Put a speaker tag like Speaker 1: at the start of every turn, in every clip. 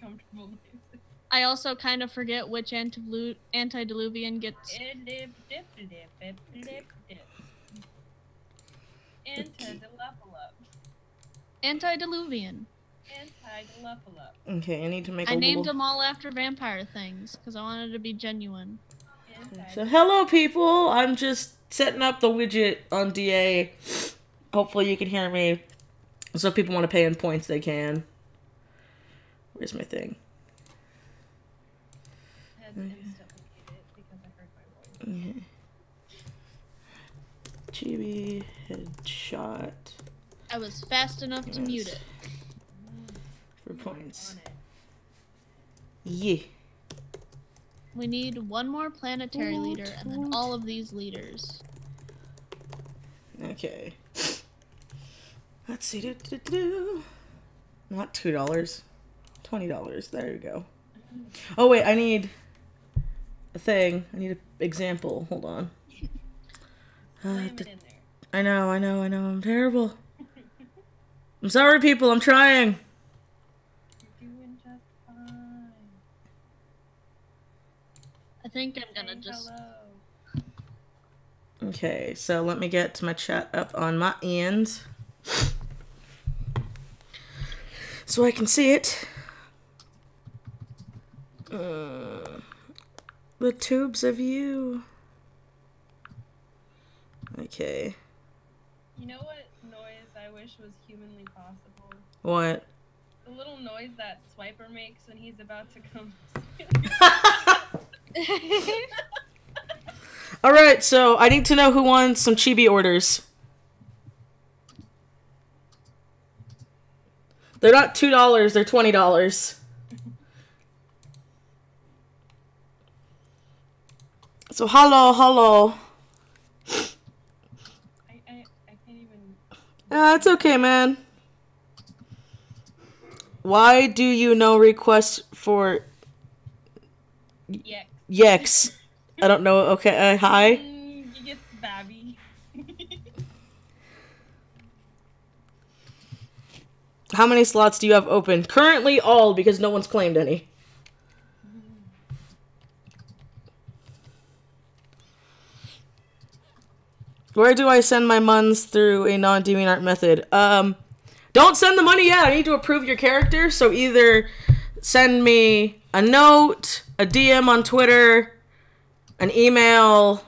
Speaker 1: comfortable noises.
Speaker 2: I also kind of forget which antediluvian gets... Antediluvian.
Speaker 3: Okay, I need to make a
Speaker 2: named them all after vampire things, because I wanted to be genuine.
Speaker 3: So, hello people! I'm just setting up the widget on DA. Hopefully you can hear me. So if people want to pay in points, they can. Where's my thing? Okay. Chibi headshot.
Speaker 2: I was fast enough to mute it.
Speaker 3: For points. Yeah.
Speaker 2: We need one more planetary leader and then all of these leaders.
Speaker 3: Okay. Let's see. Not $2. $20. There you go. Oh wait, I need a thing. I need an example. Hold on. I know. I'm terrible. I'm sorry, people. I'm trying.
Speaker 1: You're doing just fine.
Speaker 2: I think I'm gonna just...
Speaker 3: Okay, so let me get my chat up on my end. So I can see it. The tubes of you. Okay.
Speaker 1: You know what noise I wish was humanly possible?
Speaker 3: What?
Speaker 1: The little noise that Swiper makes when he's about to come.
Speaker 3: Alright, so I need to know who wants some chibi orders. They're not $2, they're $20. So hello.
Speaker 1: I can't even...
Speaker 3: It's okay, man. Why do you no requests for... Yex. I don't know. Okay, hi.
Speaker 1: You get spabby.
Speaker 3: How many slots do you have open? Currently all, because no one's claimed any. Where do I send my muns through a non-DeviantArt method? Don't send the money yet. I need to approve your character, so either send me a note, a DM on Twitter, an email,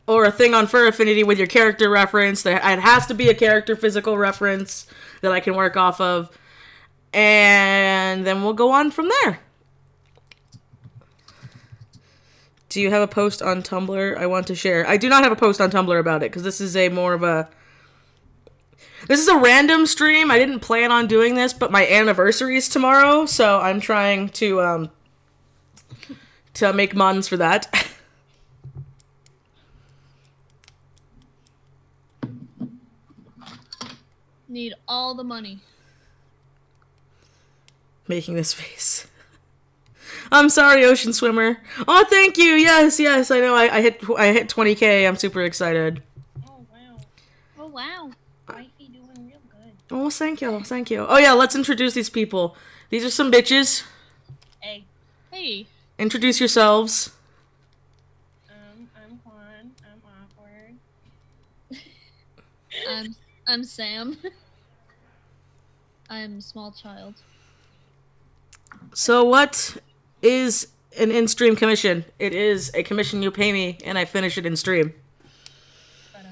Speaker 3: or a thing on Fur Affinity with your character reference. It has to be a character physical reference that I can work off of. And then we'll go on from there. Do you have a post on Tumblr I want to share? I do not have a post on Tumblr about it, because this is more of a... This is a random stream. I didn't plan on doing this, but my anniversary is tomorrow, so I'm trying to make muns for that.
Speaker 2: Need all the money.
Speaker 3: Making this face. I'm sorry, Ocean Swimmer. Oh, thank you. Yes, I know. I hit 20K. I'm super excited.
Speaker 1: Oh wow.
Speaker 2: Oh wow.
Speaker 1: Wifey doing real good.
Speaker 3: Oh, thank you. Oh yeah, let's introduce these people. These are some bitches.
Speaker 1: Hey.
Speaker 2: Hey.
Speaker 3: Introduce yourselves.
Speaker 1: I'm Quan. I'm awkward.
Speaker 2: I'm Sam. I'm small child.
Speaker 3: So what is an in-stream commission? It is a commission you pay me, and I finish it in stream.
Speaker 1: But,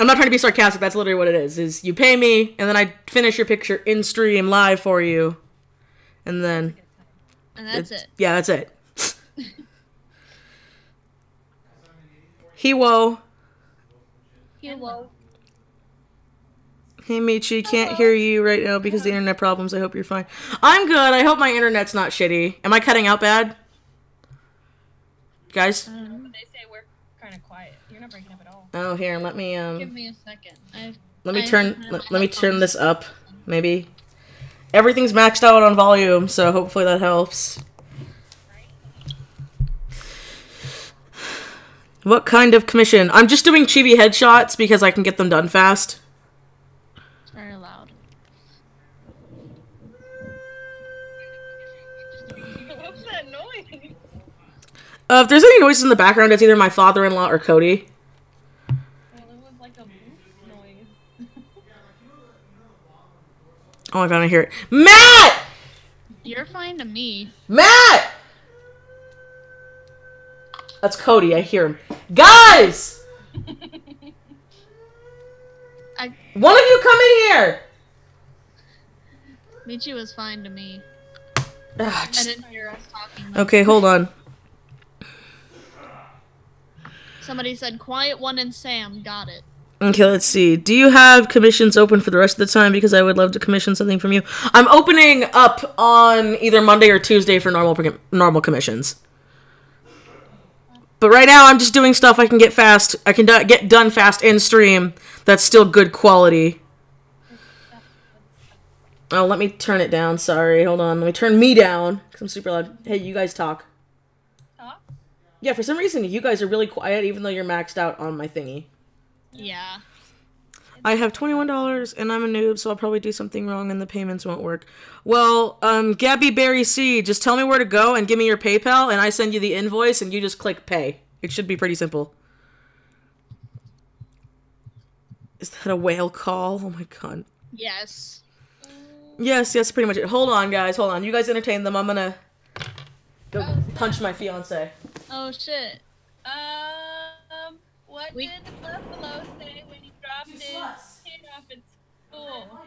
Speaker 3: I'm not trying to be sarcastic, that's literally what it is you pay me, and then I finish your picture in stream live for you. And then...
Speaker 2: And that's it.
Speaker 3: Yeah, that's it. Hello. Hey, Michi, can't hear you right now because of the internet problems. I hope you're fine. I'm good. I hope my internet's not shitty. Am I cutting out bad? Guys?
Speaker 1: but they say we're kind of quiet. You're not breaking up at all.
Speaker 3: Oh, here, let me,
Speaker 2: Give me a second.
Speaker 3: let me turn this up, maybe. Everything's maxed out on volume, so hopefully that helps. What kind of commission? I'm just doing chibi headshots because I can get them done fast.
Speaker 2: It's very loud.
Speaker 1: that noise?
Speaker 3: If there's any noises in the background, it's either my father-in-law or Cody.
Speaker 1: Well, it was like a boop noise.
Speaker 3: Oh my god, I hear it. Matt!
Speaker 2: You're fine to me.
Speaker 3: Matt! That's Cody, I hear him. Guys! One of you come in here!
Speaker 2: Michi was fine to me.
Speaker 3: Ugh,
Speaker 2: I didn't hear us talking. Though.
Speaker 3: Okay, hold on.
Speaker 2: Somebody said, Quiet One and Sam. Got it.
Speaker 3: Okay, let's see. Do you have commissions open for the rest of the time? Because I would love to commission something from you. I'm opening up on either Monday or Tuesday for normal commissions. But right now, I'm just doing stuff I can get fast. I can get done fast in stream. That's still good quality. Oh, let me turn it down. Sorry, hold on. Let me turn me down because I'm super loud. Hey, you guys talk.
Speaker 1: Talk?
Speaker 3: Yeah, for some reason, you guys are really quiet, even though you're maxed out on my thingy.
Speaker 2: Yeah.
Speaker 3: I have $21 and I'm a noob, so I'll probably do something wrong and the payments won't work. Well, Gabby Berry C, just tell me where to go and give me your PayPal and I send you the invoice and you just click pay. It should be pretty simple. Is that a whale call? Oh my god.
Speaker 2: Yes.
Speaker 3: Yes, that's pretty much it. Hold on, guys. Hold on. You guys entertain them. I'm gonna go punch my fiance.
Speaker 2: Oh, shit.
Speaker 1: What did the buffalo say when he dropped his head off at school?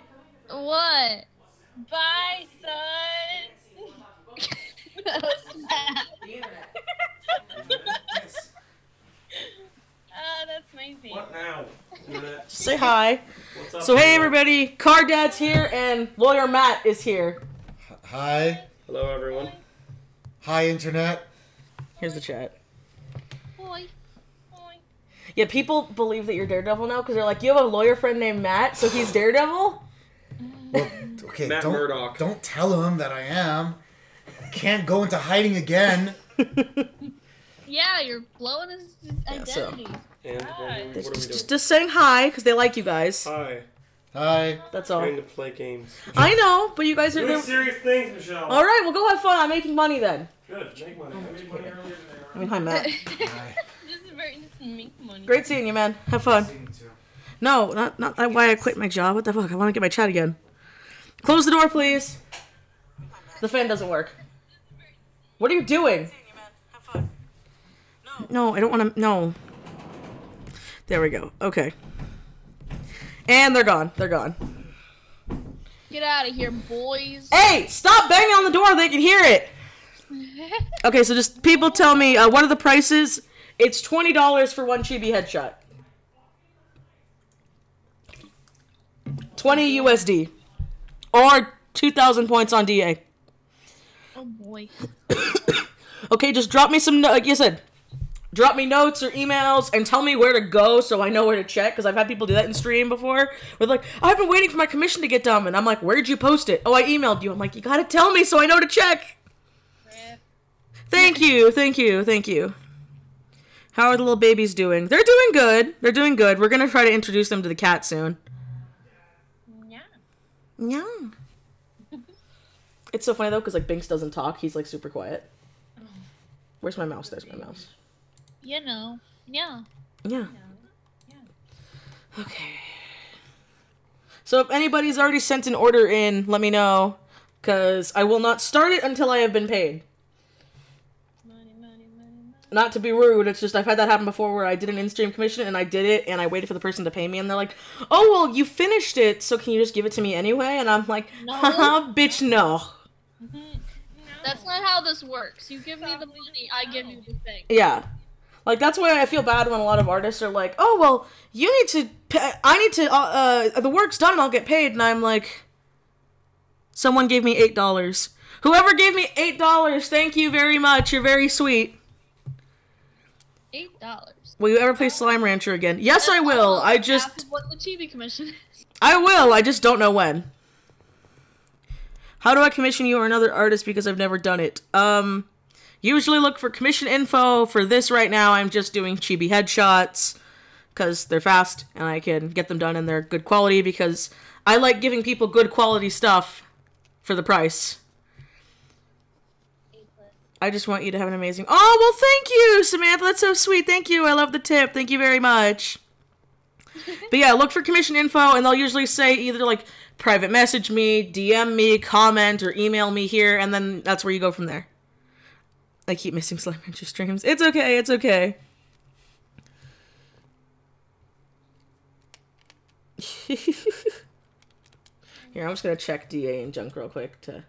Speaker 2: What?
Speaker 1: Bye, son. That's my thing.
Speaker 4: What now?
Speaker 3: Say hi.
Speaker 4: What's up,
Speaker 3: So hey everybody, Car Dad's here and Lawyer Matt is here.
Speaker 5: Hi.
Speaker 4: Hello, everyone.
Speaker 5: Hi, Internet.
Speaker 3: Here's the chat.
Speaker 2: Boy.
Speaker 3: Yeah, people believe that you're Daredevil now because they're like, you have a lawyer friend named Matt, so he's Daredevil?
Speaker 5: Well, okay,
Speaker 4: Matt Murdock.
Speaker 5: Don't tell him that I am. Can't go into hiding again.
Speaker 2: Yeah, you're blowing his identity.
Speaker 4: And what are we doing?
Speaker 3: Just saying hi because they like you guys.
Speaker 4: Hi.
Speaker 5: Hi.
Speaker 3: That's all.
Speaker 4: Trying to play games.
Speaker 3: I know, but you guys are
Speaker 4: Doing
Speaker 3: there.
Speaker 4: serious things, Michelle.
Speaker 3: All right, well go have fun. I'm making money then.
Speaker 4: Good. Make money. I made money earlier today.
Speaker 3: I mean, hi Matt.
Speaker 5: Hi.
Speaker 1: Just make money.
Speaker 3: Great seeing you, man. Have fun.
Speaker 5: Seeing you too.
Speaker 3: No, not why I quit my job. What the fuck? I want to get my chat again. Close the door, please. The fan doesn't work. What are you doing? No, I don't want to. No. There we go. Okay. And they're gone. They're gone.
Speaker 2: Get out of here, boys.
Speaker 3: Hey, stop banging on the door. They can hear it. Okay, so just people tell me what are the prices? It's $20 for one chibi headshot. 20 USD. Or 2,000 points on DA.
Speaker 2: Oh boy.
Speaker 3: Okay, just drop me some, like you said, drop me notes or emails and tell me where to go so I know where to check, because I've had people do that in stream before. With like, I've been waiting for my commission to get done, and I'm like, where'd you post it? Oh, I emailed you. I'm like, you gotta tell me so I know to check. Thank you, thank you, thank you. How are the little babies doing? They're doing good. They're doing good. We're gonna try to introduce them to the cat soon.
Speaker 1: Yeah.
Speaker 3: Yeah. It's so funny though, because like Binks doesn't talk. He's like super quiet. Where's my mouse? There's my mouse.
Speaker 2: You know. Yeah.
Speaker 3: Yeah. Okay. So if anybody's already sent an order in, let me know, because I will not start it until I have been paid. Not to be rude, it's just I've had that happen before where I did an in-stream commission and I did it and I waited for the person to pay me and they're like, oh, well, you finished it, so can you just give it to me anyway? And I'm like, haha, bitch, no.
Speaker 2: That's not how this works. You give me the money, I give you the thing.
Speaker 3: Yeah. Like, that's why I feel bad when a lot of artists are like, oh, well, you need to, I need to, the work's done and I'll get paid. And I'm like, someone gave me $8. Whoever gave me $8, thank you very much. You're very sweet.
Speaker 2: $8.
Speaker 3: Will you ever play Slime Rancher again? Yes, I will. I
Speaker 2: Half
Speaker 3: just,
Speaker 2: of what the chibi commission is.
Speaker 3: I will. I just don't know when. How do I commission you or another artist because I've never done it? Usually look for commission info. For this right now, I'm just doing chibi headshots because they're fast and I can get them done and they're good quality because I like giving people good quality stuff for the price. I just want you to have an amazing... Oh, well, thank you, Samantha. That's so sweet. Thank you. I love the tip. Thank you very much. But yeah, look for commission info, and they'll usually say either, like, private message me, DM me, comment, or email me here, and then that's where you go from there. I keep missing Slime Rancher streams. It's okay. It's okay. Here, I'm just going to check DA and Junk real quick to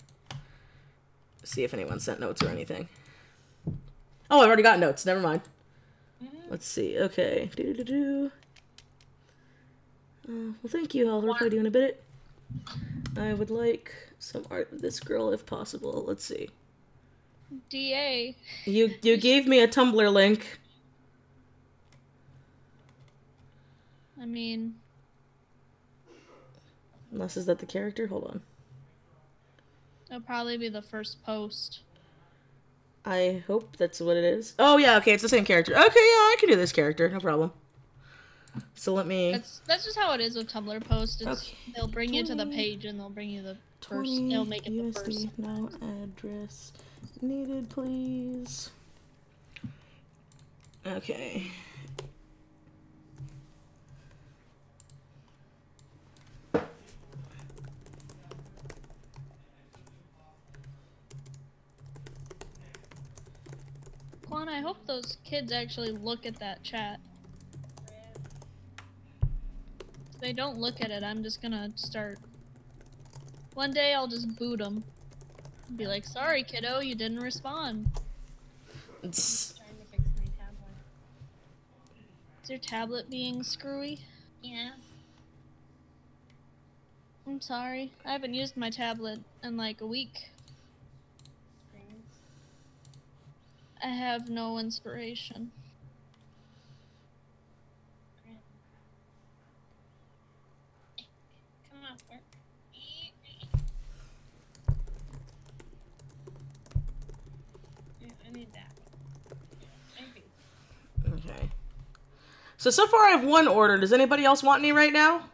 Speaker 3: see if anyone sent notes or anything. Oh, I've already got notes. Never mind. Let's see. Okay. Well, thank you. I'll reply to you in a bit. I would like some art of this girl if possible. Let's see.
Speaker 2: DA.
Speaker 3: You gave me a Tumblr link.
Speaker 2: I mean...
Speaker 3: Unless, is that the character? Hold on.
Speaker 2: It'll probably be the first post.
Speaker 3: I hope that's what it is. Oh, yeah, okay, it's the same character. Okay, yeah, I can do this character, no problem. So let me...
Speaker 2: That's just how it is with Tumblr posts.
Speaker 3: Okay.
Speaker 2: They'll bring you to the page and they'll bring you the first... They'll make it the first.
Speaker 3: No address needed, please. Okay.
Speaker 2: Quan, I hope those kids actually look at that chat. If they don't look at it, I'm just gonna start... One day I'll just boot them. Be like, sorry kiddo, you didn't respond.
Speaker 3: It's...
Speaker 1: Trying to fix my tablet.
Speaker 2: Is your tablet being screwy?
Speaker 1: Yeah.
Speaker 2: I'm sorry. I haven't used my tablet in like a week. I have no inspiration.
Speaker 1: Come on, work. Yeah, I need that. Maybe.
Speaker 3: Okay. So far I have one order. Does anybody else want any right now?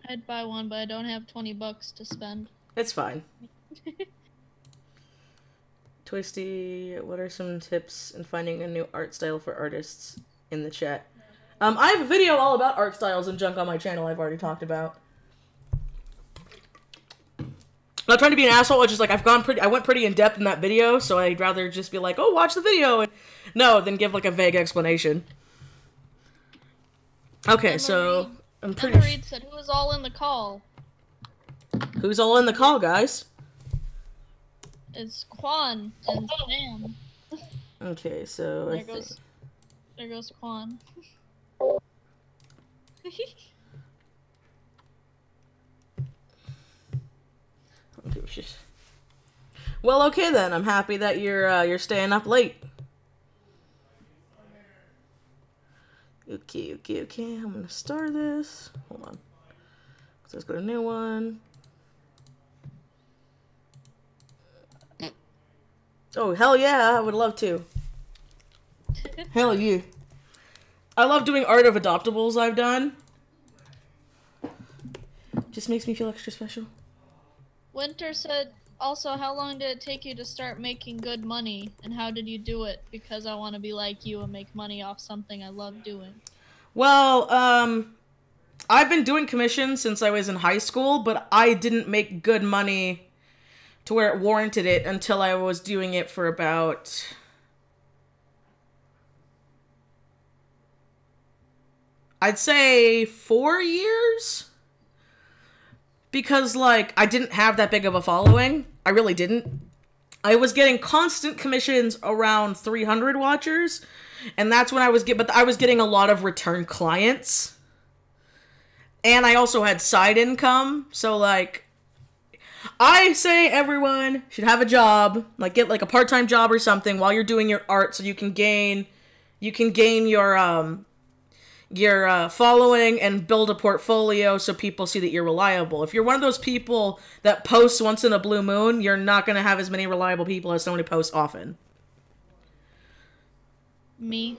Speaker 2: I'd buy one, but I don't have 20 bucks to spend.
Speaker 3: It's fine. Twisty, what are some tips in finding a new art style for artists in the chat? I have a video all about art styles and junk on my channel I've already talked about. I'm not trying to be an asshole, it's just like I went pretty in depth in that video, so I'd rather just be like, oh, watch the video, and no, than give like a vague explanation. Okay, so I'm pretty
Speaker 2: Emma Reed said, who was all in the call?
Speaker 3: Who's all in the call, guys?
Speaker 2: It's Quan and Sam.
Speaker 3: Okay, so
Speaker 2: There goes Quan.
Speaker 3: Oh, shit. Well, okay then. I'm happy that you're staying up late. Okay. I'm gonna start this. Hold on. So let's go to new one. Oh, hell yeah, I would love to. Hell yeah. I love doing art of adoptables I've done. Just makes me feel extra special.
Speaker 2: Winter said, also, how long did it take you to start making good money? And how did you do it? Because I want to be like you and make money off something I love doing.
Speaker 3: Well, I've been doing commissions since I was in high school, but I didn't make good money to where it warranted it until I was doing it for about... I'd say 4 years? Because, like, I didn't have that big of a following. I really didn't. I was getting constant commissions around 300 watchers, and that's when I was getting a lot of return clients. And I also had side income, so, like, I say everyone should have a job, like get like a part-time job or something while you're doing your art, so you can gain your following and build a portfolio so people see that you're reliable. If you're one of those people that posts once in a blue moon, you're not going to have as many reliable people as someone who posts often.
Speaker 2: Me.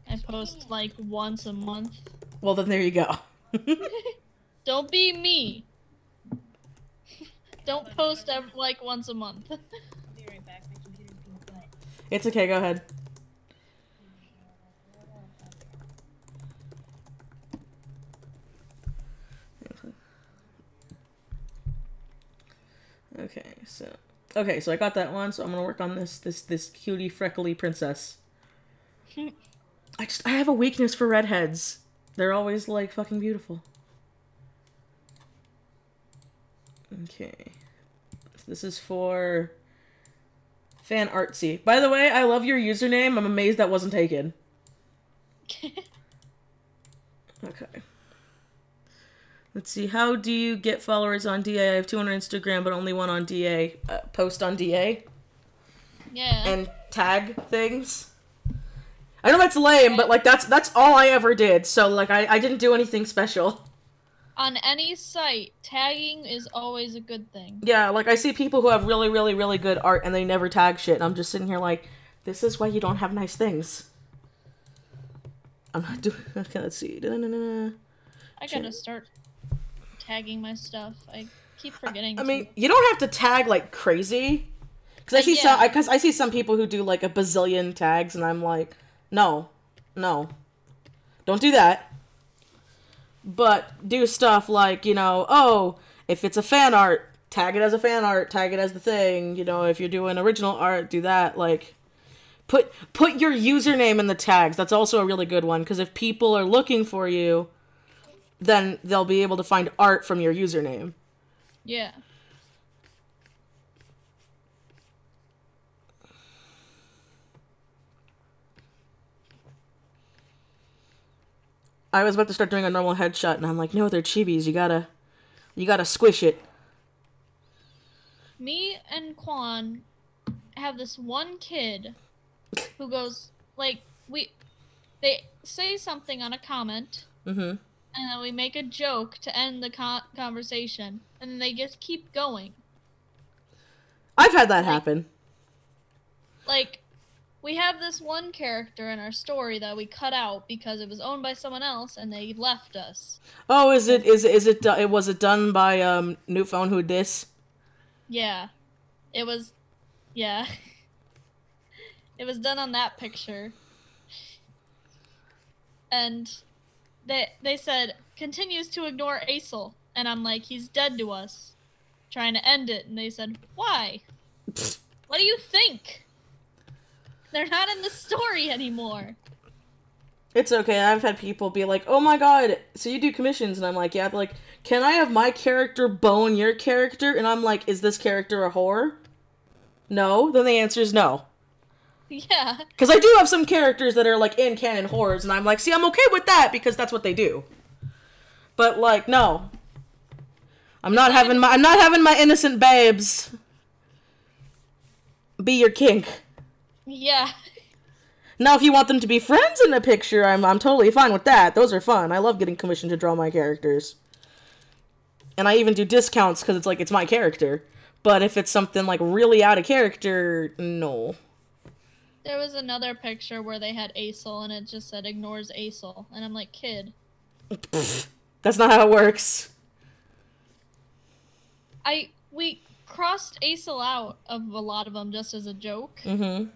Speaker 2: I post like once a month.
Speaker 3: Well, then there you go.
Speaker 2: Don't be me. Don't post like once a month.
Speaker 1: I'll be right back. My computer's being quiet.
Speaker 3: It's okay, go ahead. Okay, so I got that one, so I'm gonna work on this cutie freckly princess. I have a weakness for redheads. They're always like fucking beautiful. Okay. This is for Fan Artsy. By the way, I love your username. I'm amazed that wasn't taken. Okay. Let's see. How do you get followers on DA? I have 2 on Instagram, but only 1 on DA. Post on DA.
Speaker 2: Yeah.
Speaker 3: And tag things. I know that's lame, but like that's all I ever did. So like I didn't do anything special.
Speaker 2: On any site, tagging is always a good thing.
Speaker 3: Yeah, like I see people who have really, really, really good art and they never tag shit. And I'm just sitting here like, this is why you don't have nice things. I'm not doing. Okay, let's see.
Speaker 2: I gotta start tagging my stuff. I keep forgetting.
Speaker 3: I mean, you don't have to tag like crazy. Because I see some people who do like a bazillion tags, and I'm like, no, don't do that. But do stuff like, you know, oh, if it's a fan art, tag it as a fan art, tag it as the thing. You know, if you're doing original art, do that. Like, put your username in the tags. That's also a really good one, because if people are looking for you, then they'll be able to find art from your username.
Speaker 2: Yeah.
Speaker 3: I was about to start doing a normal headshot, and I'm like, no, they're chibis. You gotta squish it.
Speaker 2: Me and Quan have this one kid who goes, like, they say something on a comment, and then we make a joke to end the conversation, and then they just keep going.
Speaker 3: I've had that happen.
Speaker 2: Like, we have this one character in our story that we cut out because it was owned by someone else and they left us.
Speaker 3: Oh, was it done by New Phone Who Dis?
Speaker 2: Yeah. It was it was done on that picture. And they said continues to ignore Aesel, and I'm like, he's dead to us. Trying to end it, and they said, "Why? What do you think? They're not in the story anymore."
Speaker 3: It's okay. I've had people be like, "Oh my god, so you do commissions?" And I'm like, "Yeah." They're like, "Can I have my character bone your character?" And I'm like, "Is this character a whore?" No. Then the answer is no.
Speaker 2: Yeah.
Speaker 3: Because I do have some characters that are like in canon whores, and I'm like, "See, I'm okay with that because that's what they do." But like, no. I'm not having my innocent babes be your kink.
Speaker 2: Yeah.
Speaker 3: Now, if you want them to be friends in the picture, I'm totally fine with that. Those are fun. I love getting commissioned to draw my characters. And I even do discounts because it's like, it's my character. But if it's something like really out of character, no.
Speaker 2: There was another picture where they had Aesel and it just said ignores Aesel. And I'm like, kid.
Speaker 3: That's not how it works.
Speaker 2: We crossed Aesel out of a lot of them just as a joke.
Speaker 3: Mm-hmm.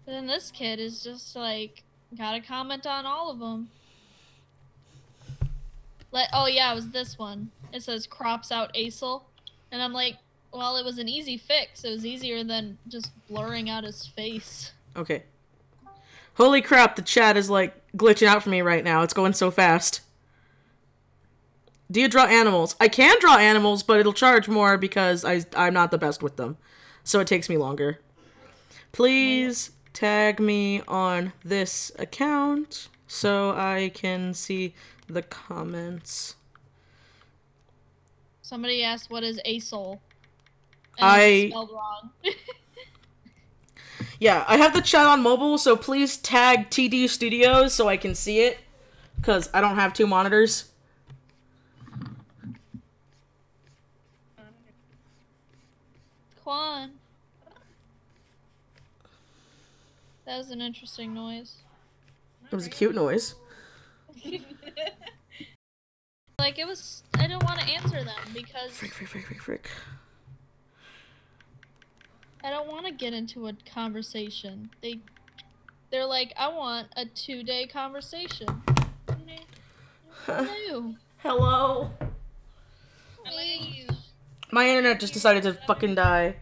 Speaker 2: But then this kid is just like, gotta comment on all of them. Oh yeah, it was this one. It says crops out Aesel. And I'm like, well, it was an easy fix. It was easier than just blurring out his face.
Speaker 3: Okay. Holy crap, the chat is like glitching out for me right now. It's going so fast. Do you draw animals? I can draw animals, but it'll charge more because I'm not the best with them. So it takes me longer. Please tag me on this account so I can see the comments.
Speaker 2: Somebody asked, what is Aesel?
Speaker 3: It's
Speaker 2: spelled wrong.
Speaker 3: Yeah, I have the chat on mobile, so please tag TD Studios so I can see it. Because I don't have 2 monitors.
Speaker 2: Quan. That was an interesting noise.
Speaker 3: It was a cute noise.
Speaker 2: like, it was, I don't want to answer them because
Speaker 3: Frick.
Speaker 2: I don't want to get into a conversation. They're like, I want a 2-day conversation. No.
Speaker 3: Hello?
Speaker 2: Please.
Speaker 3: My internet just decided to fucking die.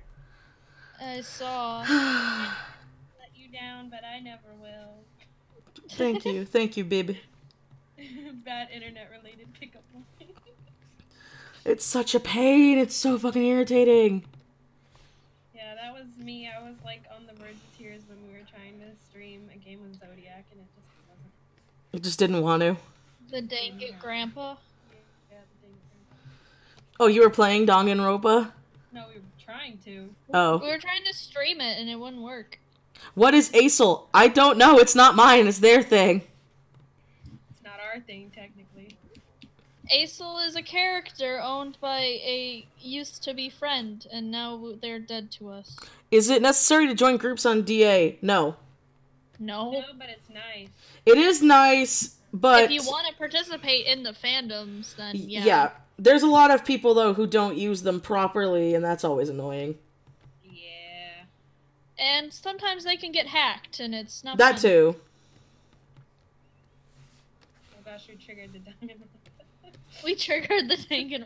Speaker 2: I saw.
Speaker 1: Let you down, but I never will.
Speaker 3: Thank you, baby.
Speaker 1: Bad internet-related pickup line.
Speaker 3: It's such a pain. It's so fucking irritating.
Speaker 1: Yeah, that was me. I was like on the verge of tears when we were trying to stream a game of Zodiac, and it just wasn't.
Speaker 3: It just didn't want to.
Speaker 2: The dang it, Grandpa.
Speaker 1: Yeah, the thing.
Speaker 3: Oh, you were playing Danganronpa?
Speaker 1: No, we were trying to.
Speaker 3: Oh.
Speaker 2: We were trying to stream it and it wouldn't work.
Speaker 3: What is ASL? I don't know. It's not mine. It's their thing.
Speaker 1: It's not our thing, technically.
Speaker 2: Aesel is a character owned by a used-to-be friend, and now they're dead to us.
Speaker 3: Is it necessary to join groups on DA? No.
Speaker 2: No.
Speaker 1: No, but it's nice.
Speaker 3: It is nice, but...
Speaker 2: If you want to participate in the fandoms, then yeah.
Speaker 3: Yeah. There's a lot of people, though, who don't use them properly, and that's always annoying.
Speaker 1: Yeah.
Speaker 2: And sometimes they can get hacked, and it's not
Speaker 3: That
Speaker 2: fun.
Speaker 3: too.
Speaker 1: Oh gosh, you triggered the diamond.
Speaker 2: We triggered the Danganronpa.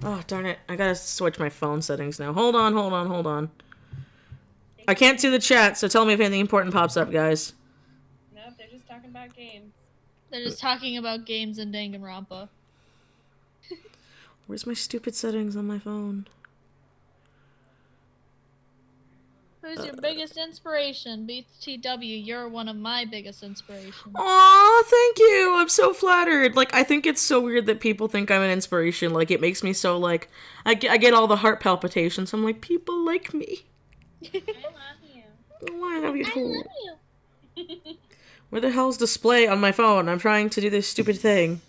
Speaker 3: Oh, darn it. I gotta switch my phone settings now. Hold on. I can't see the chat, so tell me if anything important pops up, guys.
Speaker 1: Nope, they're just talking about games.
Speaker 2: They're just talking about games in Danganronpa.
Speaker 3: Where's my stupid settings on my phone?
Speaker 2: Who's your biggest inspiration? BTW, you're one of my biggest inspirations.
Speaker 3: Aw, thank you. I'm so flattered. Like, I think it's so weird that people think I'm an inspiration. Like, it makes me so, like, I get all the heart palpitations. I'm like, people like me.
Speaker 1: I love you.
Speaker 3: Why have you told?
Speaker 2: you.
Speaker 3: Where the hell's display on my phone? I'm trying to do this stupid thing.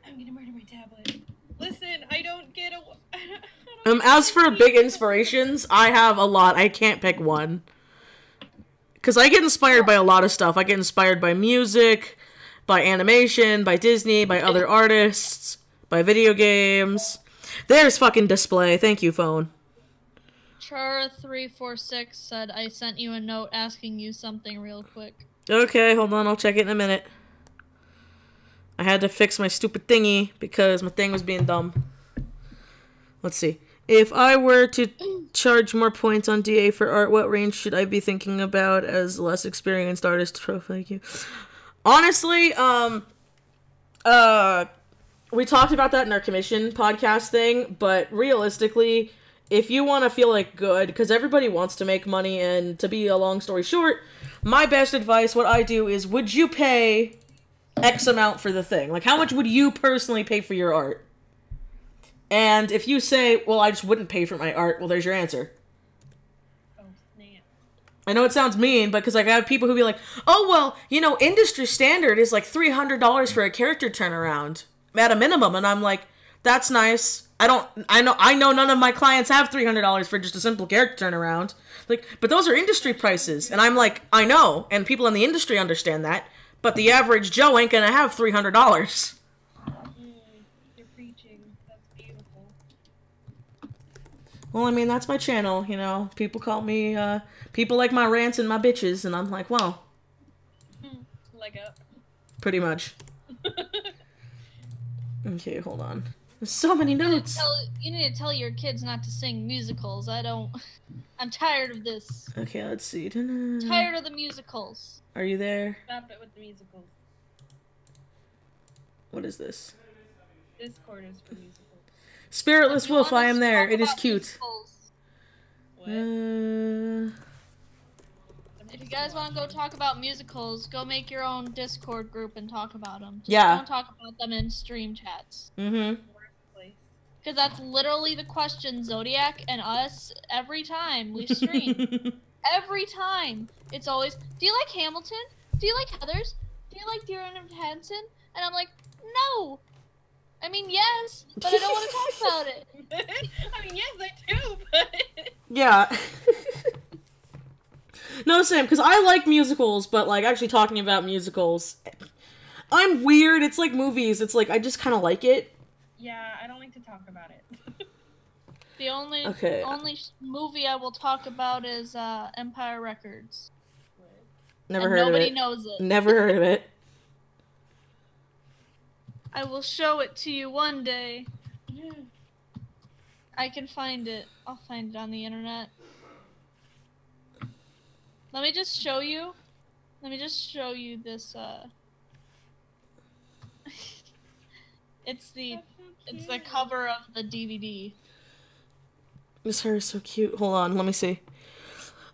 Speaker 1: I'm gonna murder my tablet. Listen, I don't get a...
Speaker 3: As for big inspirations, I have a lot. I can't pick one. Because I get inspired by a lot of stuff. I get inspired by music, by animation, by Disney, by other artists, by video games. There's fucking display. Thank you, phone.
Speaker 2: Char346 said, I sent you a note asking you something real quick.
Speaker 3: Okay, hold on. I'll check it in a minute. I had to fix my stupid thingy because my thing was being dumb. Let's see. If I were to charge more points on DA for art, what range should I be thinking about as a less experienced artist? Thank you. Honestly, we talked about that in our commission podcast thing, but realistically, if you want to feel like good, because everybody wants to make money, and to be a long story short, my best advice, what I do is, would you pay X amount for the thing? Like, how much would you personally pay for your art? And if you say, well, I just wouldn't pay for my art, well, there's your answer.
Speaker 1: Oh, snap.
Speaker 3: I know it sounds mean, but because like, I have people who be like, oh, well, you know, industry standard is like $300 for a character turnaround at a minimum. And I'm like, that's nice. I know none of my clients have $300 for just a simple character turnaround. Like, but those are industry prices. And I'm like, I know. And people in the industry understand that. But the average Joe ain't gonna have $300. Well, I mean, that's my channel, you know. People call me, people like my rants and my bitches, and I'm like, well.
Speaker 1: Leg up.
Speaker 3: Pretty much. Okay, hold on. There's so many notes.
Speaker 2: You need to tell your kids not to sing musicals. I'm tired of this.
Speaker 3: Okay, let's see.
Speaker 2: Tired of the musicals.
Speaker 3: Are you there?
Speaker 1: Stop it with the musicals.
Speaker 3: What is this?
Speaker 1: Discord is for musicals.
Speaker 3: Spiritless Wolf, I am there. It is cute.
Speaker 1: What?
Speaker 2: If you guys want to go talk about musicals, go make your own Discord group and talk about them. Just
Speaker 3: Yeah.
Speaker 2: don't talk about them in stream chats.
Speaker 3: Mm-hmm.
Speaker 2: Because that's literally the question Zodiac and us every time we stream. Every time. It's always, do you like Hamilton? Do you like Heathers? Do you like Dear Evan Hansen? And I'm like, no. I mean, yes, but I don't want to talk about it.
Speaker 1: I mean, yes, I do, but...
Speaker 3: Yeah. No, Sam, because I like musicals, but, like, actually talking about musicals, I'm weird. It's like movies. It's like I just kind of like it.
Speaker 1: Yeah, I don't like to talk about it.
Speaker 2: The only movie I will talk about is Empire Records.
Speaker 3: Never heard of it.
Speaker 2: Nobody knows it.
Speaker 3: Never heard of it.
Speaker 2: I will show it to you one day. I can find it. I'll find it on the internet. Let me just show you. Let me just show you this. It's the cover of the DVD.
Speaker 3: This hair is so cute. Hold on, let me see.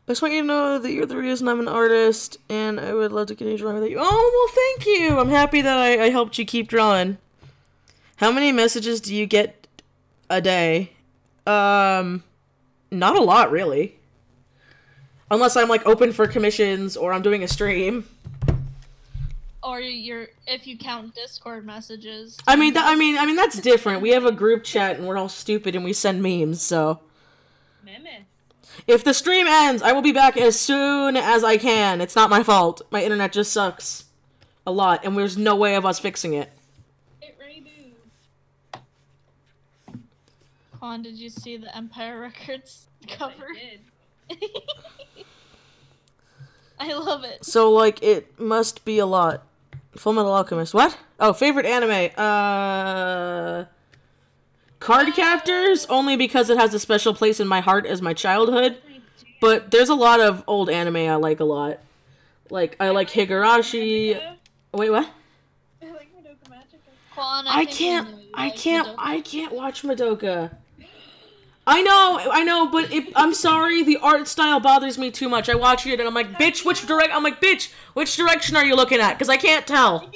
Speaker 3: I just want you to know that you're the reason I'm an artist, and I would love to continue drawing with you. Oh, well, thank you! I'm happy that I helped you keep drawing. How many messages do you get a day? Not a lot, really. Unless I'm, like, open for commissions, or I'm doing a stream.
Speaker 2: Or if you count Discord messages.
Speaker 3: I mean, that's different. We have a group chat, and we're all stupid, and we send memes, so...
Speaker 1: Memes.
Speaker 3: If the stream ends, I will be back as soon as I can. It's not my fault. My internet just sucks a lot, and there's no way of us fixing it.
Speaker 1: It really do.
Speaker 2: Quan, did you see the Empire Records cover?
Speaker 1: I did.
Speaker 2: I love it.
Speaker 3: So, like, it must be a lot. Full Metal Alchemist. What? Oh, favorite anime. Card Captors, only because it has a special place in my heart as my childhood. But there's a lot of old anime I like a lot. Like, I like Higurashi. Wait, what?
Speaker 1: I like Madoka Magica.
Speaker 2: Quan,
Speaker 3: I can't watch Madoka. I know, but I'm sorry, the art style bothers me too much. I watch it and I'm like, bitch, which direction are you looking at? Because I can't tell.
Speaker 1: Have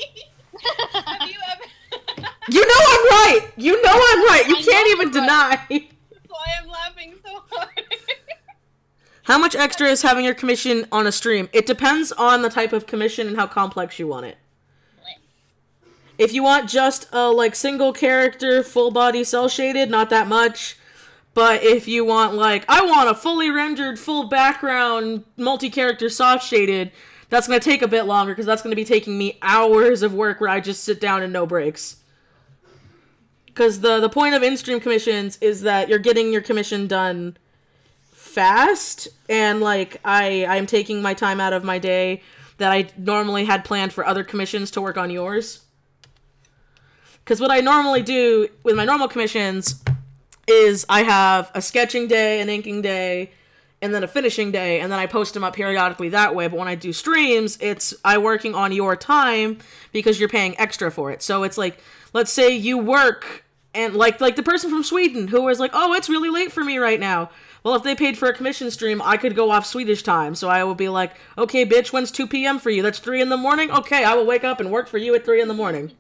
Speaker 1: you ever...
Speaker 3: You know I'm right! You know I'm right! You can't even deny!
Speaker 1: That's why I'm laughing so hard.
Speaker 3: How much extra is having your commission on a stream? It depends on the type of commission and how complex you want it. If you want just a, like, single character, full body cel shaded, not that much. But if you want, like, I want a fully rendered, full background, multi-character soft shaded, that's going to take a bit longer, because that's going to be taking me hours of work where I just sit down and no breaks. Because the point of in-stream commissions is that you're getting your commission done fast, and, like, I'm taking my time out of my day that I normally had planned for other commissions to work on yours. Because what I normally do with my normal commissions is I have a sketching day, an inking day, and then a finishing day, and then I post them up periodically that way. But when I do streams, I'm working on your time because you're paying extra for it. So it's like, let's say you work, and like the person from Sweden who was like, oh, it's really late for me right now. Well, if they paid for a commission stream, I could go off Swedish time. So I will be like, okay, bitch, when's 2 p.m. for you? That's 3 in the morning? Okay, I will wake up and work for you at 3 in the morning.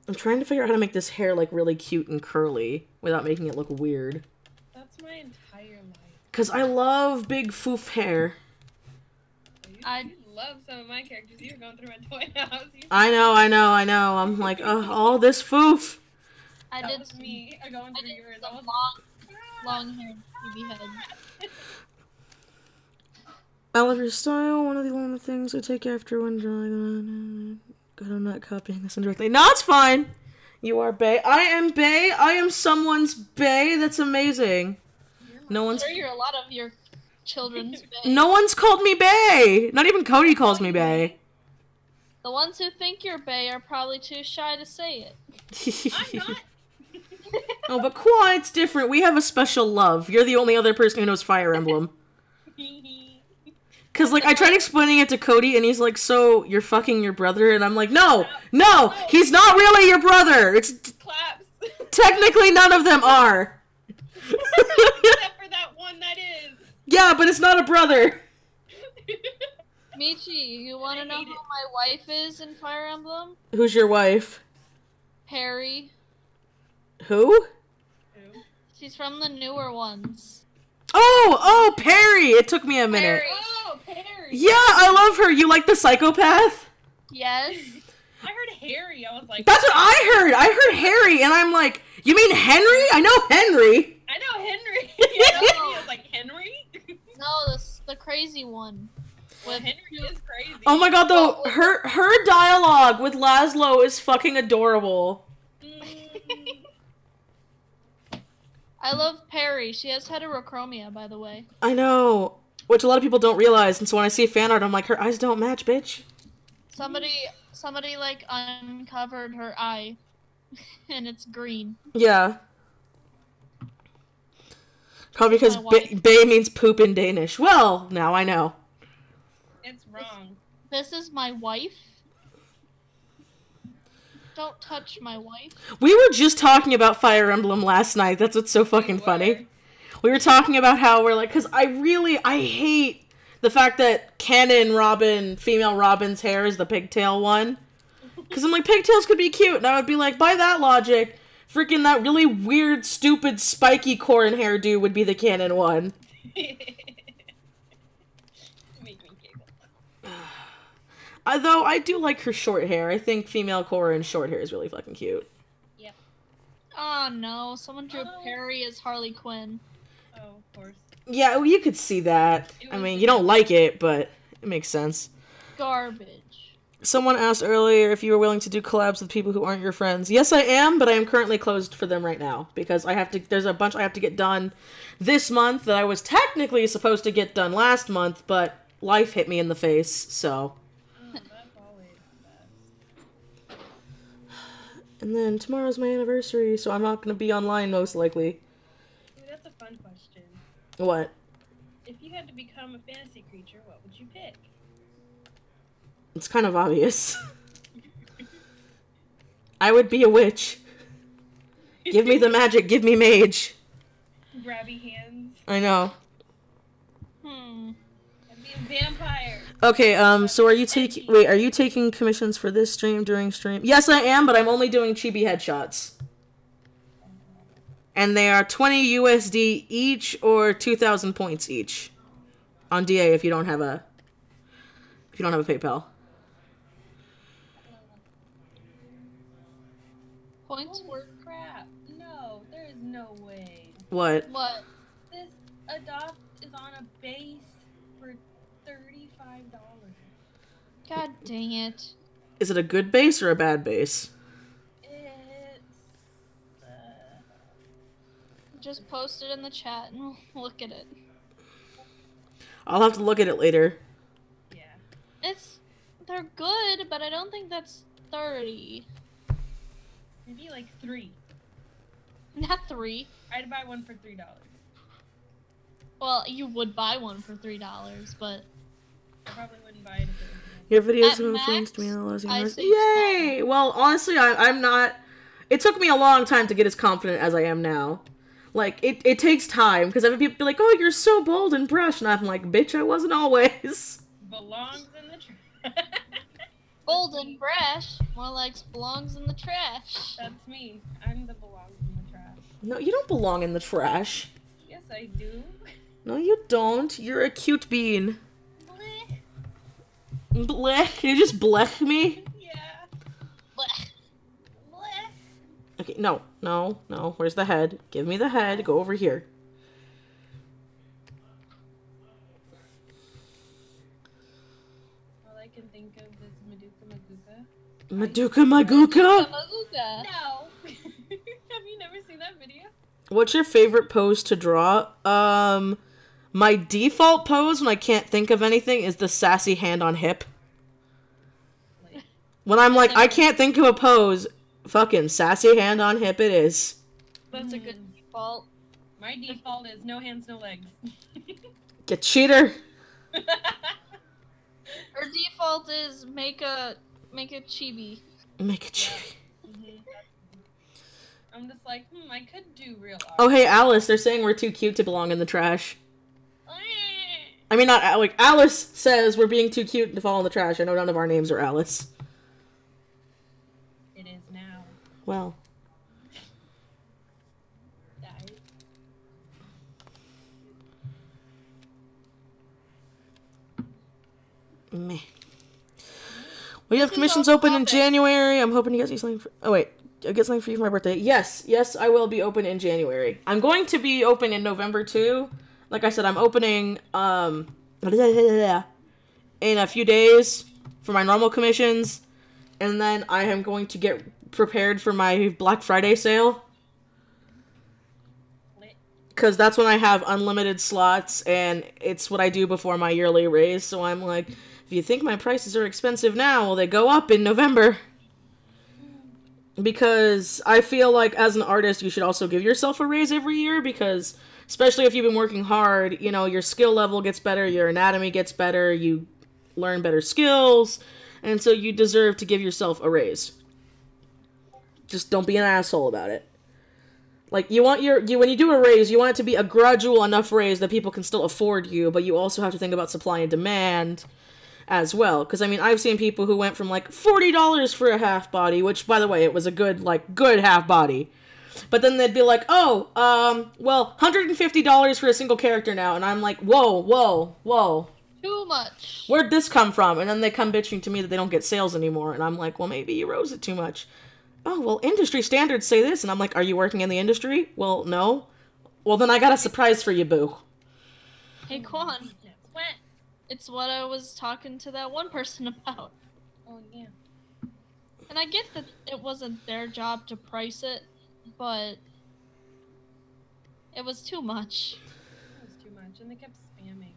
Speaker 3: I'm trying to figure out how to make this hair, like, really cute and curly without making it look weird.
Speaker 1: That's my entire life.
Speaker 3: Because I love big foof hair.
Speaker 1: You love some of my characters. You were going through my toy house.
Speaker 3: I know. I'm like, all this foof.
Speaker 1: That was me going through yours.
Speaker 2: I did long haired TV head.
Speaker 3: I love your style. One of the only things I take after when drawing. God, I'm not copying this indirectly. No, it's fine. You are bae. I am bae. I am someone's bae. That's amazing. No one's.
Speaker 2: I'm sure you're a lot of your children's bae.
Speaker 3: No one's called me bae. Not even Cody calls me bae.
Speaker 2: The ones who think you're bae are probably too shy to say it.
Speaker 1: I'm not.
Speaker 3: Oh, but Qua, it's different. We have a special love. You're the only other person who knows Fire Emblem. Because, like, I tried explaining it to Cody, and he's like, so, you're fucking your brother? And I'm like, no, he's not really your brother. It's
Speaker 1: Claps.
Speaker 3: Technically, none of them are.
Speaker 1: Except for that one that is.
Speaker 3: Yeah, but it's not a brother.
Speaker 2: Michi, you want to know who my wife is in Fire Emblem?
Speaker 3: Who's your wife?
Speaker 2: Perry.
Speaker 3: Who?
Speaker 2: She's from the newer ones.
Speaker 3: Oh, Perry! It took me a minute.
Speaker 2: Perry.
Speaker 1: Oh, Perry.
Speaker 3: Yeah, I love her. You like the psychopath?
Speaker 2: Yes.
Speaker 1: I heard Harry. I was like...
Speaker 3: That's what I heard. I heard Harry, and I'm like, you mean Henry? I know Henry.
Speaker 1: I know Henry. I was like, Henry?
Speaker 2: No, the crazy one. With
Speaker 1: Henry is crazy.
Speaker 3: Oh my god, though, her dialogue with Laszlo is fucking adorable.
Speaker 2: I love Perry. She has heterochromia, by the way.
Speaker 3: I know, which a lot of people don't realize, and so when I see fan art, I'm like, her eyes don't match, bitch.
Speaker 2: Somebody like uncovered her eye, and it's green.
Speaker 3: Yeah. Probably because bay means poop in Danish. Well, now I know.
Speaker 1: It's wrong.
Speaker 2: This is my wife. Don't touch my wife.
Speaker 3: We were just talking about Fire Emblem last night. That's what's so fucking funny. We were talking about how we're like, because I hate the fact that canon female Robin's hair is the pigtail one. Because I'm like, pigtails could be cute. And I would be like, by that logic, freaking that really weird, stupid, spiky Corrin hairdo would be the canon one. Though I do like her short hair. I think female Corrin's short hair is really fucking cute.
Speaker 1: Yep.
Speaker 2: Oh no, someone drew Perry as Harley Quinn.
Speaker 1: Oh, of course.
Speaker 3: Yeah, well, you could see that. I mean, you don't like it, but it makes sense.
Speaker 2: Garbage.
Speaker 3: Someone asked earlier if you were willing to do collabs with people who aren't your friends. Yes, I am, but I am currently closed for them right now because there's a bunch I have to get done this month that I was technically supposed to get done last month, but life hit me in the face, so. And then tomorrow's my anniversary, so I'm not going to be online most likely.
Speaker 1: Ooh, that's a fun question.
Speaker 3: What?
Speaker 1: If you had to become a fantasy creature, what would you pick?
Speaker 3: It's kind of obvious. I would be a witch. Give me the magic, give me mage.
Speaker 1: Grabby hands.
Speaker 3: I know.
Speaker 1: I'd be a vampire.
Speaker 3: Okay, so are you taking commissions for this stream during stream? Yes, I am, but I'm only doing chibi headshots. And they are 20 USD each or 2,000 points each. On DA if you don't have a PayPal.
Speaker 2: Points were
Speaker 1: crap. No, there is no way.
Speaker 3: What?
Speaker 2: what?
Speaker 1: This Adopt is on a base for $35.
Speaker 2: God dang it.
Speaker 3: Is it a good base or a bad base?
Speaker 1: It's
Speaker 2: Just post it in the chat and we'll look at it.
Speaker 3: I'll have to look at it later.
Speaker 1: yeah.
Speaker 2: They're good, but I don't think that's 30.
Speaker 1: Maybe like 3.
Speaker 2: Not 3.
Speaker 1: I'd buy one for $3.
Speaker 2: Well, you would buy one for $3, but
Speaker 1: I probably wouldn't buy it if it was.
Speaker 3: Your videos
Speaker 2: At
Speaker 3: have influenced
Speaker 2: max,
Speaker 3: me in the last
Speaker 2: I
Speaker 3: years.
Speaker 2: say
Speaker 3: Yay! Well, honestly, I'm not. It took me a long time to get as confident as I am now. Like, it takes time, because other people be like, oh, you're so bold and brash, and I'm like, bitch, I wasn't always.
Speaker 1: Belongs in the trash.
Speaker 2: bold and brash, more like belongs in the trash.
Speaker 1: That's me. I'm the belongs in the trash.
Speaker 3: No, you don't belong in the trash.
Speaker 1: Yes, I do.
Speaker 3: No, you don't. You're a cute bean.
Speaker 1: Bleh.
Speaker 3: Blech. You just blech me?
Speaker 1: Yeah.
Speaker 2: Blech.
Speaker 1: Bleh.
Speaker 3: Okay, no. Where's the head? Give me the head. Go over here.
Speaker 1: All I can think of is Madoka Maguka.
Speaker 3: Madoka Maguka?
Speaker 2: Maguka.
Speaker 1: No. Have you never seen that video?
Speaker 3: What's your favorite pose to draw? My default pose when I can't think of anything is the sassy hand on hip. When I'm like, I can't think of a pose, fucking sassy hand on hip it is.
Speaker 2: That's a good default.
Speaker 1: My default is no hands, no legs.
Speaker 3: Get cheater.
Speaker 2: Her default is make a chibi.
Speaker 3: Make a chibi.
Speaker 1: I'm just like, I could do real art.
Speaker 3: Oh, hey, Alice, they're saying we're too cute to belong in the trash. I mean, not, like, Alice says we're being too cute to fall in the trash. I know none of our names are Alice.
Speaker 1: It is now.
Speaker 3: Well.
Speaker 1: Guys.
Speaker 3: Meh. We have commissions open in January. I'm hoping you guys do something for... Oh, wait. I'll get something for you for my birthday. Yes, I will be open in January. I'm going to be open in November, too. Like I said, I'm opening, in in a few days for my normal commissions, and then I am going to get prepared for my Black Friday sale. Because that's when I have unlimited slots, and it's what I do before my yearly raise, so I'm like, if you think my prices are expensive now, well, they go up in November. Because I feel like as an artist, you should also give yourself a raise every year, because especially if you've been working hard, you know, your skill level gets better, your anatomy gets better, you learn better skills, and so you deserve to give yourself a raise. Just don't be an asshole about it. Like, you want when you do a raise, you want it to be a gradual enough raise that people can still afford you, but you also have to think about supply and demand as well. Because, I mean, I've seen people who went from, like, $40 for a half body, which, by the way, it was a good half body. But then they'd be like, oh, well, $150 for a single character now. And I'm like, whoa, whoa, whoa.
Speaker 2: Too much.
Speaker 3: Where'd this come from? And then they come bitching to me that they don't get sales anymore. And I'm like, well, maybe you rose it too much. Oh, well, industry standards say this. And I'm like, are you working in the industry? Well, no. Well, then I got a surprise for you, boo.
Speaker 2: Hey, Quan. It's what I was talking to that one person about.
Speaker 1: Oh, yeah.
Speaker 2: And I get that it wasn't their job to price it, but it was too much.
Speaker 1: It was too much, and they kept spamming.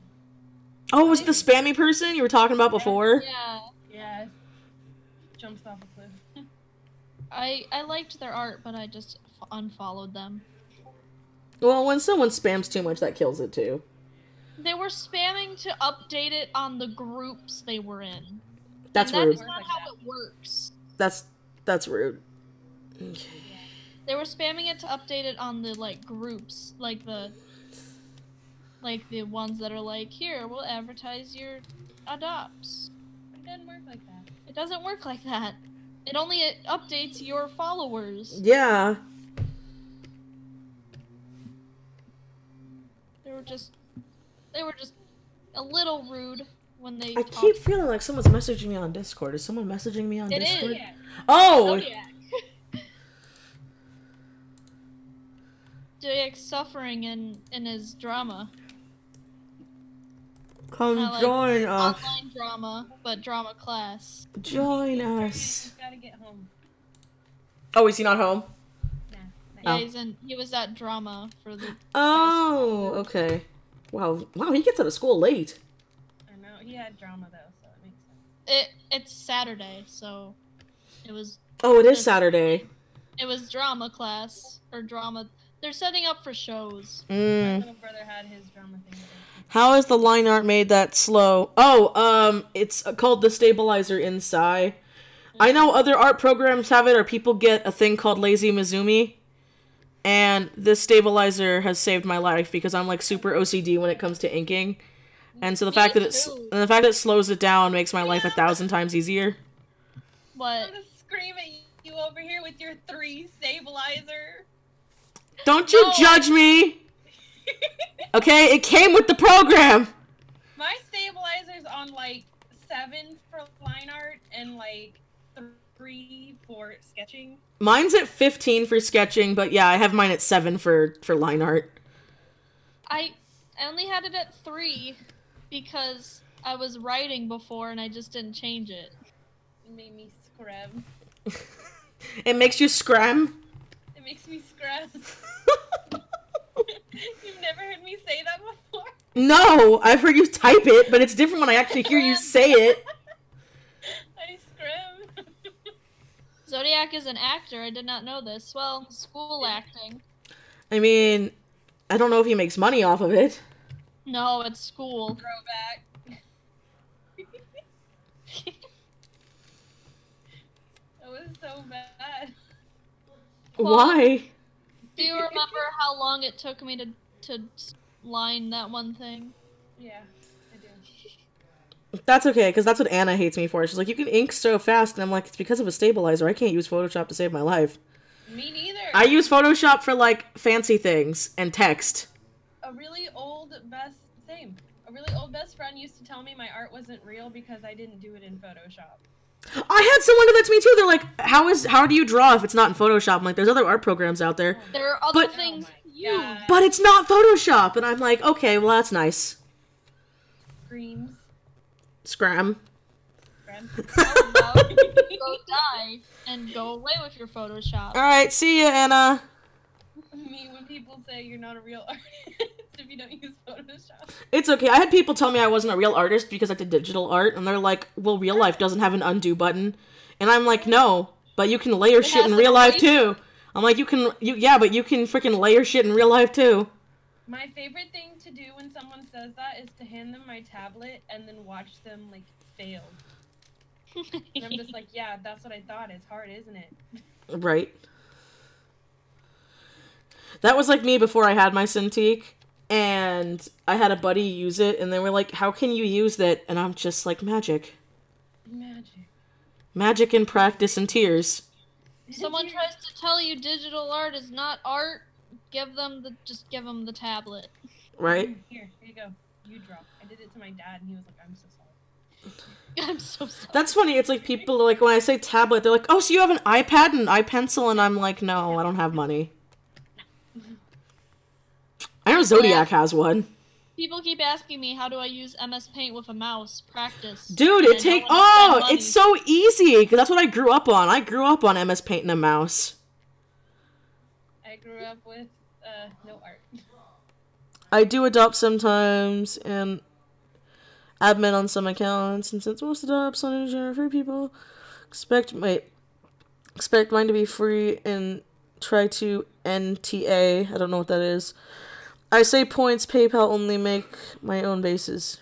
Speaker 3: Oh, was the spammy person you were talking about before?
Speaker 2: Yeah.
Speaker 1: Yeah. Jumps off a cliff.
Speaker 2: I liked their art, but I just unfollowed them.
Speaker 3: Well, when someone spams too much, that kills it too.
Speaker 2: They were spamming to update it on the groups they were in.
Speaker 3: That's
Speaker 2: and
Speaker 3: rude.
Speaker 2: That's not how it works.
Speaker 3: That's rude. Okay.
Speaker 2: They were spamming it to update it on the, like, groups, like the ones that are like, here, we'll advertise your adopts.
Speaker 1: It doesn't work like that.
Speaker 2: It doesn't work like that. It only updates your followers.
Speaker 3: Yeah.
Speaker 2: They were just a little rude when they
Speaker 3: I keep feeling like someone's messaging me on Discord. Is someone messaging me on Discord?
Speaker 2: Is.
Speaker 3: Oh!
Speaker 2: Zodiac. Zodiac's suffering in his drama.
Speaker 3: Come
Speaker 2: Not
Speaker 3: join us.
Speaker 2: Online drama, but drama class.
Speaker 3: Join us.
Speaker 1: He's gotta get home.
Speaker 3: Oh, is he not home?
Speaker 1: Nah.
Speaker 2: Yeah, he was at drama for the
Speaker 3: Oh, okay. Wow, he gets out of school late.
Speaker 1: I know. He had drama, though, so it makes sense.
Speaker 2: It's Saturday, so it was.
Speaker 3: Oh, it is Saturday.
Speaker 2: It was drama class or drama. They're setting up for shows.
Speaker 1: My little brother had his drama thing.
Speaker 3: How is the line art made that slow? Oh, it's called the stabilizer inside. I know other art programs have it, or people get a thing called Lazy Mizumi. And this stabilizer has saved my life because I'm like super OCD when it comes to inking. And so the fact that it slows it down makes my life 1,000 times easier.
Speaker 2: What?
Speaker 1: I'm gonna scream at you over here with your 3 stabilizer.
Speaker 3: Don't you judge me! Okay, it came with the program!
Speaker 1: My stabilizer's on like 7 for line art and like 3 for sketching.
Speaker 3: Mine's at 15 for sketching, but yeah, I have mine at 7 for line art.
Speaker 2: I only had it at 3 because I was writing before and I just didn't change it.
Speaker 1: It made me scrub.
Speaker 3: It makes you scram?
Speaker 1: It makes me scrub. You've never heard me say that before?
Speaker 3: No, I've heard you type it, but it's different when I actually hear you say it.
Speaker 1: I scrim.
Speaker 2: Zodiac is an actor. I did not know this. Well, school acting.
Speaker 3: I mean, I don't know if he makes money off of it.
Speaker 2: No, it's school.
Speaker 1: Throwback. That was so bad.
Speaker 3: Why?
Speaker 2: Do you remember how long it took me to line that one thing?
Speaker 1: Yeah, I do.
Speaker 3: That's okay, because that's what Anna hates me for. She's like, you can ink so fast, and I'm like, it's because of a stabilizer. I can't use Photoshop to save my life.
Speaker 1: Me neither.
Speaker 3: I use Photoshop for, like, fancy things and text.
Speaker 1: A really old best friend used to tell me my art wasn't real because I didn't do it in Photoshop.
Speaker 3: I had someone do that to me too. They're like, how do you draw if it's not in Photoshop? I'm like, there's other art programs out there.
Speaker 2: There are other things
Speaker 3: But it's not Photoshop. And I'm like, okay, well, that's nice.
Speaker 1: Screams.
Speaker 3: Scram.
Speaker 2: Oh, no. Go die and go away with your Photoshop.
Speaker 3: Alright, see ya, Anna.
Speaker 1: Me, when people say you're not a real artist if you don't use Photoshop.
Speaker 3: It's okay. I had people tell me I wasn't a real artist because I did digital art, and they're like, well, real life doesn't have an undo button. And I'm like, no, but you can layer shit in real life, too. I'm like, yeah, but you can freaking layer shit in real life, too.
Speaker 1: My favorite thing to do when someone says that is to hand them my tablet and then watch them, like, fail. And I'm just like, yeah, that's what I thought. It's hard, isn't it?
Speaker 3: Right. That was like me before I had my Cintiq, and I had a buddy use it, and they were like, how can you use that? And I'm just like, magic.
Speaker 1: Magic.
Speaker 3: Magic and practice and tears.
Speaker 2: If someone tries to tell you digital art is not art, just give them the tablet.
Speaker 3: Right?
Speaker 1: Here you go. You draw. I did it to my dad, and he was like, I'm so sorry.
Speaker 2: I'm so sorry.
Speaker 3: That's funny. It's like people, like, when I say tablet, they're like, oh, so you have an iPad and an iPencil? And I'm like, no, I don't have money. I know Zodiac has one.
Speaker 2: People keep asking me, how do I use MS Paint with a mouse? Practice.
Speaker 3: Dude, it's so easy, because that's what I grew up on. I grew up on MS Paint and a mouse.
Speaker 1: I grew up with, no art.
Speaker 3: I do adopt sometimes, and admin on some accounts, and since most adopts on are free people, expect mine to be free and try to NTA. I don't know what that is. I say points, PayPal only, make my own bases.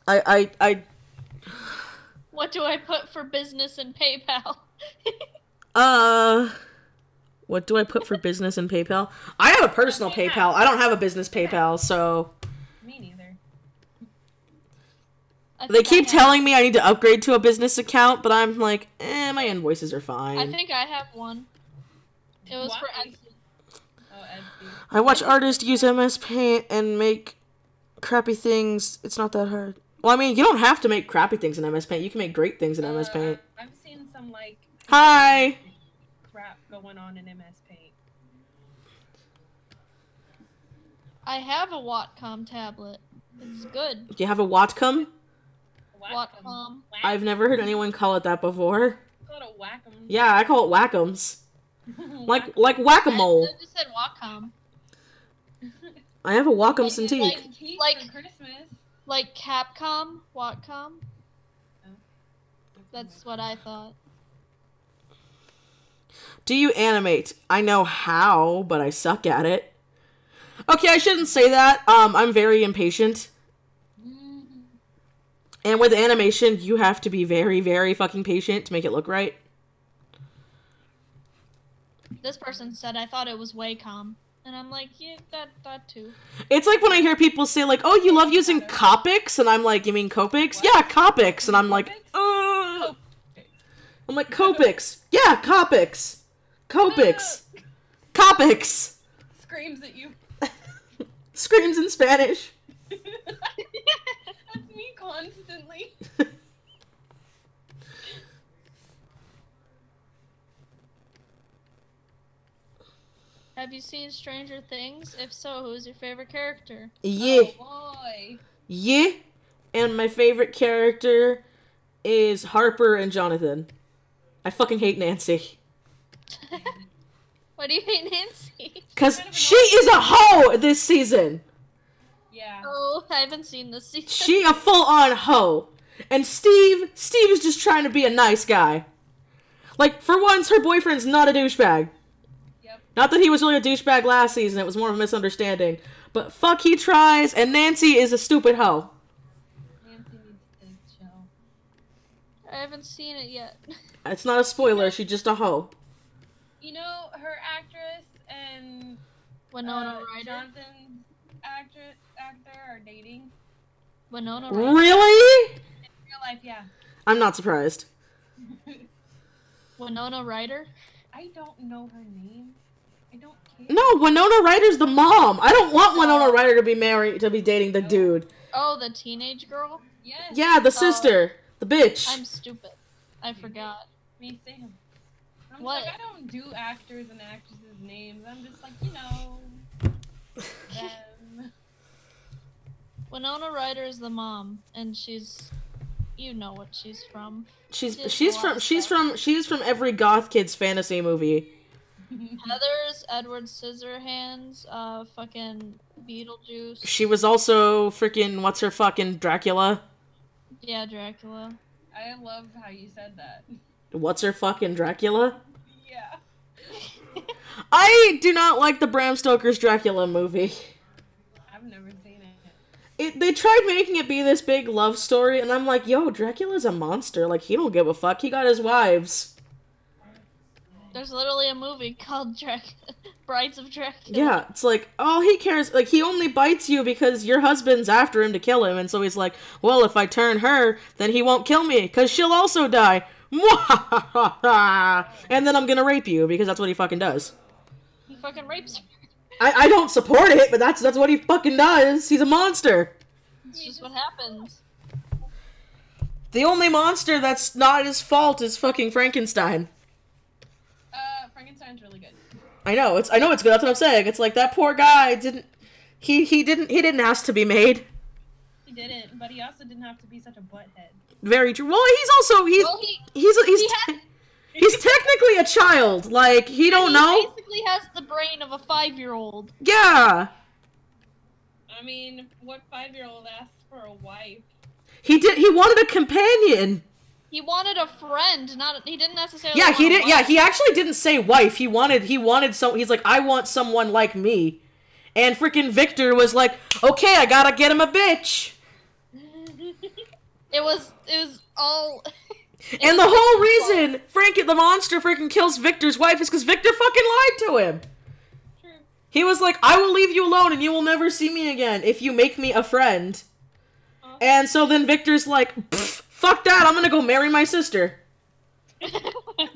Speaker 1: What?
Speaker 2: What do I put for business in PayPal?
Speaker 3: What do I put for business in PayPal? I have a personal PayPal. I don't have a business PayPal, so...
Speaker 1: Me neither.
Speaker 3: They keep telling me I need to upgrade to a business account, but I'm like, my invoices are fine.
Speaker 2: I think I have one. It was for Etsy.
Speaker 1: Oh, Etsy.
Speaker 3: I watch artists use MS Paint and make crappy things. It's not that hard. Well, I mean, you don't have to make crappy things in MS Paint. You can make great things in MS Paint.
Speaker 1: I've seen some, like...
Speaker 3: Hi!
Speaker 1: crap going on in MS Paint.
Speaker 2: I have a WATCOM tablet. It's good.
Speaker 3: Do you have a Whatcom?
Speaker 2: WATCOM.
Speaker 3: I've never heard anyone call it that before.
Speaker 1: Call it a whack'em.
Speaker 3: Yeah, I call it Whack'ems. Like whack-a-mole.
Speaker 2: I just said WATCOM.
Speaker 3: I have a Wacom
Speaker 2: Like-
Speaker 3: Cintiq.
Speaker 2: like
Speaker 1: for Christmas.
Speaker 2: Like Capcom, WATCOM.
Speaker 1: Oh.
Speaker 2: That's what I thought.
Speaker 3: Do you animate? I know how, but I suck at it. Okay, I shouldn't say that. I'm very impatient. And with animation, you have to be very, very fucking patient to make it look right.
Speaker 2: This person said I thought it was Wacom. And I'm like, yeah, that too.
Speaker 3: It's like when I hear people say, like, oh, you love using Copics? And I'm like, you mean Copics?
Speaker 1: What?
Speaker 3: Yeah, Copics. And I'm like, ugh. I'm like, Copics. Yeah, Copics. Copics. Copics.
Speaker 1: Screams at you.
Speaker 3: Screams in Spanish.
Speaker 1: That's me constantly.
Speaker 2: Have you seen Stranger Things? If so, who's your favorite character?
Speaker 3: Yeah.
Speaker 1: Oh boy.
Speaker 3: Yeah. And my favorite character is Harper and Jonathan. I fucking hate Nancy.
Speaker 2: Why do you hate Nancy?
Speaker 3: Because she is a hoe this season.
Speaker 1: Yeah.
Speaker 2: Oh, I haven't seen this season.
Speaker 3: She a full-on hoe. And Steve is just trying to be a nice guy. Like, for once, her boyfriend's not a douchebag.
Speaker 1: Yep.
Speaker 3: Not that he was really a douchebag last season, it was more of a misunderstanding. But fuck, he tries, and Nancy is a stupid hoe.
Speaker 1: Nancy needs to chill.
Speaker 2: I haven't seen it yet.
Speaker 3: It's not a spoiler, she's just a hoe.
Speaker 1: You know, her actress and
Speaker 2: Winona Ryder.
Speaker 1: Jonathan's actor are dating.
Speaker 2: Winona Ryder.
Speaker 3: Really?
Speaker 1: In real life, yeah.
Speaker 3: I'm not surprised.
Speaker 2: Winona Ryder.
Speaker 1: I don't know her name. I don't care.
Speaker 3: No, Winona Ryder's the mom. I don't want Winona Ryder to be dating the dude.
Speaker 2: Oh, the teenage girl.
Speaker 1: Yes.
Speaker 3: Yeah, the sister. The bitch.
Speaker 2: I'm stupid. I forgot.
Speaker 1: Me, Sam. I'm
Speaker 2: What?
Speaker 1: just like, I don't do actors and actresses' names. I'm just like, you know, them.
Speaker 2: Winona Ryder is the mom, and she's, you know what she's from.
Speaker 3: She's from every goth kid's fantasy movie.
Speaker 2: Heathers, Edward Scissorhands, fucking Beetlejuice.
Speaker 3: She was also freaking what's her fucking Dracula.
Speaker 2: Yeah, Dracula.
Speaker 1: I love how you said that.
Speaker 3: What's her fucking Dracula?
Speaker 1: Yeah.
Speaker 3: I do not like the Bram Stoker's Dracula movie.
Speaker 1: I've never seen it.
Speaker 3: They tried making it be this big love story, and I'm like, yo, Dracula's a monster. Like, he don't give a fuck. He got his wives.
Speaker 2: There's literally a movie called Brides of Dracula.
Speaker 3: Yeah, it's like, oh, he cares. Like, he only bites you because your husband's after him to kill him, and so he's like, well, if I turn her, then he won't kill me, because she'll also die. And then I'm gonna rape you, because that's what he fucking does.
Speaker 2: He fucking rapes her.
Speaker 3: I don't support it, but that's what he fucking does. He's a monster.
Speaker 2: It's just what happens.
Speaker 3: The only monster that's not his fault is fucking Frankenstein.
Speaker 1: Frankenstein's really good.
Speaker 3: I know it's good. That's what I'm saying. It's like that poor guy didn't ask to be made.
Speaker 1: He didn't, but he also didn't have to be such a butthead.
Speaker 3: Very true. Well, he's technically a child. Like he don't know.
Speaker 2: He basically has the brain of a 5-year-old.
Speaker 3: Yeah.
Speaker 1: I mean, what 5-year-old asks for a wife?
Speaker 3: He wanted a companion.
Speaker 2: He wanted a friend, he didn't necessarily.
Speaker 3: Yeah, he did.
Speaker 2: Want a
Speaker 3: Yeah,
Speaker 2: wife.
Speaker 3: he actually didn't say wife. He wanted some. He's like, I want someone like me, and freaking Victor was like, okay, I gotta get him a bitch.
Speaker 2: It was all.
Speaker 3: And the whole reason the monster freaking kills Victor's wife is because Victor fucking lied to him.
Speaker 1: True.
Speaker 3: He was like, I will leave you alone and you will never see me again if you make me a friend. And so then Victor's like, fuck that, I'm gonna go marry my sister.
Speaker 1: It's like,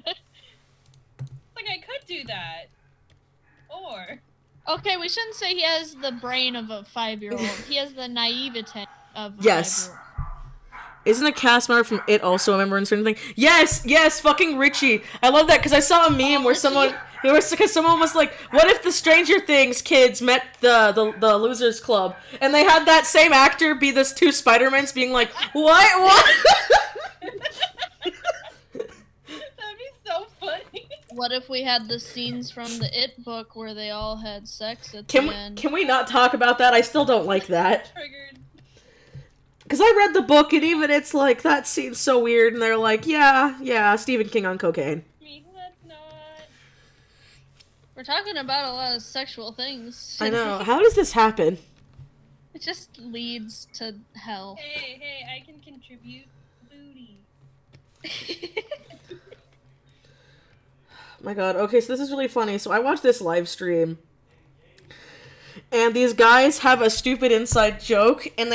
Speaker 1: I could do that. Or...
Speaker 2: Okay, we shouldn't say he has the brain of a 5-year-old. He has the naivete of a
Speaker 3: Yes.
Speaker 2: 5-year-old.
Speaker 3: Isn't a cast member from It also a member in certain thing? Yes, fucking Richie. I love that because I saw a meme where someone was like, what if the Stranger Things kids met the Losers Club and they had that same actor be this 2 Spider-Mans being like, what?
Speaker 1: That'd be so funny.
Speaker 2: What if we had the scenes from the It book where they all had sex at the end?
Speaker 3: Can we not talk about that? I still don't like that.
Speaker 1: Triggered.
Speaker 3: Because I read the book, and even it's like, that scene's so weird, and they're like, yeah, Stephen King on cocaine.
Speaker 1: Let's not.
Speaker 2: We're talking about a lot of sexual things.
Speaker 3: I know. How does this happen?
Speaker 2: It just leads to hell.
Speaker 1: Hey, I can contribute booty.
Speaker 3: My god, okay, so this is really funny. So I watched this live stream, and these guys have a stupid inside joke, and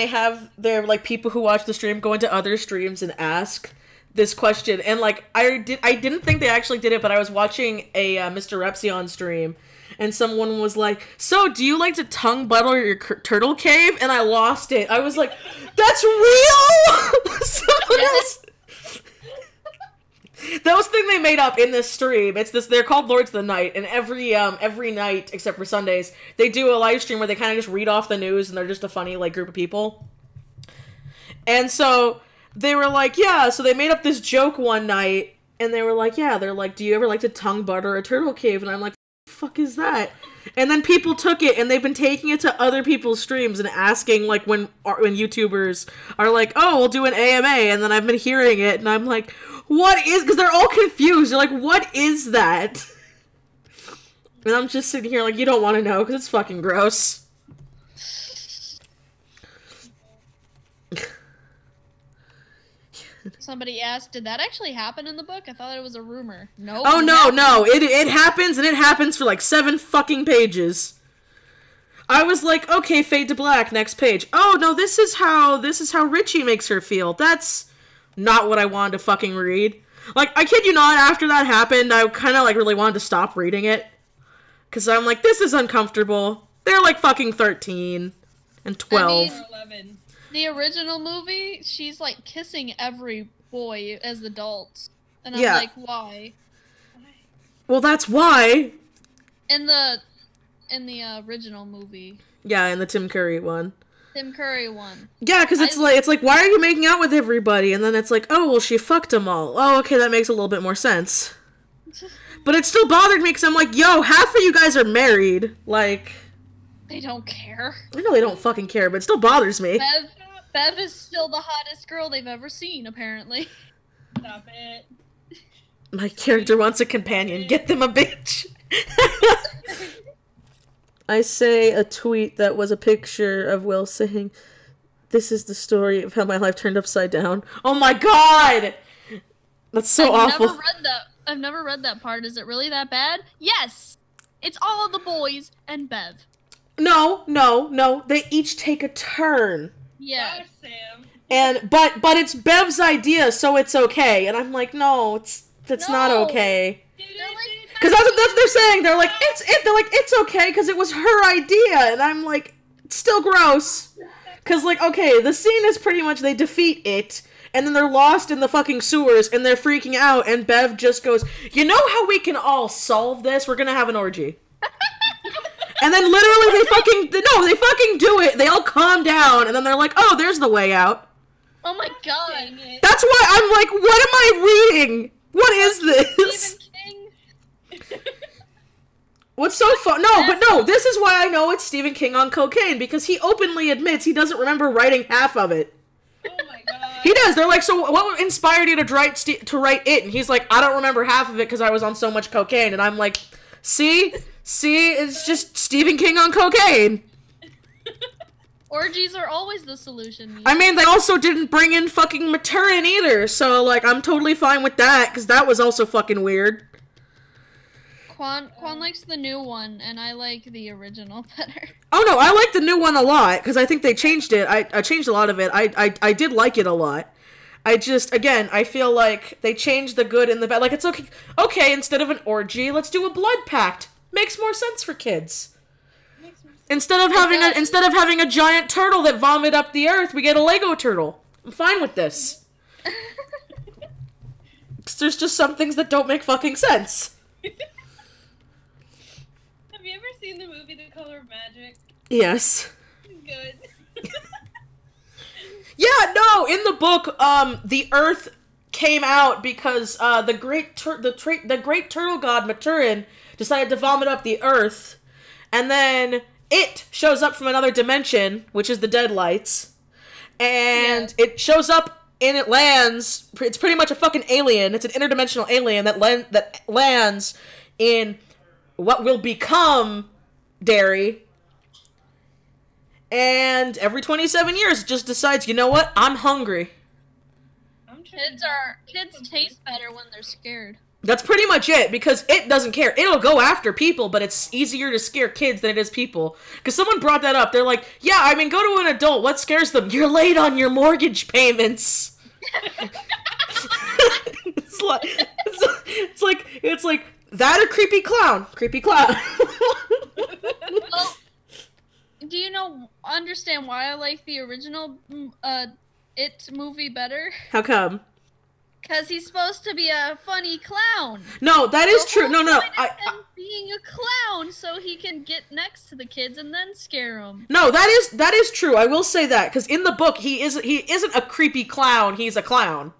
Speaker 3: they're like people who watch the stream go into other streams and ask this question. And like I didn't think they actually did it, but I was watching a Mr. Repsion stream, and someone was like, "So, do you like to tongue butter your turtle cave?" And I lost it. I was like, "That's real." Someone else. That was the thing they made up in this stream. They're called Lords of the Night, and every night, except for Sundays, they do a live stream where they kind of just read off the news, and they're just a funny, like, group of people. And so, they were like, yeah, so they made up this joke one night, and they were like, yeah, they're like, do you ever like to tongue butter a turtle cave? And I'm like, what the fuck is that? And then people took it, and they've been taking it to other people's streams and asking, like, when YouTubers are like, oh, we'll do an AMA, and then I've been hearing it, and I'm like, what is, because they're all confused. They're like, what is that? And I'm just sitting here like, you don't want to know, because it's fucking gross.
Speaker 2: Somebody asked, did that actually happen in the book? I thought it was a rumor. No.
Speaker 3: Oh, no. It happens, and it happens for like 7 fucking pages. I was like, okay, fade to black, next page. Oh, no, this is how Richie makes her feel. That's not what I wanted to fucking read. Like, I kid you not, after that happened, I kind of, like, really wanted to stop reading it. Because I'm like, this is uncomfortable. They're, like, fucking 13 and 12.
Speaker 2: I mean, the original movie, she's, like, kissing every boy as adults. And I'm like, why?
Speaker 3: Well, that's why.
Speaker 2: In the original movie.
Speaker 3: Yeah, in the Tim Curry one.
Speaker 2: Tim Curry one.
Speaker 3: Yeah, because it's like, why are you making out with everybody? And then it's like, oh, well, she fucked them all. Oh, okay, that makes a little bit more sense. But it still bothered me because I'm like, yo, half of you guys are married. Like,
Speaker 2: they don't care.
Speaker 3: I know they don't fucking care, but it still bothers me.
Speaker 2: Bev is still the hottest girl they've ever seen, apparently.
Speaker 1: Stop it.
Speaker 3: My character wants a companion. Get them a bitch. I say a tweet that was a picture of Will saying, "This is the story of how my life turned upside down." Oh my god! That's so awful.
Speaker 2: I've never read that part. Is it really that bad? Yes! It's all of the boys and Bev.
Speaker 3: No. They each take a turn.
Speaker 2: Yeah.
Speaker 1: Sam.
Speaker 3: And but it's Bev's idea, so it's okay. And I'm like, no, that's not okay. Because that's what they're saying. They're like, it's okay because it was her idea. And I'm like, it's still gross. Because, like, okay, the scene is pretty much they defeat it, and then they're lost in the fucking sewers, and they're freaking out, and Bev just goes, you know how we can all solve this? We're gonna have an orgy. And then literally they fucking do it. They all calm down, and then they're like, oh, there's the way out.
Speaker 2: Oh my god.
Speaker 3: That's why I'm like, what am I reading? What is this?
Speaker 2: Stephen King?
Speaker 3: What's so fun? No, this is why I know it's Stephen King on cocaine, because he openly admits he doesn't remember writing half of it.
Speaker 1: Oh my god.
Speaker 3: He does. They're like, so what inspired you to write it? And he's like, I don't remember half of it because I was on so much cocaine. And I'm like, see, it's just Stephen King on cocaine.
Speaker 2: Orgies are always the solution.
Speaker 3: I mean, they also didn't bring in fucking Maturin either, so, like, I'm totally fine with that, because that was also fucking weird.
Speaker 2: Quan likes the new one, and I like the original better.
Speaker 3: Oh no, I like the new one a lot, because I think they changed it. I changed a lot of it. I did like it a lot. I just, again, I feel like they changed the good and the bad. Like, it's okay, instead of an orgy, let's do a blood pact. Makes more sense for kids. Instead of having a giant turtle that vomit up the earth, we get a Lego turtle. I'm fine with this. 'Cause there's just some things that don't make fucking sense.
Speaker 1: Have you ever seen the movie The Color of Magic?
Speaker 3: Yes.
Speaker 1: Good.
Speaker 3: Yeah, no, in the book, the Earth came out because the great turtle god Maturin decided to vomit up the Earth, and then it shows up from another dimension, which is the Deadlights, and it shows up and it lands. It's pretty much a fucking alien. It's an interdimensional alien that lands in what will become Derry. And every 27 years, it just decides, you know what? I'm hungry.
Speaker 2: Kids taste better when they're scared.
Speaker 3: That's pretty much it, because it doesn't care. It'll go after people, but it's easier to scare kids than it is people. Because someone brought that up. They're like, yeah, I mean, go to an adult. What scares them? You're late on your mortgage payments. It's like that or creepy clown. Creepy clown.
Speaker 2: Well, do you understand why I like the original It movie better?
Speaker 3: How come?
Speaker 2: Because he's supposed to be a funny clown.
Speaker 3: No, that is true. No.
Speaker 2: Him being a clown so he can get next to the kids and then scare them.
Speaker 3: No, that is true. I will say that, because in the book he isn't a creepy clown. He's a clown.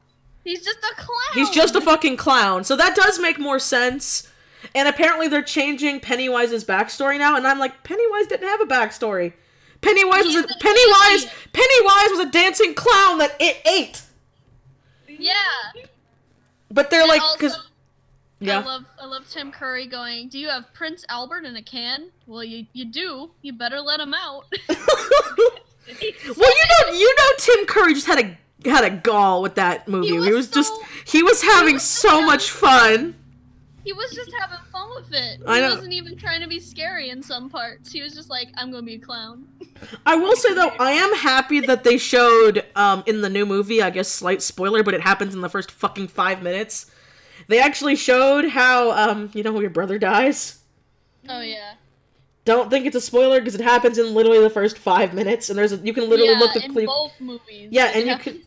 Speaker 2: He's just a clown.
Speaker 3: He's just a fucking clown. So that does make more sense. And apparently they're changing Pennywise's backstory now, and I'm like, Pennywise didn't have a backstory. Pennywise was a dancing clown that it ate.
Speaker 2: Yeah.
Speaker 3: But they're
Speaker 2: and
Speaker 3: like,
Speaker 2: also,
Speaker 3: because yeah.
Speaker 2: I love Tim Curry going, do you have Prince Albert in a can? Well, you do. You better let him out.
Speaker 3: Well, you know Tim Curry just had a gall with that movie. He was having so much fun.
Speaker 2: He was just having fun with it.
Speaker 3: I know.
Speaker 2: He wasn't even trying to be scary in some parts. He was just like, I'm gonna be a clown.
Speaker 3: I will say, though, I am happy that they showed, in the new movie, I guess slight spoiler, but it happens in the first fucking 5 minutes. They actually showed how, your brother dies.
Speaker 2: Oh, yeah.
Speaker 3: Don't think it's a spoiler, because it happens in literally the first 5 minutes, and you can literally look at
Speaker 2: in both movies.
Speaker 3: Yeah, and you can.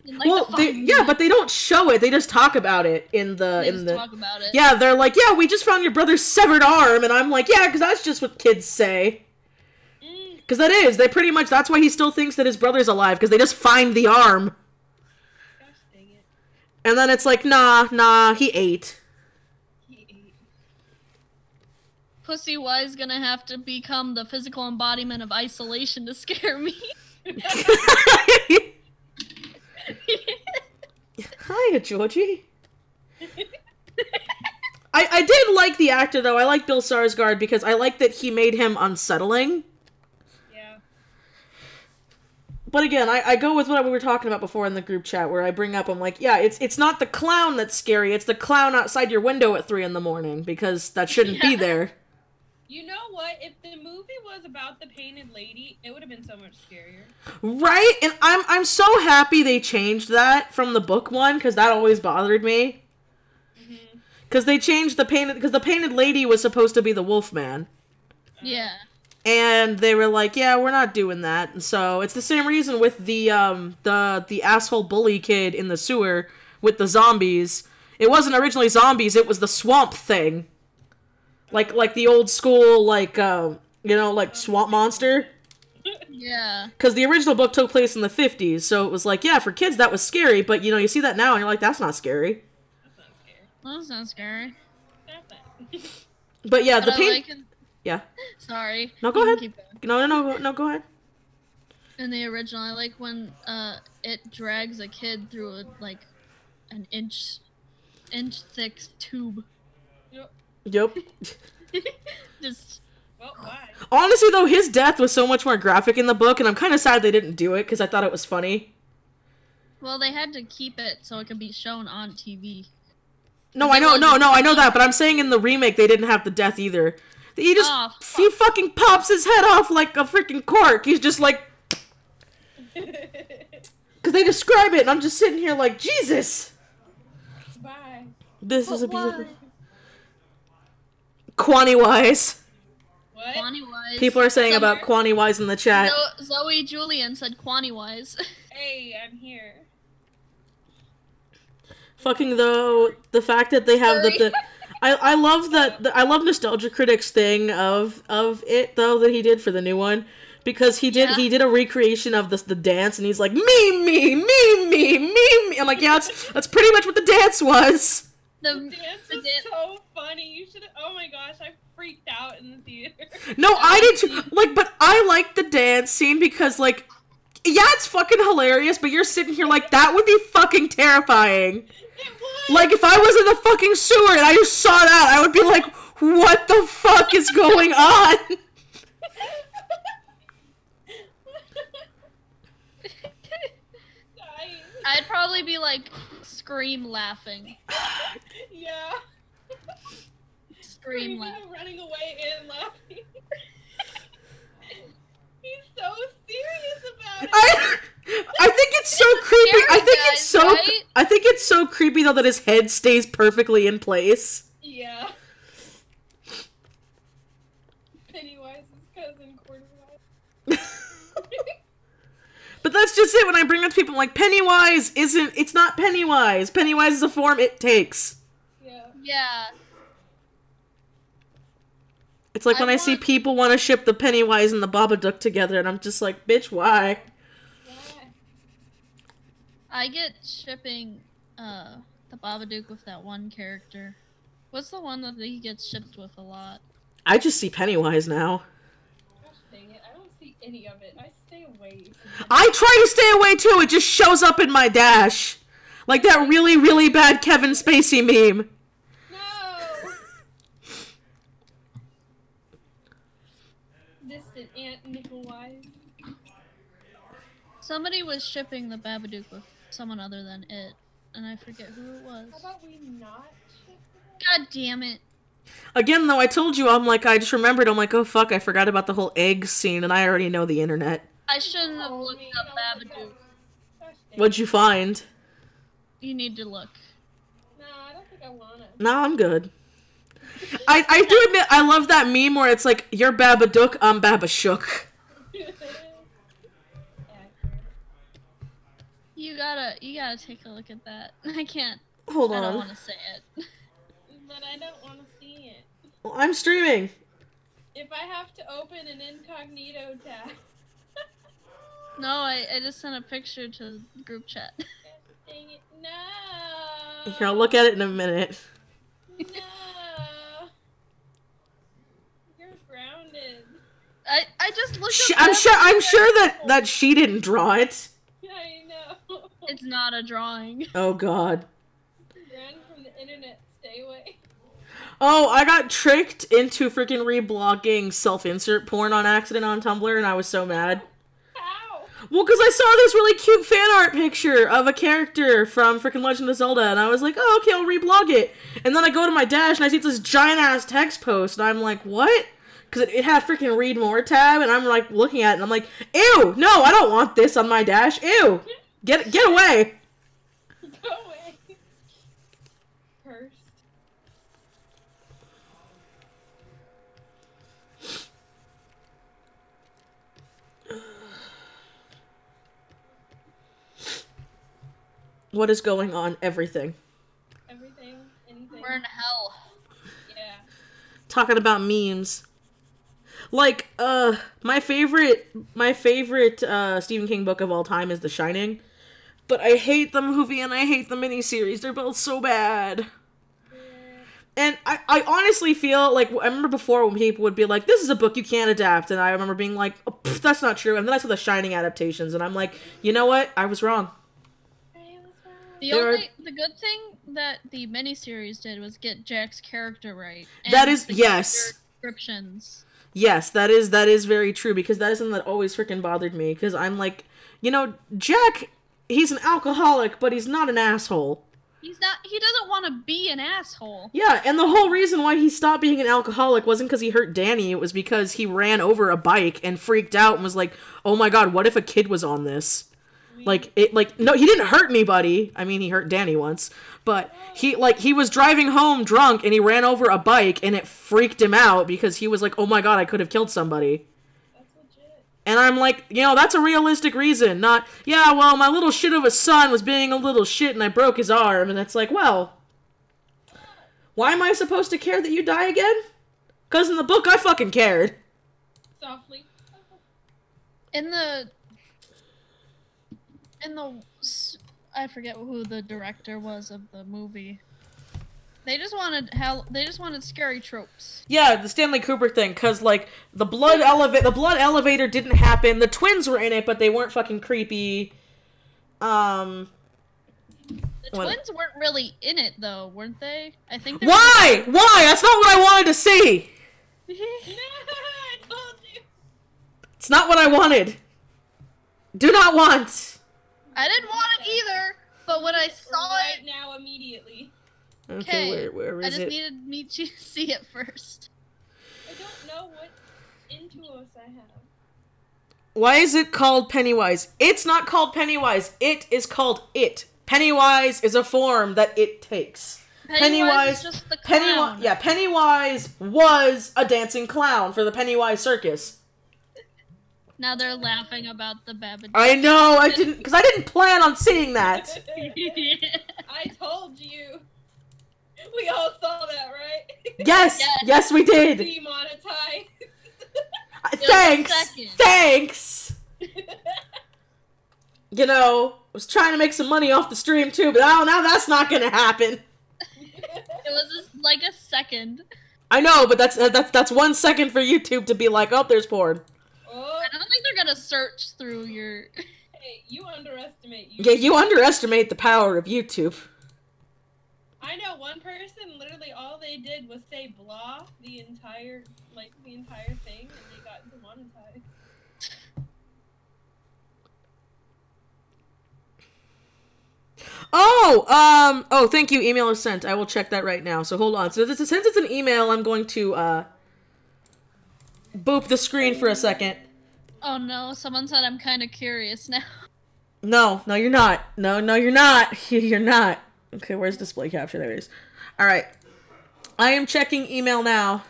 Speaker 3: But they don't show it. They just talk about it
Speaker 2: talk about it.
Speaker 3: Yeah, they're like, yeah, we just found your brother's severed arm, and I'm like, yeah, because that's just what kids say. Because that is, they pretty much, that's why he still thinks that his brother's alive, because they just find the arm.
Speaker 1: Gosh dang it.
Speaker 3: And then it's like, nah, he ate.
Speaker 1: He ate.
Speaker 2: Pussy Y's gonna have to become the physical embodiment of isolation to scare me.
Speaker 3: Hiya, Georgie. I did like the actor, though. I like Bill Skarsgård because I like that he made him unsettling.
Speaker 1: Yeah.
Speaker 3: But again, I go with what we were talking about before in the group chat, where I bring up, I'm like, yeah, it's not the clown that's scary, it's the clown outside your window at 3 in the morning, because that shouldn't be there.
Speaker 1: You know what? If the movie was about the painted lady, it would have been so much scarier.
Speaker 3: Right? And I'm so happy they changed that from the book one, because that always bothered me. Because they changed the painted, because the painted lady was supposed to be the Wolfman.
Speaker 2: Yeah.
Speaker 3: And they were like, yeah, we're not doing that. And so it's the same reason with the asshole bully kid in the sewer with the zombies. It wasn't originally zombies, it was the swamp thing. Like the old school, like, like swamp monster.
Speaker 2: Yeah.
Speaker 3: Because the original book took place in the 50s, so it was like, yeah, for kids that was scary, but, you see that now and you're like, that's not scary.
Speaker 2: That's not scary.
Speaker 3: But yeah, the paint... Yeah.
Speaker 2: Sorry.
Speaker 3: No, go ahead. No, go ahead.
Speaker 2: In the original, I like when it drags a kid through an inch thick tube.
Speaker 3: Yep.
Speaker 2: Just.
Speaker 1: Well, why?
Speaker 3: Honestly, though, his death was so much more graphic in the book, and I'm kind of sad they didn't do it because I thought it was funny.
Speaker 2: Well, they had to keep it so it could be shown on TV.
Speaker 3: No, I know that, but I'm saying in the remake they didn't have the death either. He just, he fucking pops his head off like a freaking cork. He's just like... Because they describe it, and I'm just sitting here like, Jesus!
Speaker 1: Bye.
Speaker 3: This is a beautiful... Quanny-wise.
Speaker 1: What?
Speaker 2: Quanny-wise.
Speaker 3: People are saying about Quanny-wise in the chat.
Speaker 2: Zoe Julian said Quanny-wise.
Speaker 1: Hey, I'm here.
Speaker 3: Fucking though, the fact that they have I love that, I love Nostalgia Critic's thing of it, though, that he did for the new one. Because he did a recreation of the dance, and he's like, me. I'm like, yeah, that's pretty much what the dance was.
Speaker 1: The dance was so funny. You should. Oh my gosh, I freaked out in the theater.
Speaker 3: No, I did too. But I like the dance scene because, yeah, it's fucking hilarious. But you're sitting here like that would be fucking terrifying.
Speaker 1: It was.
Speaker 3: Like if I was in the fucking sewer and I just saw that, I would be like, what the fuck is going on?
Speaker 2: I'd probably be scream laughing.
Speaker 1: Yeah.
Speaker 2: Scream laughing.
Speaker 1: Running away and laughing. He's so serious about it.
Speaker 3: I think it's so creepy.
Speaker 2: Scary,
Speaker 3: I think it's so creepy though that his head stays perfectly in place.
Speaker 1: Yeah. Pennywise's cousin Cornwise.
Speaker 3: But that's just it when I bring up to people like Pennywise it's not Pennywise. Pennywise is a form it takes.
Speaker 1: Yeah.
Speaker 2: Yeah.
Speaker 3: It's like when I see people want to ship the Pennywise and the Babadook together and I'm just like, bitch, why?
Speaker 2: I get shipping the Babadook with that one character. What's the one that he gets shipped with a lot?
Speaker 3: I just see Pennywise now.
Speaker 1: Gosh dang it, I don't see any of it. I stay away.
Speaker 3: I try to stay away too, it just shows up in my dash. Like that really, really bad Kevin Spacey meme.
Speaker 1: No! Distant Aunt Nickel-wise.
Speaker 2: Somebody was shipping the Babadook with someone other than it, and I forget who it was.
Speaker 1: How about we not ship it?
Speaker 2: God damn it.
Speaker 3: Again, though, I told you, I just remembered, I'm like, oh fuck, I forgot about the whole egg scene, and I already know the internet.
Speaker 2: I shouldn't have looked up Babadook.
Speaker 3: What'd you find?
Speaker 2: You need to look.
Speaker 1: No, I don't think I wanna.
Speaker 3: No, I'm good. I do admit, I love that meme where it's like, you're Babadook, I'm Babashook.
Speaker 2: You gotta take a look at that. I can't.
Speaker 3: Hold on.
Speaker 2: I don't want to say it.
Speaker 1: But I don't want to see it.
Speaker 3: Well, I'm streaming.
Speaker 1: If I have to open an incognito tab.
Speaker 2: No, I just sent a picture to the group chat.
Speaker 1: Dang it. No.
Speaker 3: Here, I'll look at it in a minute.
Speaker 1: No. You're grounded.
Speaker 2: I just looked
Speaker 3: I'm sure that she didn't draw it.
Speaker 1: I know.
Speaker 2: It's not a drawing.
Speaker 3: Oh god.
Speaker 1: Run from the internet. Stay away.
Speaker 3: Oh, I got tricked into freaking reblogging self-insert porn on accident on Tumblr, and I was so mad.
Speaker 1: How?
Speaker 3: Well, because I saw this really cute fan art picture of a character from freaking Legend of Zelda, and I was like, oh, okay, I'll reblog it. And then I go to my dash, and I see this giant-ass text post, and I'm like, what? Because it had freaking read more tab, and I'm like looking at it, and I'm like, ew, no, I don't want this on my dash, ew, get away.
Speaker 1: Go away. Cursed.
Speaker 3: What is going on? Everything.
Speaker 1: Everything, anything.
Speaker 2: We're in hell.
Speaker 1: Yeah.
Speaker 3: Talking about memes. Like, my favorite Stephen King book of all time is The Shining. But I hate the movie and I hate the miniseries. They're both so bad. And I honestly feel like, I remember before when people would be like, this is a book you can't adapt. And I remember being like, oh, pff, that's not true. And then I saw The Shining adaptations and I'm like, you know what? I was wrong.
Speaker 2: The good thing that the miniseries did was get Jack's character right. And
Speaker 3: That is,
Speaker 2: the
Speaker 3: yes.
Speaker 2: Descriptions.
Speaker 3: Yes, that is very true, because that is something that always freaking bothered me, because I'm like, you know, Jack, he's an alcoholic, but he's not an asshole.
Speaker 2: He doesn't want to be an asshole.
Speaker 3: Yeah, and the whole reason why he stopped being an alcoholic wasn't because he hurt Danny, it was because he ran over a bike and freaked out and was like, oh my god, what if a kid was on this? No, he didn't hurt anybody. I mean, he hurt Danny once. But he was driving home drunk and he ran over a bike and it freaked him out because he was like, oh my god, I could have killed somebody.
Speaker 1: That's legit.
Speaker 3: And I'm like, you know, that's a realistic reason. Not, yeah, well, my little shit of a son was being a little shit and I broke his arm. And it's like, well, why am I supposed to care that you die again? Because in the book, I fucking cared.
Speaker 1: Softly.
Speaker 2: In the I forget who the director was of the movie. They just wanted scary tropes.
Speaker 3: Yeah, the Stanley Kubrick thing, cause like the blood elevator didn't happen. The twins were in it, but they weren't fucking creepy.
Speaker 2: The twins weren't really in it though, weren't they? I think.
Speaker 3: Why? Why? That's not what I wanted to see.
Speaker 1: No, I told you.
Speaker 3: It's not what I wanted. Do not want.
Speaker 2: I didn't want it either, but when I saw
Speaker 1: right now, immediately.
Speaker 3: Okay, where is it?
Speaker 2: I just needed me to see it first.
Speaker 1: I don't know what Intuos I have.
Speaker 3: Why is it called Pennywise? It's not called Pennywise. It is called It. Pennywise is a form that it takes.
Speaker 2: Pennywise is just the clown.
Speaker 3: Pennywise was a dancing clown for the Pennywise circus.
Speaker 2: Now they're laughing about the Babadook.
Speaker 3: I know, because I didn't plan on seeing that.
Speaker 1: I told you. We all saw that, right?
Speaker 3: Yes, we did.
Speaker 1: Demonetized.
Speaker 3: Thanks. You know, I was trying to make some money off the stream too, but now that's not gonna happen.
Speaker 2: It was just like a second.
Speaker 3: I know, but that's 1 second for YouTube to be like, oh, there's porn.
Speaker 1: Oh.
Speaker 2: I don't think they're gonna search through your...
Speaker 1: Hey, you underestimate YouTube.
Speaker 3: Yeah, you underestimate the power of YouTube.
Speaker 1: I know one person, literally all they did was say blah the entire thing, and they got demonetized.
Speaker 3: Oh, thank you, email is sent. I will check that right now, so hold on. So since it's an email, I'm going to, boop the screen for a second.
Speaker 2: Oh no, someone said I'm kind of curious now.
Speaker 3: No, you're not. No, you're not. You're not. Okay, where's display capture? There it is. Alright. I am checking email now.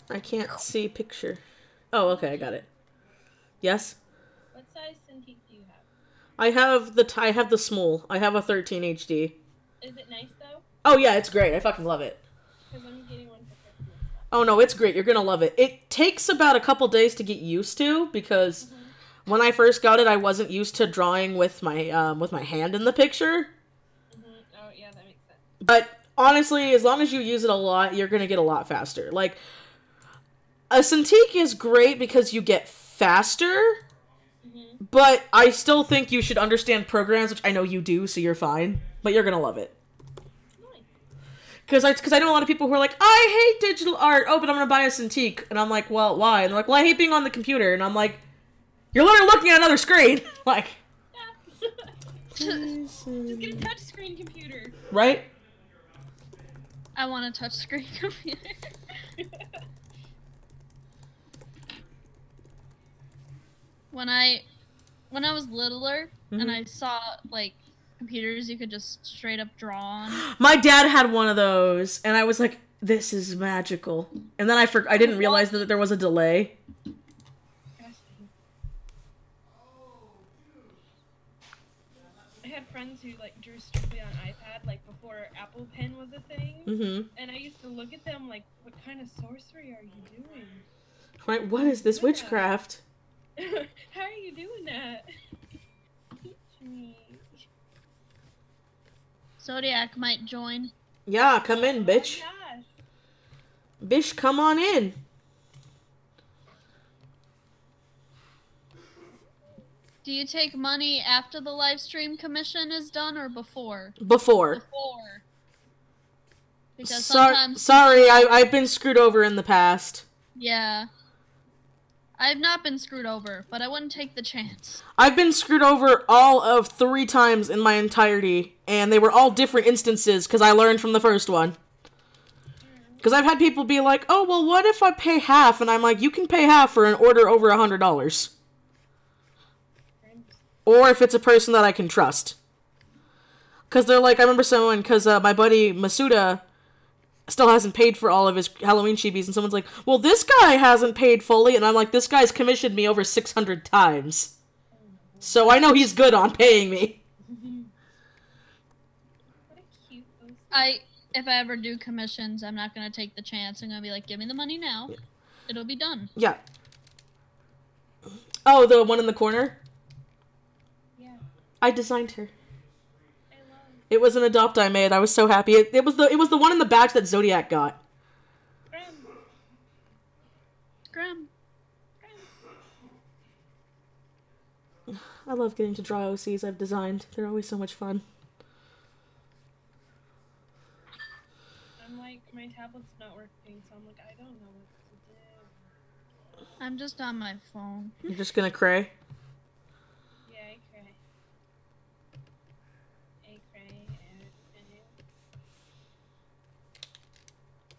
Speaker 3: I can't see picture. Oh, okay, I got it. Yes?
Speaker 1: What size Cintiq do you have?
Speaker 3: I have the small. I have a 13 HD.
Speaker 1: Is it nice though?
Speaker 3: Oh yeah, it's great. I fucking love it.
Speaker 1: Because I'm getting one for Christmas.
Speaker 3: Oh no, it's great. You're gonna love it. It takes about a couple days to get used to because when I first got it, I wasn't used to drawing with my hand in the picture.
Speaker 1: Oh yeah, that makes sense.
Speaker 3: But honestly, as long as you use it a lot, you're gonna get a lot faster. Like, a Cintiq is great because you get faster, but I still think you should understand programs, which I know you do, so you're fine. But you're gonna love it. Because I know a lot of people who are like, I hate digital art. Oh, but I'm gonna buy a Cintiq, and I'm like, well, why? And they're like, well, I hate being on the computer, and I'm like, you're literally looking at another screen, like.
Speaker 1: Just get a touchscreen computer.
Speaker 3: Right?
Speaker 2: I want a touchscreen computer. When I was littler and I saw like computers you could just straight up draw on.
Speaker 3: My dad had one of those, and I was like, this is magical. And then I didn't realize that there was a delay.
Speaker 1: I had friends who like drew strictly on iPad, like before Apple Pen was a thing. And I used to look at them like, what kind of sorcery are you doing?
Speaker 3: Right, what is this witchcraft?
Speaker 1: How are you doing that? Teach me.
Speaker 2: Zodiac might join.
Speaker 3: Yeah, come in, bitch.
Speaker 1: Oh my gosh.
Speaker 3: Bish, come on in.
Speaker 2: Do you take money after the live stream commission is done or before?
Speaker 3: Before.
Speaker 2: Before. Because sometimes...
Speaker 3: Sorry, I've been screwed over in the past.
Speaker 2: Yeah. I've not been screwed over, but I wouldn't take the chance.
Speaker 3: I've been screwed over all of 3 times in my entirety, and they were all different instances because I learned from the first one. Because I've had people be like, oh, well, what if I pay half? And I'm like, you can pay half for an order over $100. Or if it's a person that I can trust. Because they're like, I remember someone, because my buddy Masuda still hasn't paid for all of his Halloween chibis, and someone's like, well, this guy hasn't paid fully, and I'm like, this guy's commissioned me over 600 times. So I know he's good on paying me.
Speaker 1: What a cute post.
Speaker 2: If I ever do commissions, I'm not going to take the chance. I'm going to be like, give me the money now. Yeah. It'll be done.
Speaker 3: Yeah. Oh, the one in the corner?
Speaker 1: Yeah.
Speaker 3: I designed her. It was an adopt I made. I was so happy. It was the one in the badge that Zodiac got.
Speaker 2: Scram.
Speaker 3: I love getting to draw OCs I've designed. They're always so much fun.
Speaker 1: I'm like, my tablet's not working, so I'm like, I don't know what to do.
Speaker 2: I'm just on my phone.
Speaker 3: You're just gonna cray?
Speaker 1: Yeah, I cray.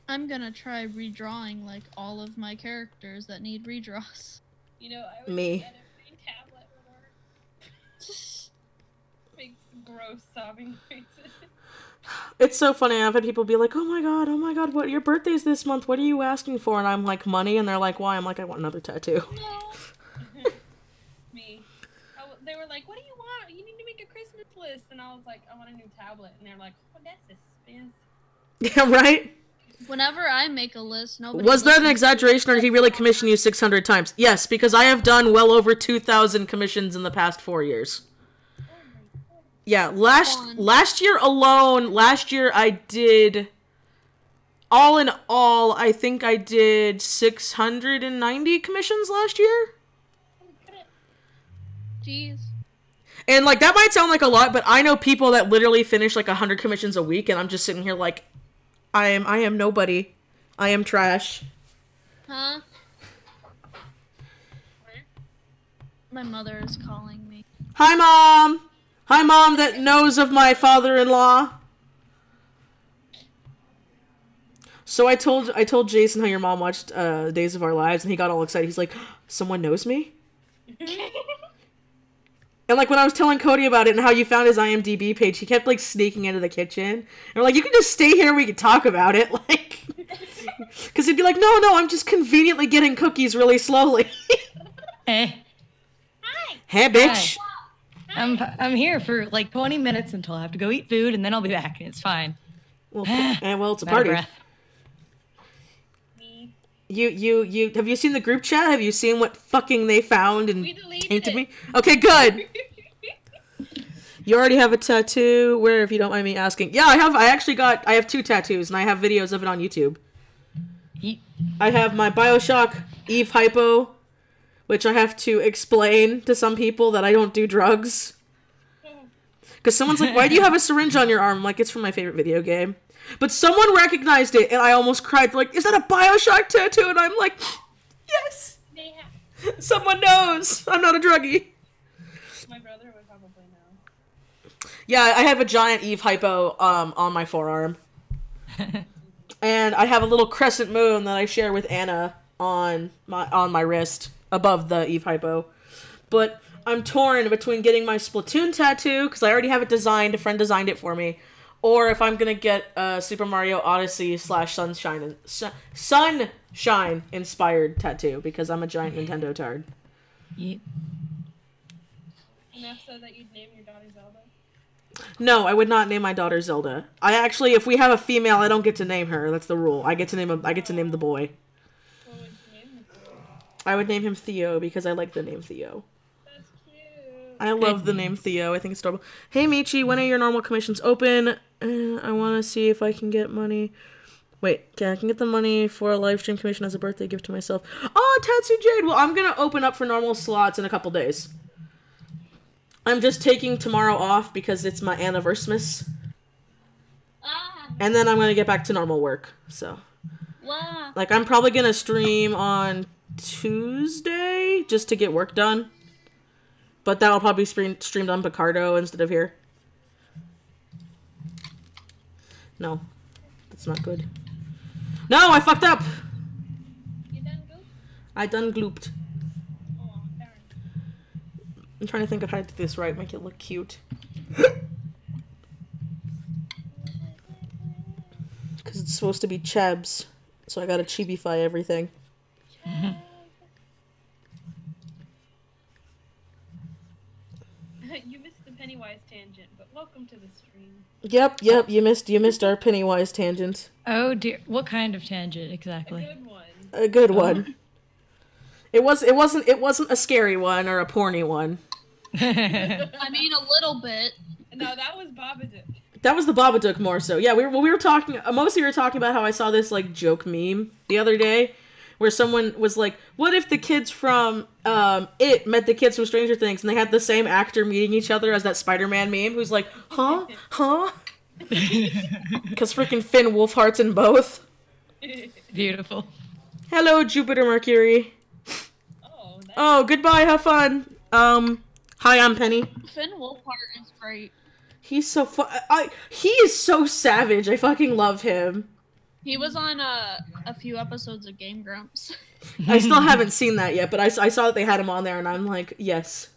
Speaker 2: I'm gonna try redrawing like all of my characters that need redraws.
Speaker 1: You know, I would
Speaker 3: Me.
Speaker 1: get if my tablet would work. Makes gross sobbing faces.
Speaker 3: It's so funny. I've had people be like, oh my god, what, your birthday's this month, what are you asking for? And I'm like, money, and they're like, why? I'm like, I want another tattoo.
Speaker 1: No. Me. They were like, what do you want? You need to make a Christmas list. And I was like, I want a new tablet. And they're like, oh, that's expensive.
Speaker 3: Yeah, right?
Speaker 2: Whenever I make a list, nobody...
Speaker 3: Was that an exaggeration, or did he really commission you 600 times? Yes, because I have done well over 2,000 commissions in the past 4 years. Yeah, last year alone, I did, all in all, I think I did 690 commissions last year.
Speaker 2: Jeez.
Speaker 3: And, like, that might sound like a lot, but I know people that literally finish, like, 100 commissions a week, and I'm just sitting here like, I am nobody. I am trash.
Speaker 2: Huh? My mother is calling me.
Speaker 3: Hi, Mom! Hi, Mom that knows of my father-in-law. So I told Jason how your mom watched Days of Our Lives, and he got all excited. He's like, someone knows me? And, like, when I was telling Cody about it and how you found his IMDb page, he kept, like, sneaking into the kitchen. And we're like, you can just stay here and we can talk about it, like... Because he'd be like, no, I'm just conveniently getting cookies really slowly. Hey, bitch.
Speaker 6: I'm here for like 20 minutes until I have to go eat food, and then I'll be back, and it's fine.
Speaker 3: Well, it's a
Speaker 6: Bad
Speaker 3: party.
Speaker 6: breath.
Speaker 1: Me.
Speaker 3: You have you seen the group chat? Have you seen what fucking they found and
Speaker 1: We deleted
Speaker 3: painted
Speaker 1: it.
Speaker 3: me? Okay, good. You already have a tattoo. Where, if you don't mind me asking? Yeah, I have 2 tattoos, and I have videos of it on YouTube. I have my Bioshock Eve Hypo, which I have to explain to some people that I don't do drugs. Because someone's like, why do you have a syringe on your arm? I'm like, it's from my favorite video game. But someone recognized it, and I almost cried. They're like, is that a Bioshock tattoo? And I'm like, yes! Someone knows! I'm not a druggie.
Speaker 1: My brother would probably know.
Speaker 3: Yeah, I have a giant Eve Hypo on my forearm. And I have a little crescent moon that I share with Anna on my wrist above the Eve Hypo. But I'm torn between getting my Splatoon tattoo, because I already have it designed, a friend designed it for me, or if I'm gonna get a Super Mario Odyssey / Sunshine inspired tattoo, because I'm a giant Nintendo tard.
Speaker 6: Yep.
Speaker 1: Enough so that you'd name your daughter Zelda.
Speaker 3: No, I would not name my daughter Zelda. I actually, if we have a female, I don't get to name her. That's the rule. I get to name the boy.
Speaker 1: What would you name the boy?
Speaker 3: I would name him Theo because I like the name Theo.
Speaker 1: That's cute.
Speaker 3: I love the name Theo. I think it's adorable. Hey Michi, when are your normal commissions open? I want to see if I can get money. Wait, I can get the money for a live stream commission as a birthday gift to myself. Oh, Tatsu Jade. Well, I'm gonna open up for normal slots in a couple days. I'm just taking tomorrow off because it's my anniversary. And then I'm gonna get back to normal work. So, like, I'm probably gonna stream on Tuesday just to get work done. But that'll probably be streamed on Picardo instead of here. No, that's not good. No, I fucked up.
Speaker 1: You done go?
Speaker 3: I done glooped.
Speaker 1: Oh, darn.
Speaker 3: I'm trying to think of how to do this right, make it look cute. Because it's supposed to be Chebs, so I gotta chibify everything.
Speaker 1: You missed the Pennywise tangent, but welcome to the stream.
Speaker 3: Yep, you missed our Pennywise tangent.
Speaker 6: Oh dear, what kind of tangent
Speaker 1: A
Speaker 6: exactly?
Speaker 1: good one.
Speaker 3: A good one. It wasn't a scary one or a porny one.
Speaker 2: I mean, a little bit.
Speaker 1: No, that was Babadook.
Speaker 3: That was the Babadook more so. Yeah, we were talking. Mostly we were talking about how I saw this like joke meme the other day, where someone was like, "What if the kids from It met the kids from Stranger Things, and they had the same actor meeting each other as that Spider-Man meme?" Who's like, "Huh? Because freaking Finn Wolfheart's in both.
Speaker 6: Beautiful.
Speaker 3: Hello, Jupiter Mercury.
Speaker 1: Oh, nice.
Speaker 3: Oh, goodbye. Have fun. Hi, I'm Penny.
Speaker 2: Finn Wolfhard is great.
Speaker 3: He's so he is so savage. I fucking love him.
Speaker 2: He was on a few episodes of Game Grumps.
Speaker 3: I still haven't seen that yet, but I saw that they had him on there, and I'm like, yes.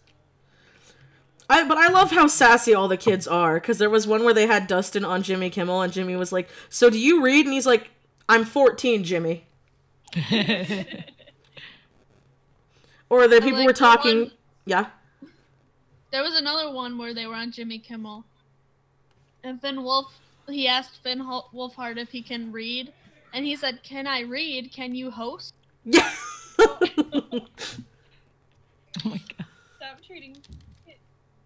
Speaker 3: But I love how sassy all the kids are, because there was one where they had Dustin on Jimmy Kimmel, and Jimmy was like, "So do you read?" And he's like, "I'm 14, Jimmy." Or the people were talking. Yeah.
Speaker 2: There was another one where they were on Jimmy Kimmel, and he asked Finn Wolfhard if he can read, and he said, "Can I read? Can you host?"
Speaker 3: Yeah.
Speaker 6: Oh my god.
Speaker 1: Stop treating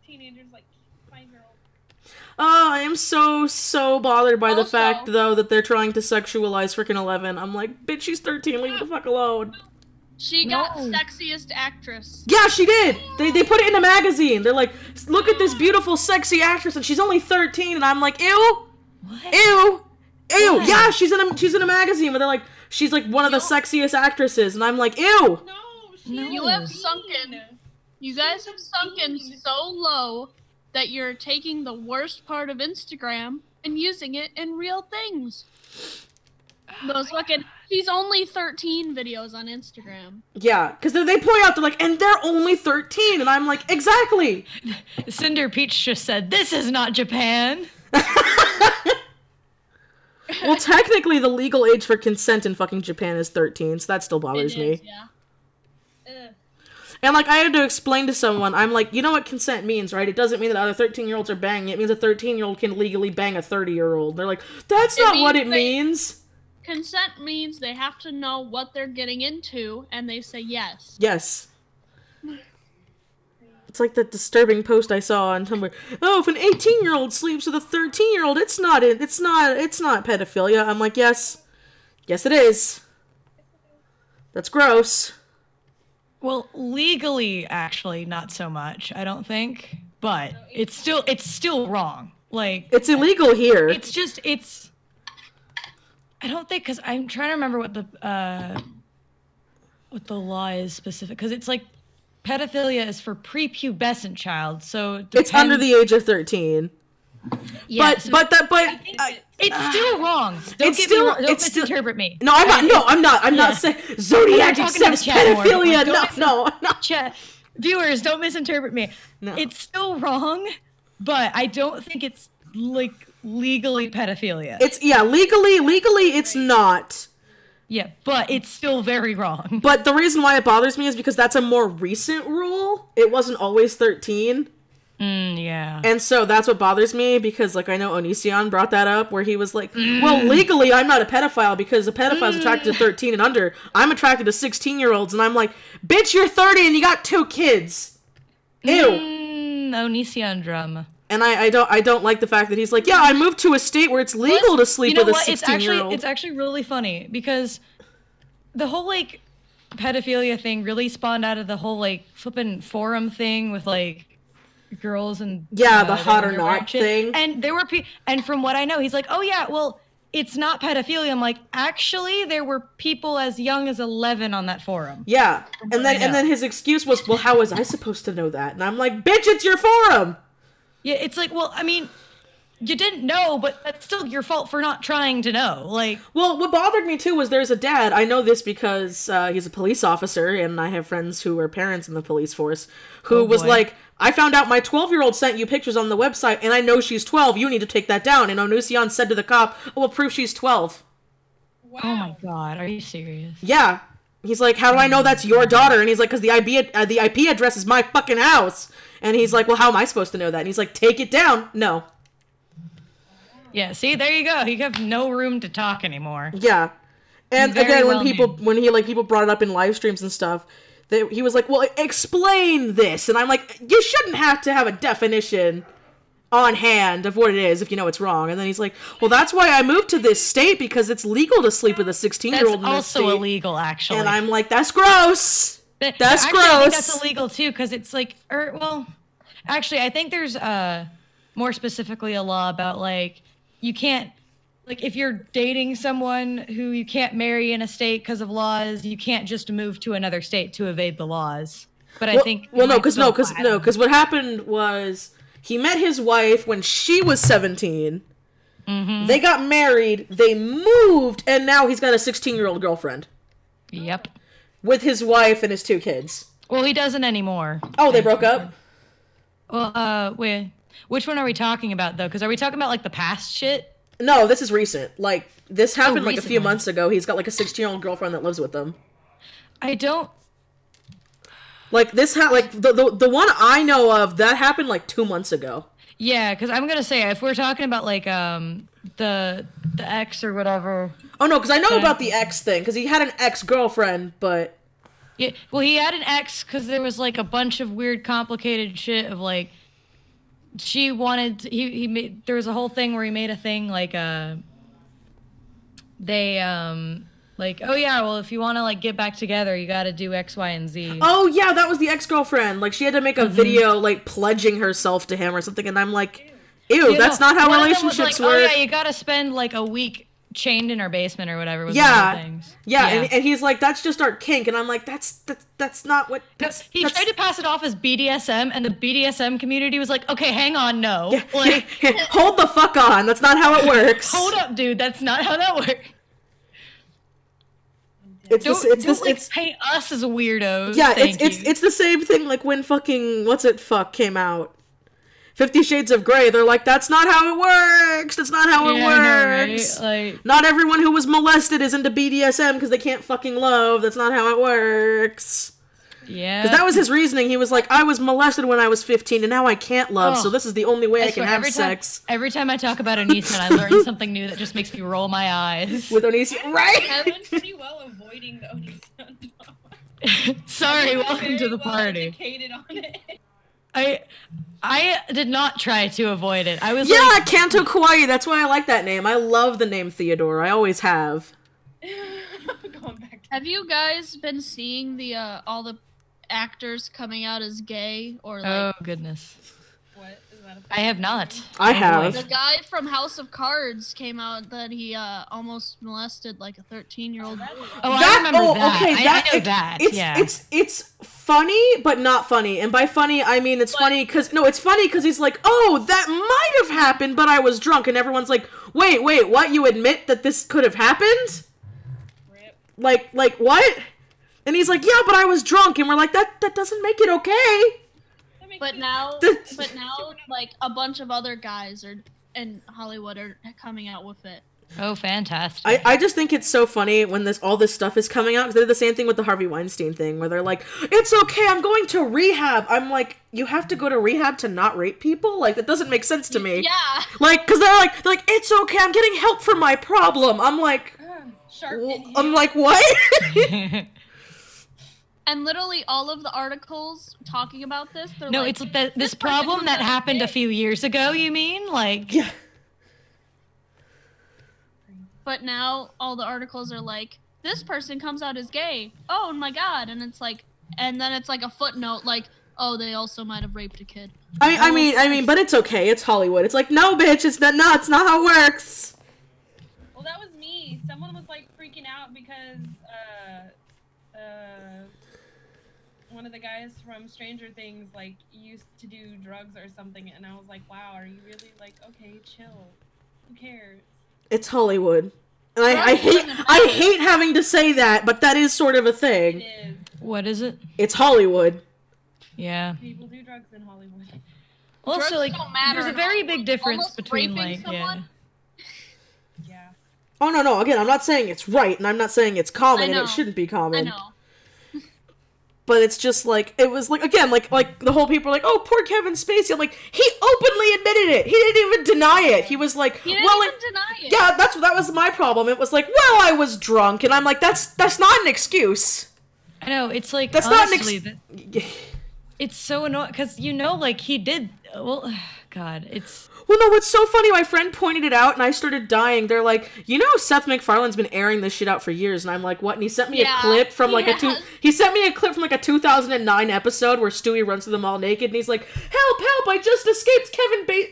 Speaker 1: teenagers like 5-year-olds.
Speaker 3: Oh, I am so bothered by the
Speaker 2: Also-
Speaker 3: fact, though, that they're trying to sexualize freaking 11. I'm like, bitch, she's 13, leave her the fuck alone.
Speaker 2: She got
Speaker 6: No.
Speaker 2: sexiest actress.
Speaker 3: Yeah, she did! They put it in a magazine. They're like, look at this beautiful, sexy actress, and she's only 13, and I'm like, ew!
Speaker 6: What?
Speaker 3: Ew! Ew!
Speaker 6: What?
Speaker 3: Yeah, she's in a magazine where they're like, she's like one of the sexiest actresses, and I'm like, ew!
Speaker 1: No,
Speaker 6: No.
Speaker 2: You have sunken. You guys have sunken so low that you're taking the worst part of Instagram and using it in real things. Those fucking she's only 13 videos on Instagram.
Speaker 3: Yeah, because they point out, they're like, and they're only 13, and I'm like, exactly!
Speaker 6: Cinder Peach just said, "This is not Japan."
Speaker 3: Well, technically, the legal age for consent in fucking Japan is 13, so that still bothers
Speaker 2: It
Speaker 3: me.
Speaker 2: is, yeah.
Speaker 1: Ugh.
Speaker 3: And, like, I had to explain to someone, I'm like, you know what consent means, right? It doesn't mean that other 13-year-olds are banging. It means a 13-year-old can legally bang a 30-year-old. They're like, that's not what it means.
Speaker 2: Consent means they have to know what they're getting into, and they say yes.
Speaker 3: Yes. It's like that disturbing post I saw on Tumblr. Oh, if an 18-year-old sleeps with a 13-year-old, it's not pedophilia. I'm like, yes. Yes, it is. That's gross.
Speaker 6: Well, legally, actually, not so much, I don't think. But it's still wrong. Like,
Speaker 3: it's illegal here.
Speaker 6: It's just, I don't think, because I'm trying to remember what the law is specific, because it's like pedophilia is for prepubescent child, so
Speaker 3: it's under the age of 13.
Speaker 6: Yeah,
Speaker 3: but
Speaker 6: it's still wrong. Don't misinterpret me.
Speaker 3: No, I'm not. No, I'm not. I'm not saying Zodiac accepts pedophilia. No.
Speaker 6: Chat viewers, don't misinterpret me. No. It's still wrong, but I don't think it's like legally pedophilia.
Speaker 3: Legally it's not.
Speaker 6: Yeah, but it's still very wrong.
Speaker 3: But the reason why it bothers me is because that's a more recent rule. It wasn't always 13.
Speaker 6: Yeah.
Speaker 3: And so that's what bothers me, because, like, I know Onision brought that up, where he was like, well, legally, I'm not a pedophile, because a pedophile's attracted to 13 and under. I'm attracted to 16-year-olds, and I'm like, bitch, you're 30 and you got 2 kids. Ew.
Speaker 6: Onision drama.
Speaker 3: And I don't like the fact that he's like, yeah, I moved to a state where it's legal to sleep with a 16-year-old.
Speaker 6: It's actually really funny, because the whole, like, pedophilia thing really spawned out of the whole, like, flippin' forum thing with, like, girls and
Speaker 3: the hot or not thing.
Speaker 6: And there were and from what I know, he's like, oh yeah, well, it's not pedophilia. I'm like, actually, there were people as young as 11 on that forum.
Speaker 3: Yeah, and then his excuse was, well, how was I supposed to know that? And I'm like, bitch, it's your forum.
Speaker 6: Yeah, it's like, well, I mean, you didn't know, but that's still your fault for not trying to know. Like,
Speaker 3: well, what bothered me too was there's a dad. I know this because he's a police officer, and I have friends who are parents in the police force who was like, I found out my 12-year-old sent you pictures on the website, and I know she's 12. You need to take that down. And Onusian said to the cop, oh, well, prove she's 12.
Speaker 6: Wow. Oh my god, are you serious?
Speaker 3: Yeah. He's like, how do I know that's your daughter? And he's like, because the IP address is my fucking house. And he's like, well, how am I supposed to know that? And he's like, take it down. No.
Speaker 6: Yeah, see, there you go. You have no room to talk anymore.
Speaker 3: Yeah. And again, when people brought it up in live streams and stuff, he was like, well, explain this. And I'm like, you shouldn't have to have a definition on hand of what it is if you know it's wrong. And then he's like, well, that's why I moved to this state, because it's legal to sleep with a 16-year-old in this state.
Speaker 6: That's also illegal, actually.
Speaker 3: And I'm like, that's gross. That's gross.
Speaker 6: I think that's illegal, too, because it's like, well, actually, I think there's more specifically a law about, like, you can't, like, if you're dating someone who you can't marry in a state because of laws, you can't just move to another state to evade the laws. But I think...
Speaker 3: Well, because what happened was he met his wife when she was 17. Mm-hmm. They got married, they moved, and now he's got a 16-year-old girlfriend.
Speaker 6: Yep.
Speaker 3: With his wife and his 2 kids.
Speaker 6: Well, he doesn't anymore.
Speaker 3: Oh, they broke up?
Speaker 6: Well, wait. Which one are we talking about, though? Because are we talking about, like, the past shit?
Speaker 3: No, this is recent. Like, this happened, like, a few months ago. He's got, like, a 16-year-old girlfriend that lives with them.
Speaker 6: I don't...
Speaker 3: Like, the one I know of, that happened, like, 2 months ago.
Speaker 6: Yeah, because I'm going to say, if we're talking about, like, the ex or whatever...
Speaker 3: Oh, no, because I know about the ex thing, because he had an ex-girlfriend, but...
Speaker 6: Yeah, well, he had an ex because there was, like, a bunch of weird, complicated shit of, like... She wanted he made, there was a whole thing where he made a thing like like, oh yeah, well, if you want to, like, get back together, you got to do X, Y, and Z.
Speaker 3: Oh yeah, that was the ex-girlfriend. Like, she had to make a video like pledging herself to him or something, and I'm like, ew, that's not how relationships work.
Speaker 6: Oh yeah, you got to spend like a week chained in our basement or whatever. Was things.
Speaker 3: Yeah. And he's like, that's just our kink, and I'm like, that's not what.
Speaker 6: He tried to pass it off as BDSM, and the BDSM community was like, okay, hang on, no,
Speaker 3: hold the fuck on, that's not how it works.
Speaker 6: Hold up, dude, that's not how that works.
Speaker 3: It's
Speaker 6: paint us as weirdos.
Speaker 3: Yeah, it's the same thing like when fucking came out. 50 Shades of Grey, they're like, that's not how it works! That's not how it works!
Speaker 6: No, right? Like,
Speaker 3: not everyone who was molested is into BDSM because they can't fucking love. That's not how it works.
Speaker 6: Yeah.
Speaker 3: Because that was his reasoning. He was like, I was molested when I was 15, and now I can't love, so this is the only way I can have sex.
Speaker 6: Every time I talk about Onision, I learn something new that just makes me roll my eyes.
Speaker 3: With Onision, right?
Speaker 1: Kevin's pretty well avoiding the Onision.
Speaker 6: Sorry, welcome to the party.
Speaker 1: Educated on it.
Speaker 6: I did not try to avoid it. I was
Speaker 3: like, Kanto Kawaii, that's why I like that name. I love the name Theodore. I always have.
Speaker 1: Going back to
Speaker 2: Have you guys been seeing the all the actors coming out as gay or like?
Speaker 6: Oh goodness.
Speaker 1: what? Is that a
Speaker 6: I have not.
Speaker 3: I have.
Speaker 2: The guy from House of Cards came out that he almost molested like a 13-year-old.
Speaker 6: Oh, I remember that.
Speaker 3: Okay,
Speaker 6: I know that.
Speaker 3: It's funny, but not funny. And by funny, I mean it's funny because he's like, oh, that might have happened, but I was drunk, and everyone's like, wait, what? You admit that this could have happened?
Speaker 1: Rip.
Speaker 3: Like what? And he's like, yeah, but I was drunk, and we're like, that doesn't make it okay.
Speaker 2: But now, like a bunch of other guys in Hollywood are coming out with it.
Speaker 6: Oh, fantastic.
Speaker 3: I just think it's so funny when all this stuff is coming out, because they did the same thing with the Harvey Weinstein thing, where they're like, it's okay, I'm going to rehab. I'm like, you have to go to rehab to not rape people? Like, that doesn't make sense to me.
Speaker 2: Yeah.
Speaker 3: Like, because they're like, it's okay, I'm getting help for my problem. I'm like, what?
Speaker 2: And literally all of the articles talking about this, they're
Speaker 6: No,
Speaker 2: like,
Speaker 6: it's this problem that happened a few years ago, you mean? Like...
Speaker 3: Yeah.
Speaker 2: But now all the articles are like, this person comes out as gay. Oh my god. And it's like, and then it's like a footnote like, oh, they also might have raped a kid.
Speaker 3: I mean, but it's okay. It's Hollywood. It's like, no, bitch, it's not how it works.
Speaker 1: Well, that was me. Someone was like freaking out because one of the guys from Stranger Things like used to do drugs or something, and I was like, wow, are you really like, okay, chill. Who cares?
Speaker 3: It's Hollywood. And I hate having to say that, but that is sort of a thing.
Speaker 1: It is.
Speaker 6: What is it?
Speaker 3: It's Hollywood.
Speaker 6: Yeah.
Speaker 1: People do drugs in Hollywood.
Speaker 6: Also,
Speaker 2: Drugs
Speaker 6: like,
Speaker 2: don't matter
Speaker 6: there's a
Speaker 2: in
Speaker 6: very
Speaker 2: Hollywood.
Speaker 6: big difference
Speaker 2: Almost
Speaker 6: between,
Speaker 2: raping
Speaker 6: like,
Speaker 2: someone?
Speaker 1: Yeah.
Speaker 3: Oh, no. Again, I'm not saying it's right, and I'm not saying it's common, and it shouldn't be common.
Speaker 2: I know.
Speaker 3: But it's just like, it was like, again, like the whole people are like, oh, poor Kevin Spacey. I'm like, he openly admitted it. He didn't even deny it. He was like,
Speaker 2: He didn't
Speaker 3: well,
Speaker 2: even deny it.
Speaker 3: yeah, that was my problem. It was like, well, I was drunk. And I'm like, that's not an excuse.
Speaker 6: I know, it's like,
Speaker 3: That's
Speaker 6: honestly,
Speaker 3: not an
Speaker 6: it's so annoying, because, you know, like, he did, well, God, it's...
Speaker 3: Well, no, what's so funny, my friend pointed it out, and I started dying. They're like, you know, Seth MacFarlane's been airing this shit out for years, and I'm like, what? And he sent me a clip from like he sent me a clip from like a 2009 episode where Stewie runs through the mall naked, and he's like, help, I just escaped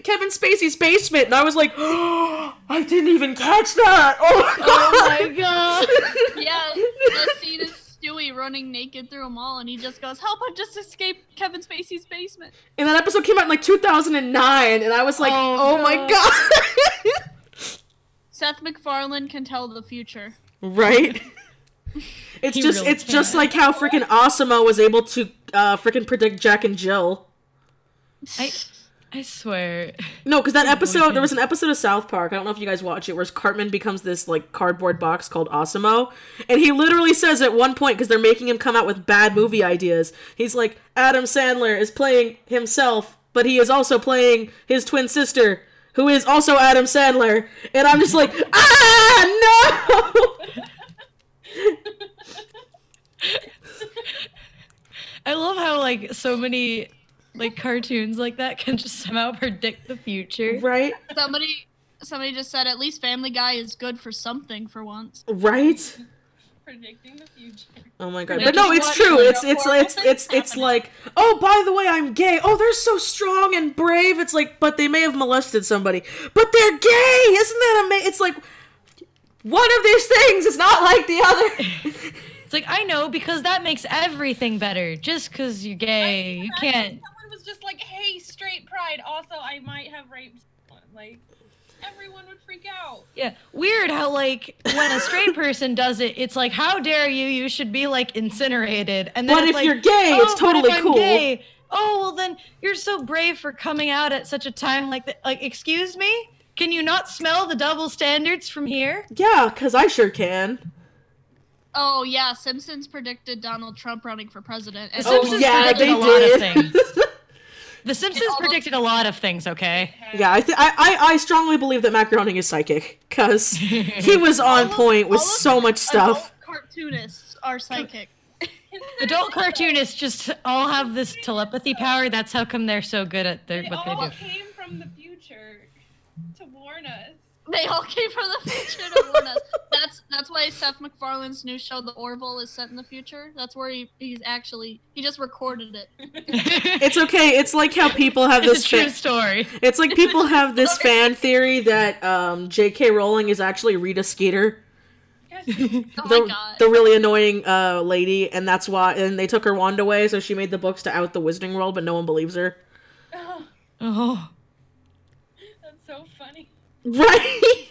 Speaker 3: Kevin Spacey's basement, and I was like, oh, I didn't even catch that. Oh my god.
Speaker 2: Yeah, the scene is Stewie running naked through a mall, and he just goes, help, I just escaped Kevin Spacey's basement.
Speaker 3: And that episode came out in like 2009, and I was like, oh my god.
Speaker 2: Seth MacFarlane can tell the future.
Speaker 3: Right? It's just like how freaking Asimo was able to freaking predict Jack and Jill.
Speaker 6: I swear.
Speaker 3: No, because that episode, there was an episode of South Park, I don't know if you guys watch it, where Cartman becomes this, like, cardboard box called Asimo, and he literally says at one point, because they're making him come out with bad movie ideas, he's like, Adam Sandler is playing himself, but he is also playing his twin sister, who is also Adam Sandler, and I'm just like, ah, no!
Speaker 6: I love how, like, so many... like, cartoons like that can just somehow predict the future.
Speaker 3: Right?
Speaker 2: Somebody just said, at least Family Guy is good for something for once.
Speaker 3: Right?
Speaker 1: Predicting the future.
Speaker 3: Oh my god. But no, it's true. It's like, oh, by the way, I'm gay. Oh, they're so strong and brave. It's like, but they may have molested somebody. But they're gay! Isn't that amazing? It's like, one of these things is not like the other.
Speaker 6: It's like, I know, because that makes everything better. Just because you're gay, you can't...
Speaker 1: Someone was just like, hey, straight pride. Also, I might have raped someone. Like, everyone would freak out.
Speaker 6: Yeah, weird how, like, when a straight person does it, it's like, how dare you? You should be, like, incinerated. And then
Speaker 3: but
Speaker 6: it's
Speaker 3: if
Speaker 6: like,
Speaker 3: you're gay, it's totally
Speaker 6: but if
Speaker 3: cool.
Speaker 6: I'm gay, oh, well then, you're so brave for coming out at such a time like that. Like, excuse me? Can you not smell the double standards from here?
Speaker 3: Yeah, because I sure can.
Speaker 2: Oh yeah, Simpsons predicted Donald Trump running for president. And
Speaker 3: Oh,
Speaker 6: Simpsons
Speaker 3: yeah,
Speaker 6: predicted
Speaker 3: they
Speaker 6: a lot of
Speaker 3: did.
Speaker 6: things. The Simpsons predicted a lot of things, okay?
Speaker 3: Yeah, I strongly believe that Matt Groening is psychic, because he was on point with so much stuff.
Speaker 2: Adult cartoonists are psychic.
Speaker 6: Adult cartoonists just all have this telepathy power. That's how come they're so good at what they
Speaker 1: all
Speaker 6: do.
Speaker 1: came from the future to warn us.
Speaker 2: They all came from the future to warn us. That's why Seth MacFarlane's new show, The Orville, is set in the future. That's where he just recorded it.
Speaker 3: It's okay. It's like how people have
Speaker 6: It's
Speaker 3: this
Speaker 6: a true story.
Speaker 3: It's like people have this fan theory that J.K. Rowling is actually Rita Skeeter.
Speaker 2: Oh my god.
Speaker 3: The really annoying lady, and that's why. And they took her wand away, so she made the books to out the Wizarding World, but no one believes her.
Speaker 6: Oh,
Speaker 1: That's so funny.
Speaker 3: Right?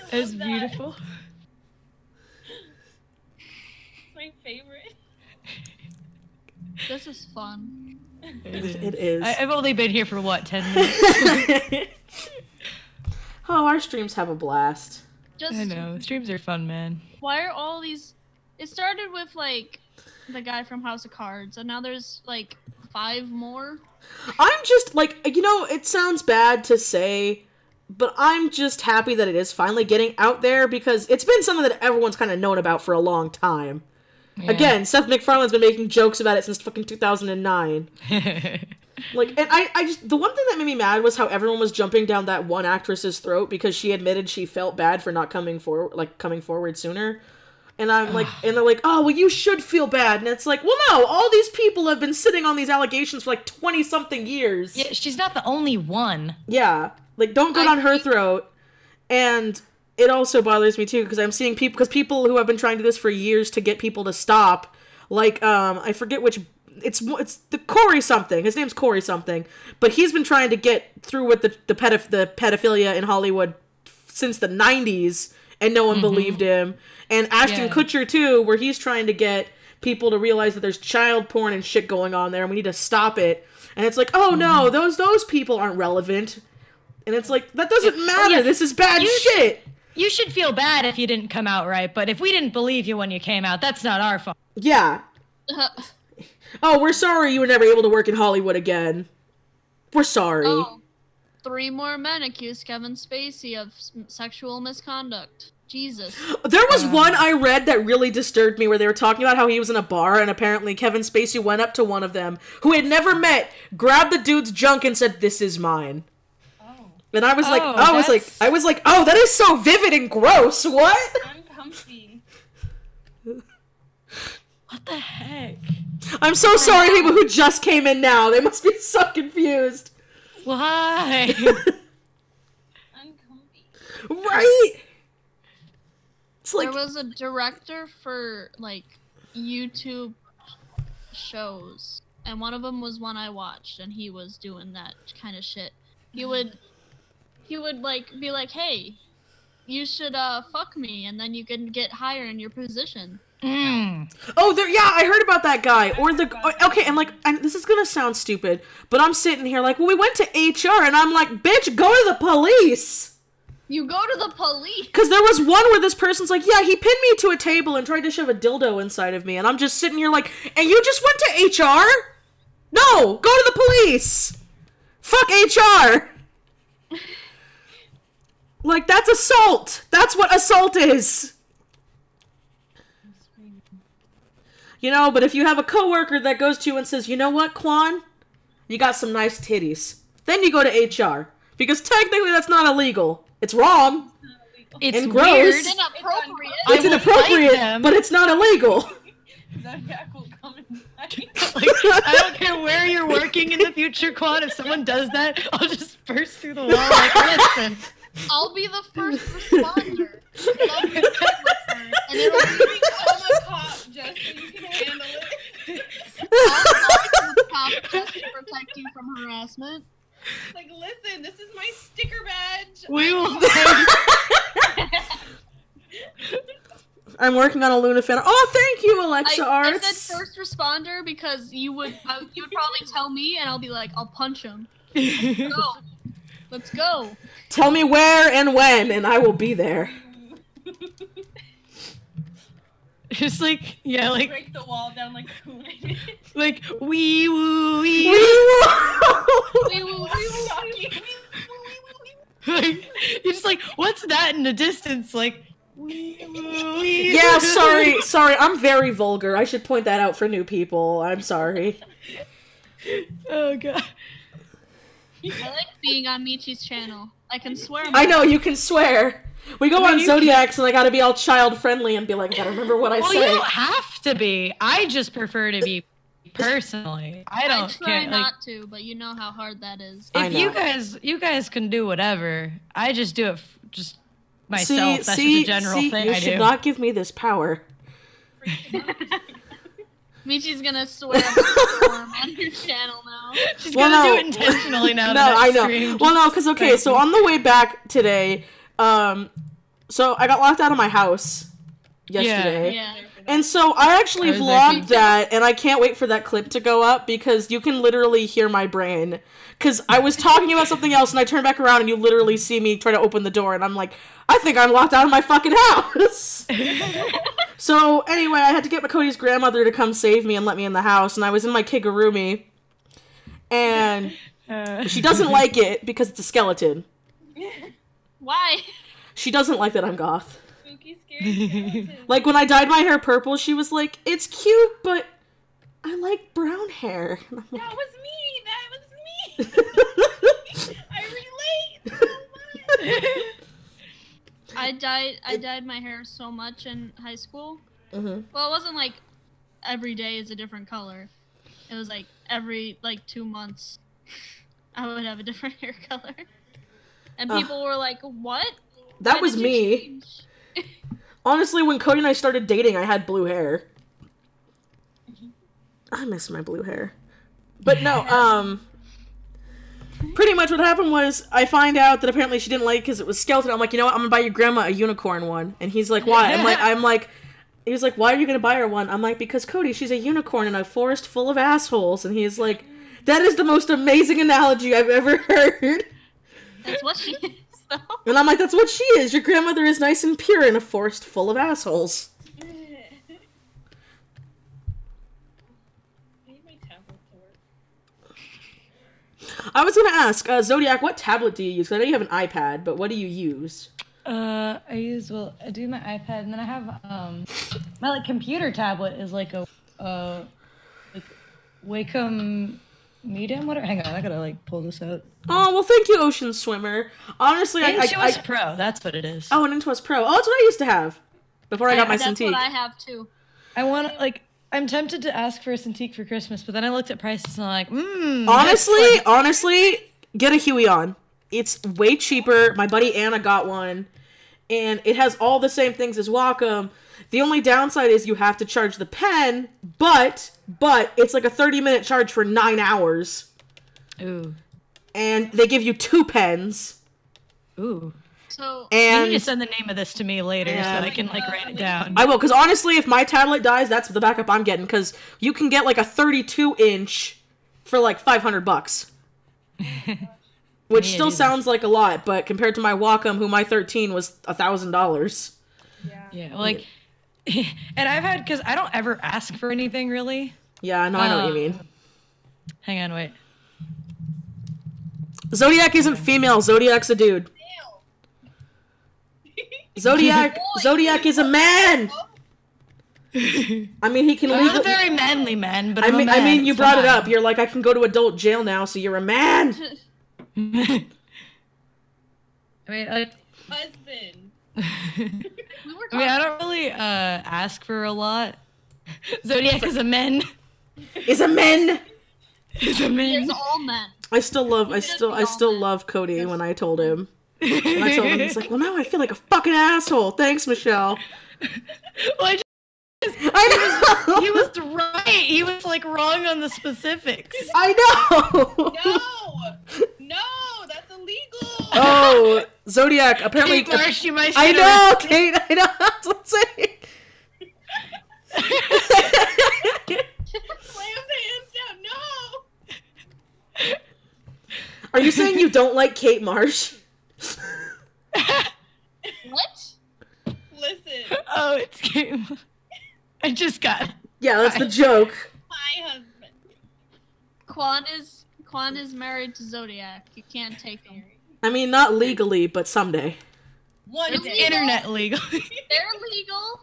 Speaker 6: that's
Speaker 1: that.
Speaker 6: beautiful.
Speaker 1: It's my favorite.
Speaker 2: This is fun.
Speaker 3: It is.
Speaker 6: I've only been here for what, 10 minutes?
Speaker 3: Oh, our streams have a blast.
Speaker 2: Just
Speaker 6: I know streams are fun, man.
Speaker 2: why are all these? It started with like the guy from House of Cards, and now there's like 5 more.
Speaker 3: I'm just like, it sounds bad to say, but I'm just happy that it is finally getting out there, because it's been something that everyone's kind of known about for a long time.
Speaker 6: Yeah.
Speaker 3: Again, Seth MacFarlane's been making jokes about it since fucking 2009. Like, and I just, the one thing that made me mad was how everyone was jumping down that one actress's throat because she admitted she felt bad for not coming forward sooner. And I'm like, and they're like, oh, well, you should feel bad. And it's like, well, no, all these people have been sitting on these allegations for like 20-something years.
Speaker 6: Yeah, she's not the only one.
Speaker 3: Yeah. Like, don't go down her throat. And it also bothers me, too, because I'm seeing people who have been trying to do this for years to get people to stop. Like, I forget which, it's the Corey something. His name's Corey something. But he's been trying to get through with the pedophilia in Hollywood since the 90s, and no one believed him. And Ashton Kutcher, too, where he's trying to get people to realize that there's child porn and shit going on there, and we need to stop it. And it's like, oh, no, those people aren't relevant. And it's like, that doesn't matter. This is bad shit.
Speaker 6: You should feel bad if you didn't come out right, but if we didn't believe you when you came out, that's not our fault.
Speaker 3: Yeah. Oh, we're sorry you were never able to work in Hollywood again. We're sorry.
Speaker 2: Oh, 3 more men accused Kevin Spacey of sexual misconduct. Jesus.
Speaker 3: There was one I read that really disturbed me where they were talking about how he was in a bar and apparently Kevin Spacey went up to one of them who he had never met, grabbed the dude's junk and said, "This is mine."
Speaker 1: Oh.
Speaker 3: And I was like,
Speaker 6: Oh,
Speaker 3: oh, that is so vivid and gross. What?
Speaker 1: Uncomfy.
Speaker 6: What the heck?
Speaker 3: I'm so sorry, people who just came in now. They must be so confused.
Speaker 6: Why?
Speaker 1: Uncomfy.
Speaker 3: Right? It's like,
Speaker 2: There was a director for, like, YouTube shows, and one of them was one I watched, and he was doing that kind of shit. He would, like, be like, hey, you should, fuck me, and then you can get higher in your position.
Speaker 3: oh, I heard about that guy. Or okay, and this is gonna sound stupid, but I'm sitting here like, well, we went to HR, and I'm like, bitch, go to the police.
Speaker 2: You go to the police.
Speaker 3: Because there was one where this person's like, yeah, he pinned me to a table and tried to shove a dildo inside of me. And I'm just sitting here like, and you just went to HR? No, go to the police. Fuck HR. Like, that's assault. That's what assault is. But if you have a coworker that goes to you and says, you know what, Quan? You got some nice titties. Then you go to HR. Because technically that's not illegal. It's wrong.
Speaker 6: It's
Speaker 3: and gross.
Speaker 6: weird.
Speaker 2: It's inappropriate.
Speaker 3: It's inappropriate, but it's not illegal.
Speaker 1: Zodiac will come and
Speaker 6: Like, I don't care where you're working in the future, Quan. If someone does that, I'll just burst through the wall like, listen.
Speaker 2: I'll be the first responder. And I'll be with her, and it'll be
Speaker 1: I'm a cop just so you can handle it.
Speaker 2: I'll be the cop just to protect you from harassment.
Speaker 1: Like, listen, this is my sticker badge.
Speaker 6: We will.
Speaker 3: I'm working on a Lunafin. Oh, thank you, Alexa
Speaker 2: I
Speaker 3: Arts.
Speaker 2: said first responder because you would probably tell me, and I'll be like, I'll punch him. Let's go. Let's go.
Speaker 3: Tell me where and when, and I will be there.
Speaker 6: Just like, yeah, like,
Speaker 1: break the wall down like a coon.
Speaker 6: like, wee woo wee. Like, you're just like, what's that in the distance? Like, wee woo wee.
Speaker 3: Yeah, sorry, I'm very vulgar. I should point that out for new people. I'm sorry.
Speaker 6: Oh god.
Speaker 2: I like being on Michi's channel. I can swear.
Speaker 3: I know, you can swear. We go on Zodiacs and I gotta be all child friendly and be like, I gotta remember what I
Speaker 6: Well,
Speaker 3: say.
Speaker 6: you don't have to be. I just prefer to be personally. I don't
Speaker 2: try
Speaker 6: care.
Speaker 2: not to, but you know how hard that is.
Speaker 3: I
Speaker 6: If
Speaker 3: know.
Speaker 6: you guys can do whatever. I just do it just myself. That's just a general thing
Speaker 3: you
Speaker 6: I
Speaker 3: should
Speaker 6: do.
Speaker 3: not give me this power.
Speaker 2: Michi's gonna swear up a storm on your channel now.
Speaker 6: She's
Speaker 3: Well,
Speaker 6: gonna
Speaker 3: no.
Speaker 6: do it intentionally now.
Speaker 3: No,
Speaker 6: that
Speaker 3: I
Speaker 6: it's
Speaker 3: know.
Speaker 6: streamed.
Speaker 3: Well, no, because, okay, so on the way back today, so I got locked out of my house yesterday.
Speaker 2: Yeah.
Speaker 3: And so I actually
Speaker 6: I was there
Speaker 3: vlogged
Speaker 6: too.
Speaker 3: that, and I can't wait for that clip to go up because you can literally hear my brain. Because I was talking about something else, and I turned back around, and you literally see me try to open the door, and I'm like, I think I'm locked out of my fucking house. So anyway, I had to get my Cody's grandmother to come save me and let me in the house, and I was in my kigurumi, and she doesn't like it because it's a skeleton.
Speaker 2: Why?
Speaker 3: She doesn't like that I'm goth.
Speaker 1: Spooky, scary skeleton.
Speaker 3: Like, when I dyed my hair purple, she was like, it's cute, but I like brown hair. And I'm like,
Speaker 1: That was me! That was me! I relate so much!
Speaker 2: I dyed my hair so much in high school.
Speaker 3: mm-hmm.
Speaker 2: Well, it wasn't like every day is a different color. It was like every 2 months I would have a different hair color. And people were like, "What?"
Speaker 3: That
Speaker 2: Why
Speaker 3: was
Speaker 2: did you
Speaker 3: me.
Speaker 2: change?"
Speaker 3: Honestly, when Cody and I started dating, I had blue hair. I miss my blue hair. But no, pretty much what happened was I find out that apparently she didn't like it because it was skeleton. I'm like, you know what? I'm gonna buy your grandma a unicorn one. And he's like, why? He was like, why are you gonna buy her one? I'm like, because Cody, she's a unicorn in a forest full of assholes. And he's like, that is the most amazing analogy I've ever heard.
Speaker 2: That's what she is, though.
Speaker 3: And I'm like, that's what she is. Your grandmother is nice and pure in a forest full of assholes.
Speaker 1: I need my tablet to work.
Speaker 3: I was gonna ask, Zodiac, what tablet do you use? 'Cause I know you have an iPad, but what do you use?
Speaker 6: I do my iPad, and then I have my computer tablet is like a WICHIE'S medium. Whatever. Hang on, I gotta pull this out.
Speaker 3: Oh, well, thank you, Ocean Swimmer. Honestly,
Speaker 6: Intuos Pro. That's what it is.
Speaker 3: Oh, an Intuos Pro. Oh, that's what I used to have before I got my
Speaker 2: That's
Speaker 3: Cintiq.
Speaker 2: what I have too.
Speaker 6: I want I'm tempted to ask for a Cintiq for Christmas, but then I looked at prices and I'm like,
Speaker 3: Honestly, get a Huey on. It's way cheaper. My buddy Anna got one, and it has all the same things as Wacom. The only downside is you have to charge the pen, but it's like a 30-minute charge for 9 hours.
Speaker 6: Ooh.
Speaker 3: And they give you 2 pens.
Speaker 6: Ooh.
Speaker 2: So
Speaker 6: You
Speaker 3: And
Speaker 6: need to send the name of this to me later
Speaker 3: Yeah.
Speaker 6: so I can write it down.
Speaker 3: I will, because honestly, if my tablet dies, that's the backup I'm getting, because you can get a 32-inch for $500. Which still sounds like a lot, but compared to my Wacom, who my 13 was $1,000.
Speaker 6: Yeah, and I've had, because I don't ever ask for anything really.
Speaker 3: Yeah, no, I know what you mean.
Speaker 6: Hang on, wait.
Speaker 3: Zodiac isn't female. Zodiac's a dude. Zodiac is a man. I mean, he can
Speaker 6: I'm not a
Speaker 3: legally.
Speaker 6: very manly man, but
Speaker 3: I
Speaker 6: I'm a
Speaker 3: mean,
Speaker 6: man.
Speaker 3: you
Speaker 6: It's
Speaker 3: brought it
Speaker 6: fine.
Speaker 3: up. You're like, I can go to adult jail now, so you're a man.
Speaker 6: I mean,
Speaker 1: Husband.
Speaker 2: we were
Speaker 6: I don't really ask for a lot. Zodiac is a man.
Speaker 3: Is a man.
Speaker 6: Is a man.
Speaker 2: It's all men.
Speaker 3: I still love Cody when I told him. And I told him, he's like, well, now I feel like a fucking asshole. Thanks, Michelle.
Speaker 6: Well,
Speaker 3: I know.
Speaker 6: he was right. He was wrong on the specifics.
Speaker 3: I know.
Speaker 1: No, that's illegal.
Speaker 3: Oh, Zodiac. Apparently,
Speaker 6: Kate Marsh, you might
Speaker 3: I
Speaker 6: should
Speaker 3: know,
Speaker 6: have-
Speaker 3: Kate. I know. That's what I'm saying.
Speaker 1: Slams hands down. No.
Speaker 3: Are you saying you don't like Kate Marsh?
Speaker 2: What?
Speaker 1: Listen.
Speaker 6: Oh, it's game. I just got.
Speaker 3: Yeah, that's the joke.
Speaker 1: My husband.
Speaker 2: Quan is married to Zodiac. You can't take him.
Speaker 3: I mean, not legally, but someday.
Speaker 1: One
Speaker 2: It's
Speaker 1: day.
Speaker 6: Internet legal.
Speaker 2: They're legal.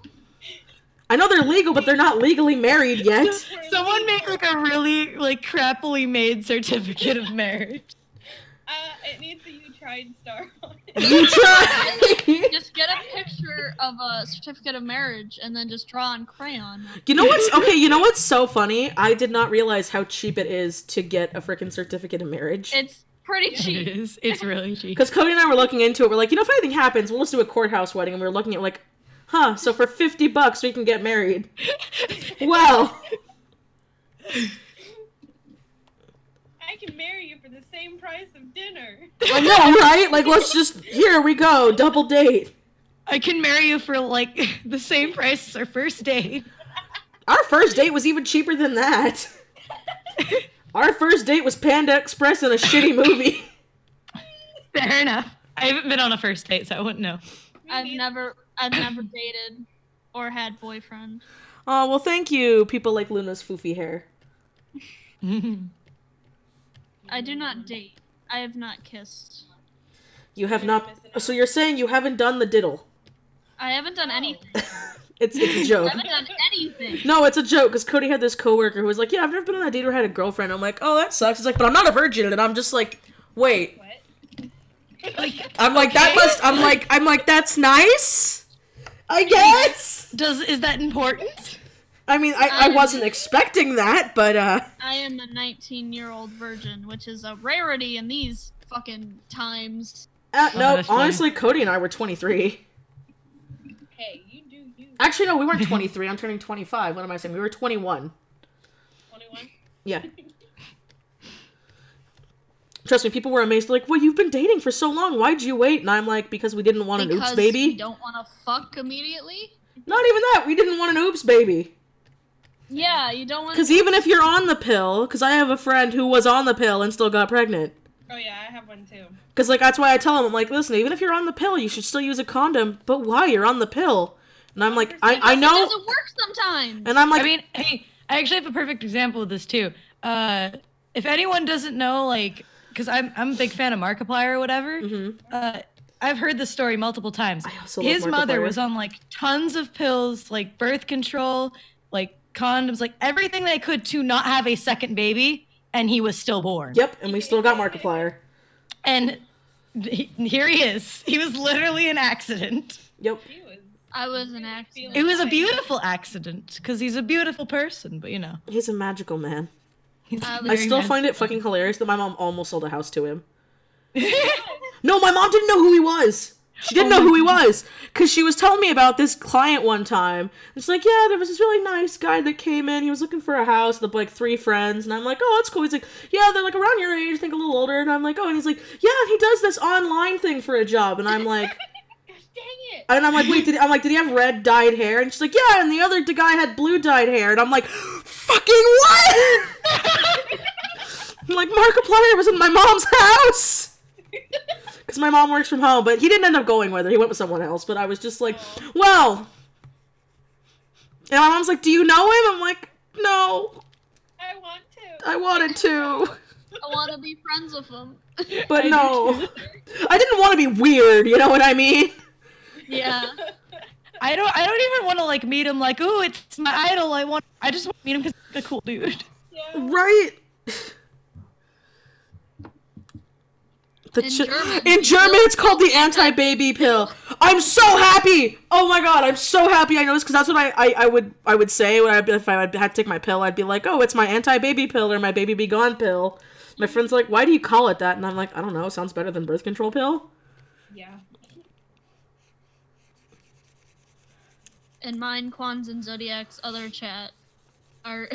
Speaker 3: I know they're legal, but they're not legally married yet.
Speaker 6: Someone make like a really like crappily made certificate of marriage.
Speaker 1: It needs a "you tried" star on it.
Speaker 3: You try.
Speaker 2: Just get a picture of a certificate of marriage and then just draw on crayon.
Speaker 3: You know what's okay? You know what's so funny? I did not realize how cheap it is to get a freaking certificate of marriage.
Speaker 2: It's pretty
Speaker 6: It
Speaker 2: cheap.
Speaker 6: is. It's really cheap.
Speaker 3: Because Cody and I were looking into it. We're like, you know, if anything happens, we'll just do a courthouse wedding. And we were looking at like, huh? So for $50 we can get married. Well.
Speaker 1: I can marry you for the same price of dinner.
Speaker 3: I know, right? Like, let's just, here we go, double date.
Speaker 6: I can marry you for like the same price as our first date.
Speaker 3: Our first date was even cheaper than that. Our first date was Panda Express in a shitty movie.
Speaker 6: Fair enough. I haven't been on a first date, so I wouldn't know.
Speaker 2: I've never dated or had boyfriend.
Speaker 3: Oh, well, thank you, people like Luna's foofy hair.
Speaker 2: I do not date. I have not kissed.
Speaker 3: You have not, so you're saying you haven't done the diddle.
Speaker 2: I haven't done anything.
Speaker 3: It's a
Speaker 2: I
Speaker 3: joke.
Speaker 2: haven't done anything.
Speaker 3: No, it's a joke, because Cody had this coworker who was like, yeah, I've never been on a date or had a girlfriend. I'm like, oh, that sucks. He's like, but I'm not a virgin. And I'm just like, wait.
Speaker 1: What?
Speaker 3: I'm like, that must, I'm like, that's nice, I guess.
Speaker 6: Is that important?
Speaker 3: I mean, I wasn't expecting that, but,
Speaker 2: I am a 19-year-old virgin, which is a rarity in these fucking times.
Speaker 3: no,
Speaker 6: that's funny.
Speaker 3: honestly, Cody and I were 23.
Speaker 1: Hey, you do you.
Speaker 3: Actually, no, we weren't 23. I'm turning 25. What am I saying? We were 21.
Speaker 1: 21?
Speaker 3: Yeah. Trust me, people were amazed. They're like, well, you've been dating for so long. Why'd you wait? And I'm like, because we didn't want an oops baby.
Speaker 2: We don't want to fuck immediately?
Speaker 3: Not even that. We didn't want an oops baby.
Speaker 2: Yeah, you don't want
Speaker 3: Because even if you're on the pill, because I have a friend who was on the pill and still got pregnant.
Speaker 1: Oh yeah, I have one too.
Speaker 3: Because, like, that's why I tell him, I'm like, listen, even if you're on the pill, you should still use a condom. But why? You're on the pill. And I'm like, I know.
Speaker 2: It doesn't work sometimes.
Speaker 3: And I'm like,
Speaker 6: I mean, hey, I actually have a perfect example of this too. If anyone doesn't know, like, because I'm a big fan of Markiplier or whatever. I've heard this story multiple times.
Speaker 3: I also love
Speaker 6: His mother
Speaker 3: Markiplier.
Speaker 6: was on like tons of pills, like birth control, like condoms, like everything they could to not have a second baby, and he was still born.
Speaker 3: yep, and we still got Markiplier.
Speaker 6: And here he is. He was literally an accident.
Speaker 3: Yep.
Speaker 1: He was.
Speaker 2: I was an accident.
Speaker 6: It was a beautiful accident because he's a beautiful person, but you know.
Speaker 3: He's a magical man.
Speaker 6: He's
Speaker 2: I
Speaker 3: I still find it fucking hilarious that my mom almost sold a house to him. No, my mom didn't know who he was. She didn't know who he was. Because she was telling me about this client one time. And she's like, yeah, there was this really nice guy that came in. He was looking for a house with, like, 3 friends. And I'm like, oh, that's cool. He's like, yeah, they're, like, around your age, I think a little older. And I'm like, oh. And he's like, yeah, he does this online thing for a job. And I'm like...
Speaker 1: Gosh dang it!
Speaker 3: And I'm like, wait, did he have red dyed hair? And she's like, yeah, and the other guy had blue dyed hair. And I'm like, fucking what? I'm like, Markiplier was in my mom's house. Because my mom works from home, but he didn't end up going with her. He went with someone else. But I was just like, well. And my mom's like, do you know him? I'm like, no.
Speaker 1: I want to.
Speaker 3: I wanted to.
Speaker 2: I want to be friends with him.
Speaker 3: But no. I didn't want to be weird, you know what I mean?
Speaker 2: Yeah.
Speaker 6: I don't even want to like meet him like, ooh, it's my idol. I just want to meet him because he's a cool dude.
Speaker 1: Yeah.
Speaker 3: Right? In German, it's called the anti-baby pill. I'm so happy! Oh my god, I'm so happy I know this, because that's what I would say when if I had to take my pill. I'd be like, oh, it's my anti-baby pill or my baby be gone pill. My friend's like, why do you call it that? And I'm like, I don't know, sounds better than birth control pill.
Speaker 1: Yeah.
Speaker 2: And mine, Quan's, and Zodiac's other chat are...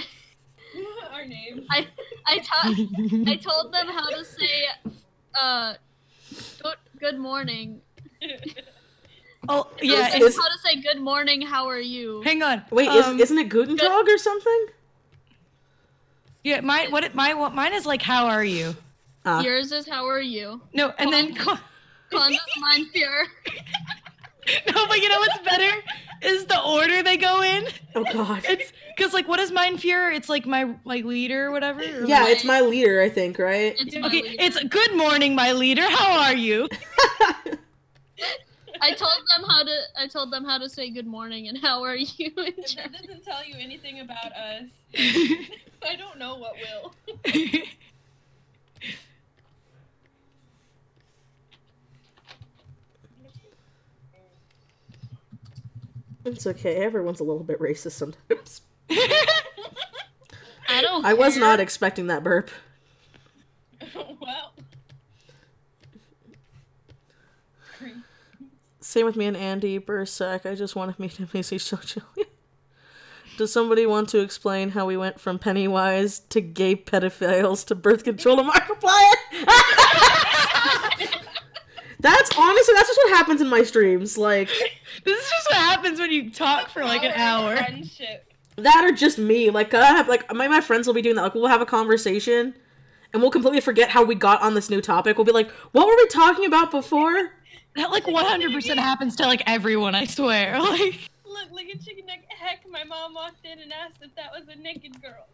Speaker 1: Our names.
Speaker 2: I told them how to say... good morning.
Speaker 6: Oh, yeah.
Speaker 2: How to say good morning, how are you?
Speaker 6: Hang on.
Speaker 3: Wait, isn't it Guten Tag or something?
Speaker 6: Yeah, mine is like, how are you?
Speaker 2: Yours is how are you?
Speaker 6: No, and then
Speaker 2: Quan's is mine pure.
Speaker 6: no, but you know what's better is the order they go in.
Speaker 3: Oh god.
Speaker 6: It's because like what is Mein Führer? It's like my leader or whatever. Or
Speaker 3: Yeah, it's my leader, I think, right?
Speaker 2: It's my
Speaker 6: Okay,
Speaker 2: leader.
Speaker 6: it's good morning, my leader. How are you?
Speaker 2: I told them how to say good morning and how are you in
Speaker 1: If that
Speaker 2: German.
Speaker 1: doesn't tell you anything about us, I don't know what will.
Speaker 3: It's okay. Everyone's a little bit racist sometimes.
Speaker 2: I don't
Speaker 3: I was
Speaker 2: care.
Speaker 3: not expecting that burp.
Speaker 1: Well.
Speaker 3: Same with me and Andy Bursack. I just wanted me to be so chilly. Does somebody want to explain how we went from Pennywise to gay pedophiles to birth control to Markiplier? That's just what happens in my streams. Like,
Speaker 6: This is just what happens when you talk for like an hour.
Speaker 1: Friendship.
Speaker 3: that or just me. Like, I have like my friends will be doing that. Like, we'll have a conversation, and we'll completely forget how we got on this new topic. We'll be like, "What were we talking about before?"
Speaker 6: That like 100% happens to like everyone, I swear. Like,
Speaker 1: Look like a chicken neck. Heck, my mom walked in and asked if that was a naked girl.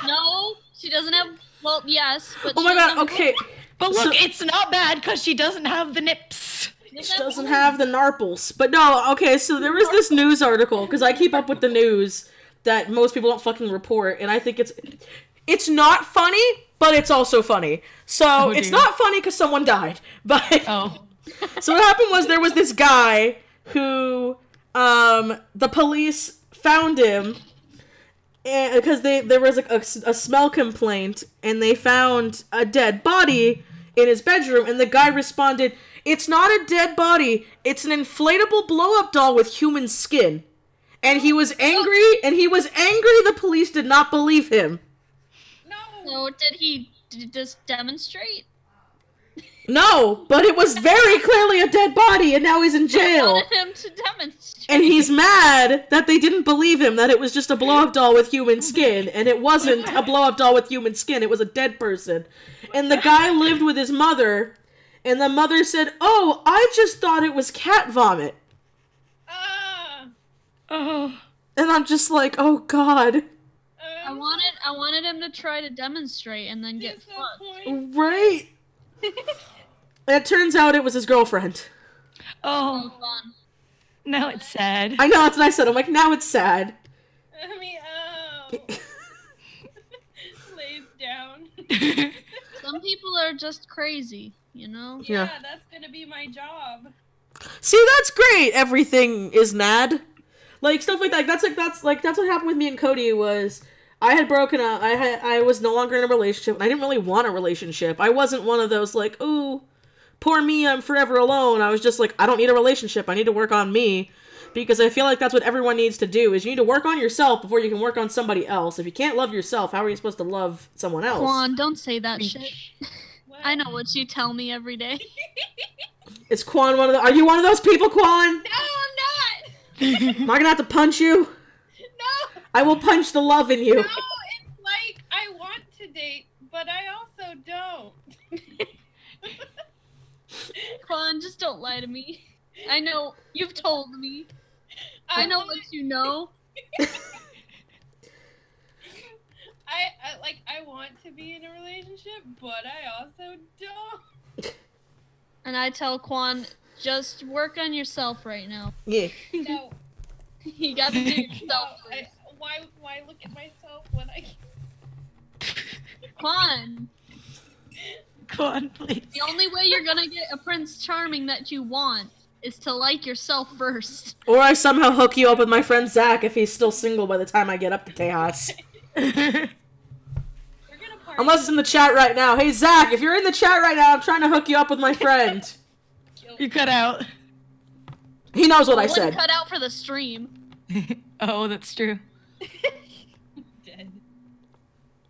Speaker 2: No, she doesn't have. Well, yes, but
Speaker 3: Oh
Speaker 2: she
Speaker 3: my god.
Speaker 2: doesn't have-
Speaker 3: Okay,
Speaker 6: but look,
Speaker 3: So-
Speaker 6: it's not bad because she doesn't have the nips.
Speaker 3: she doesn't have the narples. But no. Okay, so there was this news article because I keep up with the news that most people don't fucking report, and I think it's not funny, but it's also funny. So
Speaker 6: Oh,
Speaker 3: it's
Speaker 6: dear.
Speaker 3: not funny because someone died, but.
Speaker 6: Oh.
Speaker 3: So what happened was there was this guy who, the police found him because there was like a smell complaint, and they found a dead body in his bedroom, and the guy responded, "It's not a dead body, it's an inflatable blow-up doll with human skin." And he was angry, the police did not believe him.
Speaker 1: No.
Speaker 2: So did he just demonstrate?
Speaker 3: No, but it was very clearly a dead body, and now he's in
Speaker 2: I
Speaker 3: jail.
Speaker 2: wanted him to demonstrate.
Speaker 3: And he's mad that they didn't believe him, that it was just a blow-up doll with human skin, and it wasn't a blow-up doll with human skin, it was a dead person. And the guy lived with his mother, and the mother said, "Oh, I just thought it was cat vomit."
Speaker 1: Ah.
Speaker 6: Oh.
Speaker 3: And I'm just like, oh god.
Speaker 2: I wanted him to try to demonstrate and then get fucked.
Speaker 1: Disappointed.
Speaker 3: Right? And it turns out it was his girlfriend.
Speaker 6: Oh.
Speaker 2: Fun.
Speaker 6: Now it's sad.
Speaker 3: I know, that's what I said. I'm like, now it's sad.
Speaker 1: I mean, oh. Lays down.
Speaker 2: Some people are just crazy, you know?
Speaker 3: Yeah.
Speaker 1: Yeah, that's gonna be my job.
Speaker 3: See, that's great. Everything is nad. Like stuff like that. That's what happened with me and Cody was I had broken up. I was no longer in a relationship, and I didn't really want a relationship. I wasn't one of those like, ooh, poor me, I'm forever alone. I was just like, I don't need a relationship. I need to work on me. Because I feel like that's what everyone needs to do, is you need to work on yourself before you can work on somebody else. If you can't love yourself, how are you supposed to love someone else?
Speaker 2: Juan, don't say that shit.
Speaker 1: What?
Speaker 2: I know what you tell me every day.
Speaker 3: Is Quan one of the... Are you one of those people, Quan?
Speaker 1: No, I'm not.
Speaker 3: Am I gonna have to punch you?
Speaker 1: No.
Speaker 3: I will punch the love in you.
Speaker 1: No, it's like I want to date, but I also don't.
Speaker 2: Juan, just don't lie to me. I know, you've told me. I know what you know.
Speaker 1: I want to be in a relationship, but I also don't.
Speaker 2: And I tell Quan, just work on yourself right now.
Speaker 3: Yeah.
Speaker 1: No,
Speaker 2: You gotta do yourself
Speaker 1: no.
Speaker 2: first.
Speaker 1: Why look at myself when I?
Speaker 2: Quan,
Speaker 6: Go on, please.
Speaker 2: the only way you're gonna get a Prince Charming that you want is to like yourself first.
Speaker 3: Or I somehow hook you up with my friend Zach if he's still single by the time I get up to Tejas.
Speaker 1: We're gonna party.
Speaker 3: Unless it's in the chat right now. Hey Zach, if you're in the chat right now, I'm trying to hook you up with my friend.
Speaker 6: You cut out.
Speaker 3: He knows what I
Speaker 2: Wouldn't
Speaker 3: said.
Speaker 2: cut out for the stream.
Speaker 6: Oh, that's true.
Speaker 1: Dead.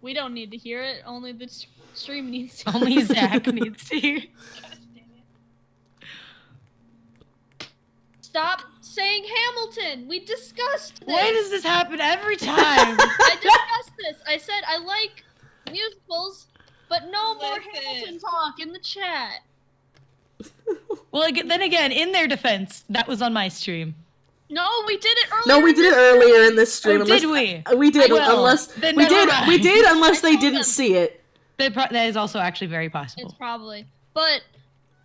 Speaker 2: We don't need to hear it. Only the stream needs to.
Speaker 6: Only Zach needs to hear.
Speaker 1: Gosh dang it.
Speaker 2: Stop saying Hamilton. We discussed this.
Speaker 6: Why does this happen every time?
Speaker 2: I discussed this. I said I like musicals, but no more
Speaker 1: Listen.
Speaker 2: Hamilton talk in the chat.
Speaker 6: Well, then again, in their defense, that was on my stream.
Speaker 2: No, we did it earlier.
Speaker 3: No, we did it earlier in this stream.
Speaker 6: Oh, did we?
Speaker 3: We did,
Speaker 6: Well,
Speaker 3: unless
Speaker 6: then
Speaker 3: we
Speaker 6: never
Speaker 3: did.
Speaker 6: mind.
Speaker 3: We did, unless they
Speaker 2: told
Speaker 3: didn't
Speaker 2: them.
Speaker 3: see it.
Speaker 6: That is also actually very possible.
Speaker 2: It's probably. But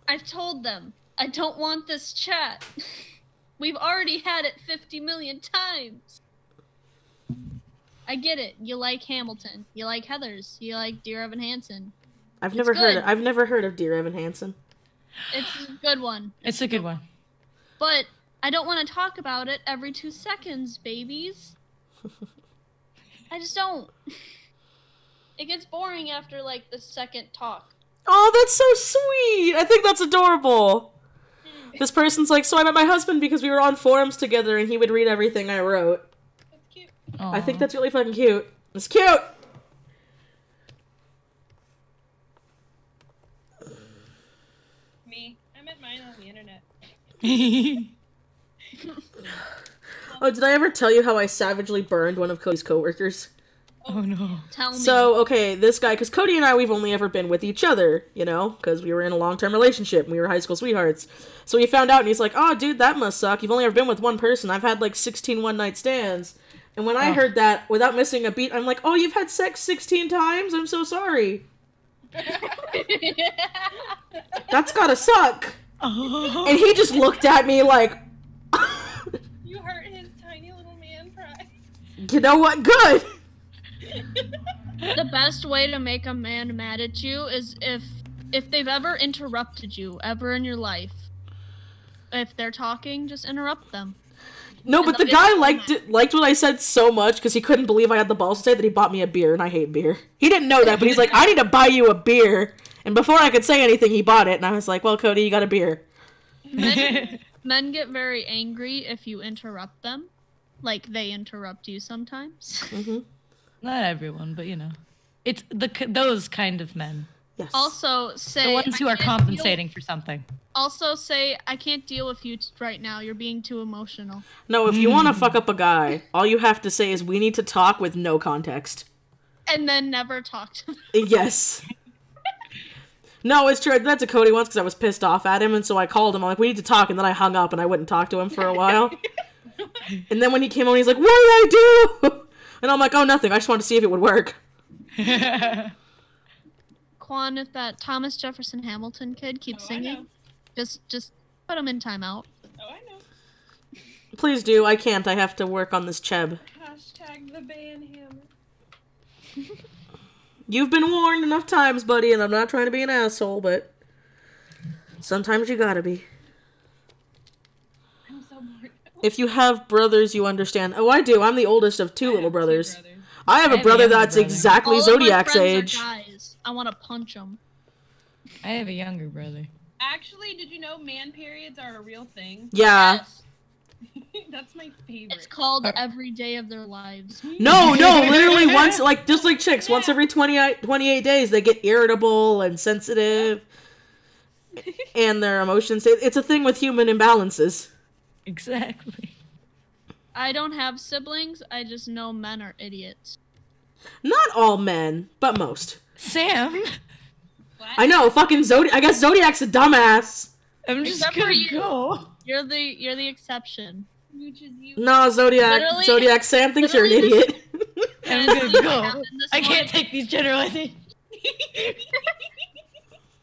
Speaker 2: I've told them I don't want this chat. We've already had it 50 million times. I get it. You like Hamilton. You like Heathers. You like Dear Evan Hansen.
Speaker 3: I've never heard of Dear Evan Hansen.
Speaker 2: It's a good one.
Speaker 6: It's a good one.
Speaker 2: But I don't want to talk about it every 2 seconds, babies. I just don't. It gets boring after, like, the second talk.
Speaker 3: Oh, that's so sweet. I think that's adorable. This person's like, so I met my husband because we were on forums together and he would read everything I wrote.
Speaker 1: That's cute.
Speaker 3: I think that's really fucking cute. It's cute!
Speaker 1: Me. I met mine on the internet.
Speaker 3: Oh, did I ever tell you how I savagely burned one of Cody's coworkers?
Speaker 6: Oh no.
Speaker 2: Tell me.
Speaker 3: So, okay, this guy, because Cody and I, we've only ever been with each other, you know, because we were in a long-term relationship, and we were high school sweethearts. So he found out, and he's like, oh, dude, that must suck. You've only ever been with one person. I've had, like, 16 one-night stands. And when I heard that, without missing a beat, I'm like, oh, you've had sex 16 times? I'm so sorry. That's gotta suck.
Speaker 6: Oh.
Speaker 3: And he just looked at me like,
Speaker 1: You hurt his tiny little man pride.
Speaker 3: you know what? Good.
Speaker 2: The best way to make a man mad at you is if they've ever interrupted you ever in your life. If they're talking, just interrupt them.
Speaker 3: No, but the guy liked what I said so much because he couldn't believe I had the balls to say that he bought me a beer, and I hate beer. He didn't know that, but he's like, I need to buy you a beer. And before I could say anything, he bought it, and I was like, well, Cody, you got a beer.
Speaker 2: Men get very angry if you interrupt them. Like, they interrupt you sometimes.
Speaker 3: Mm-hmm.
Speaker 6: Not everyone, but you know. It's those kind of men.
Speaker 3: Yes.
Speaker 2: Also, say...
Speaker 6: The ones who are compensating for something.
Speaker 2: Also, say, I can't deal with you right now. You're being too emotional.
Speaker 3: No, if you want to fuck up a guy, all you have to say is, we need to talk with no context.
Speaker 2: And then never talk to them.
Speaker 3: Yes. No, it's true. I did that to Cody once because I was pissed off at him, and so I called him. I'm like, we need to talk, and then I hung up, and I wouldn't talk to him for a while. And then when he came on, he's like, what did I do? And I'm like, oh, nothing. I just wanted to see if it would work.
Speaker 2: Quan, if that Thomas Jefferson Hamilton kid keeps singing, just put him in timeout.
Speaker 1: Oh, I know.
Speaker 3: Please do. I can't. I have to work on this Cheb.
Speaker 1: Hashtag the banhammer.
Speaker 3: You've been warned enough times, buddy, and I'm not trying to be an asshole, but sometimes you gotta be.
Speaker 1: I'm so bored.
Speaker 3: If you have brothers, you understand. Oh, I do. I'm the oldest of two little brothers.
Speaker 1: Two brothers.
Speaker 3: I have a
Speaker 6: I have a
Speaker 3: brother
Speaker 6: younger
Speaker 3: that's
Speaker 6: brother.
Speaker 3: exactly
Speaker 2: All of my
Speaker 3: Zodiac's
Speaker 2: friends
Speaker 3: age.
Speaker 2: are guys. I want to punch them.
Speaker 6: I have a younger brother.
Speaker 1: Actually, did you know man periods are a real thing?
Speaker 3: Yeah.
Speaker 2: Yes.
Speaker 1: That's my favorite.
Speaker 2: It's called every day of their lives.
Speaker 3: No, literally once, like, just like chicks, once every 28 days, they get irritable and sensitive. And their emotions. It's a thing with human imbalances.
Speaker 6: Exactly.
Speaker 2: I don't have siblings. I just know men are idiots.
Speaker 3: Not all men, but most.
Speaker 6: Sam,
Speaker 1: What?
Speaker 3: I know, fucking I guess Zodiac's a dumbass.
Speaker 6: I'm just
Speaker 2: Except for
Speaker 6: gonna
Speaker 2: you.
Speaker 6: go.
Speaker 2: You're the exception.
Speaker 1: Which is you.
Speaker 3: No,
Speaker 2: Literally-
Speaker 3: Zodiac Sam thinks you're an
Speaker 2: literally
Speaker 3: idiot.
Speaker 6: I'm
Speaker 2: Can I
Speaker 6: gonna
Speaker 2: tell you what
Speaker 6: go.
Speaker 2: happened this
Speaker 6: I can't
Speaker 2: morning?
Speaker 6: take these generalizations.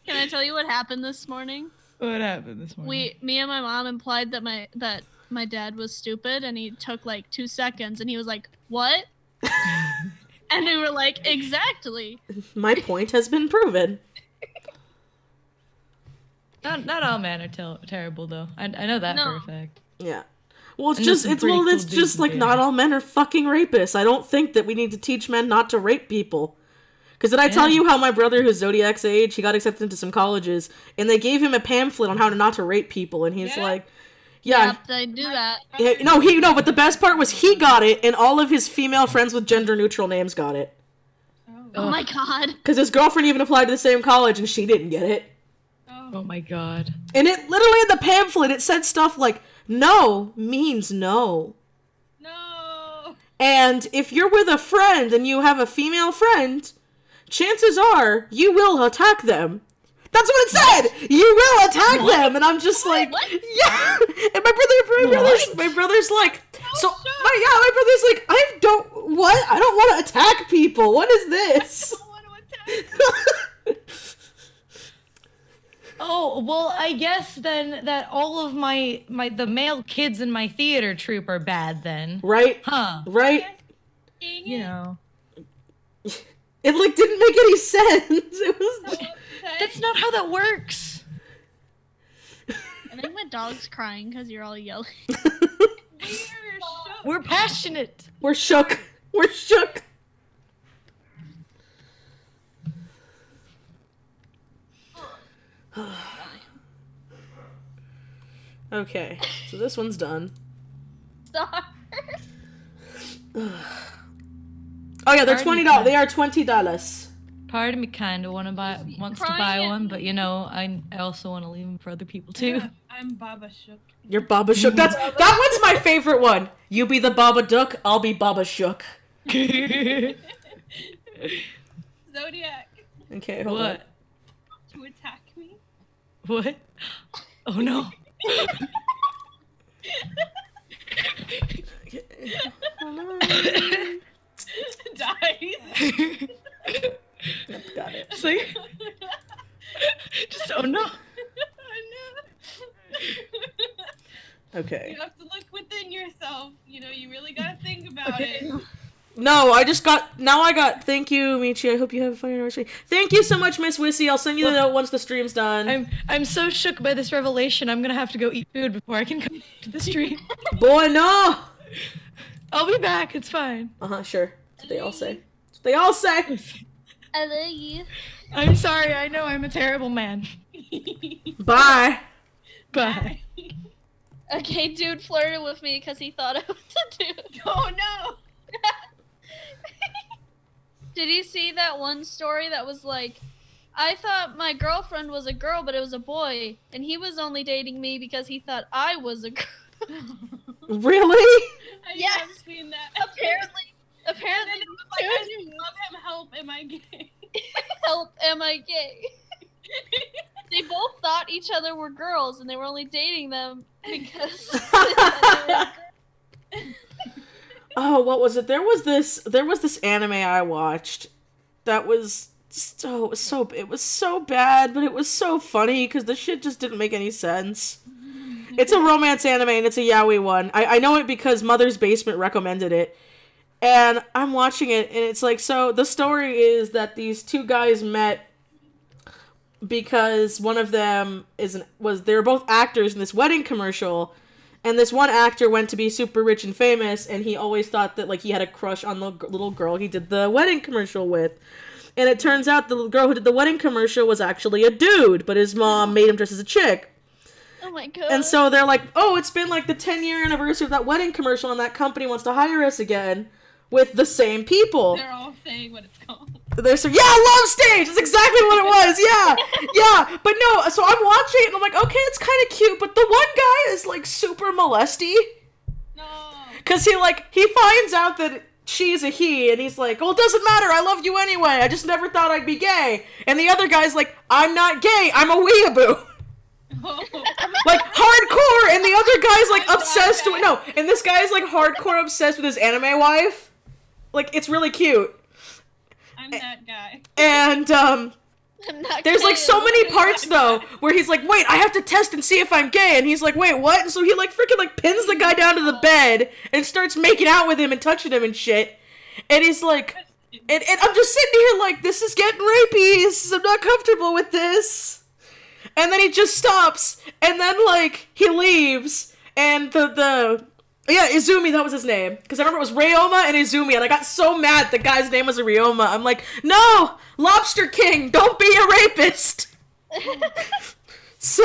Speaker 2: Can I tell you what happened this morning?
Speaker 6: What happened this morning?
Speaker 2: Me and my mom implied that my dad was stupid, and he took like 2 seconds, and he was like, "What?" And we were like, "Exactly."
Speaker 3: My point has been proven.
Speaker 6: Not all men are terrible though. I know that for
Speaker 2: No.
Speaker 6: a fact.
Speaker 3: Yeah. Well, it's
Speaker 6: And there's
Speaker 3: just
Speaker 6: some
Speaker 3: it's
Speaker 6: pretty
Speaker 3: well,
Speaker 6: cool
Speaker 3: it's
Speaker 6: dudes
Speaker 3: just
Speaker 6: in
Speaker 3: like not
Speaker 6: there.
Speaker 3: all men are fucking rapists. I don't think that we need to teach men not to rape people. Because did I tell
Speaker 6: Yeah.
Speaker 3: you how my brother, who's Zodiac's age, he got accepted into some colleges, and they gave him a pamphlet on how to not to rape people, and he's
Speaker 1: Yeah?
Speaker 3: like, yeah.
Speaker 2: Yep, they do that.
Speaker 3: No, but the best part was he got it, and all of his female friends with gender-neutral names got it.
Speaker 2: Oh my god.
Speaker 3: Because his girlfriend even applied to the same college, and she didn't get it.
Speaker 6: Oh my god.
Speaker 3: And it literally in the pamphlet, it said stuff like, no means no.
Speaker 1: No.
Speaker 3: And if you're with a friend and you have a female friend, chances are you will attack them. That's what it said. You will attack them, and I'm just like, yeah. And my brother's like, so my brother's like, I don't want to attack people. What is this?
Speaker 1: I don't want to attack.
Speaker 6: Oh, well, I guess then that all of the male kids in my theater troupe are bad then.
Speaker 3: Right?
Speaker 6: Huh.
Speaker 3: Right?
Speaker 6: You know.
Speaker 3: It like didn't make any sense. It was
Speaker 6: That's not how that works.
Speaker 2: I think my dog's crying because you're all yelling.
Speaker 6: We're passionate.
Speaker 3: We're shook. We're shook. Okay, so this one's done.
Speaker 2: Stop.
Speaker 3: Oh yeah, they're $20. They are $20.
Speaker 6: Part of me kind of wants to buy one, but you know, I also want to leave them for other people too.
Speaker 1: Yeah, I'm Baba Shook.
Speaker 3: You're Baba Shook. That one's my favorite one. You be the Baba Duck, I'll be Baba Shook.
Speaker 1: Zodiac.
Speaker 3: Okay, hold on.
Speaker 1: To attack me.
Speaker 6: What? Oh no.
Speaker 1: Dies.
Speaker 3: Got it.
Speaker 6: Just like, oh no.
Speaker 3: Okay.
Speaker 1: You have to look within yourself. You know, you really gotta think about it.
Speaker 3: No, I got, thank you, Michi. I hope you have a fun anniversary. Thank you so much, Miss Wissy. I'll send you the note once the stream's done.
Speaker 6: I'm so shook by this revelation. I'm gonna have to go eat food before I can come to the stream.
Speaker 3: Boy, no!
Speaker 6: I'll be back. It's fine.
Speaker 3: Sure. That's what they all say. That's what they all say.
Speaker 2: I love you.
Speaker 6: I'm sorry. I know I'm a terrible man.
Speaker 3: Bye.
Speaker 6: Bye.
Speaker 2: Okay, dude flirted with me because he thought I was a dude.
Speaker 1: Oh no!
Speaker 2: Did you see that one story that was like, I thought my girlfriend was a girl, but it was a boy, and he was only dating me because he thought I was a girl.
Speaker 3: Really?
Speaker 1: I have seen that.
Speaker 2: Apparently,
Speaker 1: And then it was like, I just love him. Help! Am I gay?
Speaker 2: help, am I gay? They both thought each other were girls, and they were only dating them because they thought they were girls.
Speaker 3: Oh, what was it? There was this anime I watched that was it was so bad, but it was so funny because the shit just didn't make any sense. It's a romance anime and it's a yaoi one. I know it because Mother's Basement recommended it. And I'm watching it and it's like, so the story is that these two guys met because one of them they were both actors in this wedding commercial. And this one actor went to be super rich and famous, and he always thought that, like, he had a crush on the little girl he did the wedding commercial with. And it turns out the little girl who did the wedding commercial was actually a dude, but his mom made him dress as a chick.
Speaker 2: Oh my god.
Speaker 3: And so they're like, oh, it's been, like, the 10-year anniversary of that wedding commercial, and that company wants to hire us again with the same people.
Speaker 1: They're all saying what it's called.
Speaker 3: They're so, yeah, Love Stage! That's exactly what it was, yeah! But no, so I'm watching it, and I'm like, okay, it's kind of cute, but the one guy is, like, super molesty.
Speaker 1: No.
Speaker 3: Because he finds out that she's a he, and he's like, well, it doesn't matter, I love you anyway, I just never thought I'd be gay. And the other guy's like, I'm not gay, I'm a weeaboo. Like, hardcore, and the other guy's, like, obsessed with, no, and this guy's, like, hardcore obsessed with his anime wife. Like, it's really cute.
Speaker 1: I'm that guy.
Speaker 3: And, there's, like, so many parts, though, where he's like, wait, I have to test and see if I'm gay, and he's like, wait, what? And so he, like, freaking, like, pins the guy down to the bed and starts making out with him and touching him and shit. And he's like, and I'm just sitting here like, this is getting rapey, I'm not comfortable with this. And then he just stops, and then, like, he leaves, and yeah, Izumi, that was his name. Because I remember it was Ryoma and Izumi, and I got so mad the guy's name was Ryoma. I'm like, no! Lobster King, don't be a rapist! So,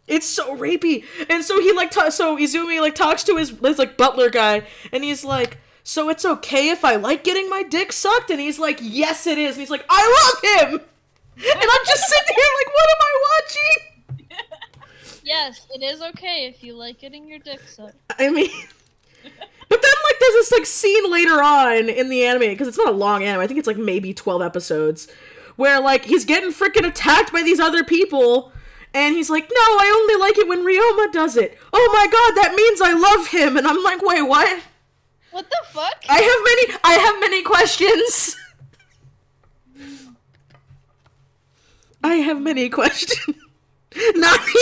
Speaker 3: it's so rapey. And so he, like, so Izumi, like, talks to his like, butler guy, and he's like, so it's okay if I like getting my dick sucked? And he's like, yes it is. And he's like, I love him! And I'm just sitting here like, what am I watching?
Speaker 2: Yes, it is okay if you like getting your dick sucked.
Speaker 3: I mean, but then, like, there's this, like, scene later on in the anime, because it's not a long anime, I think it's, like, maybe 12 episodes, where, like, he's getting freaking attacked by these other people, and he's like, no, I only like it when Ryoma does it. Oh my god, that means I love him. And I'm like, wait, what?
Speaker 2: What the fuck?
Speaker 3: I have many questions. I have many questions. Nani?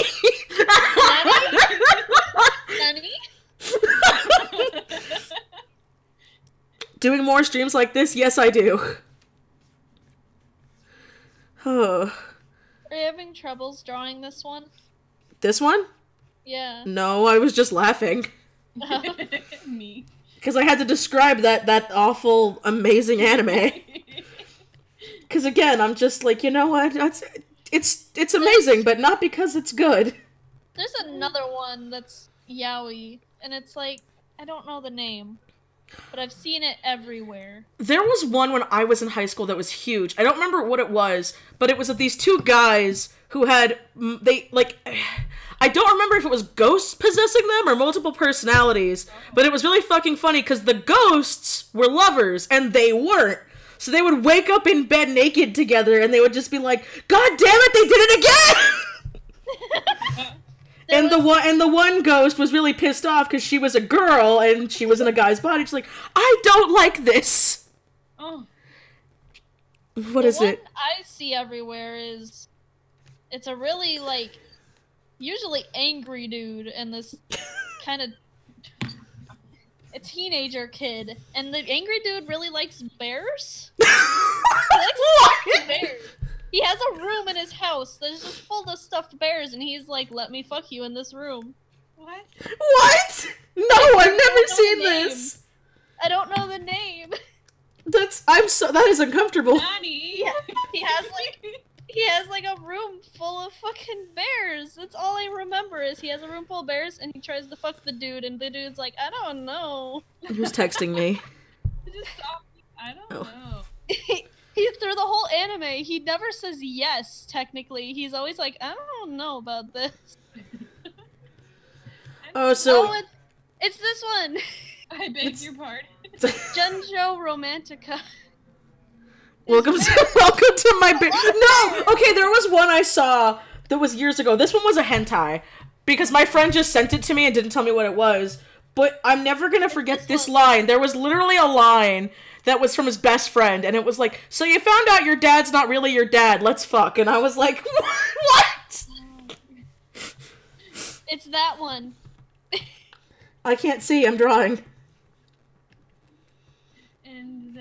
Speaker 2: Nani?
Speaker 3: Doing more streams like this? Yes, I do. Oh.
Speaker 2: Are you having troubles drawing this one?
Speaker 3: This one?
Speaker 2: Yeah.
Speaker 3: No, I was just laughing.
Speaker 1: Me.
Speaker 3: Because I had to describe that awful, amazing anime. Because again, I'm just like, you know what? It's amazing, but not because it's good.
Speaker 2: There's another one that's yaoi, and it's like, I don't know the name, but I've seen it everywhere. There
Speaker 3: was one when I was in high school that was huge. I don't remember what it was, but it was of these two guys who had, I don't remember if it was ghosts possessing them or multiple personalities, but it was really fucking funny because the ghosts were lovers and they weren't. So they would wake up in bed naked together and they would just be like, God damn it, they did it again! And the one ghost was really pissed off because she was a girl and she was in a guy's body. She's like, I don't like this.
Speaker 1: Oh.
Speaker 3: What is it?
Speaker 2: The one I see everywhere is, it's a really, like, usually angry dude and this kind of a teenager kid, and the angry dude really likes bears. He likes bears. He has a room in his house that's just full of stuffed bears, and he's like, "Let me fuck you in this room."
Speaker 1: What?
Speaker 3: What? No, I've never seen this.
Speaker 2: I don't know the name.
Speaker 3: That is uncomfortable.
Speaker 1: Daddy.
Speaker 2: Yeah, he has like a room full of fucking bears. That's all I remember is he has a room full of bears and he tries to fuck the dude and the dude's like, I don't know.
Speaker 3: Who's texting me?
Speaker 1: I don't know.
Speaker 2: He through the whole anime, he never says yes, technically. He's always like, I don't know about this.
Speaker 3: Oh, so...
Speaker 2: Oh, it's this one!
Speaker 1: I beg your pardon.
Speaker 2: Genjo Romantica.
Speaker 3: Welcome to my No! Okay, there was one I saw that was years ago. This one was a hentai. Because my friend just sent it to me and didn't tell me what it was. But I'm never gonna forget this line. There was literally a line that was from his best friend, and it was like, so you found out your dad's not really your dad, let's fuck. And I was like, what?
Speaker 2: It's that one.
Speaker 3: I can't see, I'm drawing.
Speaker 1: And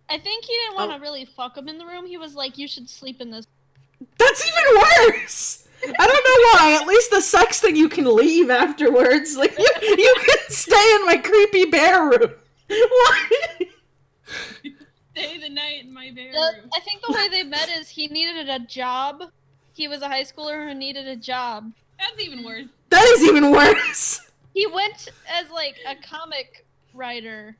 Speaker 2: I think he didn't want to really fuck him in the room. He was like, you should sleep in this.
Speaker 3: That's even worse! I don't know why. At least the sex thing you can leave afterwards. Like, you can stay in my creepy bear room. Why?
Speaker 1: Stay the night in my bear room.
Speaker 2: I think the way they met is he needed a job. He was a high schooler who needed a job.
Speaker 1: That's even worse.
Speaker 3: That is even worse!
Speaker 2: He went as, like, a comic writer,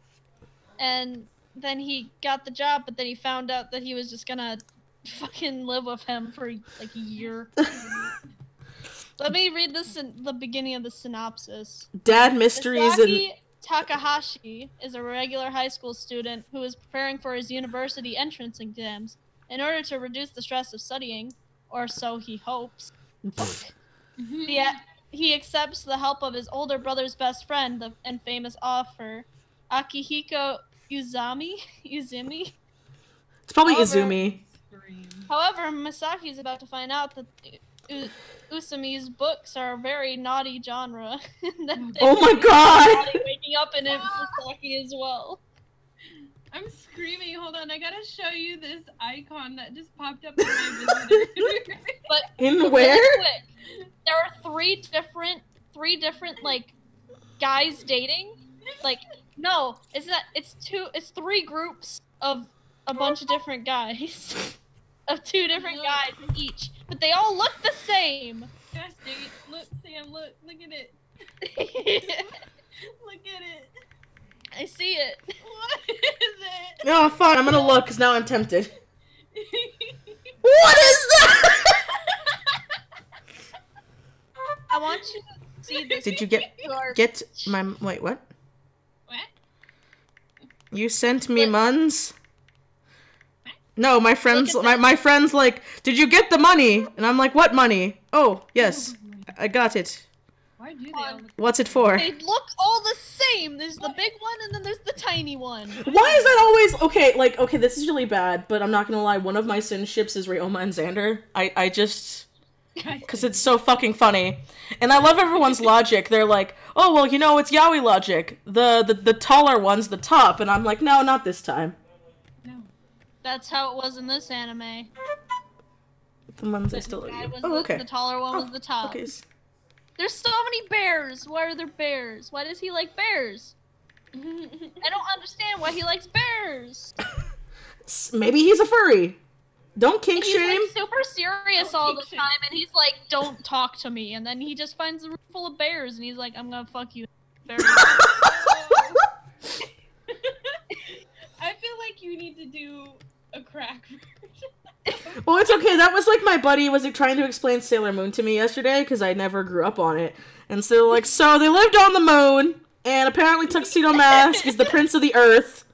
Speaker 2: and then he got the job, but then he found out that he was just gonna fucking live with him for, like, a year. Let me read this in the beginning of the synopsis.
Speaker 3: Dad mysteries
Speaker 2: and... Takahashi is a regular high school student who is preparing for his university entrance exams in order to reduce the stress of studying, or so he hopes. He accepts the help of his older brother's best friend and famous author, Akihiko Uzumi?
Speaker 3: It's probably Izumi.
Speaker 2: However, Masaki is about to find out that Usumi's books are a very naughty genre.
Speaker 3: Oh my god!
Speaker 2: Waking up in it, Masaki as well.
Speaker 1: I'm screaming. Hold on, I gotta show you this icon that just popped up in my visitor.
Speaker 2: But
Speaker 3: in where?
Speaker 2: Quick, there are three different like guys dating. Like no, it's three groups of a bunch of different guys. Of two different guys each, but they all look the same.
Speaker 1: Gosh dang it. Look, Sam, look at it. Look at it.
Speaker 2: I see it.
Speaker 1: What is it?
Speaker 3: No, fine, I'm gonna look, because now I'm tempted. What is that?
Speaker 2: I want you to see this.
Speaker 3: Did you get my, wait, what?
Speaker 1: What?
Speaker 3: You sent me muns? No, my friends, my friends like, did you get the money? And I'm like, what money? Oh, yes, I got it.
Speaker 1: Why do they all look
Speaker 3: What's it for?
Speaker 2: They look all the same. There's the big one and then there's the tiny one.
Speaker 3: Why is that always okay? Like, okay, this is really bad, but I'm not gonna lie. One of my sin ships is Ryoma and Xander. I just, because it's so fucking funny, and I love everyone's logic. They're like, oh well, you know, it's yaoi logic. The taller one's the top, and I'm like, no, not this time.
Speaker 1: No.
Speaker 2: That's how it was in this anime.
Speaker 3: The ones I still
Speaker 2: Guy was
Speaker 3: okay.
Speaker 2: the taller one was the top.
Speaker 3: Okay.
Speaker 2: There's so many bears. Why are there bears? Why does he like bears? I don't understand why he likes bears.
Speaker 3: Maybe he's a furry. Don't kink
Speaker 2: He's
Speaker 3: shame.
Speaker 2: like super serious all the time, and he's like, "Don't talk to me." And then he just finds a room full of bears, and he's like, "I'm gonna fuck you." Bear.
Speaker 1: I feel like you need to do a crack version.
Speaker 3: Well, it's okay. That was like my buddy was like, trying to explain Sailor Moon to me yesterday because I never grew up on it. And so like, so they lived on the moon, and apparently Tuxedo Mask is the prince of the earth.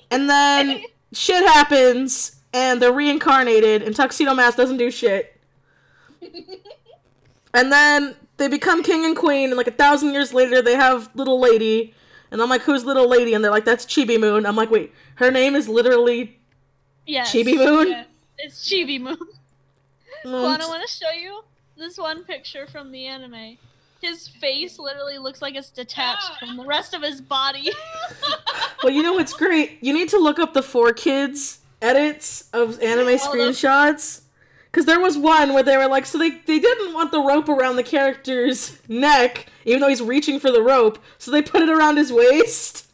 Speaker 3: And then shit happens, and they're reincarnated, and Tuxedo Mask doesn't do shit. And then they become king and queen, and like 1,000 years later, they have little lady. And I'm like, who's little lady? And they're like, that's Chibi Moon. I'm like, wait, her name is literally Chibi Moon?
Speaker 1: Yes.
Speaker 2: It's Chibi Moon. Quan, I want to show you this one picture from the anime. His face literally looks like it's detached from the rest of his body.
Speaker 3: Well, you know what's great? You need to look up the 4Kids edits of anime screenshots. Because there was one where they were like, so they didn't want the rope around the character's neck, even though he's reaching for the rope, so they put it around his waist.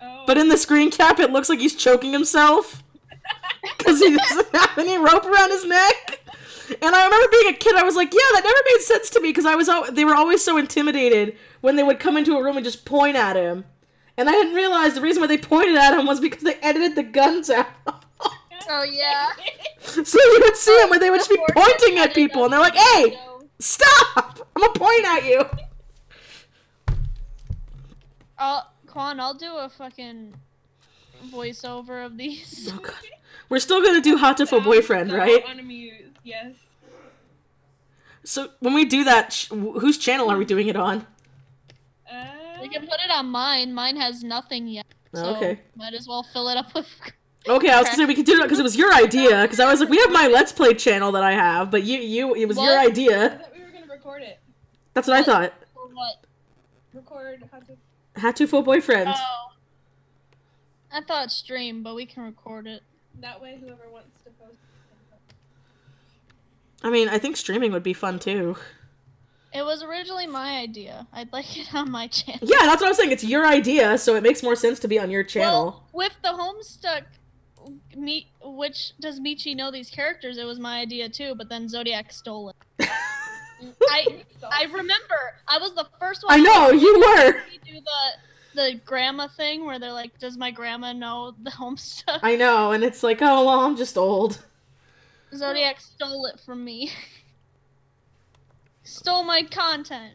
Speaker 1: Oh.
Speaker 3: But in the screen cap, it looks like he's choking himself. Because he doesn't have any rope around his neck. And I remember being a kid, I was like, yeah, that never made sense to me, because they were always so intimidated when they would come into a room and just point at him. And I didn't realize the reason why they pointed at him was because they edited the guns out.
Speaker 2: Oh, yeah.
Speaker 3: So you would see him where they would just be pointing at people, and they're like, hey, stop! I'm gonna point at you!
Speaker 2: Quan, I'll do a fucking voiceover of these.
Speaker 3: Oh, God. We're still gonna do Hatoful Boyfriend, right?
Speaker 1: Unamused, yes.
Speaker 3: So when we do that, whose channel are we doing it on?
Speaker 2: We can put it on mine. Mine has nothing yet. So
Speaker 3: Okay.
Speaker 2: might as well fill it up with...
Speaker 3: Okay, I was gonna say we could do it because it was your idea. Because I was like, we have my Let's Play channel that I have, but it was your
Speaker 1: I
Speaker 3: idea.
Speaker 1: thought we were gonna record it.
Speaker 3: That's what I thought.
Speaker 2: For what?
Speaker 1: Record how to...
Speaker 3: Hatoful Boyfriend.
Speaker 2: Oh. I thought stream, but we can record it.
Speaker 1: That way whoever wants to post...
Speaker 3: I mean, I think streaming would be fun too.
Speaker 2: It was originally my idea. I'd like it on my channel.
Speaker 3: Yeah, that's what I was saying. It's your idea, so it makes more sense to be on your channel.
Speaker 2: Well, with the Homestuck, which does Michi know these characters? It was my idea too, but then Zodiac stole it. I remember. I was the first one.
Speaker 3: I know, you were.
Speaker 2: Do the grandma thing where they're like, "Does my grandma know the Homestuck?"
Speaker 3: I know, and it's like, oh well, I'm just old.
Speaker 2: Zodiac stole it from me. Stole my content.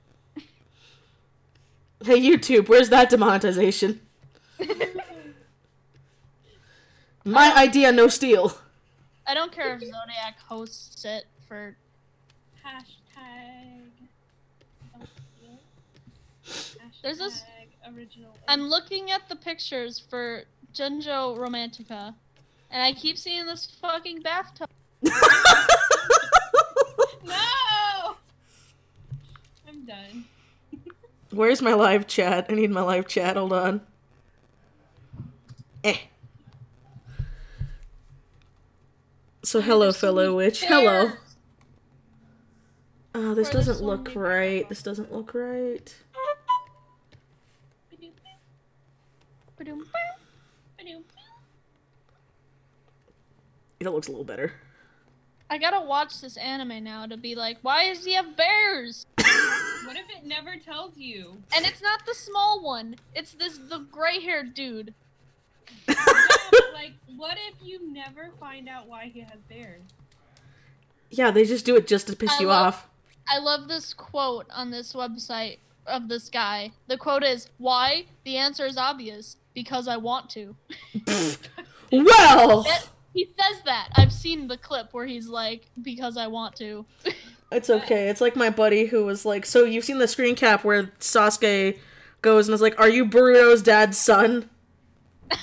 Speaker 3: Hey YouTube, where's that demonetization? My idea, no steal.
Speaker 2: I don't care if Zodiac hosts it for...
Speaker 1: Hashtag...
Speaker 2: There's this...
Speaker 1: Original.
Speaker 2: I'm looking at the pictures for Junjo Romantica, and I keep seeing this fucking bathtub.
Speaker 1: No! I'm done.
Speaker 3: Where's my live chat? I need my live chat, hold on. So hello, fellow witch. Hello. Oh, this doesn't look right. This doesn't look right. It looks a little better.
Speaker 2: I gotta watch this anime now to be like, why does he have bears?
Speaker 1: What if it never tells you?
Speaker 2: And it's not the small one. It's the gray-haired dude.
Speaker 1: Yeah, but, like, what if you never find out why he has bears?
Speaker 3: Yeah, they just do it just to piss you off.
Speaker 2: I love this quote on this website of this guy. The quote is, why? The answer is obvious. Because I want to.
Speaker 3: Well!
Speaker 2: He says that. I've seen the clip where he's like, because I want to.
Speaker 3: It's okay. It's like my buddy who was like, so you've seen the screen cap where Sasuke goes and is like, are you Boruto's dad's son?
Speaker 7: You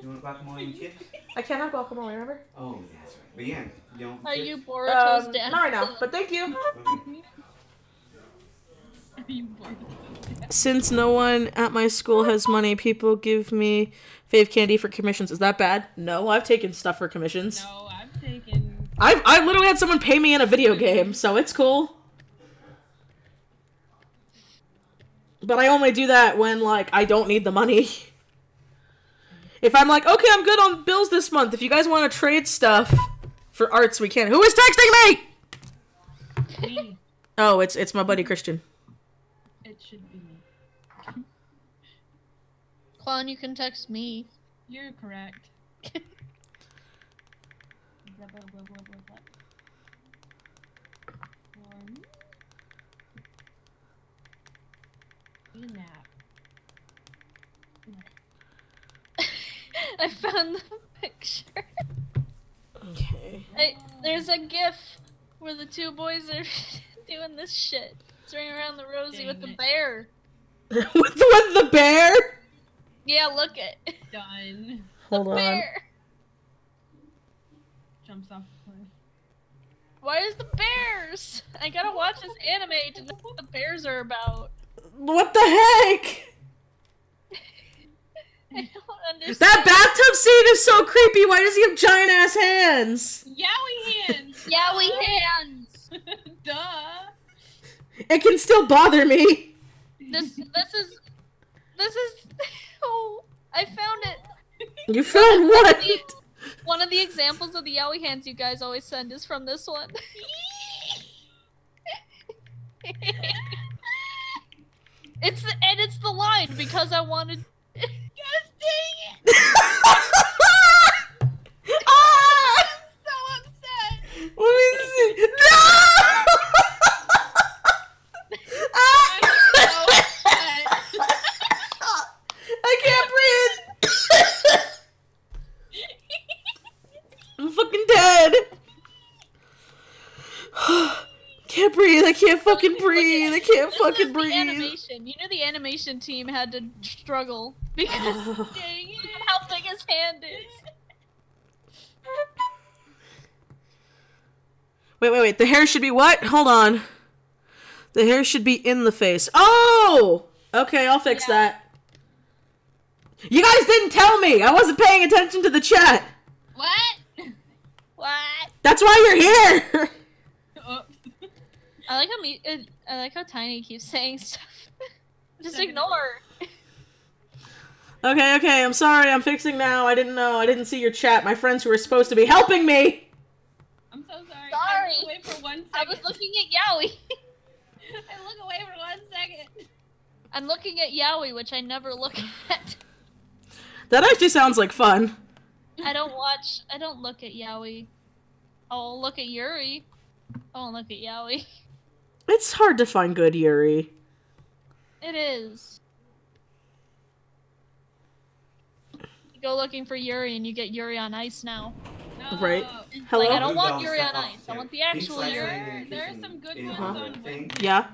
Speaker 7: want guacamole and chips?
Speaker 3: I can't have guacamole, remember?
Speaker 7: Oh, that's right. But yeah, you don't.
Speaker 2: Are you Boruto's dad?
Speaker 3: Not right now, but thank you. Since no one at my school has money, people give me fave candy for commissions. Is that bad? No, I've taken stuff for commissions.
Speaker 1: No, I've taken.
Speaker 3: I literally had someone pay me in a video game, so it's cool. But I only do that when, like, I don't need the money. If I'm like, okay, I'm good on bills this month. If you guys want to trade stuff for arts, we can. Who is texting me?
Speaker 1: Me.
Speaker 3: Oh, it's my buddy Christian.
Speaker 1: It should be me.
Speaker 2: Clown, you can text me.
Speaker 1: You're correct. Nap.
Speaker 2: I found the picture.
Speaker 3: Okay.
Speaker 2: There's a gif where the two boys are doing this shit. It's running around the Rosie
Speaker 1: Dang
Speaker 2: with the
Speaker 1: it.
Speaker 2: bear.
Speaker 3: with the bear?
Speaker 2: Yeah, look it.
Speaker 1: Done.
Speaker 3: Hold on.
Speaker 2: Bear.
Speaker 1: Jumps off the cliff.
Speaker 2: Why is the bears? I gotta watch this anime to know what the bears are about.
Speaker 3: What the heck?
Speaker 2: I don't understand.
Speaker 3: That bathtub scene is so creepy. Why does he have giant ass hands?
Speaker 1: Yowie hands!
Speaker 2: Yowie hands!
Speaker 1: Duh!
Speaker 3: It can still bother me.
Speaker 2: This is oh, I found it.
Speaker 3: You found what?
Speaker 2: One of the examples of the yaoi hands you guys always send is from this one. It's the line because I wanted. Gosh dang it!
Speaker 3: Ah!
Speaker 1: I'm so upset!
Speaker 3: Let me see. No!
Speaker 1: I'm so upset!
Speaker 3: I can't breathe. I'm fucking dead. Can't breathe. I can't fucking breathe. I can't fucking
Speaker 2: The
Speaker 3: breathe.
Speaker 2: animation. You know the animation team had to struggle because dang it, how big his hand is.
Speaker 3: Wait. The hair should be what? Hold on. The hair should be in the face. Oh! Okay, I'll fix that. You guys didn't tell me! I wasn't paying attention to the chat!
Speaker 1: What?
Speaker 2: What?
Speaker 3: That's why you're here!
Speaker 1: Oops.
Speaker 2: I like how Tiny keeps saying stuff. Just ignore.
Speaker 3: Okay, I'm sorry, I'm fixing now. I didn't know. I didn't see your chat. My friends who were supposed to be helping me!
Speaker 1: I'm so sorry.
Speaker 2: Sorry.
Speaker 1: I look away for 1 second.
Speaker 2: I was looking at Yaoi.
Speaker 1: I look away for 1 second.
Speaker 2: I'm looking at Yaoi, which I never look at.
Speaker 3: That actually sounds like fun.
Speaker 2: I don't look at Yaoi. I'll look at Yuri. I won't look at Yaoi.
Speaker 3: It's hard to find good Yuri.
Speaker 2: It is. You go looking for Yuri and you get Yuri on Ice now.
Speaker 1: No.
Speaker 3: Right.
Speaker 2: Like,
Speaker 3: Hello?
Speaker 2: I don't
Speaker 7: Moved
Speaker 2: want
Speaker 7: all the
Speaker 2: Yuri
Speaker 7: stuff
Speaker 2: on
Speaker 7: off
Speaker 2: Ice.
Speaker 7: the
Speaker 2: I want the
Speaker 7: pink
Speaker 2: actual
Speaker 7: slicer
Speaker 2: Yuri.
Speaker 7: in the
Speaker 1: There are
Speaker 7: kitchen
Speaker 1: some good
Speaker 7: in
Speaker 1: ones
Speaker 7: the
Speaker 1: on
Speaker 7: thing.
Speaker 3: Yeah?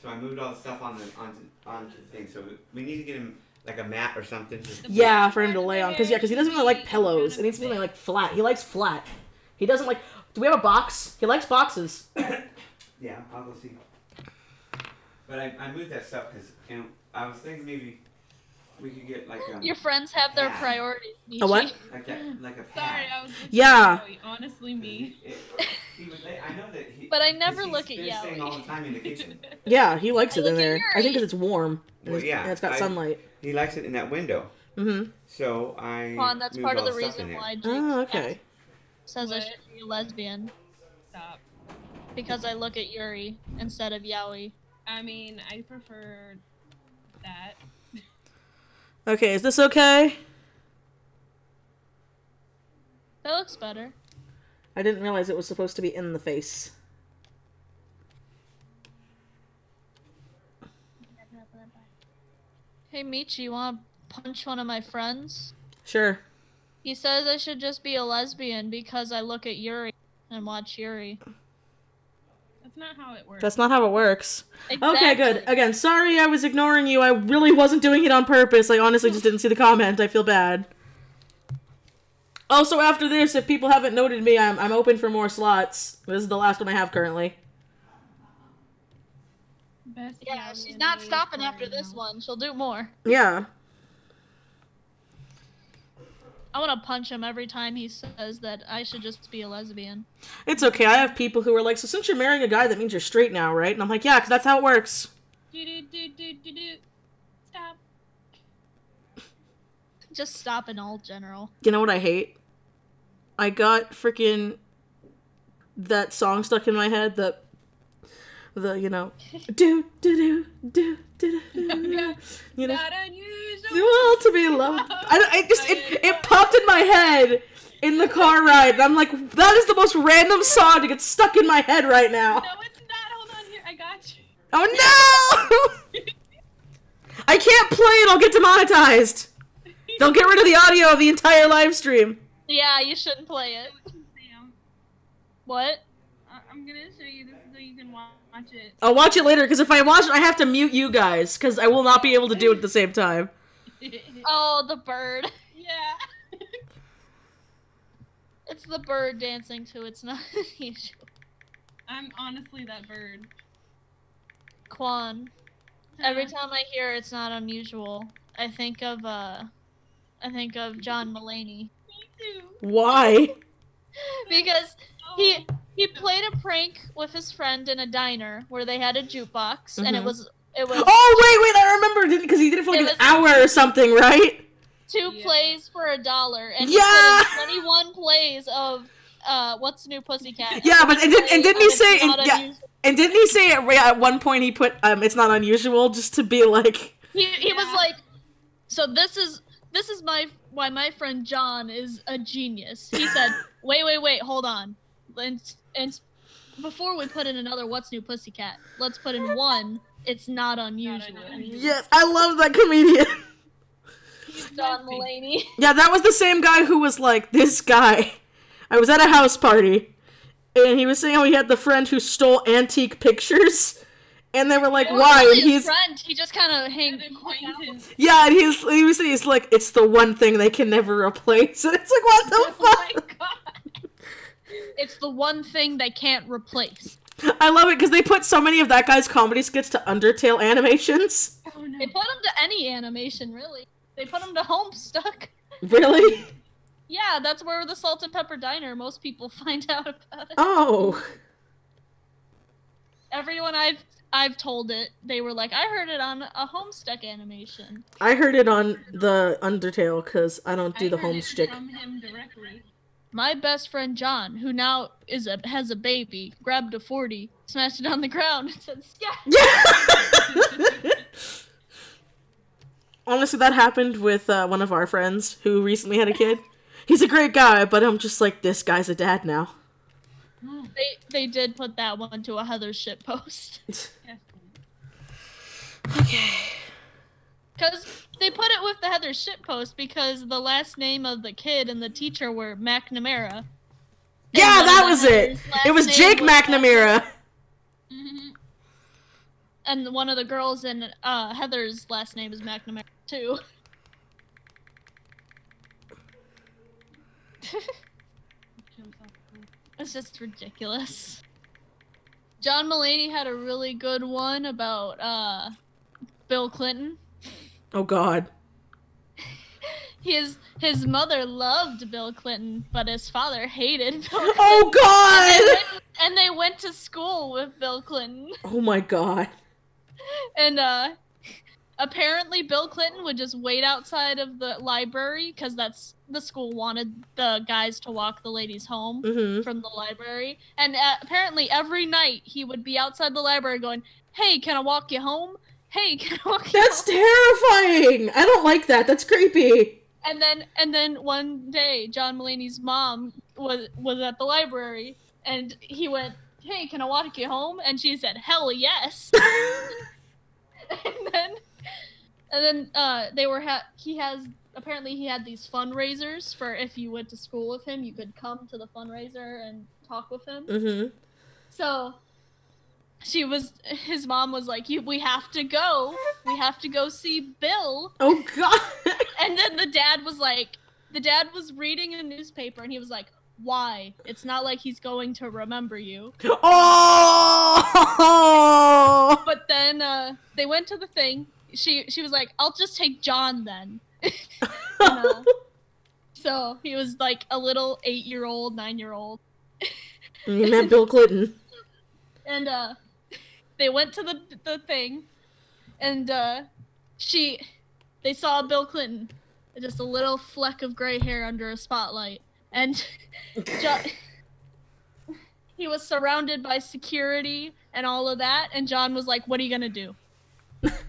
Speaker 7: So I moved all the stuff onto the thing. So we need to get him like a mat or something.
Speaker 3: Yeah, for him to lay on. Because he doesn't really like pillows. It needs something like flat. He likes flat. He doesn't like... Do we have a box? He likes boxes.
Speaker 7: Yeah, I'll go see. But I moved that stuff because I was thinking maybe we could get like
Speaker 2: Your friends have their
Speaker 7: pad.
Speaker 2: priorities.
Speaker 3: A what?
Speaker 7: Like a pad.
Speaker 1: Sorry, I was.
Speaker 3: Yeah.
Speaker 1: Honestly, me.
Speaker 7: I know that he.
Speaker 2: But I never
Speaker 7: 'cause
Speaker 2: look at
Speaker 7: he's been staying all
Speaker 2: Yaoi.
Speaker 7: the time in the kitchen.
Speaker 3: Yeah, he likes
Speaker 2: I
Speaker 3: it in
Speaker 2: look at
Speaker 3: there. I think
Speaker 2: Yuri.
Speaker 3: because it's warm. And,
Speaker 7: Well, yeah,
Speaker 3: and it's got
Speaker 7: I-
Speaker 3: sunlight.
Speaker 7: He likes it in that window.
Speaker 3: Mm-hmm.
Speaker 7: So I.
Speaker 2: Juan, that's
Speaker 7: moved
Speaker 2: part of
Speaker 7: all
Speaker 2: the
Speaker 7: stuff in
Speaker 2: reason
Speaker 7: there.
Speaker 2: why Jake
Speaker 3: Oh, okay.
Speaker 2: says I
Speaker 1: What?
Speaker 2: should be a lesbian.
Speaker 1: Stop.
Speaker 2: Because I look at Yuri instead of Yaoi.
Speaker 1: I mean, I prefer that.
Speaker 3: Okay, is this okay?
Speaker 2: That looks better.
Speaker 3: I didn't realize it was supposed to be in the face.
Speaker 2: Hey Michi, you wanna punch one of my friends?
Speaker 3: Sure.
Speaker 2: He says I should just be a lesbian because I look at Yuri and watch Yuri.
Speaker 1: That's not how it works.
Speaker 3: That's not how it works.
Speaker 2: Exactly.
Speaker 3: Okay, good. Again, sorry I was ignoring you. I really wasn't doing it on purpose. I honestly just didn't see the comment. I feel bad. Also, after this, if people haven't noted me, I'm open for more slots. This is the last one I have currently.
Speaker 1: Best
Speaker 2: Yeah, she's not stopping after this one. She'll do more.
Speaker 3: Yeah.
Speaker 2: I want to punch him every time he says that I should just be a lesbian.
Speaker 3: It's okay. I have people who are like, so since you're marrying a guy, that means you're straight now, right? And I'm like, yeah, because that's how it works.
Speaker 1: Stop.
Speaker 2: Just stop in all general.
Speaker 3: You know what I hate? I got freaking that song stuck in my head, the you know, do do do do do do, you know,
Speaker 1: Not unusual.
Speaker 3: well to be loved. It popped in my head in the car ride, and I'm like, that is the most random song to get stuck in my head right now.
Speaker 1: No, it's not. Hold on here. I got you.
Speaker 3: Oh no! I can't play it. I'll get demonetized. They'll get rid of the audio of the entire live stream.
Speaker 2: Yeah, you shouldn't play it.
Speaker 1: Sam,
Speaker 2: What?
Speaker 1: I'm gonna show you this so you can watch it.
Speaker 3: I'll watch it later, because if I watch it, I have to mute you guys, because I will not be able to do it at the same time.
Speaker 2: Oh, the bird.
Speaker 1: Yeah.
Speaker 2: It's the bird dancing to It's Not Unusual.
Speaker 1: I'm honestly that bird.
Speaker 2: Quan. Every time I hear It's Not Unusual, I think of John Mulaney.
Speaker 1: Me too.
Speaker 3: Why?
Speaker 2: Because he played a prank with his friend in a diner where they had a jukebox, and it was
Speaker 3: Oh, wait, I remember, because he did it for like an hour or something, right?
Speaker 2: 2 plays for $1, and
Speaker 3: Yeah!
Speaker 2: he put in 21 plays of What's New Pussycat.
Speaker 3: Yeah, but didn't he say
Speaker 2: Not Unusual.
Speaker 3: and didn't he say at one point he put It's Not Unusual just to be like
Speaker 2: He was like, so this is why my friend John is a genius. He said, wait, hold on. And before we put in another What's New Pussycat, let's put in one It's Not Unusual.
Speaker 3: Yes, I love that comedian.
Speaker 2: John Mulaney.
Speaker 3: Yeah, that was the same guy who was like, this guy. I was at a house party, and he was saying how he had the friend who stole antique pictures, and they were like, why?
Speaker 2: Really
Speaker 3: And
Speaker 2: his friend, he just kind of hangs.
Speaker 3: yeah, and he was saying, he's like, it's the one thing they can never replace. And it's like, what the fuck?
Speaker 1: Oh my god.
Speaker 2: It's the one thing they can't replace.
Speaker 3: I love it because they put so many of that guy's comedy skits to Undertale animations.
Speaker 1: Oh no.
Speaker 2: They put him to any animation, really. They put him to Homestuck.
Speaker 3: Really?
Speaker 2: Yeah, that's where the Salt and Pepper Diner, most people find out about it.
Speaker 3: Oh.
Speaker 2: Everyone I've told it, they were like, I heard it on a Homestuck animation.
Speaker 3: I heard it on the Undertale because I don't do the
Speaker 1: I heard it
Speaker 3: homestick.
Speaker 1: from him directly.
Speaker 2: My best friend John, who now has a baby, grabbed a 40, smashed it on the ground, and said,
Speaker 3: Yeah. Honestly, that happened with one of our friends who recently had a kid. He's a great guy, but I'm just like, this guy's a dad now.
Speaker 2: They did put that one to a Heather's shit post.
Speaker 3: Okay.
Speaker 2: Because they put it with the Heather's shit post because the last name of the kid and the teacher were McNamara.
Speaker 3: Yeah, that was it. It was Jake McNamara.
Speaker 2: And one of the girls in Heather's last name is McNamara, too. It's just ridiculous. John Mulaney had a really good one about Bill Clinton.
Speaker 3: Oh God.
Speaker 2: His mother loved Bill Clinton, but his father hated Bill Clinton.
Speaker 3: Oh God!
Speaker 2: And they went to school with Bill Clinton.
Speaker 3: Oh my God.
Speaker 2: And apparently Bill Clinton would just wait outside of the library because that's the school wanted the guys to walk the ladies home from the library. And apparently every night he would be outside the library going, "Hey, can I walk you home? Hey, can I walk you
Speaker 3: That's
Speaker 2: home?"
Speaker 3: terrifying. I don't like that. That's creepy.
Speaker 2: And then one day John Mulaney's mom was at the library and he went, "Hey, can I walk you home?" And she said, "Hell yes." And then he has apparently he had these fundraisers for if you went to school with him, you could come to the fundraiser and talk with him.
Speaker 3: Mm-hmm.
Speaker 2: So his mom was like, we have to go. We have to go see Bill.
Speaker 3: Oh God.
Speaker 2: And then the dad was reading a newspaper and he was like, why? It's not like he's going to remember you.
Speaker 3: Oh!
Speaker 2: But then they went to the thing. She was like, I'll just take John then. You know? So he was like a little 8-year-old, 9-year-old.
Speaker 3: You meant Bill Clinton.
Speaker 2: And they went to the thing, and they saw Bill Clinton, just a little fleck of gray hair under a spotlight, and he was surrounded by security and all of that, and John was like, what are you gonna do?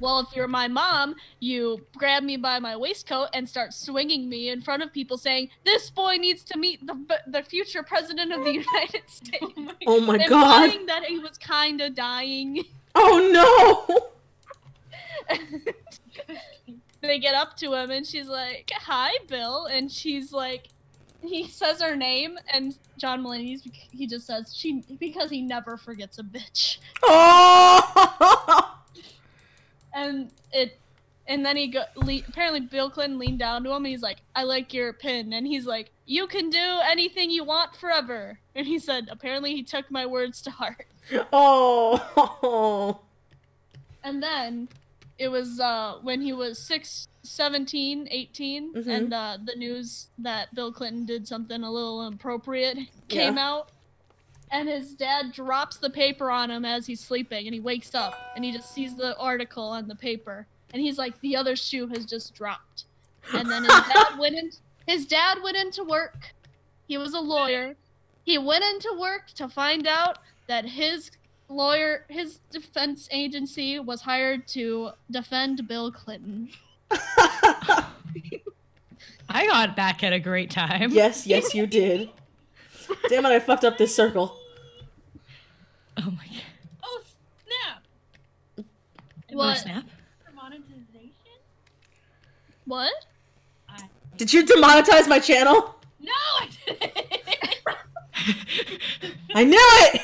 Speaker 2: Well, if you're my mom, you grab me by my waistcoat and start swinging me in front of people saying, this boy needs to meet the future president of the United States.
Speaker 3: Oh my God.
Speaker 2: Implying that he was kind of dying.
Speaker 3: Oh no!
Speaker 2: They get up to him and she's like, hi, Bill. And she's like, he says her name and John Mulaney, he just says, because he never forgets a bitch.
Speaker 3: Oh!
Speaker 2: And then apparently Bill Clinton leaned down to him and he's like, I like your pin. And he's like, you can do anything you want forever. And he said, apparently he took my words to heart.
Speaker 3: Oh.
Speaker 2: And then it was when he was 17, 18,
Speaker 3: Mm-hmm.
Speaker 2: and the news that Bill Clinton did something a little inappropriate came out. And his dad drops the paper on him as he's sleeping, and he wakes up, and he just sees the article on the paper. And he's like, the other shoe has just dropped. And then his dad went into work. He was a lawyer. He went into work to find out that his defense agency was hired to defend Bill Clinton.
Speaker 6: I got back at a great time.
Speaker 3: Yes, you did. Damn it, I fucked up this circle.
Speaker 6: Oh my God.
Speaker 1: Oh, snap!
Speaker 2: What?
Speaker 6: Snap?
Speaker 1: For monetization?
Speaker 2: What?
Speaker 3: Did you demonetize my channel?
Speaker 1: No, I didn't!
Speaker 3: I knew it!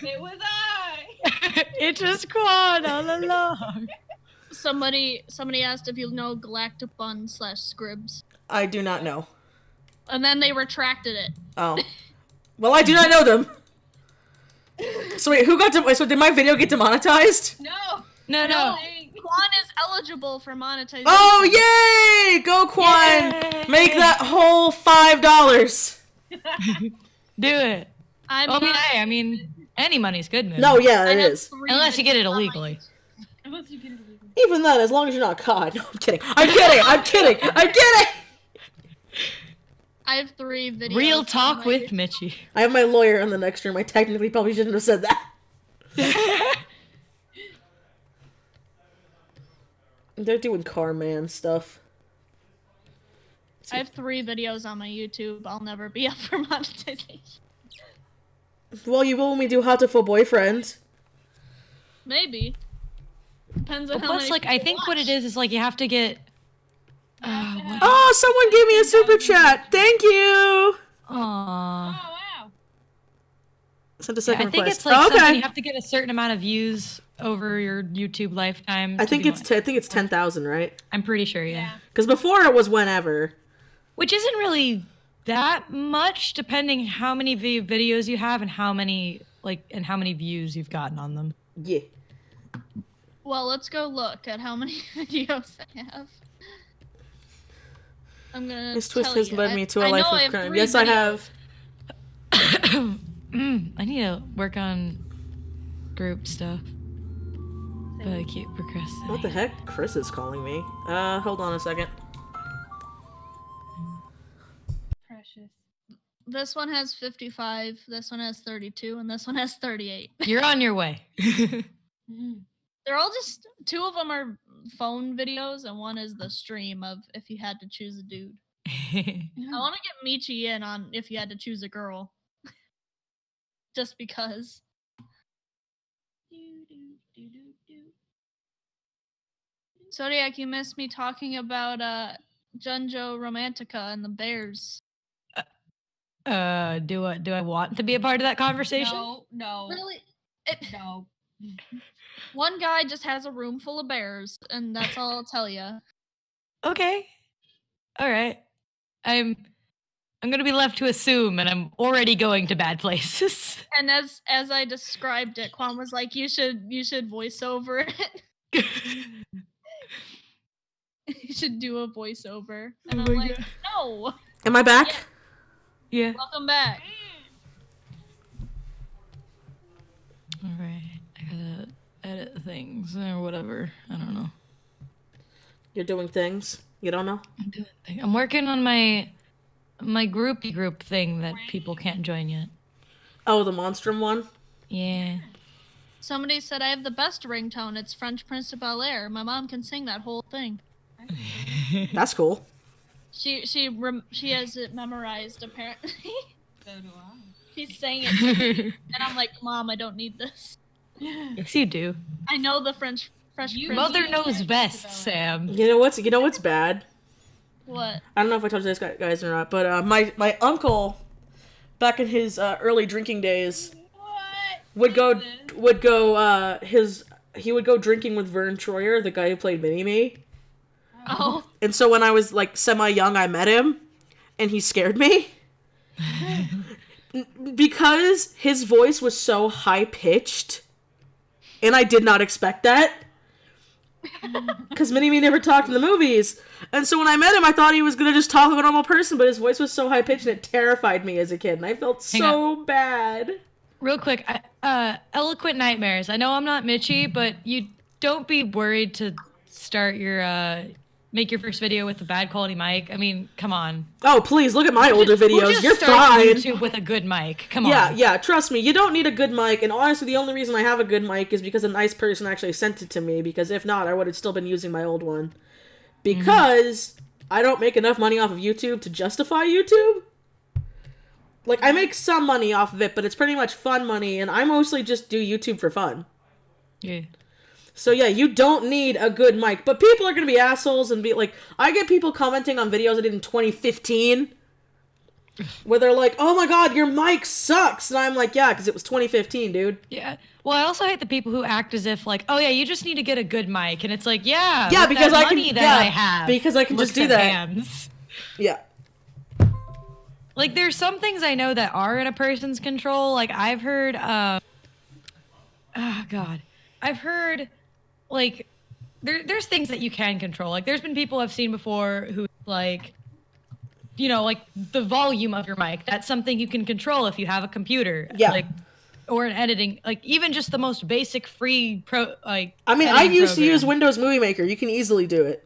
Speaker 1: It was I!
Speaker 6: It just quad all along.
Speaker 2: Somebody asked if you know Galactibun/Scribs.
Speaker 3: I do not know.
Speaker 2: And then they retracted it.
Speaker 3: Oh. Well, I do not know them. So wait, so did my video get demonetized?
Speaker 1: No!
Speaker 6: No.
Speaker 2: Quan is eligible for monetization.
Speaker 3: Oh, yay! Go, Quan!
Speaker 6: Yay!
Speaker 3: Make that whole $5.
Speaker 6: Do it. I mean, any money's good, man.
Speaker 3: No, yeah, it is.
Speaker 6: Unless you get it illegally.
Speaker 1: Unless you get it illegal.
Speaker 3: Even then, as long as you're not caught. No, I'm kidding. I'm kidding.
Speaker 2: I have 3 videos.
Speaker 6: Real talk with Mitchie.
Speaker 3: I have my lawyer in the next room. I technically probably shouldn't have said that. They're doing car man stuff.
Speaker 2: I have 3 videos on my YouTube. I'll never be up for monetization.
Speaker 3: Well, you will when we do How to Full Boyfriend.
Speaker 2: Maybe. Depends on how
Speaker 6: Plus,
Speaker 2: many
Speaker 6: like, I
Speaker 2: people
Speaker 6: think what
Speaker 2: watch.
Speaker 6: it is like you have to get.
Speaker 3: Oh, someone gave me a super chat. Thank you.
Speaker 6: Aww.
Speaker 1: Oh, wow.
Speaker 3: Sent a
Speaker 6: Yeah,
Speaker 3: second
Speaker 6: I think
Speaker 3: request.
Speaker 6: it's like
Speaker 3: okay.
Speaker 6: something you have to get a certain amount of views over your YouTube lifetime.
Speaker 3: I think it's 10,000, right?
Speaker 6: I'm pretty sure, yeah.
Speaker 3: Because before it was whenever.
Speaker 6: Which isn't really that much, depending how many videos you have and how many views you've gotten on them.
Speaker 3: Yeah.
Speaker 2: Well, let's go look at how many videos I have. I'm gonna
Speaker 3: This twist
Speaker 2: tell
Speaker 3: has
Speaker 2: you.
Speaker 3: led me to a
Speaker 2: I
Speaker 3: life
Speaker 2: know I
Speaker 3: of
Speaker 2: have
Speaker 3: crime.
Speaker 2: 3
Speaker 3: Yes, I
Speaker 2: videos.
Speaker 3: have.
Speaker 6: I need to work on group stuff. But I keep procrastinating.
Speaker 3: What the heck? Chris is calling me. Hold on a second.
Speaker 1: Precious.
Speaker 2: This one has 55, this one has 32, and this one has 38.
Speaker 6: You're on your way.
Speaker 2: They're all just, 2 of them are phone videos, and one is the stream of if you had to choose a dude. I want to get Michi in on if you had to choose a girl. Just because. Zodiac, you missed me talking about Junjo Romantica and the bears.
Speaker 6: Do I want to be a part of that conversation?
Speaker 1: No.
Speaker 2: Really?
Speaker 1: No.
Speaker 2: One guy just has a room full of bears, and that's all I'll tell you.
Speaker 6: Okay. All right. I'm gonna be left to assume, and I'm already going to bad places.
Speaker 2: And as I described it, Quan was like, "You should voice over it. You should do a voiceover." And I'm like, "No."
Speaker 3: Am I back?
Speaker 6: Yeah.
Speaker 2: Welcome back.
Speaker 6: All right. I gotta edit things or whatever. I don't know.
Speaker 3: You're doing things. You don't know?
Speaker 6: I'm working on my groupie group thing that people can't join yet.
Speaker 3: Oh, the Monstrum one?
Speaker 6: Yeah.
Speaker 2: Somebody said I have the best ringtone. It's French Prince of Bel-Air. My mom can sing that whole thing.
Speaker 3: That's cool.
Speaker 2: She has it memorized apparently.
Speaker 1: So do I.
Speaker 2: She's saying it to me, and I'm like, Mom, I don't need this.
Speaker 6: Yes, you do.
Speaker 2: I know the Fresh Prince.
Speaker 6: Mother knows best, Sam.
Speaker 3: You know what's bad?
Speaker 2: What?
Speaker 3: I don't know if I told you this guys or not, but my uncle, back in his early drinking days, would go drinking with Vern Troyer, the guy who played Mini-Me.
Speaker 2: Oh.
Speaker 3: And so when I was like semi-young, I met him, and he scared me. Because his voice was so high-pitched, and I did not expect that. Because Mini-Me never talked in the movies. And so when I met him, I thought he was going to just talk like a normal person, but his voice was so high-pitched, and it terrified me as a kid, and I felt so bad.
Speaker 6: Real quick, Eloquent Nightmares. I know I'm not Mitchie, but you don't be worried to start your, make your first video with a bad quality mic. I mean, come on.
Speaker 3: Oh, please, look at my older videos. You're fine.
Speaker 6: YouTube with a good mic. Come on.
Speaker 3: Yeah, trust me. You don't need a good mic, and honestly, the only reason I have a good mic is because a nice person actually sent it to me, because if not, I would have still been using my old one. Because I don't make enough money off of YouTube to justify YouTube. Like, I make some money off of it, but it's pretty much fun money, and I mostly just do YouTube for fun.
Speaker 6: Yeah.
Speaker 3: So yeah, you don't need a good mic, but people are gonna be assholes and be like, I get people commenting on videos I did in 2015, where they're like, oh my god, your mic sucks, and I'm like, yeah, because it was 2015, dude.
Speaker 6: Yeah. Well, I also hate the people who act as if like, oh yeah, you just need to get a good mic, and it's like, yeah,
Speaker 3: because
Speaker 6: I have,
Speaker 3: because I can just do that.
Speaker 6: Hands.
Speaker 3: Yeah.
Speaker 6: Like, there's some things I know that are in a person's control. Like, I've heard, I've heard, like, there's things that you can control. Like, there's been people I've seen before who, like, you know, like, the volume of your mic. That's something you can control if you have a computer.
Speaker 3: Yeah.
Speaker 6: Like, or an editing, like, even just the most basic free
Speaker 3: I mean, I used to use Windows Movie Maker. You can easily do it.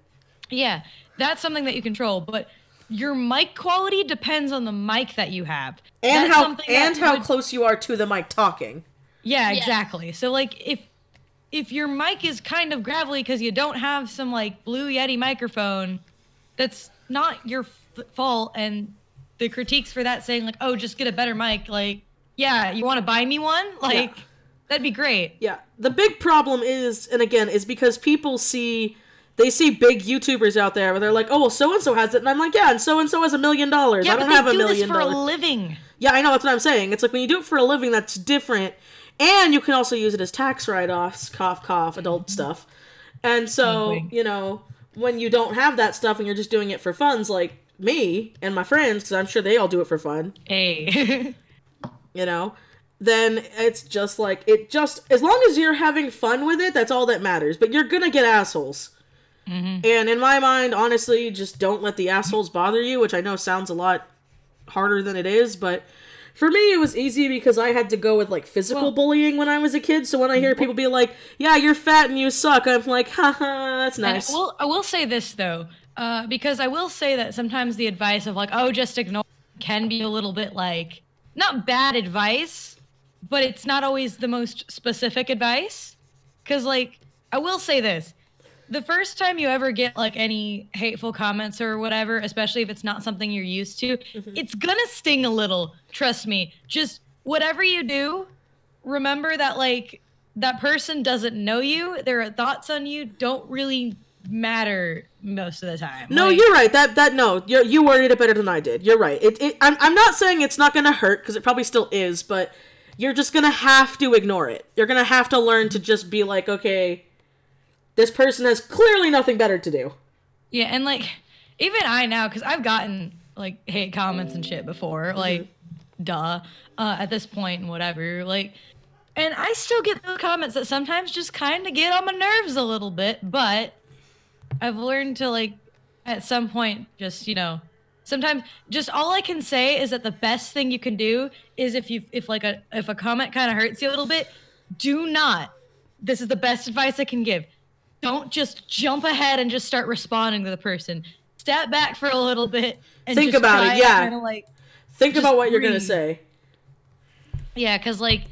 Speaker 6: Yeah, that's something that you control, but your mic quality depends on the mic that you have.
Speaker 3: And how close you are to the mic talking.
Speaker 6: Yeah, exactly. So, like, if your mic is kind of gravelly because you don't have some, like, Blue Yeti microphone, that's not your fault, and the critiques for that saying, like, oh, just get a better mic, like, yeah, you want to buy me one? Like, that'd be great.
Speaker 3: Yeah. The big problem is, and again, is because people they see big YouTubers out there where they're like, oh, well, so-and-so has it. And I'm like, yeah, and so-and-so has $1 million.
Speaker 6: Yeah,
Speaker 3: I don't have $1 million.
Speaker 6: Yeah, but they do this for a living.
Speaker 3: Yeah, I know, that's what I'm saying. It's like when you do it for a living, that's different. And you can also use it as tax write-offs, cough, cough, adult stuff. And so, you know, when you don't have that stuff and you're just doing it for funds, like me and my friends, because I'm sure they all do it for fun.
Speaker 6: Hey.
Speaker 3: You know? Then it's just like, as long as you're having fun with it, that's all that matters. But you're gonna get assholes. And in my mind, honestly, just don't let the assholes bother you, which I know sounds a lot harder than it is, but for me it was easy because I had to go with like physical bullying when I was a kid. So when I hear people be like, yeah, you're fat and you suck, I'm like, haha, that's nice.
Speaker 6: I will say this though, because I will say that sometimes the advice of like, oh, just ignore can be a little bit like, not bad advice, but it's not always the most specific advice. Because like, I will say this. The first time you ever get, like, any hateful comments or whatever, especially if it's not something you're used to, it's gonna sting a little. Trust me. Just whatever you do, remember that, like, that person doesn't know you. Their thoughts on you don't really matter most of the time.
Speaker 3: No,
Speaker 6: Like,
Speaker 3: you're right. No, you worded it better than I did. You're right. I'm not saying it's not gonna hurt, because it probably still is, but you're just gonna have to ignore it. You're gonna have to learn to just be like, okay, this person has clearly nothing better to do.
Speaker 6: Yeah, and like, even I now, because I've gotten like hate comments and shit before, like, duh, at this point and whatever, like, and I still get those comments that sometimes just kind of get on my nerves a little bit, but I've learned to, like, at some point, just, you know, sometimes just all I can say is that the best thing you can do is if a comment kind of hurts you a little bit, do not. This is the best advice I can give. Don't just jump ahead and just start responding to the person. Step back for a little bit and
Speaker 3: think
Speaker 6: just
Speaker 3: about
Speaker 6: try
Speaker 3: it. Yeah.
Speaker 6: Kinda, like,
Speaker 3: think about what you're gonna
Speaker 6: breathe.
Speaker 3: say.
Speaker 6: Yeah, because like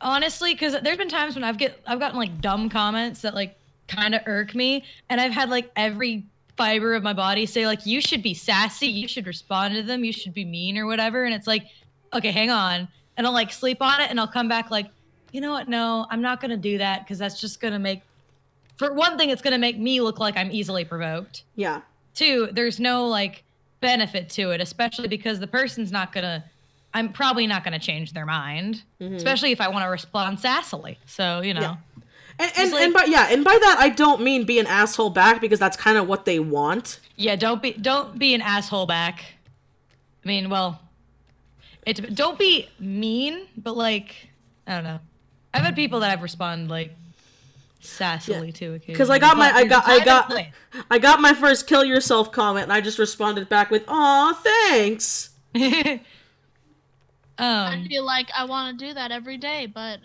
Speaker 6: honestly, because there's been times when I've gotten like dumb comments that like kind of irk me, and I've had like every fiber of my body say like, you should be sassy, you should respond to them, you should be mean or whatever, and it's like, okay, hang on, and I'll like sleep on it, and I'll come back like, you know what, no, I'm not gonna do that, because that's just gonna make, for one thing, it's gonna make me look like I'm easily provoked.
Speaker 3: Yeah.
Speaker 6: Two, there's no like benefit to it, especially because the person's not gonna, I'm probably not gonna change their mind, especially if I want to respond sassily. So, you know.
Speaker 3: Yeah. And by that I don't mean be an asshole back, because that's kind of what they want.
Speaker 6: Yeah, don't be an asshole back. I mean, well, don't be mean, but like, I don't know. I've had people that I've responded like sassily to occasionally.
Speaker 3: Because I got my first kill yourself comment, and I just responded back with, "Aw, thanks."
Speaker 2: I feel like I want to do that every day, but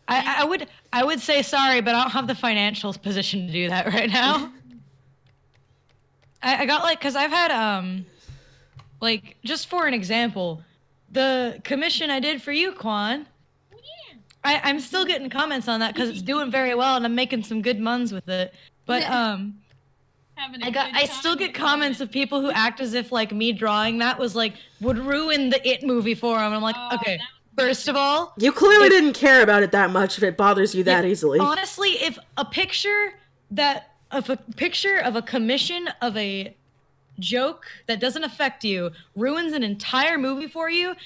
Speaker 6: I would say sorry, but I don't have the financial position to do that right now. I got like, because I've had like, just for an example, the commission I did for you, Quan. I'm still getting comments on that because it's doing very well and I'm making some good muns with it. But I still get comments of people who act as if like me drawing that was like would ruin the It movie for them. I'm like, okay, first of all,
Speaker 3: you clearly didn't care about it that much if it bothers you that easily.
Speaker 6: Honestly, if a picture of a commission of a joke that doesn't affect you ruins an entire movie for you,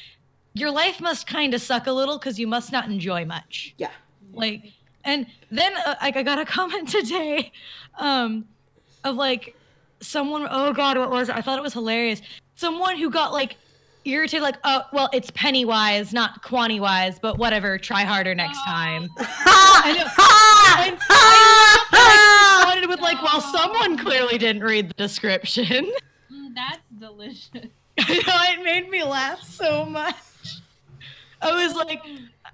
Speaker 6: your life must kind of suck a little because you must not enjoy much.
Speaker 3: Yeah.
Speaker 6: Like, and then I got a comment today of like someone, oh God, what was it? I thought it was hilarious. Someone who got like irritated, like, oh, well, it's Pennywise, not Quantywise, but whatever, try harder next time. I responded with like, well, someone clearly didn't read the description.
Speaker 2: That's delicious.
Speaker 6: I know, it made me laugh so much. I was like,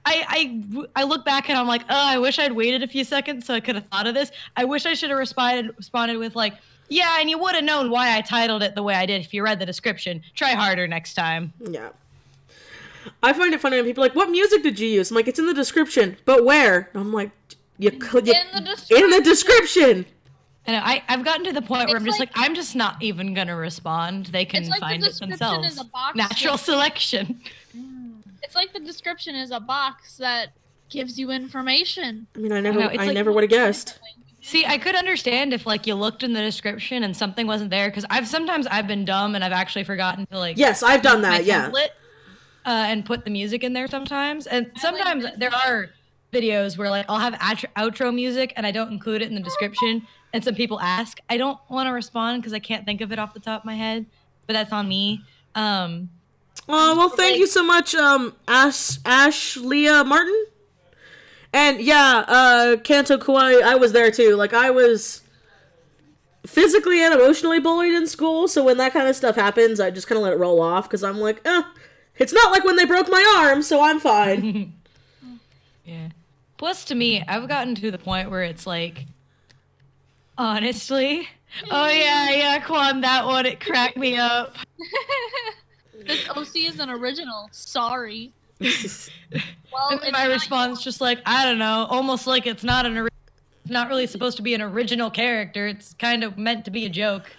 Speaker 6: I look back and I'm like, oh, I wish I'd waited a few seconds so I could have thought of this. I wish I should have responded with like, yeah, and you would have known why I titled it the way I did if you read the description. Try harder next time.
Speaker 3: Yeah. I find it funny when people are like, what music did you use? I'm like, it's in the description. But where? I'm like, in the description.
Speaker 6: And I've gotten to the point where I'm just like, I'm just not even going to respond. They can find it themselves. Natural selection.
Speaker 2: It's like the description is a box that gives you information.
Speaker 3: I mean, I never would have guessed.
Speaker 6: See, I could understand if like you looked in the description and something wasn't there, because sometimes I've been dumb and I've actually forgotten to like.
Speaker 3: Yes, I've done that. Yeah.
Speaker 6: And put the music in there sometimes, and sometimes there are videos where like I'll have outro music and I don't include it in the description, and some people ask. I don't want to respond because I can't think of it off the top of my head, but that's on me.
Speaker 3: Oh, well, thank you so much, Leah Martin. And yeah, Kanto Kawaii, I was there too. Like, I was physically and emotionally bullied in school, so when that kind of stuff happens, I just kind of let it roll off, because I'm like, it's not like when they broke my arm, so I'm fine.
Speaker 6: Yeah. Plus, to me, I've gotten to the point where it's like, honestly, oh yeah, Quan, that one, it cracked me up.
Speaker 2: This OC is an original. Sorry.
Speaker 6: Well, and my response just like, I don't know, almost like it's not not really supposed to be an original character. It's kind of meant to be a joke,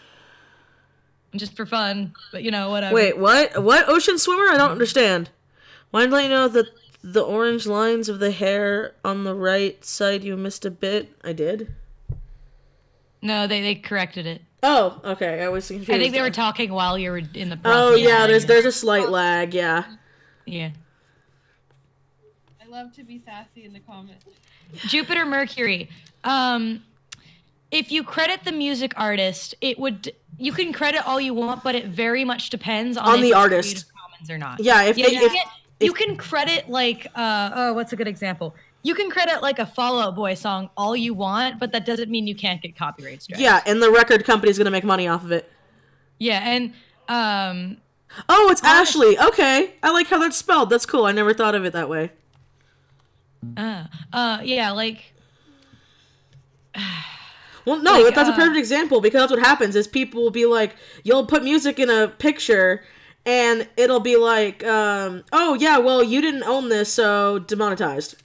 Speaker 6: just for fun. But you know, whatever.
Speaker 3: Wait, what? What? Ocean Swimmer? I don't understand. Why did I know that the orange lines of the hair on the right side you missed a bit? I did.
Speaker 6: No, they corrected it.
Speaker 3: Oh, okay. I was confused.
Speaker 6: I think they were talking while you were in the process.
Speaker 3: Oh yeah, there's a slight lag. Yeah.
Speaker 6: Yeah.
Speaker 1: I love to be sassy in the comments.
Speaker 6: Jupiter Mercury. If you credit the music artist, you can credit all you want, but it very much depends on
Speaker 3: the artist.
Speaker 6: Creative Commons or not.
Speaker 3: Yeah,
Speaker 6: you can credit like what's a good example? You can credit like a Fall Out Boy song all you want, but that doesn't mean you can't get copyright strikes.
Speaker 3: Yeah, and the record company's gonna make money off of it.
Speaker 6: Yeah, and
Speaker 3: oh, it's Ashley. Okay, I like how that's spelled. That's cool. I never thought of it that way.
Speaker 6: yeah, like.
Speaker 3: Well, no, like, that's a perfect example, because that's what happens is people will be like, you'll put music in a picture, and it'll be like, oh, yeah, well, you didn't own this, so demonetized.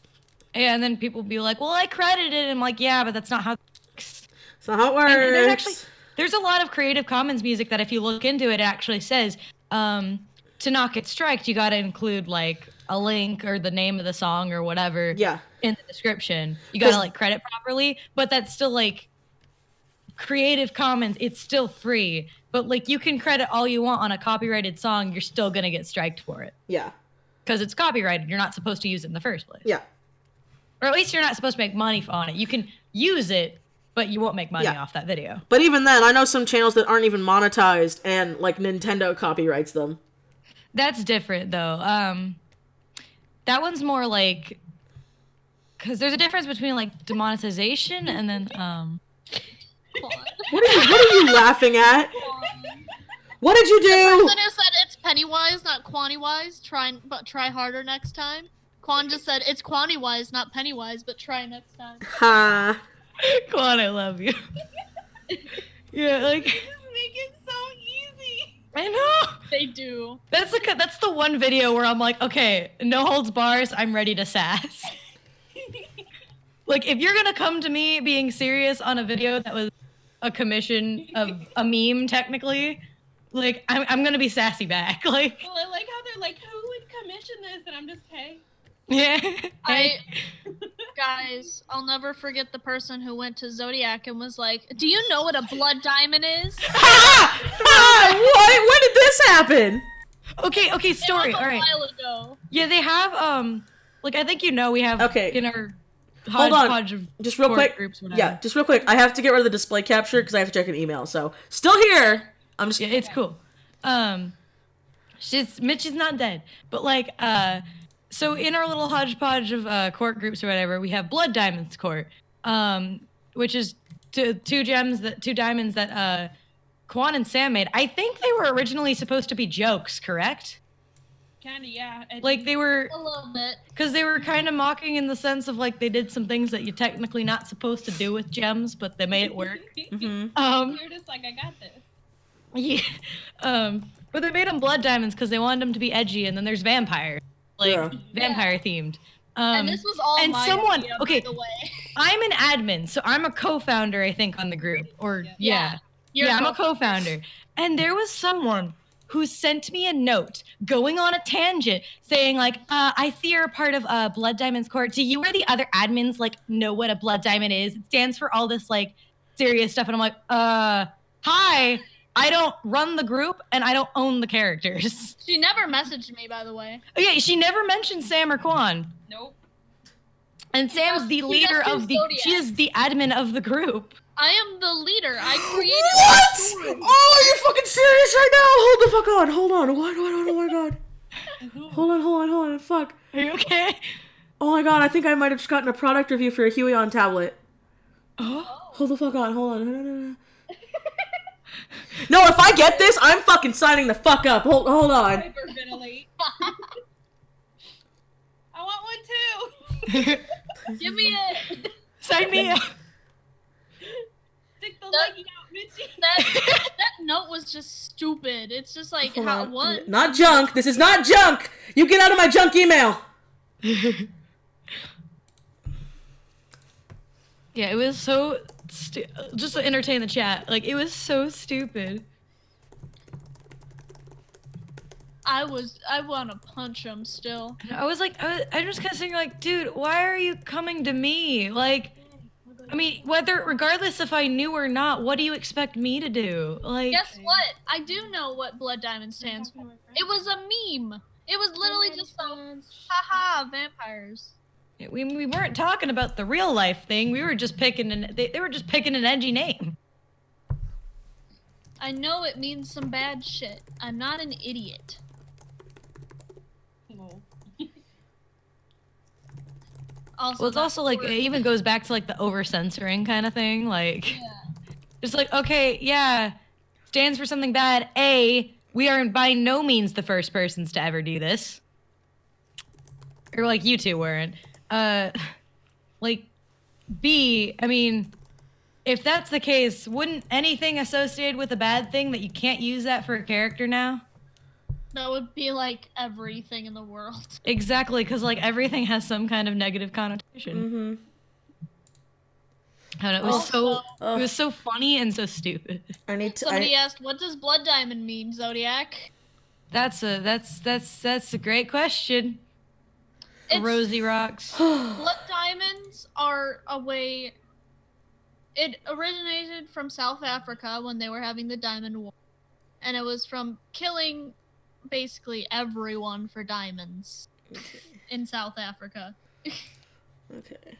Speaker 6: Yeah, and then people will be like, well, I credited it, and I'm like, yeah, but that's not how it works.
Speaker 3: That's not how it works.
Speaker 6: And there's a lot of Creative Commons music that if you look into it, it actually says, to not get striked, you gotta include, like, a link or the name of the song or whatever in the description. You gotta, like, credit properly, but that's still, like, Creative Commons, it's still free, but like you can credit all you want on a copyrighted song, you're still gonna get striked for it.
Speaker 3: Yeah.
Speaker 6: Because it's copyrighted, you're not supposed to use it in the first place.
Speaker 3: Yeah.
Speaker 6: Or at least you're not supposed to make money on it. You can use it, but you won't make money off that video.
Speaker 3: But even then, I know some channels that aren't even monetized and like Nintendo copyrights them.
Speaker 6: That's different though. That one's more like, because there's a difference between like demonetization and then
Speaker 3: What are you laughing at? What did you do?
Speaker 2: The person who said it's Pennywise, not Quantywise. Try harder next time. Quan just said it's Quantywise, not Pennywise, but try next time.
Speaker 3: Ha.
Speaker 6: Quan, I love you. Yeah, like.
Speaker 1: Just make it so easy.
Speaker 6: I know.
Speaker 2: They do.
Speaker 6: That's the one video where I'm like, okay, no holds bars. I'm ready to sass. Like, if you're gonna come to me being serious on a video that was a commission of a meme, technically, like, I'm gonna be sassy back. Like,
Speaker 1: well, I like how they're like, who would commission this? And I'm just, hey.
Speaker 6: Yeah.
Speaker 2: Guys, I'll never forget the person who went to Zodiac and was like, do you know what a blood diamond is?
Speaker 3: What? When did this happen?
Speaker 6: Okay, story. All right.
Speaker 2: A while ago.
Speaker 6: Yeah, they have, like, I think we have in our
Speaker 3: Hold on, just real quick.
Speaker 6: Groups,
Speaker 3: yeah, just real quick. I have to get rid of the display capture because I have to check an email. So, still here. I'm just.
Speaker 6: Yeah, it's cool. Mitch is not dead, but like, so in our little hodgepodge of court groups or whatever, we have Blood Diamonds Court, which is two diamonds that Quan and Sam made. I think they were originally supposed to be jokes, correct?
Speaker 1: Kinda, yeah.
Speaker 6: Like they were
Speaker 2: a little bit,
Speaker 6: because they were kind of mocking in the sense of like they did some things that you're technically not supposed to do with gems, but they made it work.
Speaker 1: You're just like, I got this.
Speaker 6: Yeah. But they made them blood diamonds because they wanted them to be edgy, and then there's vampires, like vampire themed.
Speaker 2: And this was all my idea,
Speaker 6: okay,
Speaker 2: by the way.
Speaker 6: I'm an admin, so I'm a co-founder, I think, on the group. Or I'm a co-founder, and there was someone who sent me a note going on a tangent saying like, I see you're a part of Blood Diamonds Court. Do you or the other admins like know what a blood diamond is? It stands for all this like serious stuff. And I'm like, hi, I don't run the group and I don't own the characters.
Speaker 2: She never messaged me, by the way.
Speaker 6: Oh yeah, she never mentioned Sam or Quan.
Speaker 1: Nope.
Speaker 6: And Sam's the leader of the, she is the admin of the group.
Speaker 2: I am the leader. I created
Speaker 3: What? Oh, you're fucking serious right now? Hold the fuck on. Hold on. What? Oh my god. Hold on. Fuck.
Speaker 6: Are you okay?
Speaker 3: Oh my god, I think I might have just gotten a product review for a HEADSHOT on tablet.
Speaker 6: Oh.
Speaker 3: Hold the fuck on. Hold on. No, if I get this, I'm fucking signing the fuck up. Hold on.
Speaker 1: Hyperventilate. I want one too.
Speaker 2: Give me it.
Speaker 6: Sign me up.
Speaker 1: Stick the leggy out, Mitchie.
Speaker 2: That note was just stupid. It's just like, what?
Speaker 3: Not junk. This is not junk. You get out of my junk email.
Speaker 6: Yeah, it was so just to entertain the chat. Like, it was so stupid.
Speaker 2: I want to punch him still.
Speaker 6: I was like, I just kind of sitting like, dude, why are you coming to me? Like, I mean, regardless if I knew or not, what do you expect me to do? Like,
Speaker 2: Guess what? I do know what Blood Diamond stands for. It was a meme. It was literally just haha, vampires.
Speaker 6: we weren't talking about the real life thing. We were just picking they were just picking an edgy name.
Speaker 2: I know it means some bad shit. I'm not an idiot.
Speaker 1: No.
Speaker 2: Also,
Speaker 6: Well, it's also like it even goes back to like the over censoring kind of thing. Like,
Speaker 2: yeah.
Speaker 6: it's like, okay, yeah, stands for something bad. A, we are by no means the first persons to ever do this, or like you two weren't. Like, B, I mean, if that's the case, wouldn't anything associated with a bad thing that you can't use that for a character now?
Speaker 2: That would be like everything in the world.
Speaker 6: Exactly, because like everything has some kind of negative connotation. And it was it was so funny and so stupid.
Speaker 2: Somebody asked, "What does Blood Diamond mean, Zodiac?"
Speaker 6: That's a great question. Rosie Rocks.
Speaker 2: Blood diamonds are a way. It originated from South Africa when they were having the Diamond War, and it was from killing basically everyone for diamonds in South Africa.
Speaker 3: Okay.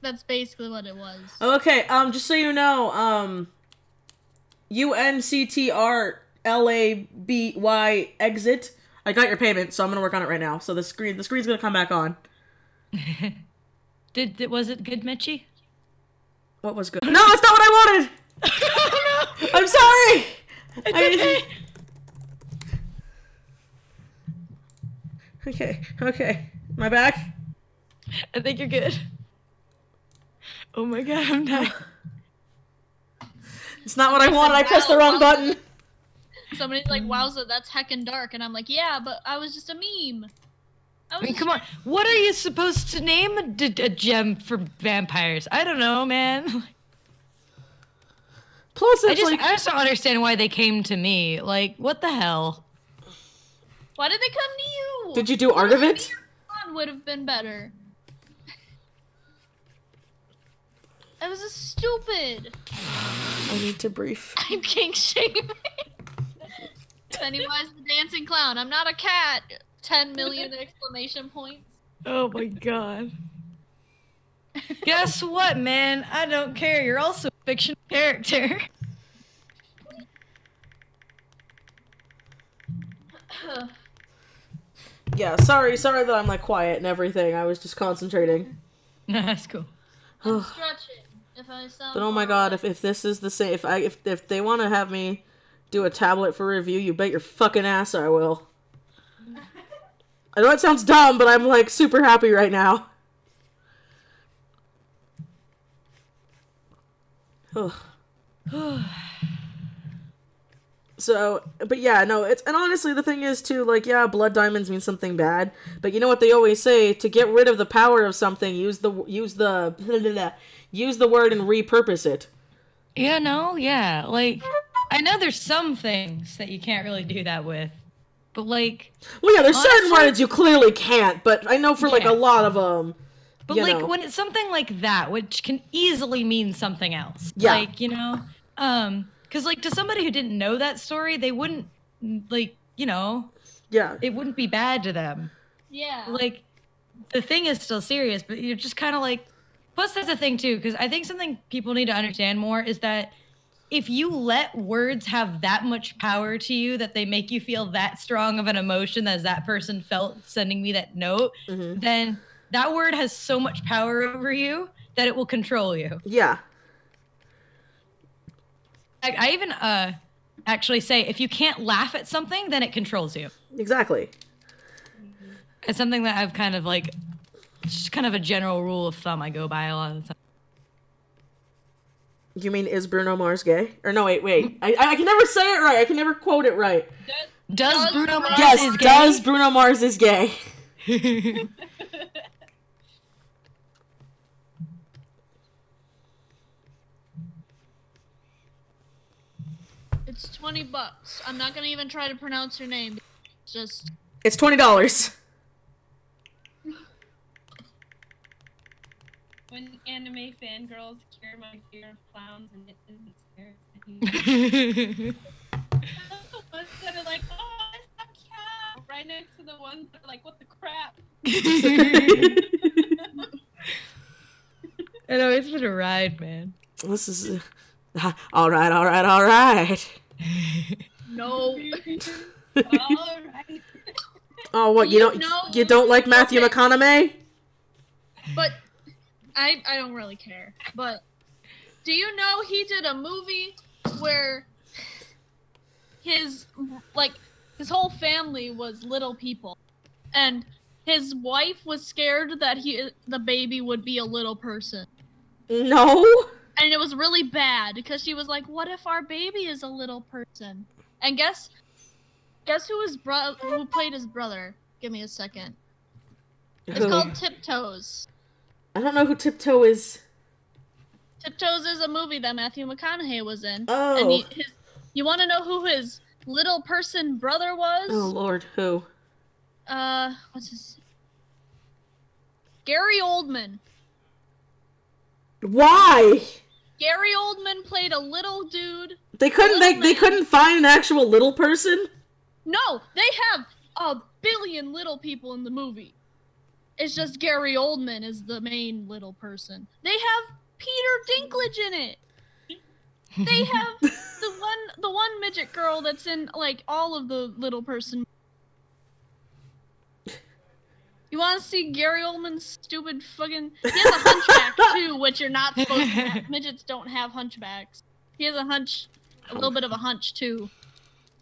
Speaker 2: That's basically what it was.
Speaker 3: Okay, just so you know, UNCTRLABY exit. I got your payment, so I'm gonna work on it right now. So the screen's gonna come back on.
Speaker 6: Was it good, Mitchie?
Speaker 3: What was good? No, it's not what I wanted!
Speaker 6: Oh, no.
Speaker 3: I'm sorry!
Speaker 6: It's okay.
Speaker 3: Okay. Am I back?
Speaker 6: I think you're good. Oh my god, I'm dying.
Speaker 3: It's not what I wanted. I pressed the wrong button.
Speaker 2: Somebody's like, "Wowza, that's heckin' dark," and I'm like, "Yeah, but I was just a meme."
Speaker 6: I mean, come on. What are you supposed to name a gem for vampires? I don't know, man.
Speaker 3: Plus,
Speaker 6: I just don't understand why they came to me. Like, what the hell?
Speaker 2: Why did they come to you?
Speaker 3: Did you do art of it?
Speaker 2: Would have been better. It was a stupid.
Speaker 3: I need to brief.
Speaker 2: I'm king shaming. Pennywise the dancing clown. I'm not a cat. 10 million exclamation points.
Speaker 6: Oh my god. Guess what, man? I don't care. You're also a fiction character.
Speaker 3: Yeah, sorry that I'm like quiet and everything. I was just concentrating.
Speaker 6: That's cool.
Speaker 2: I'm stretching. If I sound.
Speaker 3: But oh my god, if this is the same, if they want to have me do a tablet for review, you bet your fucking ass I will. I know it sounds dumb, but I'm like super happy right now. So, but yeah, no, and honestly, the thing is too, like, yeah, blood diamonds mean something bad, but you know what they always say? To get rid of the power of something, use the word and repurpose it.
Speaker 6: Yeah, no, yeah, like, I know there's some things that you can't really do that with, but like...
Speaker 3: Well, yeah, there's certain words you clearly can't, but I know for, like, a lot of them,
Speaker 6: but, like, when it's something like that, which can easily mean something else,
Speaker 3: yeah.
Speaker 6: Like, you know, because, like, to somebody who didn't know that story, they wouldn't, like, you know...
Speaker 3: Yeah.
Speaker 6: It wouldn't be bad to them.
Speaker 2: Yeah.
Speaker 6: Like, the thing is still serious, but you're just kind of like... Plus, that's the thing, too, because I think something people need to understand more is that if you let words have that much power to you that they make you feel that strong of an emotion as that person felt sending me that note, then that word has so much power over you that it will control you.
Speaker 3: Yeah.
Speaker 6: I even actually say if you can't laugh at something, then it controls you.
Speaker 3: Exactly.
Speaker 6: It's something that I've kind of like... It's just kind of a general rule of thumb I go by a lot of the time.
Speaker 3: You mean, is Bruno Mars gay? Or no, wait. I can never say it right. I can never quote it right.
Speaker 6: Does Bruno Mars
Speaker 3: is gay? Does Bruno Mars is gay?
Speaker 2: It's $20. I'm not gonna even try to pronounce her name.
Speaker 3: It's $20.
Speaker 1: When anime fangirls cure my fear of clowns and it isn't scary. That's the ones that are like, oh, it's so cute. Right next to the ones that are like, what the crap?
Speaker 6: I know, it's been a ride, man.
Speaker 3: This is all right.
Speaker 2: No.
Speaker 1: Alright.
Speaker 3: Oh, what you don't like Matthew McConaughey?
Speaker 2: But I don't really care. But do you know he did a movie where his whole family was little people, and his wife was scared that the baby would be a little person.
Speaker 3: No.
Speaker 2: And it was really bad because she was like, "What if our baby is a little person?" And guess who played his brother? Give me a second. It's called Tiptoes.
Speaker 3: I don't know who Tiptoe is.
Speaker 2: Tiptoes is a movie that Matthew McConaughey was in.
Speaker 3: Oh.
Speaker 2: And you want to know who his little person brother was?
Speaker 3: Oh Lord, who?
Speaker 2: What's his? Gary Oldman.
Speaker 3: Why?
Speaker 2: Gary Oldman played a little dude.
Speaker 3: They couldn't find an actual little person?
Speaker 2: No, they have a billion little people in the movie. It's just Gary Oldman is the main little person. They have Peter Dinklage in it. They have the one midget girl that's in like all of the little person. You want to see Gary Oldman's stupid fucking... He has a hunchback, too, which you're not supposed to have. Midgets don't have hunchbacks. He has a little bit of a hunch, too.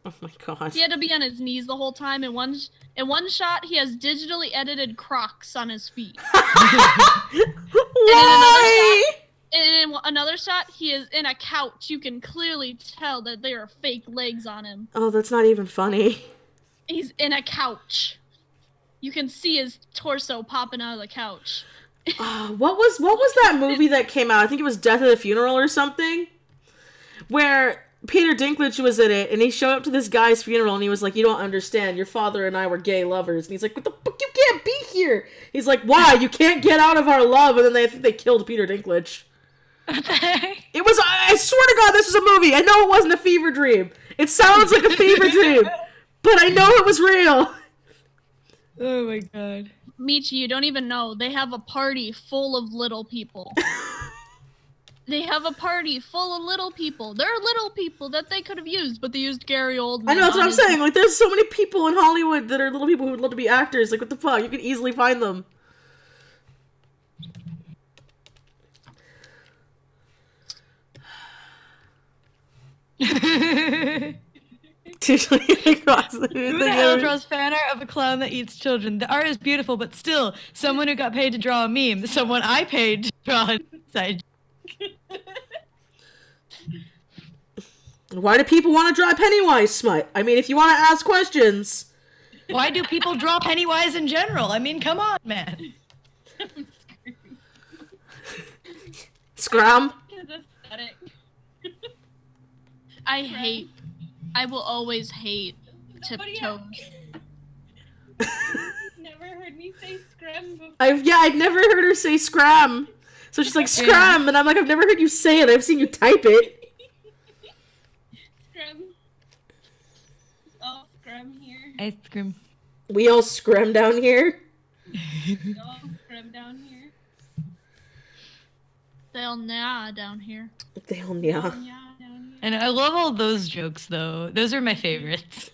Speaker 3: Oh my god.
Speaker 2: He had to be on his knees the whole time. In one shot, he has digitally edited Crocs on his feet.
Speaker 3: Why?
Speaker 2: And in another shot, he is in a couch. You can clearly tell that there are fake legs on him.
Speaker 3: Oh, that's not even funny.
Speaker 2: He's in a couch. You can see his torso popping out of the couch.
Speaker 3: What was that movie that came out? I think it was Death at the Funeral or something, where Peter Dinklage was in it, and he showed up to this guy's funeral, and he was like, "You don't understand. Your father and I were gay lovers." And he's like, "What the fuck? You can't be here." He's like, "Why? You can't get out of our love." And then I think they killed Peter Dinklage. It was. I swear to God, this was a movie. I know it wasn't a fever dream. It sounds like a fever dream, but I know it was real.
Speaker 6: Oh my god.
Speaker 2: Michi, you don't even know. They have a party full of little people. They have a party full of little people. There are little people that they could have used, but they used Gary Oldman.
Speaker 3: I know, that's what I'm saying. Like, there's so many people in Hollywood that are little people who would love to be actors. Like, what the fuck? You could easily find them.
Speaker 6: Who the hell draws fan art of a clown that eats children? The art is beautiful, but still, someone who got paid to draw a meme. Someone I paid to draw a side.
Speaker 3: Why do people want to draw Pennywise smut? I mean, if you want to ask questions.
Speaker 6: Why do people draw Pennywise in general? I mean, come on, man.
Speaker 3: Scrum?
Speaker 2: I will always hate Tiptoes.
Speaker 1: Never heard me say scrum before.
Speaker 3: I'd never heard her say scram. So she's like, scram, and I'm like, I've never heard you say it. I've seen you type it.
Speaker 1: Scrum. Oh, scrum here.
Speaker 6: Ice cream.
Speaker 3: We all scrum down here.
Speaker 1: We all scrum down here.
Speaker 2: They'll nah down here.
Speaker 3: They'll yeah.
Speaker 1: Yeah, down here.
Speaker 6: And I love all those jokes, though. Those are my favorites.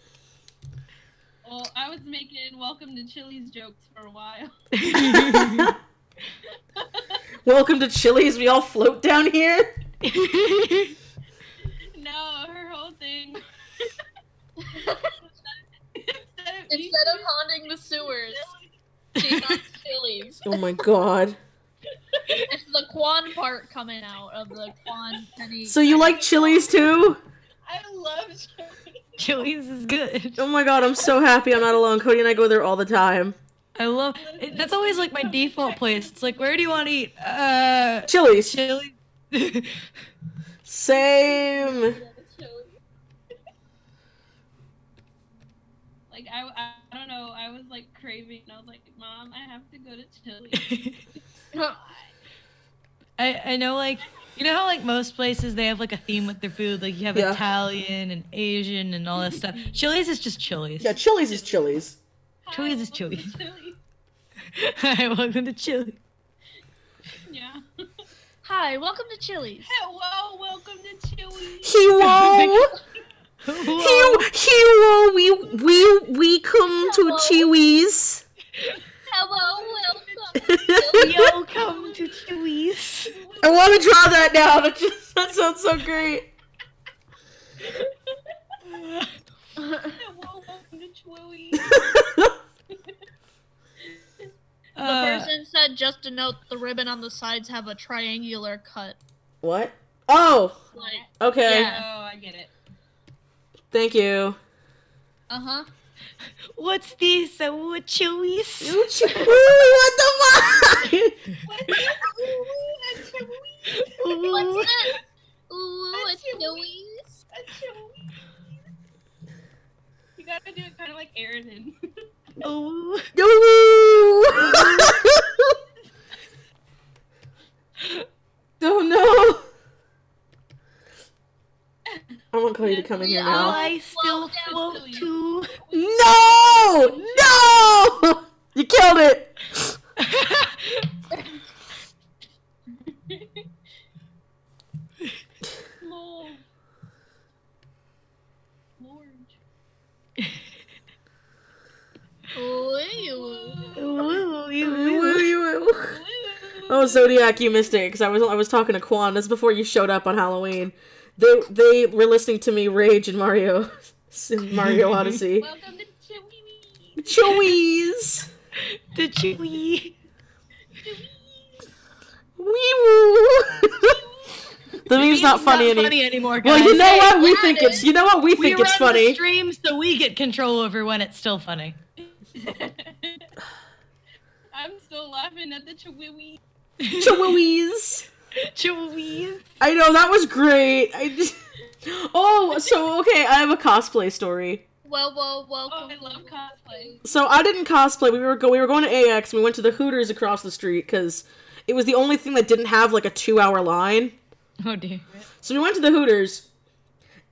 Speaker 1: Well, I was making welcome to Chili's jokes for a while.
Speaker 3: Welcome to Chili's. We all float down here.
Speaker 1: No, her whole thing.
Speaker 2: Instead of haunting the sewers, she haunts Chili's.
Speaker 3: Oh my god.
Speaker 2: It's the Quan part coming out of the Quan Penny.
Speaker 3: So you like Chili's too?
Speaker 1: I love Chili's.
Speaker 6: Chili's is good.
Speaker 3: Oh my god, I'm so happy I'm not alone. Cody and I go there all the time.
Speaker 6: I love that's always like my default place. It's like, where do you want to eat?
Speaker 3: Chili's.
Speaker 6: Chili's.
Speaker 3: Same.
Speaker 1: Like, I don't know, I was like craving, and I was like, Mom, I have to go to Chili's.
Speaker 6: I know, like, you know how, like, most places they have, like, a theme with their food? Like, you have Italian and Asian and all that stuff. Chili's is just Chili's.
Speaker 3: Yeah, Chili's is Chili's.
Speaker 6: Chili's is Chili's. Hi, welcome to Chili's.
Speaker 1: Yeah.
Speaker 2: Hi, welcome to Chili's.
Speaker 1: Hello, welcome to CHIWWI.
Speaker 3: Hello, we come to CHIWWI's.
Speaker 2: Hello, welcome.
Speaker 6: Welcome to Chili's.
Speaker 3: I want to draw that now. That sounds so great.
Speaker 1: Hello, welcome to CHIWWI.
Speaker 2: The person said, just to note, the ribbon on the sides have a triangular cut.
Speaker 3: What? Oh,
Speaker 2: Like,
Speaker 3: okay.
Speaker 2: Yeah.
Speaker 1: Oh, I get it.
Speaker 3: Thank you.
Speaker 2: uh-huh.
Speaker 6: What's this? Chili's?
Speaker 3: What the fuck?
Speaker 2: What's this? Ooh, a Chili's.
Speaker 1: You gotta do it kind of like Arizin.
Speaker 6: Oh.
Speaker 3: Oh no. I won't call you to come in here now.
Speaker 6: I still float too.
Speaker 3: No! No! You killed it! Oh, Zodiac, you missed it, because I was talking to Quan. This is before you showed up on Halloween. They were listening to me rage in Mario Odyssey.
Speaker 1: Welcome to CHIWWI.
Speaker 3: CHIWWI's.
Speaker 6: The Chewy.
Speaker 3: Wee-woo. The meme's not funny
Speaker 6: anymore, guys.
Speaker 3: Well, you know what? We
Speaker 2: yeah,
Speaker 3: think
Speaker 2: it
Speaker 3: it's. You know what? We think it's
Speaker 6: run the
Speaker 3: funny.
Speaker 6: stream, so we get control over when it's still funny.
Speaker 1: I'm still laughing at the CHIWWI.
Speaker 3: CHIWWI's.
Speaker 6: Chewy.
Speaker 3: I know, that was great. Oh, so okay, I have a cosplay story.
Speaker 2: Well,
Speaker 1: Oh,
Speaker 2: welcome.
Speaker 1: I love cosplay.
Speaker 3: So I didn't cosplay. We were going to AX. And we went to the Hooters across the street because it was the only thing that didn't have like a 2-hour line.
Speaker 6: Oh dear.
Speaker 3: So we went to the Hooters,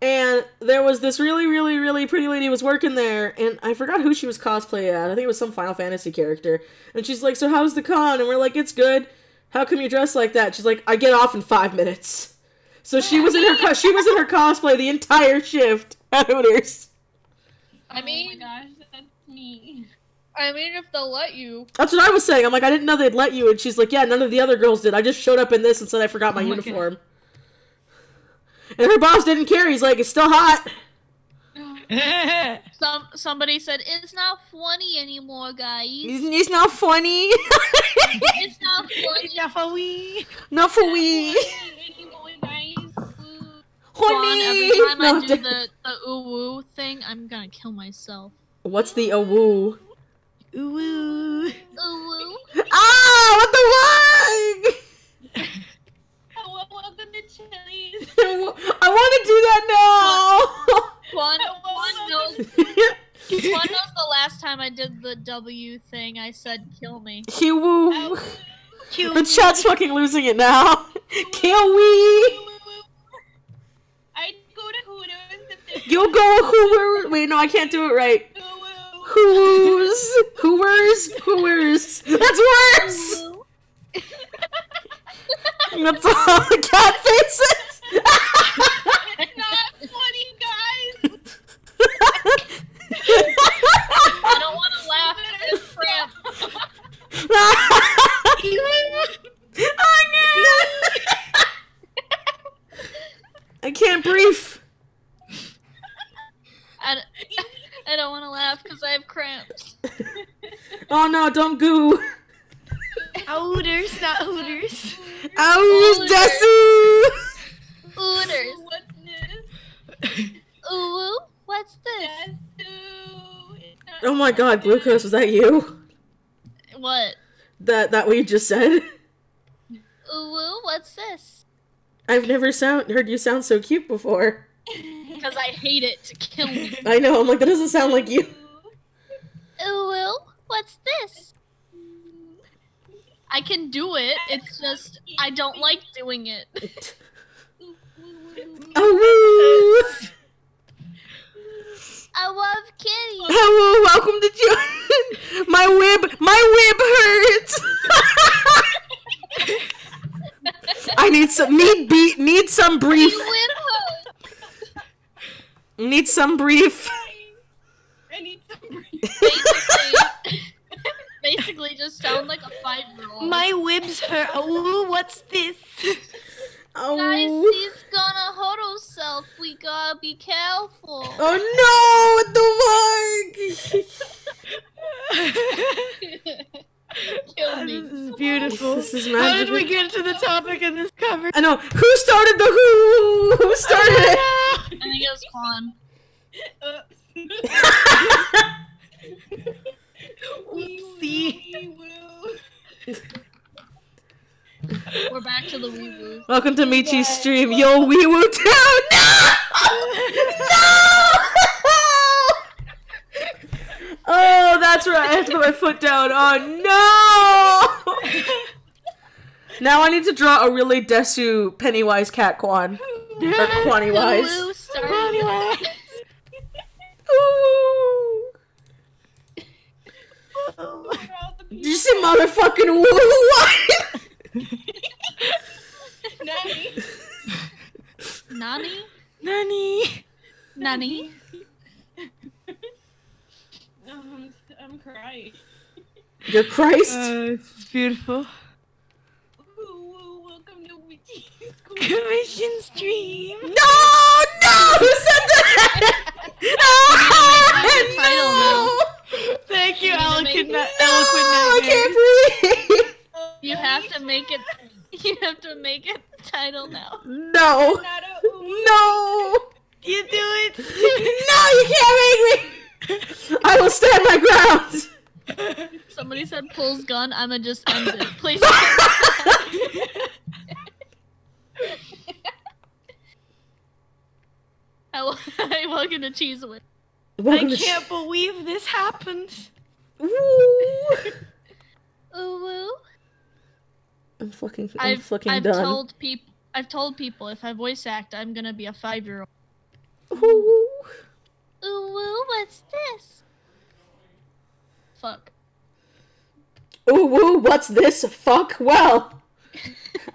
Speaker 3: and there was this really, really, really pretty lady who was working there, and I forgot who she was cosplaying at. I think it was some Final Fantasy character. And she's like, "So how's the con?" And we're like, "It's good. How come you dress like that?" She's like, "I get off in 5 minutes." So she was in her cosplay the entire shift at Hooters.
Speaker 2: I mean,
Speaker 1: oh my gosh, that's me.
Speaker 2: I mean, if they'll let you.
Speaker 3: That's what I was saying. I'm like, I didn't know they'd let you. And she's like, yeah, none of the other girls did. I just showed up in this and said I forgot my uniform. And her boss didn't care. He's like, it's still hot.
Speaker 2: Somebody said, it's not funny anymore, guys.
Speaker 3: It's not funny.
Speaker 2: It's not funny.
Speaker 3: Not for we.
Speaker 1: Anymore, guys. Ooh.
Speaker 2: Quan, every time
Speaker 3: No,
Speaker 2: I do the ooh-woo thing, I'm gonna kill myself.
Speaker 3: What's the woo?
Speaker 6: Ooh.
Speaker 2: Ooh-woo?
Speaker 3: Ah, what the fuck?
Speaker 1: Hello, welcome to CHILWWI.
Speaker 3: I want to do that now.
Speaker 2: Quan knows the last time I did the W thing, I said, kill me.
Speaker 3: Kiwoo. The chat's fucking losing it now. Kiwi.
Speaker 1: I go to Hooters.
Speaker 3: You'll go Hoover. Wait, no, I can't do it right. Hoovers. That's worse. That's all the cat faces.
Speaker 1: It's not funny, guys.
Speaker 2: I don't want to laugh at this cramp.
Speaker 3: I can't breathe.
Speaker 2: I don't want to laugh because I have cramps.
Speaker 3: Oh no, don't goo.
Speaker 6: Hooters, not Hooters.
Speaker 3: Ours, Desu.
Speaker 2: Ooters.
Speaker 1: What's this?
Speaker 2: Ooh, what's this?
Speaker 3: Oh my god, Glucose, was that you?
Speaker 2: What?
Speaker 3: That what you just said?
Speaker 2: Ooh, what's this?
Speaker 3: I've never heard you sound so cute before.
Speaker 2: Because I hate it to kill me.
Speaker 3: I know, I'm like, that doesn't sound like you.
Speaker 2: Ooh, what's this? I can do it. It's just I don't like doing it.
Speaker 3: Oh, woo!
Speaker 2: I love kitty.
Speaker 3: Hello, welcome to join. My whip hurts. I need some brief. Need some brief.
Speaker 1: I need some brief.
Speaker 2: Basically just sound like a 5-year-old.
Speaker 6: My whibs hurt. Oh, what's this?
Speaker 3: Oh.
Speaker 2: Guys, he's gonna hurt himself. We gotta be careful.
Speaker 3: Oh no! What the fuck?
Speaker 2: Kill me.
Speaker 6: This is beautiful.
Speaker 3: This is
Speaker 6: How
Speaker 3: magical.
Speaker 6: did we get to the topic in this cover?
Speaker 3: I know. Who started the who? Who started it?
Speaker 2: I think it was Quan.
Speaker 6: Oopsie.
Speaker 2: We're back to the wee-woo.
Speaker 3: Welcome to Michi's stream. Yo, wee woo town. No! Oh, that's right. I have to put my foot down. Oh no! Now I need to draw a really Desu Pennywise cat Quan. Or Quanny-wise.
Speaker 2: Woo started.
Speaker 3: Ooh. Did you see motherfucking woo?
Speaker 2: Nani?
Speaker 6: Nani?
Speaker 2: Nani?
Speaker 1: I'm crying.
Speaker 3: You're Christ.
Speaker 6: This is beautiful.
Speaker 1: Welcome to WICHIE'S.
Speaker 6: Commission stream.
Speaker 3: No! No! Who said that? No!
Speaker 6: Thank you,
Speaker 2: You're gonna make
Speaker 6: eloquent.
Speaker 2: it-
Speaker 3: No! I can't breathe.
Speaker 2: You have to make it. You have to make it the title now.
Speaker 3: No! No!
Speaker 6: You do it.
Speaker 3: No! You can't make me! I will stand my ground.
Speaker 2: Somebody said pulls gun. I'ma just end it. Please. Hi, welcome to CHIWWI.
Speaker 6: I can't believe this happened.
Speaker 3: Woo!
Speaker 2: Ooh woo.
Speaker 3: I'm fucking
Speaker 2: I've
Speaker 3: done.
Speaker 2: told people if I voice act, I'm gonna be a 5-year-old.
Speaker 3: Ooh.
Speaker 2: Ooh woo, what's this? Fuck.
Speaker 3: Ooh, woo, what's this? Fuck, well.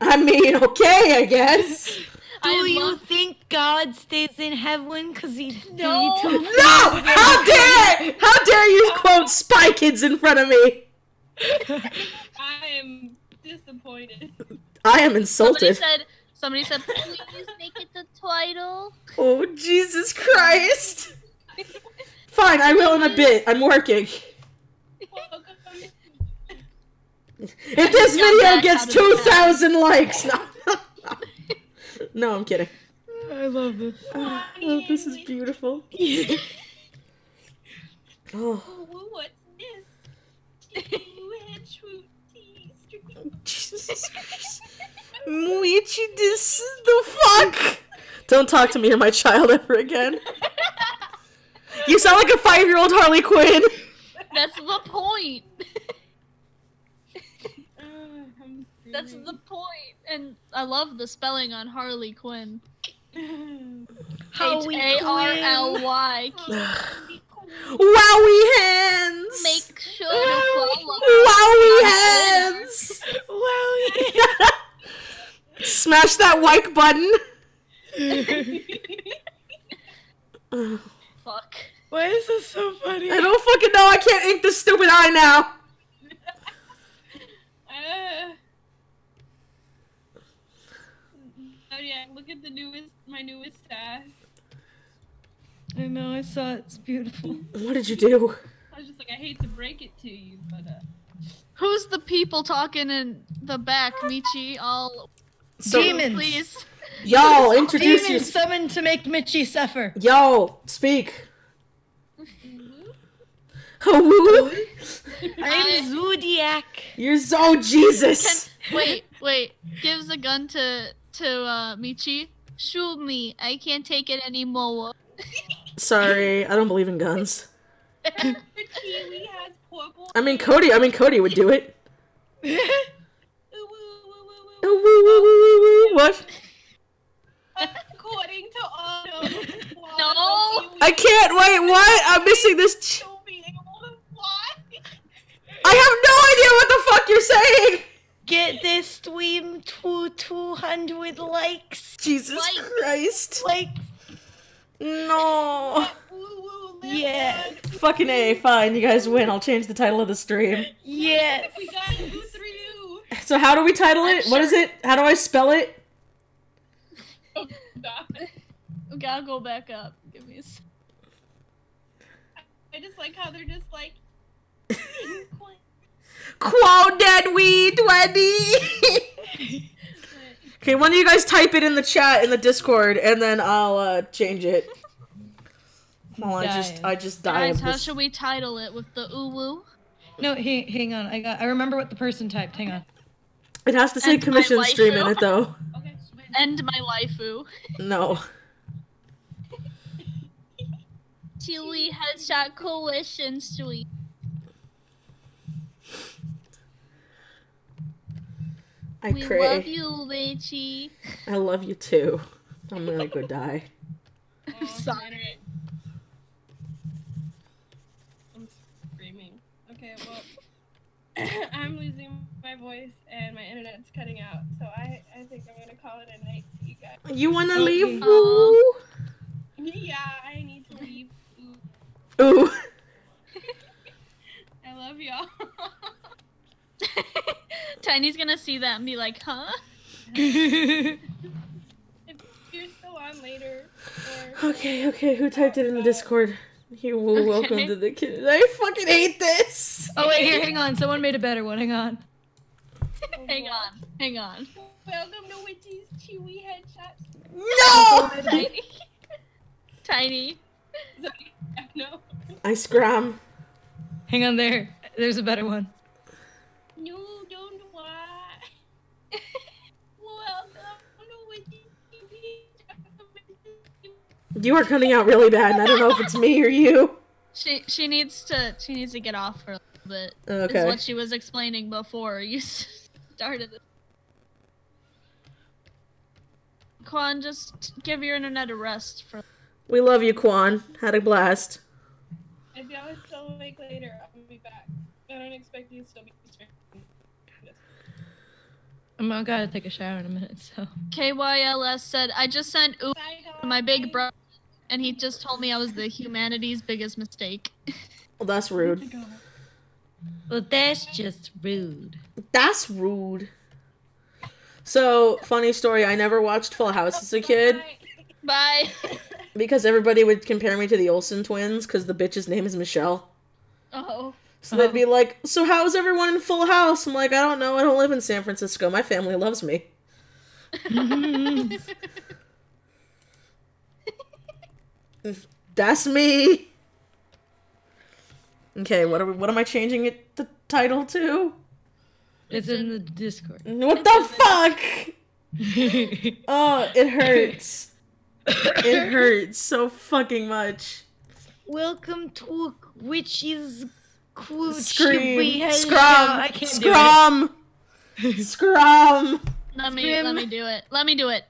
Speaker 3: I mean, okay, I guess.
Speaker 6: Do you think God stays in heaven because he
Speaker 2: No.
Speaker 3: No! How dare you quote Spy Kids in front of me?
Speaker 1: I am disappointed.
Speaker 3: I am insulted.
Speaker 2: Somebody said, please make it the title.
Speaker 3: Oh, Jesus Christ. Fine, I will in a bit. I'm working. If this video gets 2,000 likes, no. No, I'm kidding.
Speaker 6: I love this.
Speaker 3: Oh, this is beautiful. Oh,
Speaker 1: What's this?
Speaker 3: Jesus Christ. Muichi, this is the fuck. Don't talk to me or my child ever again. You sound like a 5-year-old Harley Quinn.
Speaker 2: That's the point. That's the point. And I love the spelling on Harley Quinn. Harly.
Speaker 3: Wowie hands.
Speaker 2: Make sure to follow.
Speaker 3: Wowie hands.
Speaker 6: Wowie.
Speaker 3: Smash that like button.
Speaker 2: Fuck.
Speaker 6: Why is this so funny?
Speaker 3: I don't fucking know. I can't ink this stupid eye now.
Speaker 1: Oh yeah, look at my newest stash.
Speaker 6: I know, I saw it. It's beautiful.
Speaker 3: What did you do?
Speaker 1: I was just like, I hate to break it to you, but
Speaker 2: Who's the people talking in the back, Michi? All
Speaker 6: Demons.
Speaker 2: please.
Speaker 3: Y'all, introduce
Speaker 6: Demons
Speaker 3: yourself.
Speaker 6: summoned to make Michi suffer.
Speaker 3: Y'all, speak. Oh,
Speaker 6: I'm Zodiac.
Speaker 3: you're so Jesus.
Speaker 2: Wait. Gives a gun to Michi. Shoot me. I can't take it anymore.
Speaker 3: Sorry, I don't believe in guns.
Speaker 1: CHIWWI has purple.
Speaker 3: I mean, Cody would do it. What?
Speaker 1: According to Autumn.
Speaker 2: No.
Speaker 3: I can't. Wait, what? I'm missing this.
Speaker 1: She'll be able to fly.
Speaker 3: I have no idea what the fuck you're saying.
Speaker 6: Get this stream to 200 likes.
Speaker 3: Jesus
Speaker 2: Like-
Speaker 3: Christ.
Speaker 6: Like,
Speaker 3: No.
Speaker 6: yeah.
Speaker 3: Fucking A. Fine, you guys win. I'll change the title of the stream.
Speaker 6: Yes.
Speaker 1: We got it. Who threw you?
Speaker 3: So how do we title it? What is it? How do I spell it?
Speaker 1: Oh, God.
Speaker 2: We gotta go back up. Give me a sec.
Speaker 1: I just like how they're just like.
Speaker 3: Quo dead we 20. Okay, one of you guys type it in the chat in the Discord, and then I'll change it. Well, I just die
Speaker 2: Guys,
Speaker 3: of
Speaker 2: how
Speaker 3: this.
Speaker 2: should we title it? With the uwu?
Speaker 6: No, hang on. I remember what the person typed. Hang on.
Speaker 3: It has to say
Speaker 2: And my
Speaker 3: commission stream in
Speaker 2: waifu.
Speaker 3: it though.
Speaker 1: Okay, switch.
Speaker 2: End my waifu.
Speaker 3: No.
Speaker 2: CHIWWI headshot coalition stream.
Speaker 3: I
Speaker 2: We
Speaker 3: pray.
Speaker 2: love you, Weichi.
Speaker 3: I love you too. I'm gonna go die.
Speaker 1: Oh,
Speaker 2: Sorry.
Speaker 1: internet. I'm screaming. Okay, well, I'm losing my voice and my internet's cutting out, so I think I'm gonna call it a night for you guys.
Speaker 3: You wanna leave?
Speaker 2: Aw.
Speaker 3: Woo?
Speaker 1: Yeah, I need to leave. Ooh,
Speaker 3: Ooh.
Speaker 1: I love y'all.
Speaker 2: Tiny's gonna see that and be like, huh?
Speaker 1: If you're still on later, or
Speaker 3: Okay, who typed it in the Discord? You will welcome
Speaker 2: Okay.
Speaker 3: to the kid. I fucking hate this!
Speaker 6: Oh wait, here, hang on. Someone made a better one. Hang on.
Speaker 2: Hang on.
Speaker 1: Welcome to WICHIE'S CHIWWI headshots.
Speaker 3: No!
Speaker 2: Tiny. Tiny.
Speaker 1: No.
Speaker 3: I scram.
Speaker 6: Hang on there. There's a better one.
Speaker 1: No, don't why. Welcome to WICHIE'S.
Speaker 3: You are cutting out really bad, and I don't know if it's me or you.
Speaker 2: She needs to get off for a little bit.
Speaker 3: Okay.
Speaker 2: Is what she was explaining before you started it. Quan, just give your internet a rest for.
Speaker 3: We love you, Quan. Had a blast.
Speaker 1: If y'all are still awake later, I'm gonna be back. I don't expect you to still be streaming.
Speaker 6: I gotta take a shower in a minute, so.
Speaker 2: KYLS said, I just sent ooh
Speaker 1: Bye,
Speaker 2: to my big
Speaker 1: guys.
Speaker 2: brother, and he just told me I was the humanity's biggest mistake.
Speaker 3: Well, that's rude.
Speaker 6: Well, that's just rude.
Speaker 3: That's rude. So, funny story, I never watched Full House as a kid
Speaker 2: Bye.
Speaker 3: because everybody would compare me to the Olsen twins because the bitch's name is Michelle.
Speaker 2: Oh.
Speaker 3: So they'd be like, so how's everyone in Full House? I'm like, I don't know. I don't live in San Francisco. My family loves me. That's me. Okay, what am I changing it the title to?
Speaker 6: It's in the Discord.
Speaker 3: What the fuck? Oh, it hurts. It hurts so fucking much.
Speaker 6: Welcome to WICHIE'S
Speaker 3: Scream.
Speaker 6: Scrum.
Speaker 3: Scrum.
Speaker 6: I can't
Speaker 3: Scrum. Scrum.
Speaker 2: Let me do it. Let me do it.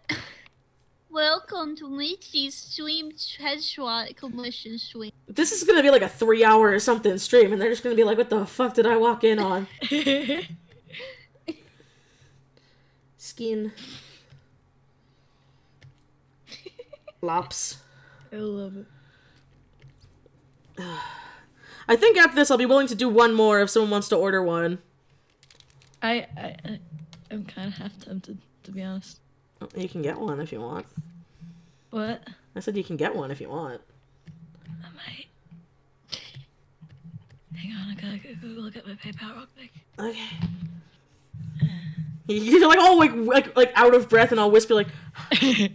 Speaker 2: Welcome to WICHIE'S stream headshot commission stream.
Speaker 3: This is gonna be like a 3-hour or something stream, and they're just gonna be like, what the fuck did I walk in on?
Speaker 6: do it.
Speaker 3: Skin. Lops.
Speaker 6: I love it.
Speaker 3: I think after this I'll be willing to do one more if someone wants to order one.
Speaker 6: I'm kind of half tempted, to be honest.
Speaker 3: You can get one if you want.
Speaker 6: What?
Speaker 3: I said you can get one if you want.
Speaker 6: I might. Hang on, I gotta go look at my PayPal real quick.
Speaker 3: Okay. You're like, oh, like out of breath, and I'll whisper like, I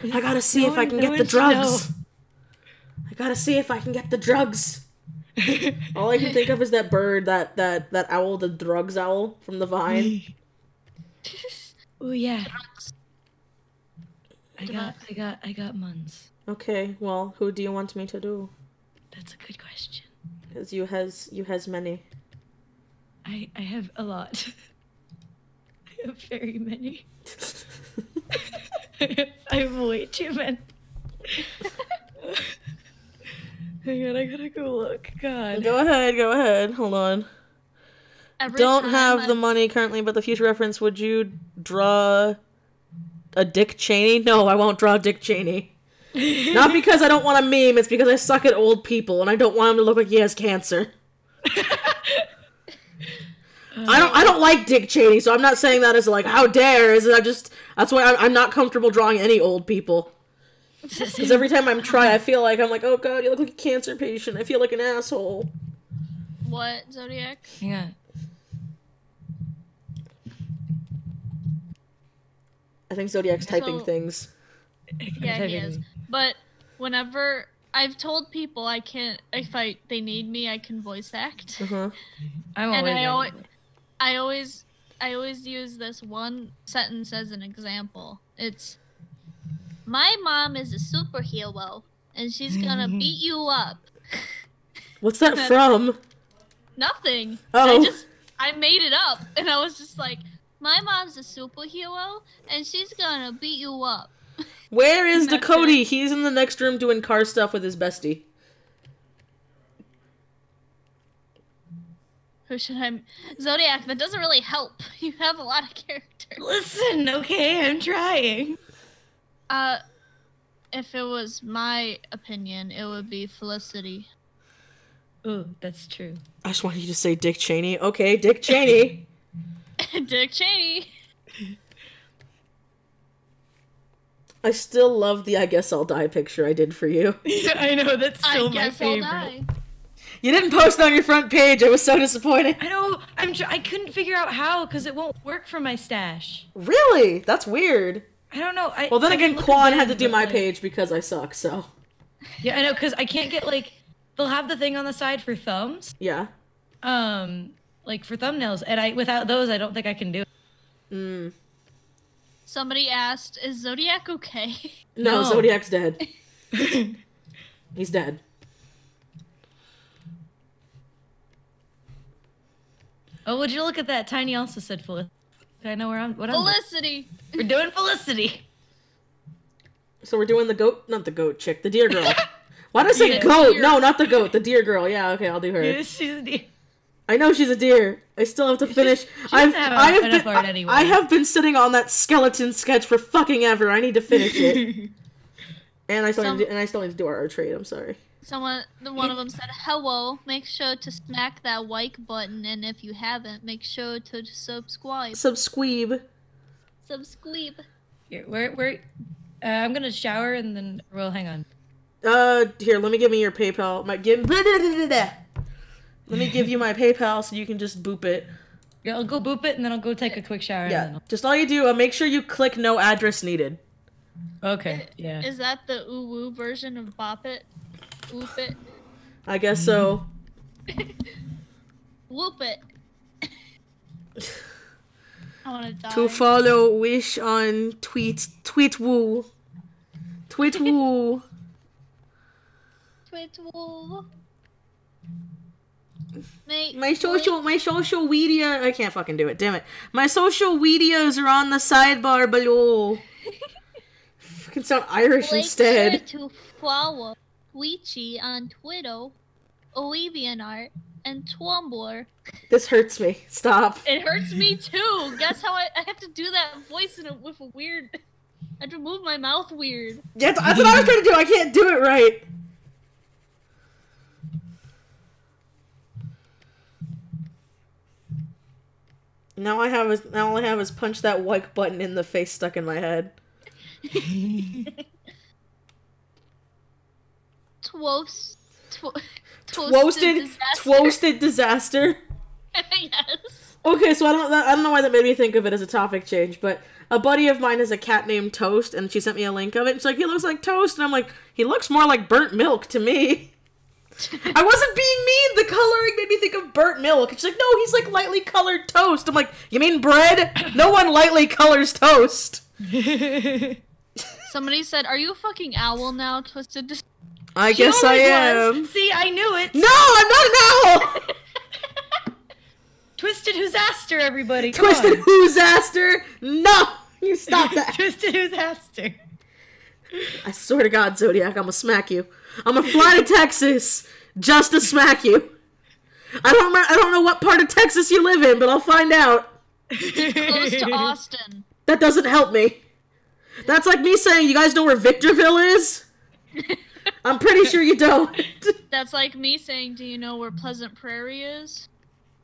Speaker 3: gotta see if I can get the drugs. I gotta see if I can get the drugs. All I can think of is that bird, that owl, the drugs owl from the Vine.
Speaker 6: Oh yeah. I got muns.
Speaker 3: Okay, well, who do you want me to do?
Speaker 6: That's a good question.
Speaker 3: Because you has many.
Speaker 6: I have a lot. have very many. I have way too many. Hang on, I gotta go look. God.
Speaker 3: Go ahead. Hold on. Don't have the money currently, but the future reference, would you draw a Dick Cheney? No, I won't draw Dick Cheney. Not because I don't want a meme, it's because I suck at old people and I don't want him to look like he has cancer. I don't like Dick Cheney, so I'm not saying that as like, how dare, that's why I'm not comfortable drawing any old people. Because every time I'm I feel like, I'm like, oh god, you look like a cancer patient, I feel like an asshole.
Speaker 2: What, Zodiac?
Speaker 6: Yeah.
Speaker 3: I think Zodiac's typing things.
Speaker 2: Yeah, he is. But whenever I've told people I can't, if they need me, I can voice act. I always use this one sentence as an example. It's, my mom is a superhero, and she's gonna beat you up.
Speaker 3: What's that from?
Speaker 2: Nothing.
Speaker 3: Oh.
Speaker 2: I made it up, and I was just like, my mom's a superhero, and she's gonna beat you up.
Speaker 3: Where is Dakota? He's in the next room doing car stuff with his bestie.
Speaker 2: Who should I... Zodiac, that doesn't really help. You have a lot of characters.
Speaker 6: Listen, okay, I'm trying.
Speaker 2: If it was my opinion, it would be Felicity.
Speaker 6: Ooh, that's true.
Speaker 3: I just wanted you to say Dick Cheney. Okay, Dick Cheney.
Speaker 2: Dick Cheney.
Speaker 3: I still love the I guess I'll die picture I did for you.
Speaker 6: Yeah, I know, that's still my favorite.
Speaker 2: I'll die.
Speaker 3: You didn't post on your front page. I was so disappointed.
Speaker 6: I know. I couldn't figure out how because it won't work for my stash.
Speaker 3: Really? That's weird.
Speaker 6: I don't know.
Speaker 3: Well, then again, Quan had to do my page because I suck, so.
Speaker 6: Yeah, I know, because I can't get, like, they'll have the thing on the side for thumbs.
Speaker 3: Yeah.
Speaker 6: Like, for thumbnails, and without those, I don't think I can do it.
Speaker 3: Mm.
Speaker 2: Somebody asked, is Zodiac okay?
Speaker 3: No, Zodiac's dead. He's dead.
Speaker 6: Oh, would you look at that? Tiny also said Felicity. I know what
Speaker 2: Felicity!
Speaker 6: We're doing Felicity!
Speaker 3: So we're doing the goat, not the goat chick, the deer girl. Why did I say goat? No, not the goat, the deer girl. Yeah, okay, I'll do her.
Speaker 6: Yeah, she's a deer.
Speaker 3: I know she's a deer. I still have to finish. I have been sitting on that skeleton sketch for fucking ever. I need to finish it. And I still need to do our trade. I'm sorry.
Speaker 2: One of them said, hello, make sure to smack that like button, and if you haven't, make sure to subscribe.
Speaker 3: Subscribe.
Speaker 6: Here, I'm gonna shower and then, well, hang on.
Speaker 3: Here, let me give me your PayPal. Let me give you my PayPal so you can just boop it.
Speaker 6: Yeah, I'll go boop it and then I'll go take a quick shower.
Speaker 3: Yeah,
Speaker 6: and then
Speaker 3: just all you do, make sure you click no address needed.
Speaker 6: Okay, yeah.
Speaker 2: Is that the woo version of Bop It? Whoop it?
Speaker 3: I guess so.
Speaker 2: Whoop it. I wanna die.
Speaker 3: To follow Wish on tweets, tweet woo. Tweet woo.
Speaker 2: Tweet woo.
Speaker 3: My social media, I can't fucking do it, damn it. My social medias are on the sidebar below. Fucking sound Irish instead.
Speaker 2: Make sure to follow WICHIE on Twitter, OlivianArt, and Tumblr.
Speaker 3: This hurts me. Stop.
Speaker 2: It hurts me too. Guess how I have to do that voice with a weird... I have to move my mouth weird.
Speaker 3: Yeah, that's what I was trying to do. I can't do it right. Now all I have is punch that like button in the face stuck in my head. Toasted disaster.
Speaker 2: Yes.
Speaker 3: Okay, so I don't know why that made me think of it as a topic change, but a buddy of mine has a cat named Toast, and she sent me a link of it. And she's like, he looks like toast, and I'm like, he looks more like burnt milk to me. I wasn't being mean. The coloring made me think of burnt milk. She's like, no, he's like lightly colored toast. I'm like, you mean bread? No one lightly colors toast.
Speaker 2: Somebody said, are you a fucking owl now, Twisted?
Speaker 3: I guess I am.
Speaker 6: See, I knew it.
Speaker 3: No, I'm not an owl.
Speaker 6: Twisted Who's-aster, everybody. Come
Speaker 3: Twisted
Speaker 6: on.
Speaker 3: Who's-aster? No! You stop that.
Speaker 6: Twisted Who's-aster.
Speaker 3: I swear to God, Zodiac, I'm gonna smack you. I'm gonna fly to Texas just to smack you. I don't know what part of Texas you live in, but I'll find out.
Speaker 2: Close to Austin.
Speaker 3: That doesn't help me. That's like me saying, you guys know where Victorville is? I'm pretty sure you don't.
Speaker 2: That's like me saying, do you know where Pleasant Prairie is?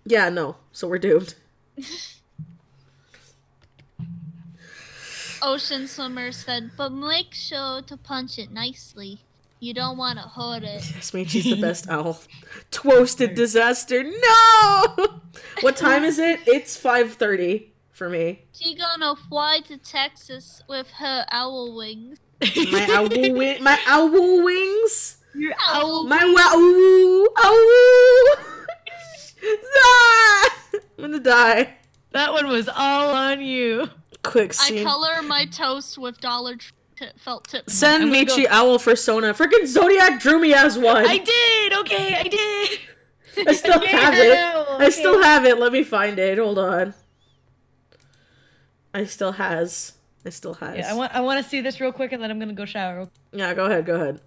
Speaker 3: Yeah, no. So we're doomed.
Speaker 2: Ocean Swimmer said, but make sure to punch it nicely. You don't want to hurt it.
Speaker 3: Yes, mate, she's the best owl. Toasted Disaster. No! What time is it? It's 5:30 for me.
Speaker 2: She gonna fly to Texas with her owl wings.
Speaker 3: My owl wings?
Speaker 2: Your owl
Speaker 3: My wow! Ow! Ah! I'm gonna die.
Speaker 6: That one was all on you.
Speaker 3: Quick
Speaker 2: I
Speaker 3: scene.
Speaker 2: color my toast with felt tips.
Speaker 3: Send
Speaker 6: I'm gonna
Speaker 3: Michi Owl persona. Freaking Zodiac drew me as one.
Speaker 6: I did! Okay, I did!
Speaker 3: I still have it.
Speaker 6: Yeah,
Speaker 3: I still have it. Let me find it. Hold on. I still has.
Speaker 6: Yeah, I want to see this real quick and then I'm gonna go shower.
Speaker 3: Yeah, go ahead.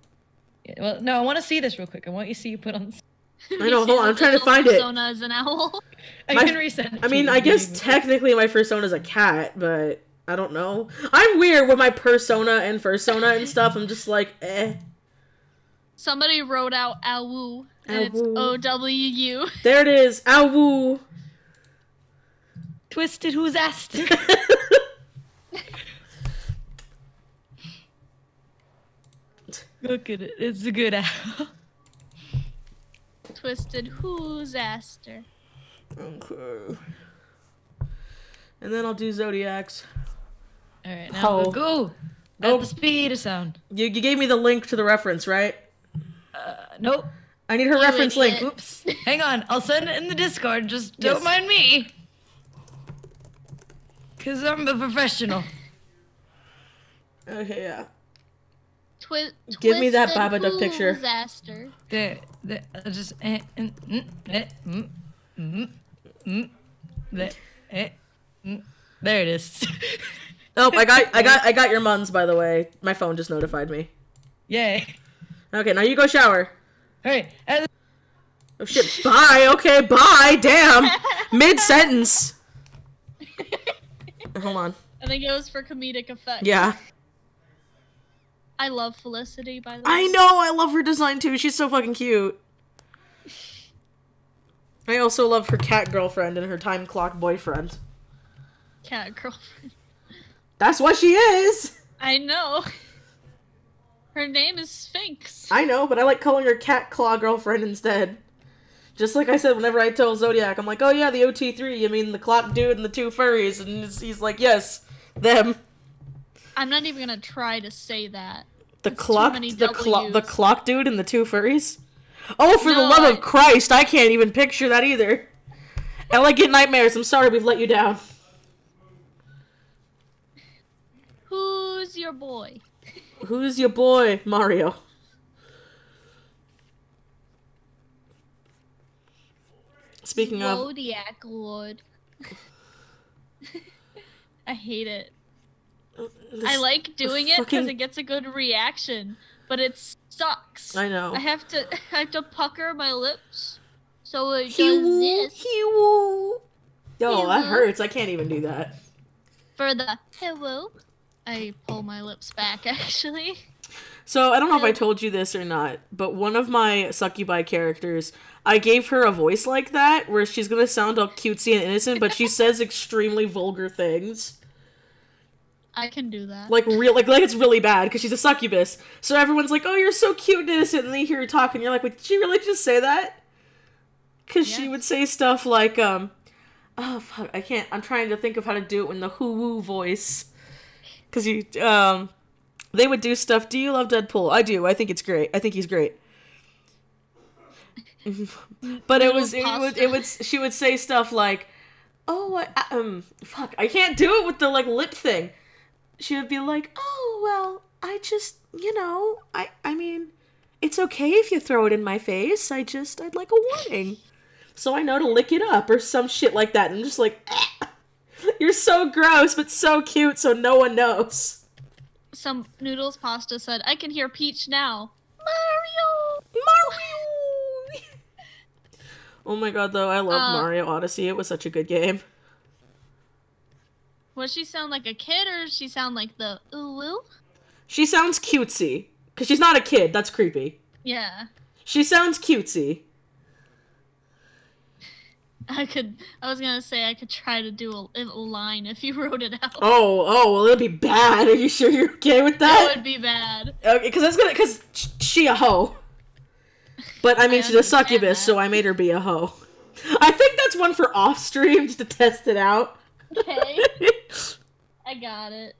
Speaker 6: Yeah, well, no, I want to see this real quick. I want you to see you put on.
Speaker 3: I know, hold on, I'm trying to find it.
Speaker 2: Persona as an owl.
Speaker 6: I can resend it.
Speaker 3: I mean, I guess technically my persona is a cat, but I don't know. I'm weird with my persona and fursona and stuff. I'm just like, eh.
Speaker 2: Somebody wrote out Awu, and it's
Speaker 3: Awu.
Speaker 2: O-W-U.
Speaker 3: There it is. Ow.
Speaker 6: Twisted Who's-aster. Look at it. It's a good owl.
Speaker 2: Twisted Who's-aster.
Speaker 3: Okay. And then I'll do Zodiacs.
Speaker 6: Alright, now
Speaker 3: Oh.
Speaker 6: go.
Speaker 3: Nope.
Speaker 6: At the speed of sound.
Speaker 3: You gave me the link to the reference, right?
Speaker 6: Nope.
Speaker 3: I need her reference
Speaker 2: idiot.
Speaker 3: link.
Speaker 6: Oops. Hang on. I'll send it in the Discord. Just don't
Speaker 3: Yes.
Speaker 6: mind me. Because I'm a professional.
Speaker 3: Okay, yeah.
Speaker 2: Give
Speaker 3: me that Babadook picture.
Speaker 2: Who's-aster.
Speaker 6: There. Just. There. There it is.
Speaker 3: Nope, I got your muns, by the way. My phone just notified me.
Speaker 6: Yay.
Speaker 3: Okay, now you go shower.
Speaker 6: Alright.
Speaker 3: Oh shit, bye, okay, bye, damn. Mid-sentence. Hold on.
Speaker 2: I think it was for comedic effect.
Speaker 3: Yeah.
Speaker 2: I love Felicity, by the way.
Speaker 3: I know, I love her design too. She's so fucking cute. I also love her cat girlfriend and her time clock boyfriend.
Speaker 2: Cat girlfriend.
Speaker 3: That's what she is!
Speaker 2: I know. Her name is Sphinx.
Speaker 3: I know, but I like calling her cat claw girlfriend instead. Just like I said whenever I tell Zodiac, I'm like, oh yeah, the OT3, you mean the clock dude and the two furries, and he's like, yes, them.
Speaker 2: I'm not even gonna try to say that.
Speaker 3: The
Speaker 2: It's too
Speaker 3: clock,
Speaker 2: many
Speaker 3: the
Speaker 2: Ws.
Speaker 3: clock dude and the two furries? Oh, for the
Speaker 2: No,
Speaker 3: love of Christ, I can't even picture that either. I like get nightmares, I'm sorry we've let you down.
Speaker 2: Who's your boy?
Speaker 3: Who's your boy, Mario? Speaking of...
Speaker 2: Zodiac Lord. I hate it. I like doing it because
Speaker 3: fucking-
Speaker 2: it gets a good reaction, but it sucks.
Speaker 3: I know.
Speaker 2: I have to pucker my lips so it does
Speaker 3: Hee-woo,
Speaker 2: this
Speaker 3: hee-woo. Yo, that
Speaker 2: Hee-woo.
Speaker 3: hurts. I can't even do that.
Speaker 2: for the hello. I pull my lips back actually.
Speaker 3: So, I don't know if I told you this or not, but one of my succubi characters, I gave her a voice like that, where she's gonna sound all cutesy and innocent, but she says extremely vulgar things.
Speaker 2: I can do that.
Speaker 3: Like it's really bad, because she's a succubus. So everyone's like, oh, you're so cute and innocent, and then you hear her talk, and you're like, wait, did she really just say that? Because she would say stuff like, oh, fuck, I can't, I'm trying to think of how to do it in the who-woo voice. Because they would do stuff, do you love Deadpool? I do, I think it's great. I think he's great. But she would say stuff like, oh, fuck, I can't do it with the, like, lip thing. She would be like, oh, well, I just, I mean, it's okay if you throw it in my face, I'd like a warning. so I know to lick it up or some shit like that. And I'm just like, you're so gross, but so cute, so no one knows.
Speaker 2: Some Noodles Pasta said, I can hear Peach now.
Speaker 3: Mario! Oh my god, though, I love Mario Odyssey. It was such a good game.
Speaker 2: Does she sound like a kid, or does she sound like the ooh-woo?
Speaker 3: She sounds cutesy. Because she's not a kid. That's creepy.
Speaker 2: Yeah.
Speaker 3: She sounds cutesy.
Speaker 2: I was gonna say I could try to do a line if you wrote it out.
Speaker 3: Oh, well, it'll be bad. Are you sure you're okay with that?
Speaker 2: It would be bad.
Speaker 3: Okay, because she a hoe. But, I mean, she's a succubus, so I made her be a hoe. I think that's one for off-stream, just to test it out.
Speaker 2: Okay. I got it.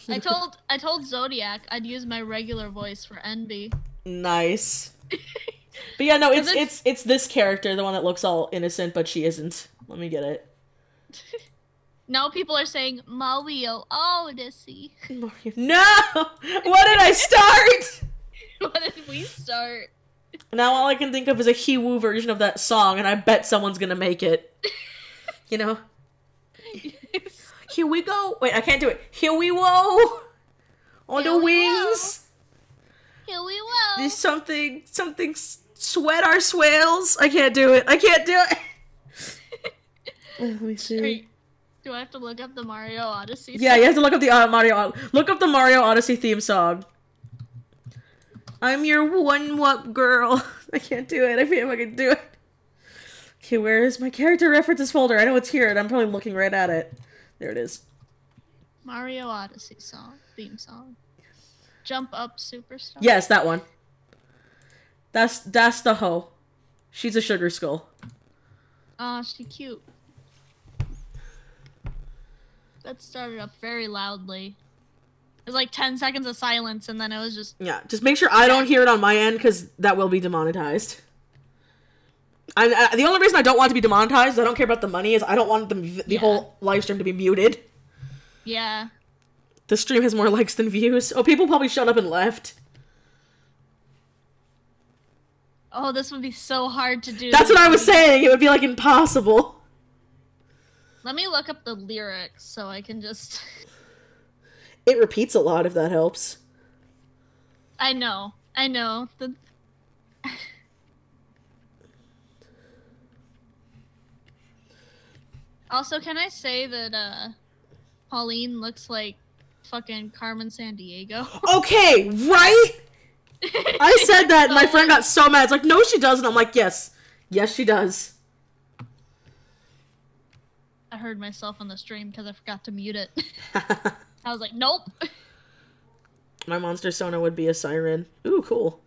Speaker 2: I told Zodiac I'd use my regular voice for Envy.
Speaker 3: Nice. But yeah, no, it's this character, the one that looks all innocent, but she isn't. Let me get it.
Speaker 2: Now people are saying Mario Odyssey.
Speaker 3: No! What did I start?
Speaker 2: What did we start?
Speaker 3: Now all I can think of is a HEADSHOT version of that song, and I bet someone's gonna make it. You know? Here we go. Wait, I can't do it. Here we whoa. On the wings.
Speaker 2: Here we go.
Speaker 3: There's something sweat our swales. I can't do it. Let me see.
Speaker 2: Do I have to look up the Mario Odyssey song?
Speaker 3: Yeah, you have to look up the Mario Odyssey theme song. I'm your one-up girl. I can't do it. I feel like I can do it. Okay, where is my character references folder? I know it's here, and I'm probably looking right at it. There it is.
Speaker 2: Mario Odyssey theme song. Jump Up Superstar.
Speaker 3: Yes, that one. That's the hoe. She's a sugar skull.
Speaker 2: Aw, she cute. That started up very loudly. It was like 10 seconds of silence, and then it was just...
Speaker 3: Yeah, just make sure I don't hear it on my end, because that will be demonetized. The only reason I don't want it to be demonetized, I don't care about the money, is I don't want the whole live stream to be muted.
Speaker 2: Yeah.
Speaker 3: The stream has more likes than views. Oh, people probably shut up and left.
Speaker 2: Oh, this would be so hard to do.
Speaker 3: That's what I was saying. It would be, like, impossible.
Speaker 2: Let me look up the lyrics so I can just...
Speaker 3: It repeats a lot, if that helps.
Speaker 2: I know. Also, can I say that, Pauline looks like fucking Carmen Sandiego?
Speaker 3: Okay, right? I said that, and my friend got so mad. It's like, no, she doesn't. I'm like, yes. Yes, she does.
Speaker 2: I heard myself on the stream because I forgot to mute it. I was like, nope.
Speaker 3: My monster Sona would be a siren. Ooh, cool.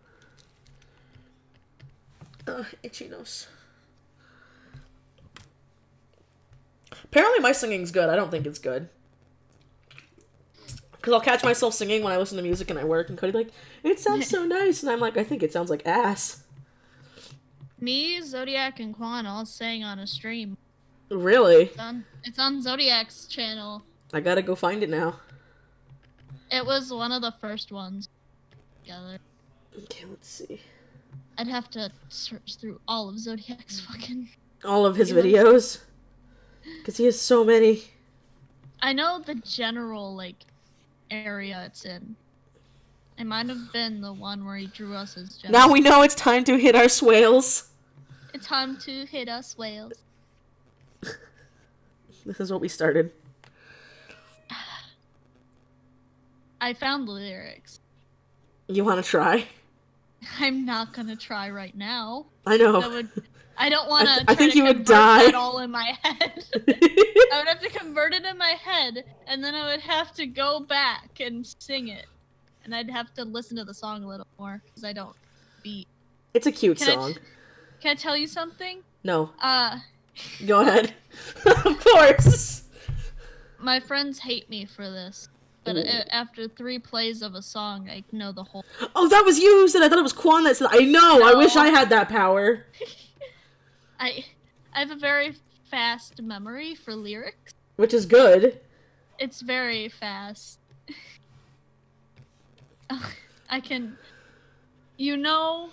Speaker 3: Itchy nose. Apparently my singing's good. I don't think it's good. Because I'll catch myself singing when I listen to music and I work, and Cody's like, it sounds so nice. And I'm like, I think it sounds like ass.
Speaker 2: Me, Zodiac, and Quan all sang on a stream.
Speaker 3: Really?
Speaker 2: It's on Zodiac's channel.
Speaker 3: I gotta go find it now.
Speaker 2: It was one of the first ones together.
Speaker 3: Okay, let's see.
Speaker 2: I'd have to search through all of Zodiac's fucking...
Speaker 3: All of his videos? Because he has so many.
Speaker 2: I know the general, like, area it's in. It might have been the one where he drew us as general.
Speaker 3: Now we know it's time to hit our swales.
Speaker 2: It's time to hit us whales.
Speaker 3: This is what we started.
Speaker 2: I found the lyrics.
Speaker 3: You want to try?
Speaker 2: I'm not gonna try right now.
Speaker 3: I know.
Speaker 2: I don't want to.
Speaker 3: I think you would die.
Speaker 2: That all in my head. I would have to convert it in my head, and then I would have to go back and sing it, and I'd have to listen to the song a little more because I don't beat.
Speaker 3: It's a cute song.
Speaker 2: Can I tell you something?
Speaker 3: No. Go ahead. Of course.
Speaker 2: My friends hate me for this, but after 3 plays of a song, I know the whole.
Speaker 3: Oh, that was you who said. I thought it was Quan that said. I know. No. I wish I had that power.
Speaker 2: I have a very fast memory for lyrics.
Speaker 3: Which is good.
Speaker 2: It's very fast. I can... You know...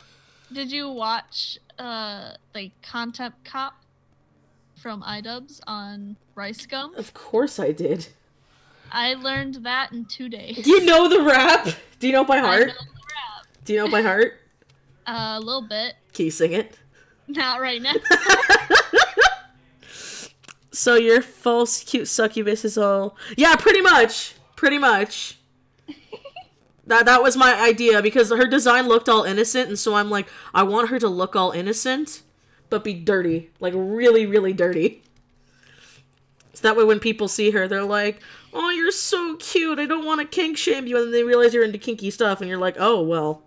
Speaker 2: Did you watch the content cop from iDubbbz on Rice Gum.
Speaker 3: Of course I did.
Speaker 2: I learned that in 2 days.
Speaker 3: Do you know the rap? Do you know it by heart?
Speaker 2: I know the rap.
Speaker 3: Do you know it by heart?
Speaker 2: A little bit.
Speaker 3: Can you sing it?
Speaker 2: Not right now.
Speaker 3: So your false cute succubus is all... Yeah, pretty much. Pretty much. That was my idea, because her design looked all innocent, and so I'm like, I want her to look all innocent, but be dirty. Like, really, really dirty. So that way when people see her, they're like, oh, you're so cute, I don't want to kink shame you, and then they realize you're into kinky stuff, and you're like, oh, well,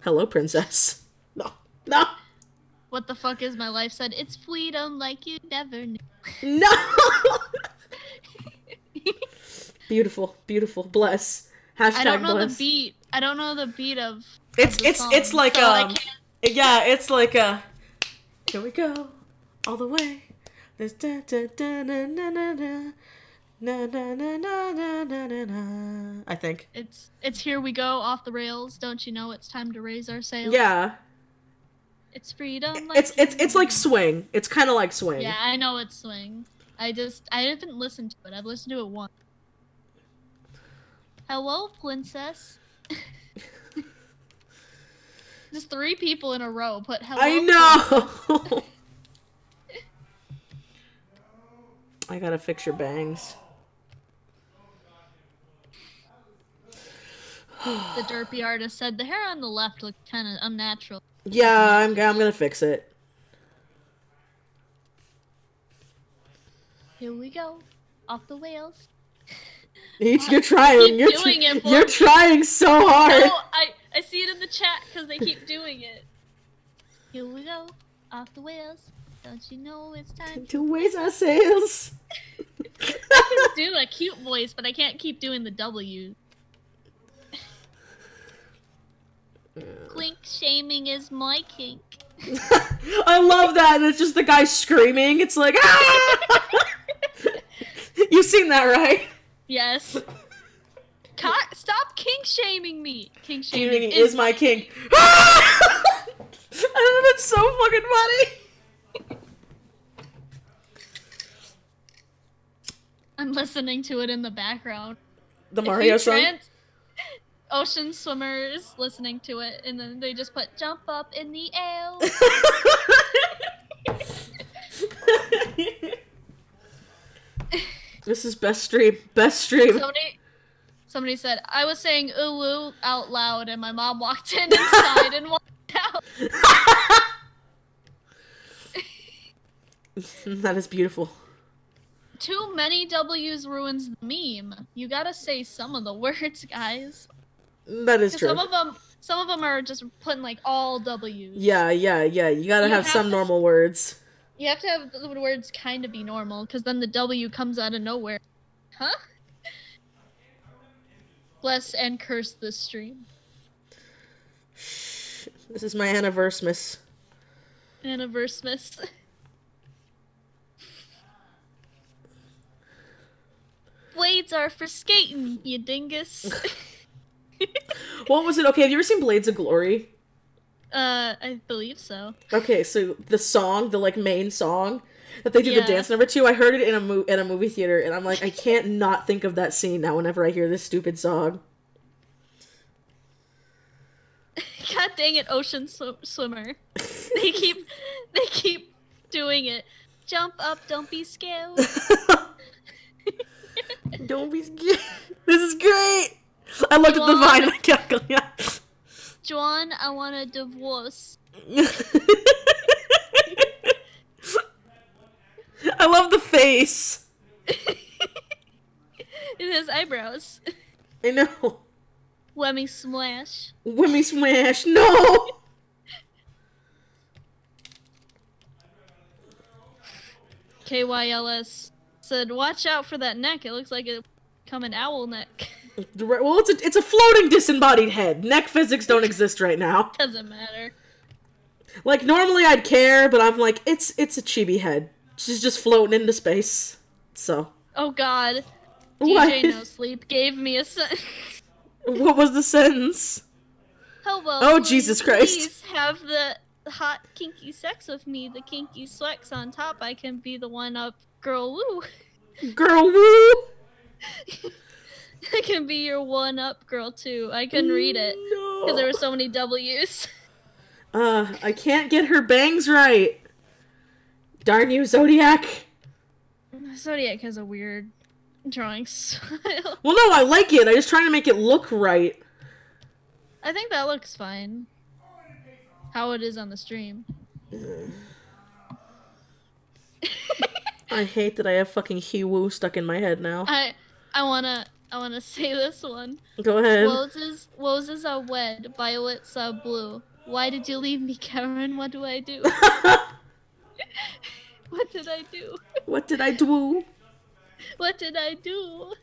Speaker 3: hello, princess. No. No.
Speaker 2: What the fuck is my life said? It's freedom like you never knew.
Speaker 3: No! Beautiful, beautiful, bless. Hashtag
Speaker 2: I don't know
Speaker 3: bless.
Speaker 2: the beat. I don't know the beat of
Speaker 3: It's
Speaker 2: the song,
Speaker 3: it's like
Speaker 2: so I can't...
Speaker 3: yeah, it's like a here we go all the way. There's da da da na na na na na na na na na na na. I think
Speaker 2: It's here we go off the rails. Don't you know it's time to raise our sails?
Speaker 3: yeah.
Speaker 2: It's freedom. Like
Speaker 3: It's like swing. It's kind of like swing.
Speaker 2: yeah, I know it's swing. I haven't listened to it. I've listened to it once. Hello, princess. Just 3 people in a row put hello.
Speaker 3: I know. I gotta fix your bangs.
Speaker 2: The derpy artist said the hair on the left looked kind of unnatural.
Speaker 3: Yeah, I'm gonna fix it.
Speaker 2: Here we go, off the whales.
Speaker 3: You're trying. You're trying so hard.
Speaker 2: No, I see it in the chat because they keep doing it. Here we go, off the whales. Don't you know it's time
Speaker 3: to raise our sails?
Speaker 2: I can do a cute voice, but I can't keep doing the W. Clink shaming is my kink.
Speaker 3: I love that, and it's just the guy screaming. It's like, ah! You've seen that, right?
Speaker 2: Yes. Stop kink shaming me. Kink shaming
Speaker 3: Shaming is my kink. That's so fucking funny.
Speaker 2: I'm listening to it in the background.
Speaker 3: The Mario song?
Speaker 2: Ocean swimmers listening to it, and then they just put jump up in the air.
Speaker 3: This is best stream. Best stream.
Speaker 2: Somebody said, I was saying ooh ooh out loud, and my mom walked in inside and walked out.
Speaker 3: That is beautiful.
Speaker 2: Too many W's ruins the meme. You gotta say some of the words, guys.
Speaker 3: That is true.
Speaker 2: Some of them are just putting like all W's.
Speaker 3: Yeah. You gotta have some normal words.
Speaker 2: You have to have the words kind of be normal, because then the W comes out of nowhere. Huh? Bless and curse this stream.
Speaker 3: Shh. This is my anniversary.
Speaker 2: Anniversary. Blades are for skating, you dingus.
Speaker 3: What was it? Okay, have you ever seen Blades of Glory?
Speaker 2: I believe so.
Speaker 3: Okay, so the song, the like main song that they do the dance number to, I heard it in a movie theater, and I'm like, I can't not think of that scene now whenever I hear this stupid song.
Speaker 2: God dang it, ocean swimmer. They keep doing it. Jump up, don't be scared.
Speaker 3: Don't be scared. This is great. I looked at the vine and I cackled. Yeah.
Speaker 2: John, I want a divorce.
Speaker 3: I love the face.
Speaker 2: It has eyebrows.
Speaker 3: I know.
Speaker 2: Whammy smash.
Speaker 3: Whammy smash. No.
Speaker 2: KYLS said, "Watch out for that neck. It looks like it become an owl neck."
Speaker 3: Well, it's a floating disembodied head. Neck physics don't exist right now.
Speaker 2: Doesn't matter.
Speaker 3: Like normally I'd care, but I'm like, it's a chibi head. She's just floating into space. So.
Speaker 2: Oh God.
Speaker 3: What?
Speaker 2: DJ No Sleep gave me a sentence.
Speaker 3: What was the sentence?
Speaker 2: Hello.
Speaker 3: Oh Jesus Christ.
Speaker 2: Please have the hot kinky sex with me, the kinky sweats on top, I can be the one-up girl woo.
Speaker 3: Girl woo!
Speaker 2: I can be your one-up girl too. I couldn't read it because there were so many W's.
Speaker 3: I can't get her bangs right. Darn you, Zodiac.
Speaker 2: Zodiac has a weird drawing style.
Speaker 3: Well, no, I like it. I'm just trying to make it look right.
Speaker 2: I think that looks fine. How it is on the stream.
Speaker 3: I hate that I have fucking HEADSHOT stuck in my head now.
Speaker 2: I wanna say this one.
Speaker 3: Go ahead.
Speaker 2: Roses are red, violets are blue. Why did you leave me, Karen? What do I do? What did I do?
Speaker 3: What did I do?
Speaker 2: What did I do?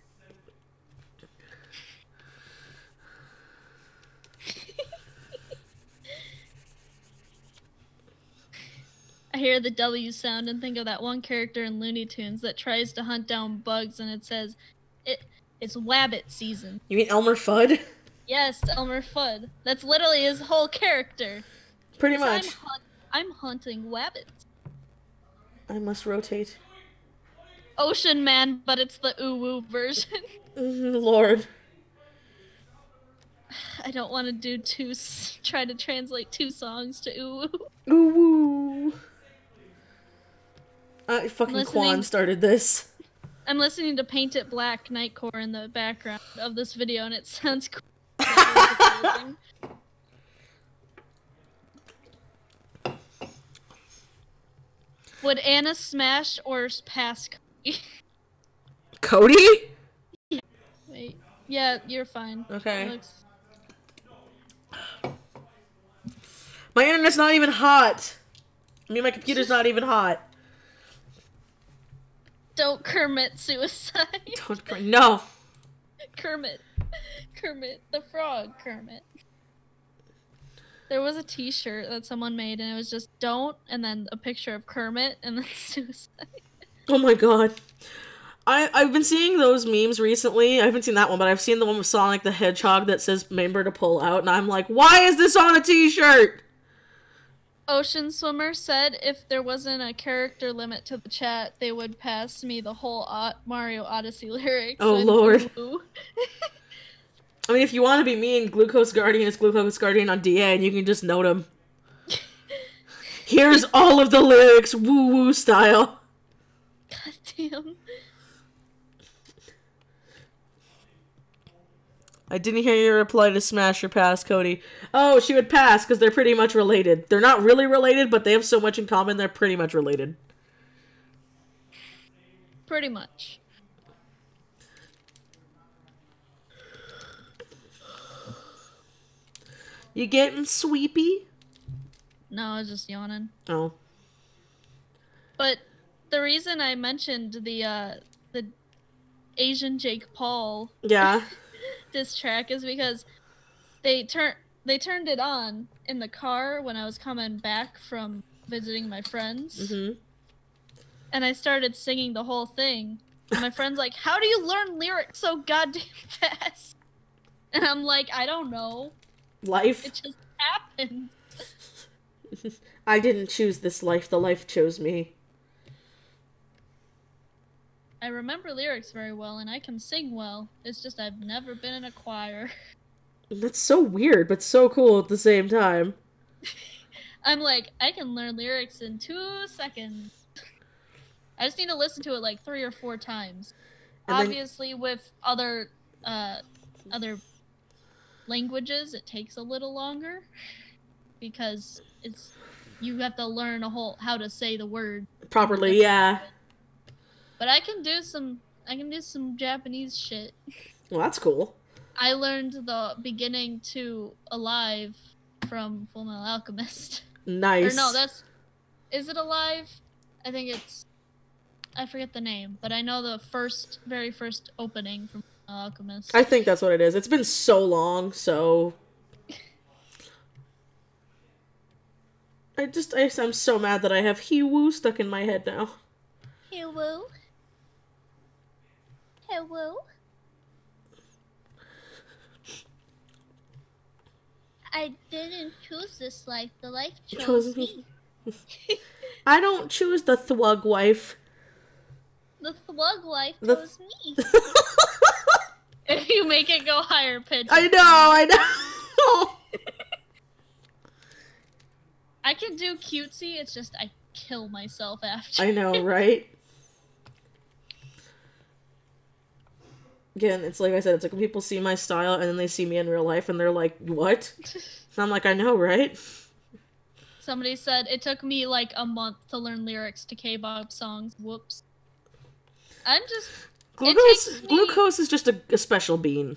Speaker 2: I hear the W sound and think of that one character in Looney Tunes that tries to hunt down bugs and it says, it's Wabbit season.
Speaker 3: You mean Elmer Fudd?
Speaker 2: Yes, Elmer Fudd. That's literally his whole character.
Speaker 3: Pretty much.
Speaker 2: I'm hunting wabbits.
Speaker 3: I must rotate.
Speaker 2: Ocean Man, but it's the ooh-woo version.
Speaker 3: Lord.
Speaker 2: I don't want to do try to translate 2 songs to ooh-woo.
Speaker 3: Ooh-woo. Fucking Quan started this.
Speaker 2: I'm listening to Paint It Black Nightcore in the background of this video, and it sounds cool. Would Anna smash or pass Cody?
Speaker 3: Cody?
Speaker 2: Wait. Yeah, you're fine.
Speaker 3: Okay. My internet's not even hot. I mean, my computer's not even hot.
Speaker 2: Don't Kermit suicide.
Speaker 3: Don't no.
Speaker 2: Kermit. Kermit the Frog. Kermit. There was a t-shirt that someone made and it was just don't and then a picture of Kermit and then suicide.
Speaker 3: Oh my god. I've been seeing those memes recently. I haven't seen that one, but I've seen the one with Sonic the Hedgehog that says member to pull out, and I'm like, why is this on a t-shirt?
Speaker 2: Ocean Swimmer said if there wasn't a character limit to the chat, they would pass me the whole Mario Odyssey lyrics.
Speaker 3: Oh lord. I mean, if you want to be mean, Glucose Guardian is Glucose Guardian on DA, and you can just note him. Here's all of the lyrics, woo-woo style.
Speaker 2: God damn.
Speaker 3: I didn't hear your reply to Smash or Pass, Cody. Oh, she would pass, because they're pretty much related. They're not really related, but they have so much in common, they're pretty much related.
Speaker 2: Pretty much.
Speaker 3: You getting sweepy?
Speaker 2: No, I was just yawning.
Speaker 3: Oh.
Speaker 2: But the reason I mentioned the Asian Jake Paul diss track is because they turned it on in the car when I was coming back from visiting my friends.
Speaker 3: Mm-hmm.
Speaker 2: And I started singing the whole thing. And my friend's like, how do you learn lyrics so goddamn fast? And I'm like, I don't know.
Speaker 3: Life?
Speaker 2: It just happened.
Speaker 3: I didn't choose this life, the life chose me.
Speaker 2: I remember lyrics very well, and I can sing well. It's just I've never been in a choir.
Speaker 3: That's so weird, but so cool at the same time.
Speaker 2: I'm like, I can learn lyrics in 2 seconds. I just need to listen to it like 3 or 4 times. And obviously, with other languages, it takes a little longer because you have to learn how to say the word
Speaker 3: properly. Yeah.
Speaker 2: But I can do some Japanese shit.
Speaker 3: Well, that's cool.
Speaker 2: I learned the beginning to Alive from Fullmetal Alchemist.
Speaker 3: Nice.
Speaker 2: Or no, is it Alive? I think I forget the name, but I know the very first opening from Fullmetal Alchemist.
Speaker 3: I think that's what it is. It's been so long, so I'm so mad that I have HEADSHOT stuck in my head now.
Speaker 2: Hello. Hello. I didn't choose this life. The life chose
Speaker 3: Chose
Speaker 2: me.
Speaker 3: I don't choose the thwug wife.
Speaker 2: The thwug life
Speaker 3: The-
Speaker 2: chose me. If you make it go higher pitch.
Speaker 3: I know.
Speaker 2: I can do cutesy, it's just I kill myself after.
Speaker 3: I know, right? Again, it's like I said, it's like when people see my style and then they see me in real life and they're like, what? And I'm like, I know, right?
Speaker 2: Somebody said it took me like a month to learn lyrics to K-pop songs. Whoops. I'm just...
Speaker 3: Glucose is just a special bean.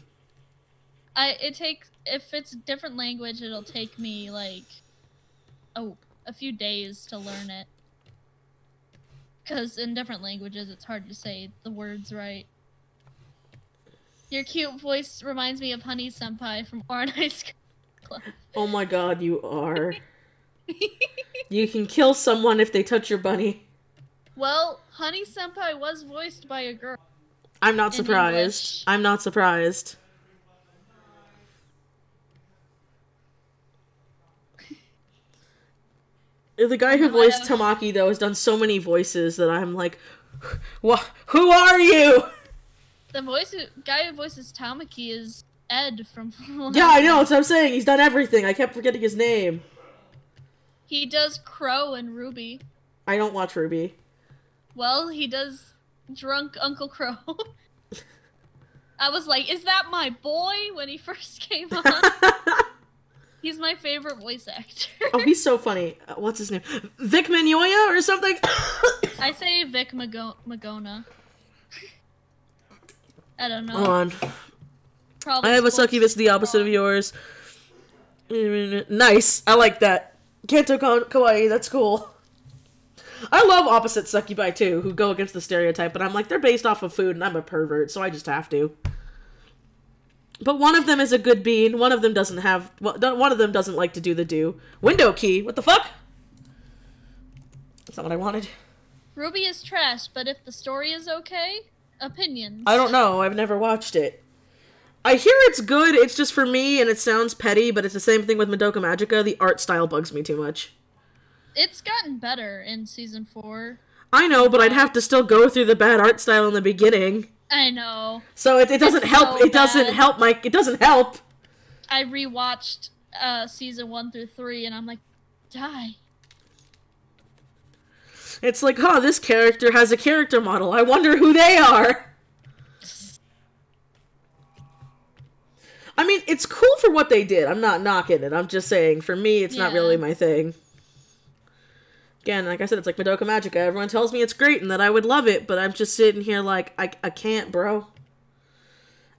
Speaker 2: If it's a different language, it'll take me like... a few days to learn it. Because in different languages, it's hard to say the words right. Your cute voice reminds me of Honey Senpai from Orange High School Club.
Speaker 3: Oh my god, you are. You can kill someone if they touch your bunny.
Speaker 2: Well, Honey Senpai was voiced by a girl.
Speaker 3: I'm not
Speaker 2: In
Speaker 3: surprised.
Speaker 2: English.
Speaker 3: I'm not surprised. The guy who voiced Tamaki, though, has done so many voices that I'm like, who are you?
Speaker 2: The guy who voices Tamaki is Ed from
Speaker 3: Yeah, I know, that's what I'm saying. He's done everything. I kept forgetting his name.
Speaker 2: He does Crow and Ruby.
Speaker 3: I don't watch Ruby.
Speaker 2: Well, he does Drunk Uncle Crow. I was like, is that my boy when he first came on? He's my favorite voice actor.
Speaker 3: Oh, he's so funny. What's his name? Vic Manioya or something?
Speaker 2: I say Vic Magona. I don't know.
Speaker 3: Hold on.
Speaker 2: Probably
Speaker 3: I have a
Speaker 2: sports
Speaker 3: sucky that's the opposite of yours. Nice. I like that. Kanto Kawaii, that's cool. I love opposite succubi too, who go against the stereotype, but I'm like, they're based off of food and I'm a pervert, so I just have to. But one of them is a good bean, one of them doesn't have, one of them doesn't like to do the do. Window key, what the fuck? That's not what I wanted.
Speaker 2: Ruby is trash, but if the story is okay, opinions.
Speaker 3: I don't know, I've never watched it. I hear it's good, it's just for me, and it sounds petty, but it's the same thing with Madoka Magica, the art style bugs me too much.
Speaker 2: It's gotten better in season 4.
Speaker 3: I know, but I'd have to still go through the bad art style in the beginning.
Speaker 2: I know.
Speaker 3: So it doesn't
Speaker 2: It's
Speaker 3: help.
Speaker 2: so
Speaker 3: It doesn't
Speaker 2: bad.
Speaker 3: help, Mike. It doesn't help.
Speaker 2: I rewatched season 1 through 3, and I'm like, die.
Speaker 3: It's like, huh, this character has a character model. I wonder who they are. I mean, it's cool for what they did. I'm not knocking it. I'm just saying, for me, it's not
Speaker 2: Yeah.
Speaker 3: really my thing. Again, like I said, it's like Madoka Magica. Everyone tells me it's great and that I would love it, but I'm just sitting here like, I can't, bro.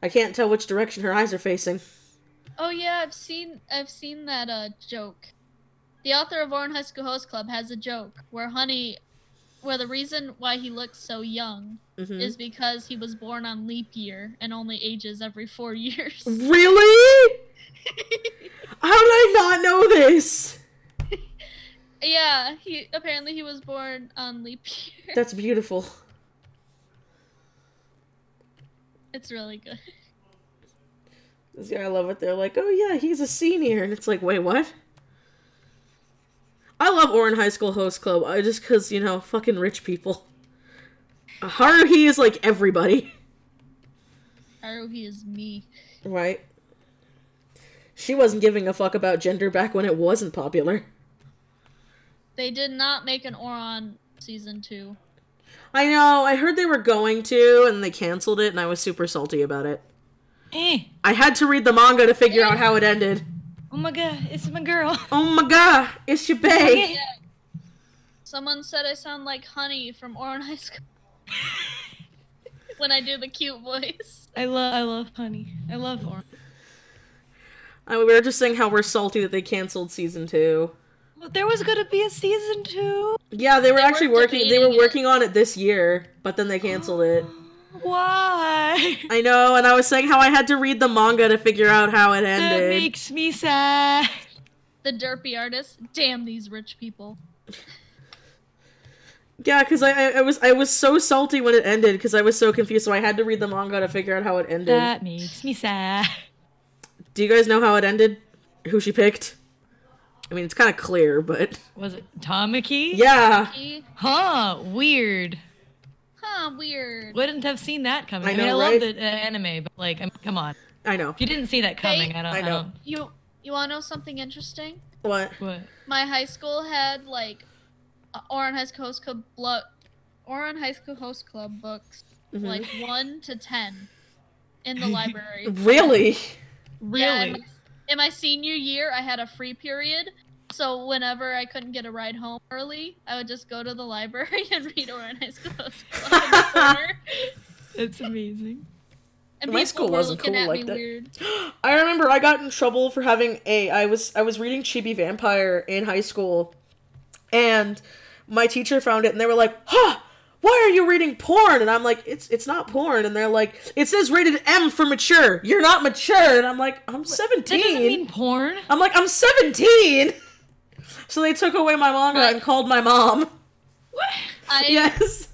Speaker 3: I can't tell which direction her eyes are facing.
Speaker 2: Oh yeah, I've seen that joke. The author of Orange High School Host Club has a joke where the reason why he looks so young is because he was born on leap year and only ages every 4 years.
Speaker 3: Really? How did I not know this?
Speaker 2: Yeah, apparently he was born on leap year.
Speaker 3: That's beautiful.
Speaker 2: It's really good.
Speaker 3: This guy, I love it. They're like, oh yeah, he's a senior. And it's like, wait, what? I love Orange High School Host Club. Just because, you know, fucking rich people. Haruhi is like everybody.
Speaker 2: Haruhi is me.
Speaker 3: Right? She wasn't giving a fuck about gender back when it wasn't popular.
Speaker 2: They did not make an Oron season 2.
Speaker 3: I know, I heard they were going to, and they canceled it, and I was super salty about it. I had to read the manga to figure out how it ended.
Speaker 6: Oh my god, it's my girl.
Speaker 3: Oh my god, it's your bae.
Speaker 2: Yeah. Someone said I sound like Honey from Orange High School. When I do the cute voice.
Speaker 6: I love Honey. I love Orange.
Speaker 3: We were just saying how we're salty that they canceled season 2.
Speaker 6: Well, there was gonna be a season 2.
Speaker 3: Yeah, they were actually working. They were
Speaker 2: debating
Speaker 3: working on it this year, but then they canceled it.
Speaker 6: Why?
Speaker 3: I know, and I was saying how I had to read the manga to figure out how it
Speaker 6: That
Speaker 3: ended.
Speaker 6: makes me sad.
Speaker 2: The derpy artist. Damn these rich people.
Speaker 3: Yeah, because I was so salty when it ended because I was so confused, so I had to read the manga to figure out how it ended.
Speaker 6: That makes me sad.
Speaker 3: Do you guys know how it ended? who she picked? I mean, it's kind of clear, but...
Speaker 6: Was it Tamaki?
Speaker 3: Yeah.
Speaker 6: Huh, weird.
Speaker 2: Weird.
Speaker 6: Wouldn't have seen that coming.
Speaker 3: I
Speaker 6: I mean,
Speaker 3: know,
Speaker 6: I
Speaker 3: right?
Speaker 6: love the anime, but like, come on.
Speaker 3: I know.
Speaker 6: If you didn't see that coming,
Speaker 2: Hey,
Speaker 6: I don't.
Speaker 2: You want to know something interesting?
Speaker 3: What?
Speaker 6: What?
Speaker 2: My high school had like Oran High School Host Club books, like 1 to 10, in the library.
Speaker 3: Really?
Speaker 2: Yeah, in my senior year, I had a free period, so whenever I couldn't get a ride home early, I would just go to the library and read Oran High School Host Club in the corner.
Speaker 6: It's amazing.
Speaker 2: And
Speaker 3: My
Speaker 2: people
Speaker 3: school
Speaker 2: were
Speaker 3: wasn't
Speaker 2: looking
Speaker 3: cool
Speaker 2: at
Speaker 3: like
Speaker 2: me
Speaker 3: that.
Speaker 2: weird.
Speaker 3: I remember I got in trouble for having I was reading Chibi Vampire in high school, and my teacher found it, and they were like, "Huh, why are you reading porn?" And I'm like, "It's not porn." And they're like, "It says rated M for mature. You're not mature." And I'm like, "I'm 17."
Speaker 6: That doesn't mean porn.
Speaker 3: I'm like, "I'm 17." So they took away my manga and called my mom.
Speaker 6: What?
Speaker 3: Yes.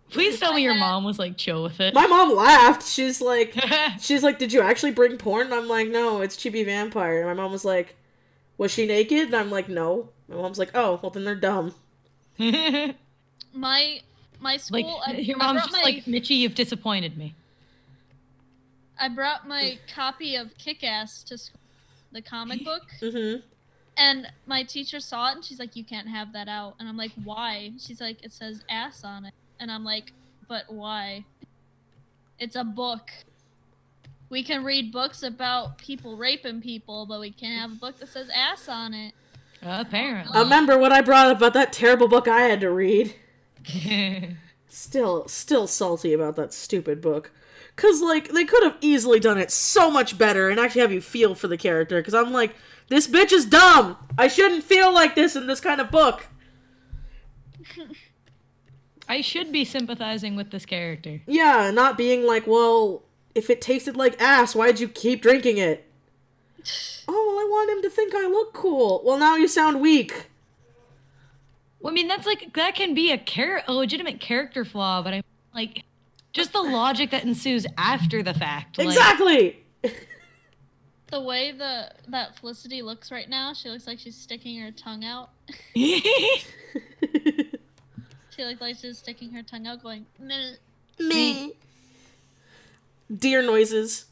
Speaker 6: Please tell me your mom was like chill with it.
Speaker 3: My mom laughed. She's like, "Did you actually bring porn?" And I'm like, "No, it's Chibi Vampire." And my mom was like, "Was she naked?" And I'm like, "No." My mom's like, "Oh, well then they're dumb."
Speaker 2: My school.
Speaker 6: Like, your mom's just like, Mitchie, you've disappointed me.
Speaker 2: I brought my copy of Kick-Ass to school, the comic book.
Speaker 3: Mm-hmm.
Speaker 2: And my teacher saw it, and she's like, "You can't have that out." And I'm like, "Why?" She's like, "It says ass on it." And I'm like, "But why? It's a book. We can read books about people raping people, but we can't have a book that says ass on it."
Speaker 6: Apparently.
Speaker 3: Remember what I brought up about that terrible book I had to read? Still salty about that stupid book. Cause like, they could have easily done it so much better and actually have you feel for the character. Cause I'm like, this bitch is dumb! I shouldn't feel like this in this kind of book.
Speaker 6: I should be sympathizing with this character.
Speaker 3: Yeah, not being like, well, if it tasted like ass, why'd you keep drinking it? Oh, well, I want him to think I look cool. Well, now you sound weak.
Speaker 6: Well, I mean, that can be a legitimate character flaw, but I'm like, just the logic that ensues after the fact.
Speaker 3: Exactly!
Speaker 2: The way that Felicity looks right now, she looks like she's sticking her tongue out.
Speaker 6: Like,
Speaker 2: She looks like she's sticking her tongue out, going meh.
Speaker 3: Meh. Deer noises.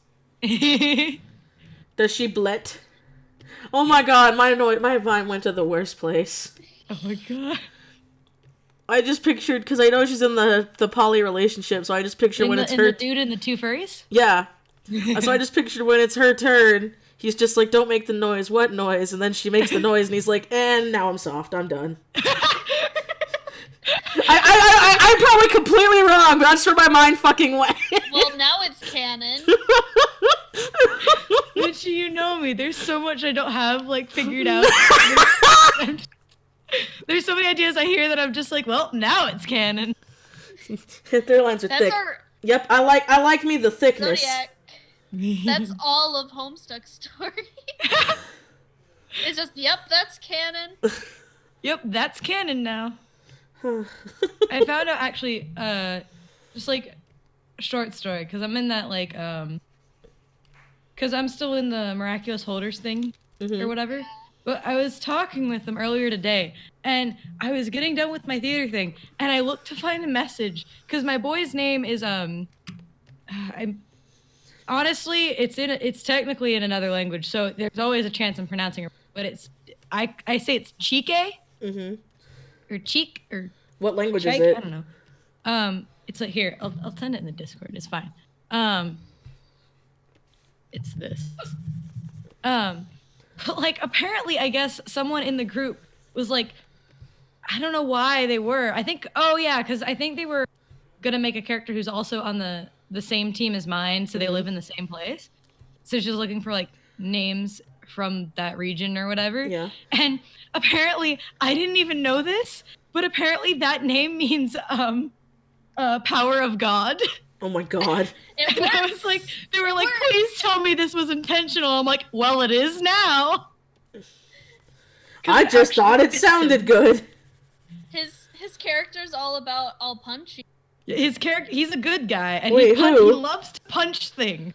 Speaker 3: Does she blet? Oh my god, my mind went to the worst place.
Speaker 6: oh my god.
Speaker 3: I just pictured, because I know she's in the poly relationship, so I just pictured when it's her...
Speaker 6: the dude and the two furries?
Speaker 3: Yeah. So I just pictured when it's her turn, he's just like, "Don't make the noise." "What noise?" And then she makes the noise, and he's like, "And now I'm soft. I'm done." I'm probably completely wrong, but that's where my mind fucking went.
Speaker 2: Well, now it's canon.
Speaker 6: Mitchie, you know me. There's so much I don't have, like, figured out. There's so many ideas I hear that I'm just like, well, now it's canon.
Speaker 3: Their lines are
Speaker 2: That's
Speaker 3: thick.
Speaker 2: our
Speaker 3: Yep, I like me the thickness.
Speaker 2: Zodiac. That's all of Homestuck's story. It's just, yep, that's canon.
Speaker 6: Yep, that's canon now. I found out, actually, just, like, a short story, because I'm in that, like, because I'm still in the Miraculous Holders thing, or whatever. But I was talking with them earlier today, and I was getting done with my theater thing, and I looked to find a message, because my boy's name is, honestly, it's technically in another language, so there's always a chance I'm pronouncing it, but I say it's Chike, or Cheek, or...
Speaker 3: What language
Speaker 6: Chike?
Speaker 3: is it?
Speaker 6: I don't know. It's like, here, I'll send it in the Discord, it's fine. It's this. But, like, apparently, I guess, someone in the group was, like, I don't know why they were. I think, oh, yeah, because I think they were going to make a character who's also on the same team as mine, so they live in the same place. So she's looking for, like, names from that region or whatever. Yeah. And apparently, I didn't even know this, but apparently that name means, power of God.
Speaker 3: Oh my god.
Speaker 2: It
Speaker 6: And I was like, they were like, please tell me this was intentional. I'm like, well, it is now.
Speaker 3: I just thought it sounded good.
Speaker 2: His character's all about I'll punch you.
Speaker 6: His character, he's a good guy, and
Speaker 3: Wait,
Speaker 6: he
Speaker 3: who?
Speaker 6: loves to punch things.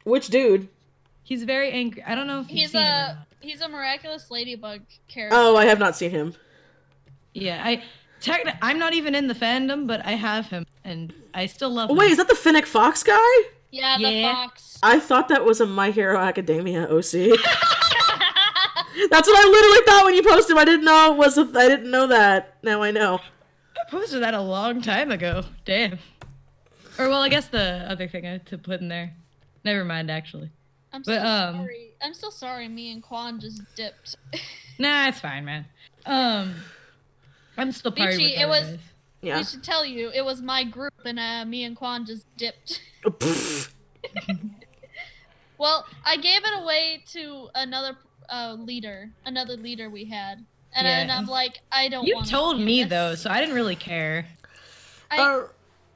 Speaker 3: Which dude?
Speaker 6: He's very angry. I don't know if you've
Speaker 2: He's
Speaker 6: seen him.
Speaker 2: He's a miraculous ladybug character.
Speaker 3: Oh, I have not seen him.
Speaker 6: Yeah, I'm not even in the fandom, but I have him, and I still love him.
Speaker 3: Wait, is that the Finnick Fox guy?
Speaker 2: Yeah, the fox.
Speaker 3: I thought that was a My Hero Academia OC. That's what I literally thought when you posted him. I didn't know it was. I didn't know that. Now I know.
Speaker 6: I posted that a long time ago. Damn. Or well, I guess the other thing I had to put in there. Never mind, actually.
Speaker 2: I'm so sorry. I'm so sorry. Me and Quan just dipped.
Speaker 6: Nah, it's fine, man. I'm still partying with
Speaker 2: it was.
Speaker 6: guys.
Speaker 3: Yeah.
Speaker 2: We should tell you, it was my group, and me and Quan just dipped. Well, I gave it away to another leader we had, and I'm like, I don't.
Speaker 6: You
Speaker 2: want
Speaker 6: told
Speaker 2: to do
Speaker 6: me
Speaker 2: this.
Speaker 6: though, so I didn't really care.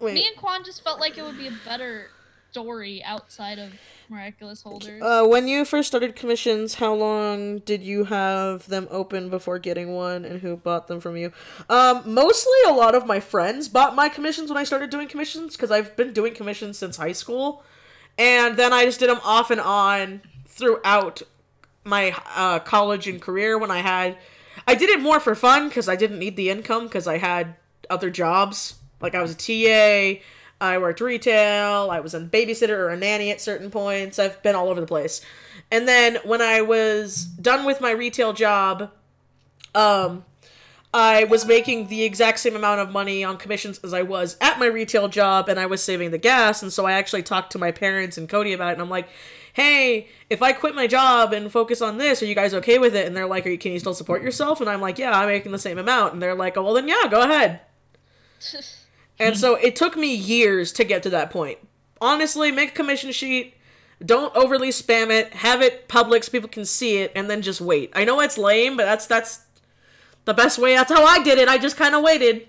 Speaker 3: Wait.
Speaker 2: Me and Quan just felt like it would be a better story outside of Miraculous Holders.
Speaker 3: When you first started commissions, how long did you have them open before getting one, and who bought them from you? Mostly a lot of my friends bought my commissions when I started doing commissions, because I've been doing commissions since high school, and then I just did them off and on throughout my college and career when I did it more for fun, because I didn't need the income, because I had other jobs. Like, I was a TA, I worked retail, I was a babysitter or a nanny at certain points. I've been all over the place. And then when I was done with my retail job, I was making the exact same amount of money on commissions as I was at my retail job, and I was saving the gas, and so I actually talked to my parents and Cody about it, and I'm like, hey, if I quit my job and focus on this, are you guys okay with it? And they're like, can you still support yourself? And I'm like, yeah, I'm making the same amount. And they're like, oh, well then yeah, go ahead. And so it took me years to get to that point. Honestly, make a commission sheet, don't overly spam it, have it public so people can see it, and then just wait. I know it's lame, but that's the best way. That's how I did it. I just kind of waited.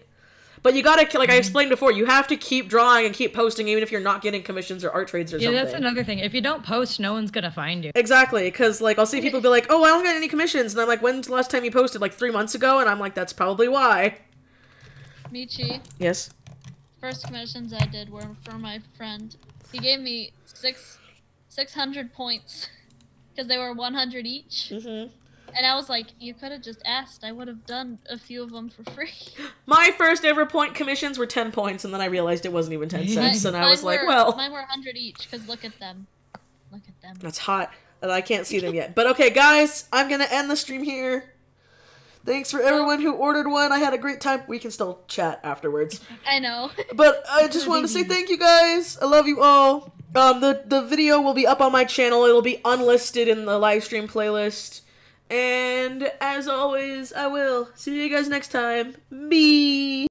Speaker 3: But you gotta, like I explained before, you have to keep drawing and keep posting even if you're not getting commissions or art trades or something.
Speaker 6: Yeah, that's another thing. If you don't post, no one's gonna find you.
Speaker 3: Exactly, because like I'll see people be like, oh, I don't get any commissions, and I'm like, when's the last time you posted? Like 3 months ago? And I'm like, that's probably why.
Speaker 2: Michi.
Speaker 3: Yes?
Speaker 2: First commissions I did were for my friend. He gave me 600 points because they were 100 each. And I was like, you could have just asked. I would have done a few of them for free.
Speaker 3: My first ever point commissions were 10 points, and then I realized it wasn't even 10 cents, and I was like, well...
Speaker 2: Mine were 100 each, because look at them. Look at them.
Speaker 3: That's hot, and I can't see them yet. But okay, guys, I'm gonna end the stream here. Thanks for everyone who ordered one. I had a great time. We can still chat afterwards.
Speaker 2: I know.
Speaker 3: But I just wanted to say thank you guys. I love you all. The video will be up on my channel. It'll be unlisted in the live stream playlist. And as always, I will see you guys next time. Bye.